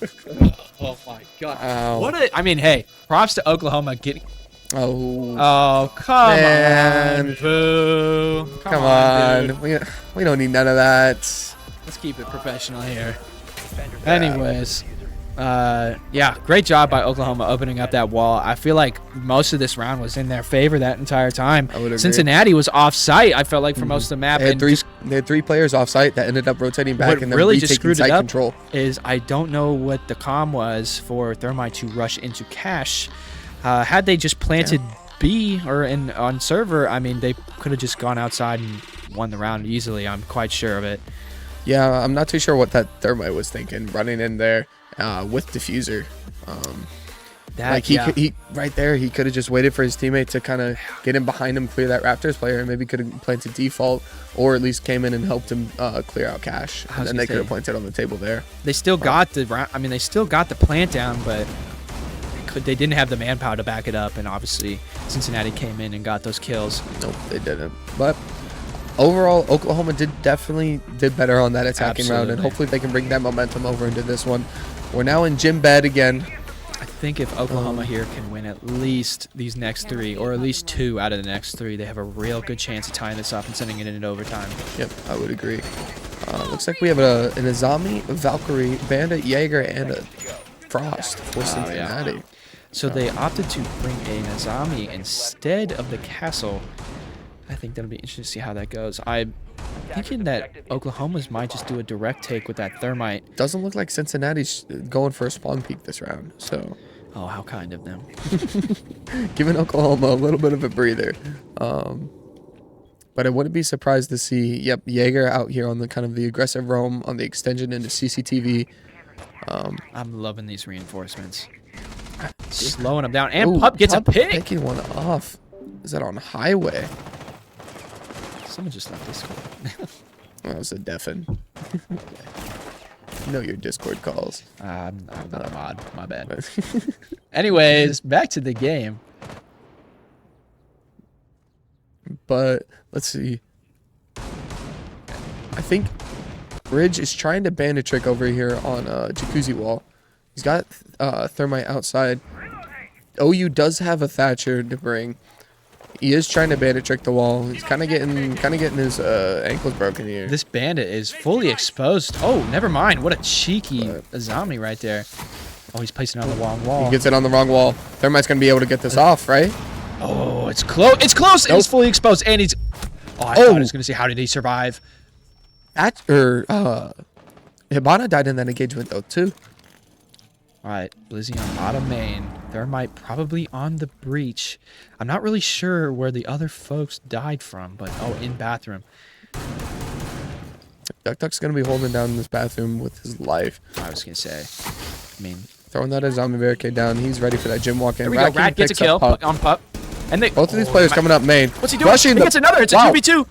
Oh my God. Ow. What a, I mean, hey, props to Oklahoma getting. Oh, Oh, come Man. on, boo. come on. dude. We don't need none of that. Let's keep it professional here. Anyways, yeah, great job by Oklahoma opening up that wall. I feel like most of this round was in their favor that entire time. I would agree. Cincinnati was off site, I felt like, for most of the map. They had and three. just They had 3 players off site that ended up rotating back what and then really just retaking screwed it site up control. is I don't know what the comm was for Thermite to rush into cash. Had they just planted B or on server, I mean, they could have just gone outside and won the round easily. I'm quite sure of it. Yeah, I'm not too sure what that Thermite was thinking, running in there with diffuser. Like he right there, he could have just waited for his teammate to kind of get in behind him, clear that Raptors player, and maybe could have planted default, or at least came in and helped him clear out cash, and then they could have planted on the table there. They still got the. I mean, they still got the plant down, but they didn't have the manpower to back it up, and obviously Cincinnati came in and got those kills. Nope, they didn't. But overall, Oklahoma definitely did better on that attacking round, and Absolutely. hopefully they can bring that momentum over into this one. We're now in gym bed again. I think if Oklahoma here can win at least these next 3, or at least 2 out of the next 3, they have a real good chance of tying this up and sending it into overtime. Yep, I would agree. Looks like we have an Azami, a Valkyrie, Bandit, Jaeger, and a Frost for Cincinnati. So they opted to bring a Nazami instead of the castle. I think that'll be interesting to see how that goes. I'm thinking that Oklahoma's might just do a direct take with that Thermite. Doesn't look like Cincinnati's going for a spawn peak this round, so Oh, how kind of them. giving Oklahoma a little bit of a breather. But I wouldn't be surprised to see, yep, Jaeger out here on the kind of the aggressive roam on the extension into CCTV. I'm loving these reinforcements. Slowing them down. And Ooh, Pup gets a Pup pick. picking one off. Is that on highway? Someone just left Discord. That was a deafen. You know your Discord calls. I'm not a mod. My bad. Anyways, back to the game. But let's see. I think Bridge is trying to ban a trick over here on Jacuzzi Wall. He's got Thermite outside. OU does have a Thatcher to bring. He is trying to ban a trick the wall. He's kind of getting his ankles broken here. This bandit is fully exposed. Oh, never mind. What a cheeky Azami right there. Oh, he's placing it on the wrong wall. He gets it on the wrong wall. Thermite's gonna be able to get this off, right? Oh, it's close. It's close. Nope. He's fully exposed, and he's. Oh, I thought I was gonna say, how did he survive? Hibana died in that engagement though too. All right, Blizzy on bottom main. Thermite probably on the breach. I'm not really sure where the other folks died from, but oh, in bathroom. Duck Duck's gonna be holding down this bathroom with his life. I was gonna say. I mean, Throwing that as zombie barricade down. He's ready for that gym walk in. there we go. Rat gets a kill on Pup. And they, Both of these players coming up main. What's he doing? Rushing He gets another. It's a 2v2.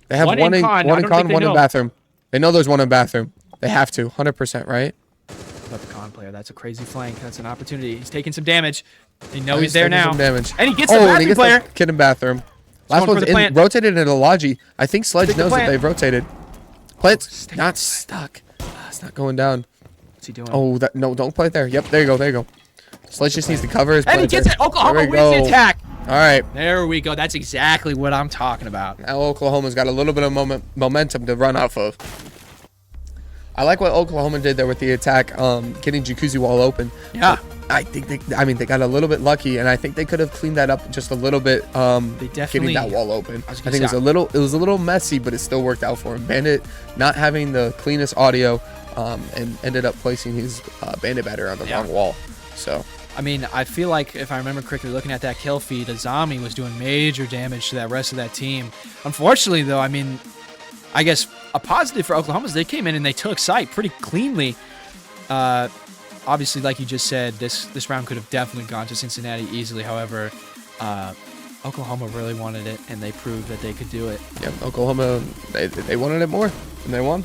They have One one in in con. I one in don't con, think they one in know. bathroom. They know there's one in bathroom. They have to, 100%, right? But the con player, that's a crazy flank. That's an opportunity. He's taking some damage. They know Oh, he's there taking now. some damage. And he gets the and he bathroom gets player. the kid in bathroom. Last going for one's the plant. rotated into Logi. I think Sledge Stick the knows that plant. they've rotated. Plant's not stuck. It's not going down. What's he doing? Oh, no, don't play it there. Yep, there you go, there you go. Sledge just needs to cover his And he plant gets there. it. Oklahoma There we wins the go. attack. All right. There we go. That's exactly what I'm talking about. Now Oklahoma's got a little bit of momentum to run off of. I like what Oklahoma did there with the attack, getting Jacuzzi Wall open. Yeah. I think they got a little bit lucky, and I think they could have cleaned that up just a little bit. They definitely getting that wall open. I I think it was a little messy, but it still worked out for him. Bandit not having the cleanest audio, and ended up placing his Bandit batter on the wrong wall. So. I mean, I feel like if I remember correctly, looking at that kill feed, Azami was doing major damage to that rest of that team. Unfortunately, though, I mean, I guess a positive for Oklahoma is they came in and they took site pretty cleanly. Obviously, like you just said, this round could have definitely gone to Cincinnati easily. However, Oklahoma really wanted it, and they proved that they could do it. Yeah, Oklahoma, they wanted it more, and they won.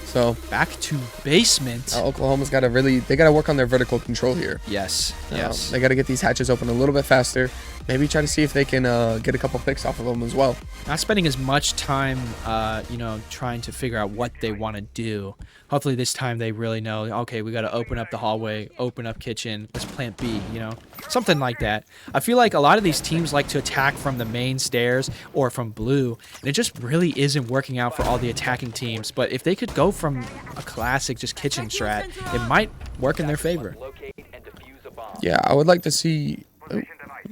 So Back to basement. Oklahoma's got to they got to work on their vertical control here. Yes, yes. They got to get these hatches open a little bit faster. Maybe try to see if they can get a couple picks off of them as well. Not spending as much time, trying to figure out what they want to do. Hopefully this time they really know, okay, we got to open up the hallway, open up kitchen, let's plant B, something like that. I feel like a lot of these teams like to attack from the main stairs or from blue, and it just really isn't working out for all the attacking teams. But if they could go from a classic just kitchen strat, it might work in their favor. Locate and defuse a bomb. Yeah, I would like to see a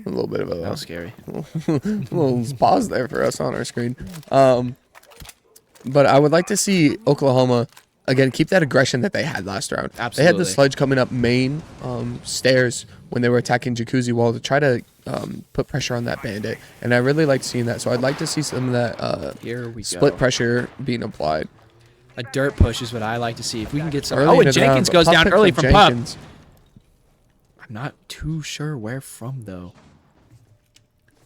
little bit of That was scary. a little pause there for us on our screen. But I would like to see Oklahoma again keep that aggression that they had last round. Absolutely. They had the Sledge coming up main stairs when they were attacking Jacuzzi Wall to try to put pressure on that Bandit, and I really liked seeing that. So I'd like to see some of that Here we split go. pressure being applied. A dirt push is what I like to see. If we can get some. Early Oh, into and the round, Jenkins but goes Pup down picked early up from Pup. Jenkins. I'm not too sure where from, though.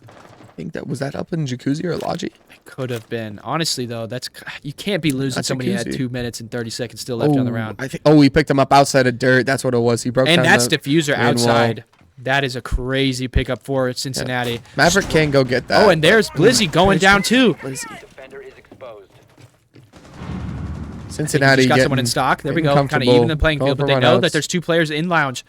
I think that was that up in Jacuzzi or Logi? It could have been. Honestly, though, you can't be losing That's somebody at Jacuzzi. 2 minutes and 30 seconds still left on the round. He picked him up outside of dirt. That's what it was. He broke And down that's the diffuser main wall. outside. That is a crazy pickup for Cincinnati. Maverick can go get that. Oh, and there's Blizzy going down too. Defender is exposed. Cincinnati He's got getting, someone in stock. There we getting go. Kind of comfortable, even the playing going field, but for they know runouts. that there's 2 players in lounge.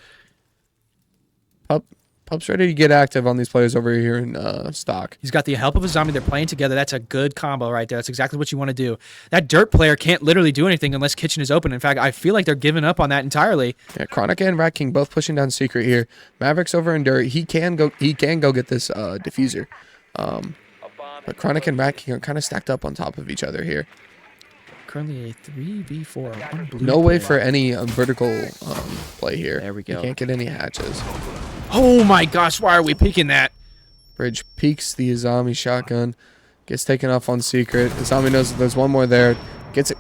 Pup's ready to get active on these players over here in stock. He's got the help of a zombie. They're playing together. That's a good combo right there. That's exactly what you want to do. That dirt player can't literally do anything unless kitchen is open. In fact, I feel like they're giving up on that entirely. Yeah, Chronica and Rat King both pushing down secret here. Maverick's over in dirt. He can go get this diffuser. But Chronic and Rat King are kind of stacked up on top of each other here. Currently a 3v4. on blue No way player. for any vertical play here. There we go. You can't get any hatches. Oh my gosh, why are we peeking that? Bridge peeks the Azami shotgun. Gets taken off on Secret. Zombie knows that there's one more there. Gets a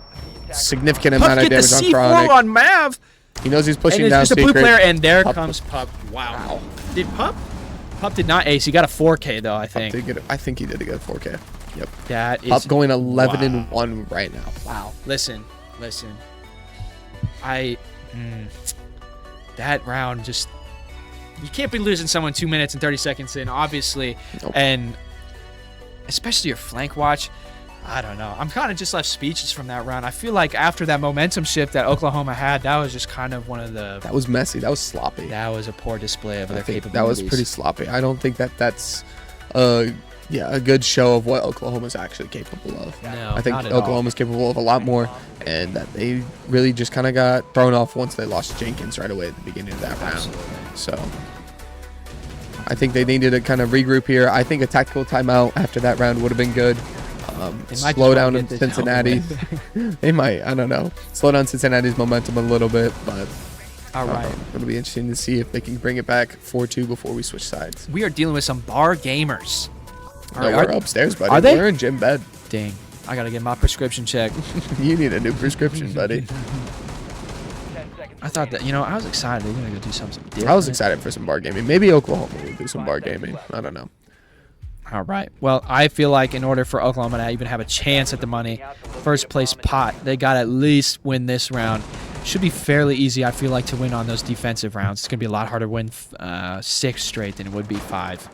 significant amount of Pup get the damage on C4 Chronic. on Mav. He knows he's pushing And down it's just a Secret. blue player, and there Pup- comes Pup. Wow. Did Pup? Pup did not ace. He got a 4K though, I think. I think he did a good 4K. Yep. That is Pup going 11-1 right now. Wow. Listen. That round just, you can't be losing someone 2 minutes and 30 seconds in, obviously. Nope. And especially your flank watch. I don't know. I'm kind of just left speechless from that round. I feel like after that momentum shift that Oklahoma had, that was just kind of one of the... That was messy. That was sloppy. That was a poor display of their capabilities. That was pretty sloppy. I don't think that's a good show of what Oklahoma's actually capable of. No, I think not at all. Oklahoma's capable of a lot more, and that they really just kind of got thrown off once they lost Jenkins right away at the beginning of that round. Absolutely. So I think they needed to kind of regroup here. I think a tactical timeout after that round would have been good. might Slow just down wanna in get this Cincinnati. They might. I don't know. Slow down Cincinnati's momentum a little bit, but All right. it'll be interesting to see if they can bring it back 4-2 before we switch sides. We are dealing with some bar gamers. No, we're upstairs, buddy. Are they? We're in gym bed. Dang. I got to get my prescription checked. You need a new prescription, buddy. 10 seconds I thought that, I was excited. They're going to go do something different. I was excited for some bar gaming. Maybe Oklahoma will do some bar gaming. I don't know. All right. Well, I feel like in order for Oklahoma to even have a chance at the money, first place pot, they got to at least win this round. Should be fairly easy, I feel like, to win on those defensive rounds. It's going to be a lot harder to win 6 straight than it would be 5.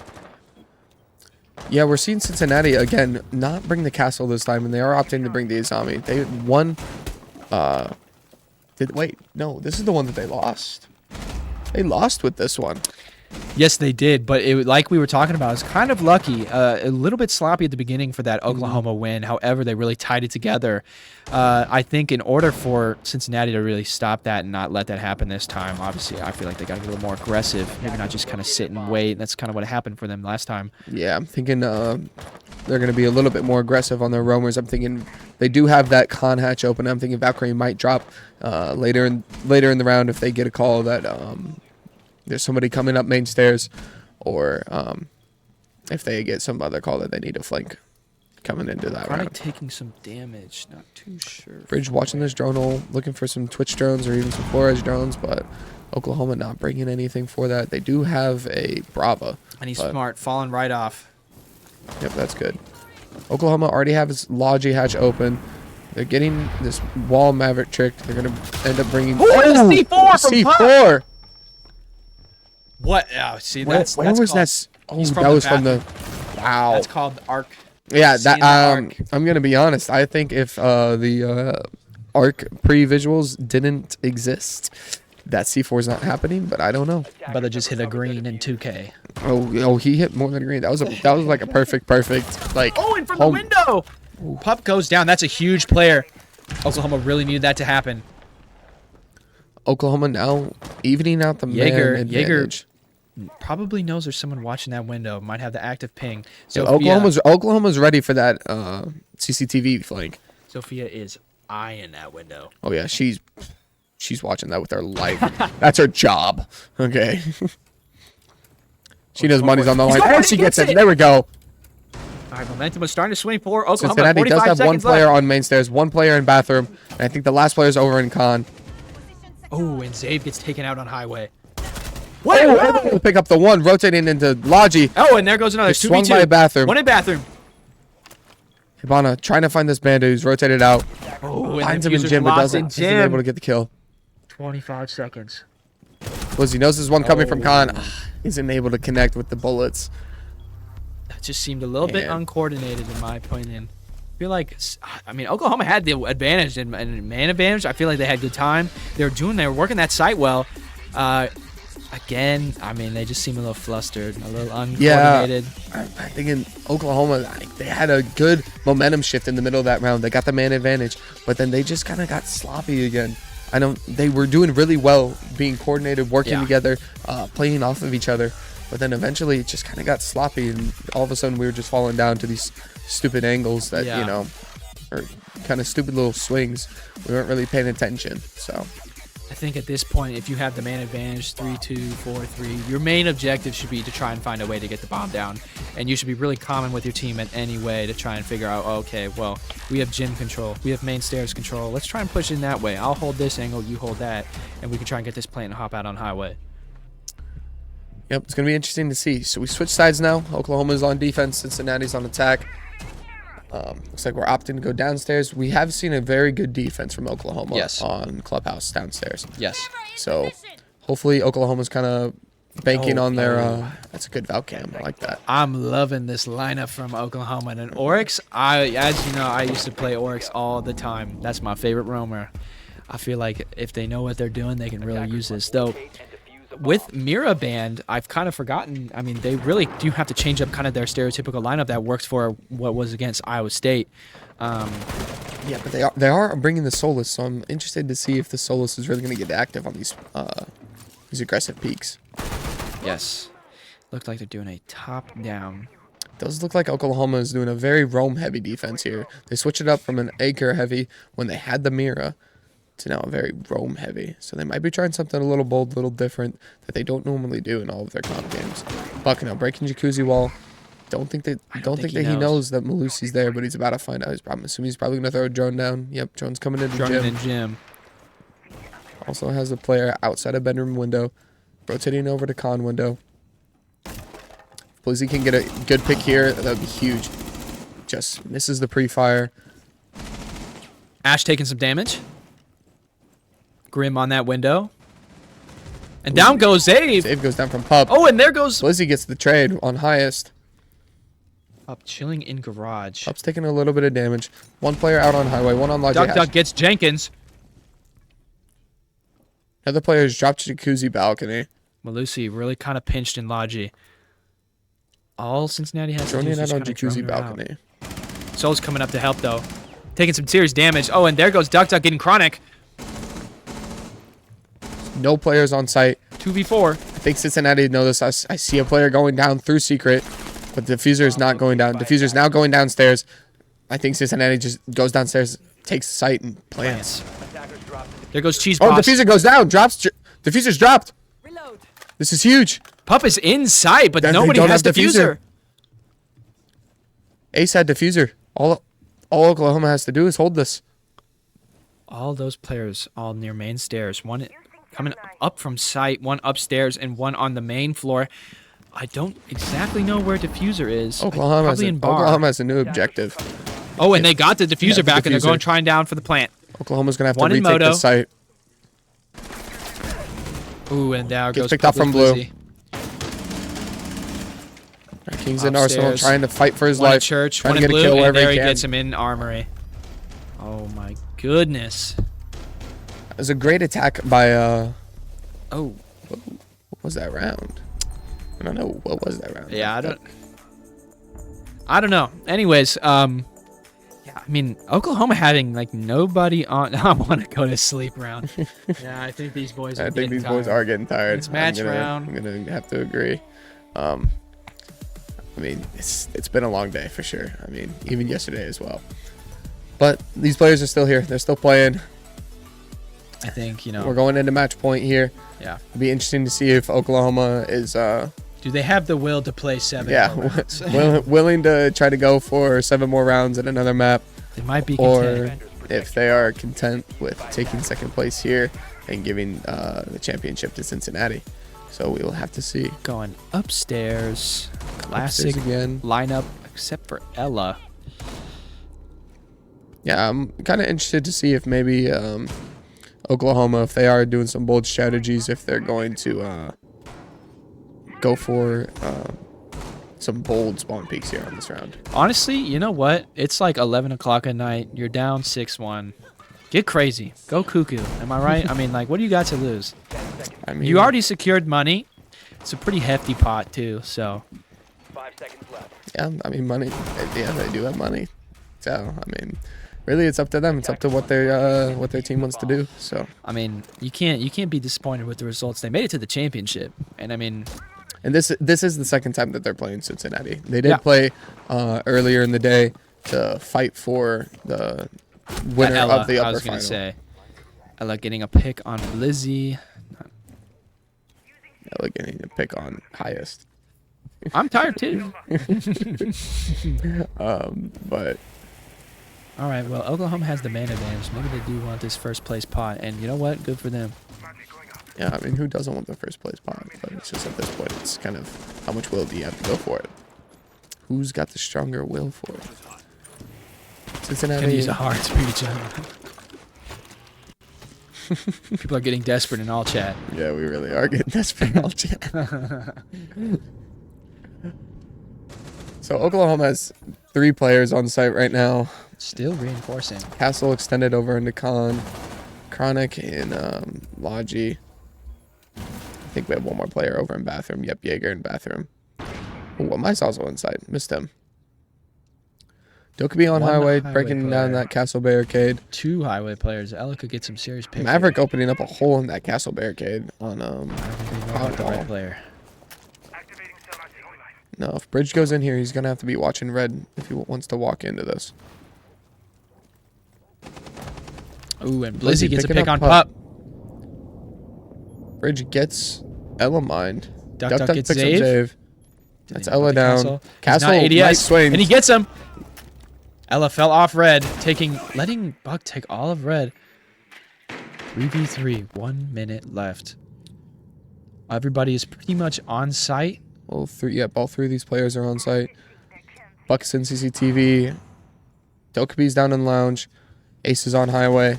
Yeah, we're seeing Cincinnati, again, not bring the castle this time, and they are opting to bring the Izami. They won... Wait, no, this is the one that they lost. They lost with this one. Yes, they did, but like we were talking about, it's kind of lucky. A little bit sloppy at the beginning for that Oklahoma win. However, they really tied it together. I think in order for Cincinnati to really stop that and not let that happen this time, obviously, I feel like they got to be a little more aggressive. Maybe not just kind of sit and wait. That's kind of what happened for them last time. Yeah, I'm thinking they're going to be a little bit more aggressive on their roamers. I'm thinking they do have that con hatch open. I'm thinking Valkyrie might drop later in the round if they get a call that there's somebody coming up main stairs, or if they get some other call that they need to flank coming into that Probably round. taking some damage. Not too sure. Bridge watching this drone hole, looking for some Twitch drones or even some 4-edge drones, but Oklahoma not bringing anything for that. They do have a Brava. And he's but- smart, falling right off. Yep, that's good. Oklahoma already have his Logi hatch open. They're getting this wall Maverick tricked. They're going to end up bringing... Ooh, and the C4 from C4! What? Oh, see, Where that's was called, that? Oh, he's from that the was from the... bathroom. Wow. That's called arc. Yeah, Seeing that the arc. I'm gonna be honest. I think if the arc pre-visuals didn't exist, that C4 is not happening. But I don't know. Brother just hit a green in 2K. Oh, he hit more than a green. That was like a perfect like. Oh, and from home- the window! Pup goes down. That's a huge player. Oklahoma really needed that to happen. Oklahoma now evening out the Jaeger- man advantage. Probably knows there's someone watching that window. Might have the active ping. So Sophia, Oklahoma's ready for that CCTV flank. Sophia is eyeing that window. Oh yeah, she's watching that with her life. That's her job. Okay. She knows money's on the line. going, And he she gets gets it. it. There we go. All right, momentum is starting to swing for Oklahoma. Cincinnati 45 does have one seconds player left. on main stairs, one player in bathroom, and I think the last player is over in con. Oh, and Zave gets taken out on highway. Able to pick up the one, rotating into Logi. Oh, and there goes another. He swung 2v2. by a bathroom. One in bathroom. Hibana trying to find this bandit who's rotated out. Oh, and Finds the him in fuser's gym, but locked doesn't. in Isn't able gym. to get the kill. 25 seconds. He knows there's one coming from con. Isn't able to connect with the bullets. That just seemed a little bit Man. uncoordinated in my opinion. I feel like, Oklahoma had the advantage and man advantage. I feel like they had good time. They were working that site well. Again, they just seem a little flustered, a little uncoordinated. I think in Oklahoma, they had a good momentum shift in the middle of that round. They got the man advantage, but then they just kind of got sloppy again. They were doing really well, being coordinated, working together, playing off of each other. But then eventually it just kind of got sloppy, and all of a sudden we were just falling down to these stupid angles that, are kind of stupid little swings. We weren't really paying attention, so... I think at this point, if you have the man advantage, 3-2, 4-3, your main objective should be to try and find a way to get the bomb down. And you should be really common with your team in any way to try and figure out, okay, well, we have gym control. We have main stairs control. Let's try and push in that way. I'll hold this angle, you hold that, and we can try and get this plant and hop out on highway. Yep, it's going to be interesting to see. So we switch sides now. Oklahoma's on defense. Cincinnati's on attack. Looks like we're opting to go downstairs. We have seen a very good defense from Oklahoma on Clubhouse downstairs. Yes. So hopefully Oklahoma's kind of banking on their... that's a good Valcam. I like that. I'm loving this lineup from Oklahoma. And Oryx, as you know, I used to play Oryx all the time. That's my favorite roamer. I feel like if they know what they're doing, they can really use this. Though, with Mira Band, I've kind of forgotten. I mean, they really do have to change up kind of their stereotypical lineup that works for what was against Iowa State. Yeah, but they are bringing the Solus, so I'm interested to see if the Solus is really going to get active on these aggressive peaks. Yes. Looked like they're doing a top-down. Does look like Oklahoma is doing a very roam-heavy defense here. They switch it up from an acre-heavy when they had the Mira to now a very roam-heavy. So they might be trying something a little bold, a little different that they don't normally do in all of their comp games. Buck now breaking Jacuzzi wall. Don't think that he knows that Malusi's there, but he's about to find out. I'm assuming he's probably going to throw a drone down. Yep, drone's coming into gym. Also has a player outside a bedroom window, rotating over to con window. If Blizzy can get a good pick here, that would be huge. Just misses the pre-fire. Ash taking some damage. Grim on that window. And down goes Zave. Zave goes down from Pup. Oh, and there goes... Blizzy gets the trade on highest. Pup chilling in garage. Pup's taking a little bit of damage. One player out on highway, one on Logic. Duck gets Jenkins. Another player has dropped Jacuzzi balcony. Malusi really kind of pinched in Logi. All Cincinnati has to do Droning is out on just Jacuzzi balcony. Soul's coming up to help, though. Taking some serious damage. Oh, and there goes Duck getting chronic. No players on site. 2v4. I think Cincinnati knows this. I see a player going down through secret, but Diffuser is not going down. Diffuser's now going downstairs. I think Cincinnati just goes downstairs, takes the site, and plants. There goes Cheese Oh, Boss. Diffuser goes down. Diffuser's dropped. This is huge. Pup is in sight, but nobody has Diffuser. Ace had Diffuser. All Oklahoma has to do is hold this. All those players all near main stairs. One coming up from sight, one upstairs, and one on the main floor. I don't exactly know where Diffuser is. Oklahoma has a new objective. Oh, and they got the Diffuser back, and they're going trying down for the plant. Oklahoma's going to have to retake the site. Ooh, and down goes picked up from Blue. Kings in Arsenal trying to fight for his life. Church, trying one to in get blue, a kill and wherever there he he can. gets him in armory. Oh my goodness. It was a great attack by Oh. What was that round? I don't know. What was that round? Yeah, I don't know. Anyways, yeah, I mean, Oklahoma having like nobody on. I want to go to sleep round. Yeah, I think these boys are getting tired. Boys are getting tired. It's match round. I'm gonna have to agree. I mean, it's been a long day for sure. I mean, even yesterday as well. But these players are still here. They're still playing. I think, you know, we're going into match point here. Yeah. It'll be interesting to see if Oklahoma is do they have the will to play 7 more rounds? willing to try to go for 7 more rounds at another map. They might be content. Or if they are content with taking second place here and giving the championship to Cincinnati. So we will have to see. Going upstairs. Classic again. Lineup except for Ella. Yeah, I'm kind of interested to see if maybe Oklahoma, if they are doing some bold strategies, if they're going to go for some bold spawn peaks here on this round. Honestly, you know what? It's like 11 o'clock at night. You're down 6-1. Get crazy. Go cuckoo. Am I right? I mean, like, what do you got to lose? I mean, you already secured money. It's a pretty hefty pot, too, so. 5 seconds left. Yeah, I mean, money. Yeah, they do have money. So, I mean, really, it's up to them. It's up to what their team wants to do. So, I mean, you can't be disappointed with the results. They made it to the championship, and I mean, and this is the second time that they're playing Cincinnati. They did play earlier in the day to fight for the winner of the upper final. Say. Ella getting a pick on Blizzy. Ella getting a pick on highest. I'm tired too. But All right, well, Oklahoma has the man advantage. Maybe they do want this first place pot, and you know what? Good for them. yeah, I mean, who doesn't want the first place pot? But it's just at this point, it's kind of how much will do you have to go for it? Who's got the stronger will for it? Cincinnati. Can use a hard speech. People are getting desperate in all chat. Yeah, we really are getting desperate. All chat. So Oklahoma has 3 players on site right now. Still reinforcing. Castle extended over into Chronic and Logi. I think we have one more player over in bathroom. Yep, Jaeger in bathroom. Oh, Mice also inside. Missed him. Dokkaebi on One highway, highway breaking down player. that castle barricade. 2 highway players. Ella could get some serious picks. Maverick opening up a hole in that castle barricade on I don't think they know about the right player. No, if Bridge goes in here, he's gonna have to be watching red if he wants to walk into this. Ooh, and Blizzy Blizzy gets a picking pick up on Pup. Bridge gets Ella mined. Duck Duck gets picks up Zave. Zave. That's Ella down. Castle. Castle, He's not ADS, nice swing. and he gets him. Ella fell off red, letting Buck take all of red. 3v3, 1 minute left. Everybody is pretty much on site. All 3 of these players are on site. Buck's in CCTV. Dokkaebi's down in lounge. Ace is on highway.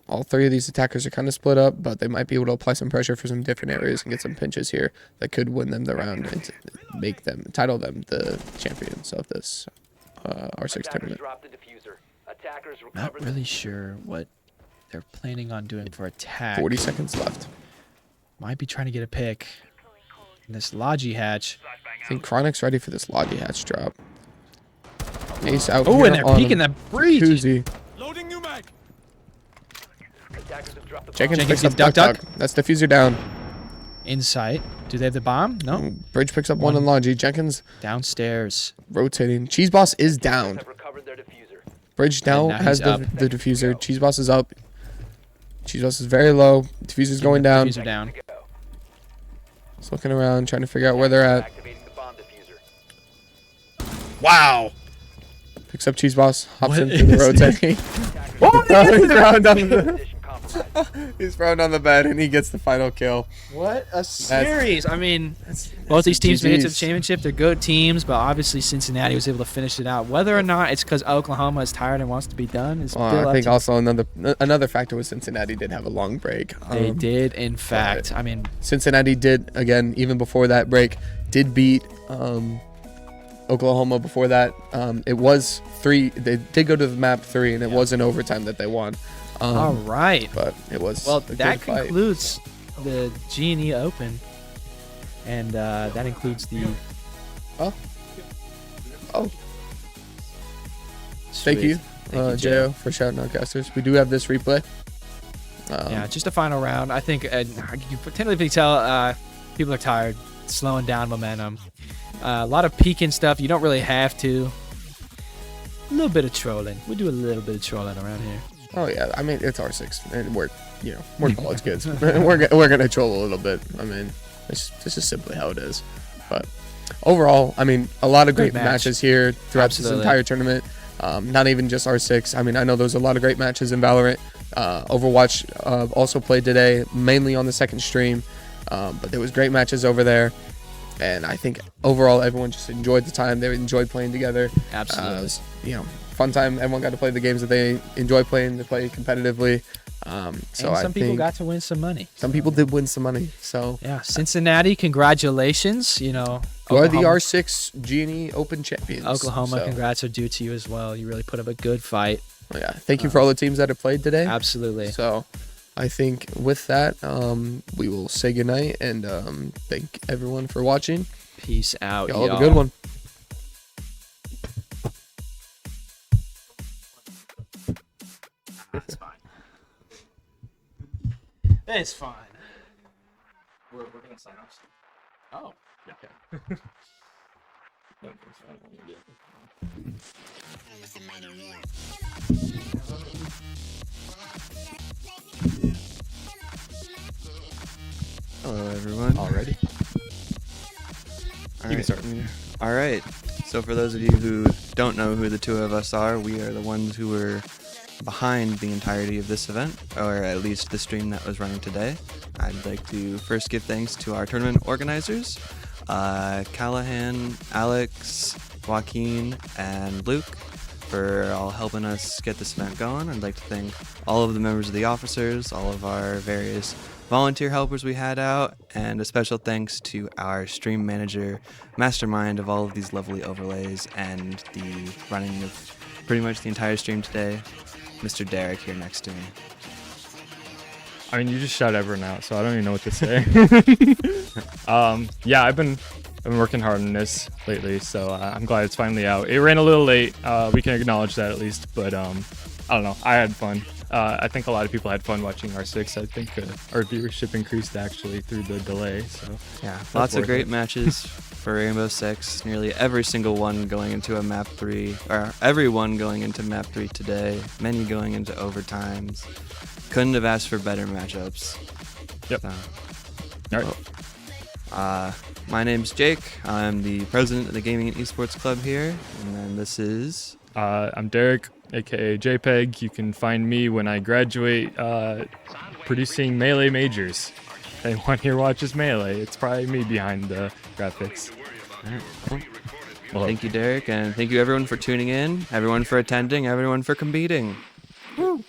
All 3 of these attackers are kind of split up, but they might be able to apply some pressure for some different areas and get some pinches here that could win them the round and title them the champions of this R6 tournament. Drop the diffuser. Attackers Not recover really sure what they're planning on doing for attack. 40 seconds left. Might be trying to get a pick. In this Logi hatch. I think Chronic's ready for this Logi hatch drop. Ace out Oh, here and they're on peeking that breach. Koozie. Loading new mag. Attackers have dropped the Jenkins Jenkins picks up gets duck, Duck duck. Duck. That's diffuser down. Insight. Do they have the bomb? No. Bridge picks up one in Logi. Jenkins Downstairs. rotating. Cheese Boss is down. have recovered their diffuser. Bridge now now has he's the up. diffuser. Cheese Boss is up. Cheese Boss is very low. Diffuser's going down. Diffuser down. To go. Just looking around, trying to figure out where they're at. Activating the bomb diffuser. Wow. Picks up Cheese Boss. Hops What into the is rotating. Attackers He's thrown on the position compromised. He's thrown on the bed and he gets the final kill. What a series. I mean, both these teams made it to the championship. They're good teams, but obviously Cincinnati was able to finish it out. Whether or not it's because Oklahoma is tired and wants to be done is still I up think to also another factor was Cincinnati did have a long break. They did, in fact. I mean, Cincinnati did, again, even before that break, did beat Oklahoma before that. It was 3. They did go to the map 3, and it was in overtime that they won. all right. But it was Well, a that good fight. concludes the G&E Open, and that includes the. Oh, Sweet. thank you, Thank you, Jo, for shouting out casters. We do have this replay. Yeah, just a final round. I think you can potentially tell people are tired, slowing down momentum. A lot of peeking stuff. You don't really have to. A little bit of trolling. We do a little bit of trolling around here. Oh yeah, I mean it's R6, and we're college kids. we're gonna troll a little bit. I mean, this is simply how it is. But overall, I mean, a lot of great match. matches here throughout Absolutely. this entire tournament. Not even just R6. I mean, I know there's a lot of great matches in Valorant. Overwatch also played today, mainly on the second stream. But there was great matches over there. And I think overall everyone just enjoyed the time. They enjoyed playing together. Absolutely. It was, fun time. Everyone got to play the games that they enjoy playing, to play competitively. So and I some people think got to win some money. some people did win some money. So Yeah, Cincinnati, congratulations. you are the Oklahoma- R6 Genie Open champions. Oklahoma, So, congrats are due to you as well. You really put up a good fight. yeah, thank you for all the teams that have played today. Absolutely. So I think with that, we will say goodnight and thank everyone for watching. Peace out, Y'all y'all. have a good one. It's fine. It's fine. We're gonna sign off. Oh. Okay. Hello, everyone. Already? All You can right. start. All right. So for those of you who don't know who the two of us are, we are the ones who were behind the entirety of this event, or at least the stream that was running today. I'd like to first give thanks to our tournament organizers, Callahan, Alex, Joaquin, and Luke, for all helping us get this event going. I'd like to thank all of the members of the officers, all of our various volunteer helpers we had out, and a special thanks to our stream manager, mastermind of all of these lovely overlays and the running of pretty much the entire stream today, Mr. Derek here next to me. I mean, you just shout everyone out, so I don't even know what to say. Yeah, I've been working hard on this lately, so I'm glad it's finally out. It ran a little late. We can acknowledge that at least, but I don't know. I had fun. I think a lot of people had fun watching R6. I think our viewership increased actually through the delay. So Yeah, that's lots of worth great it. matches for Rainbow Six. Nearly every single one going into a map 3, or everyone going into map 3 today. Many going into overtimes. Couldn't have asked for better matchups. Yep. So, All right. my name's Jake. I'm the president of the Gaming and Esports Club here, and then this is. I'm Derek, aka JPEG. You can find me when I graduate producing Melee majors. If anyone here watches Melee, it's probably me behind the graphics. Well, Thank you, Derek, and thank you everyone for tuning in, everyone for attending, everyone for competing. Woo.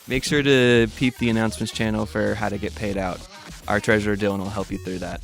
Make sure to peep the announcements channel for how to get paid out. Our treasurer Dylan will help you through that.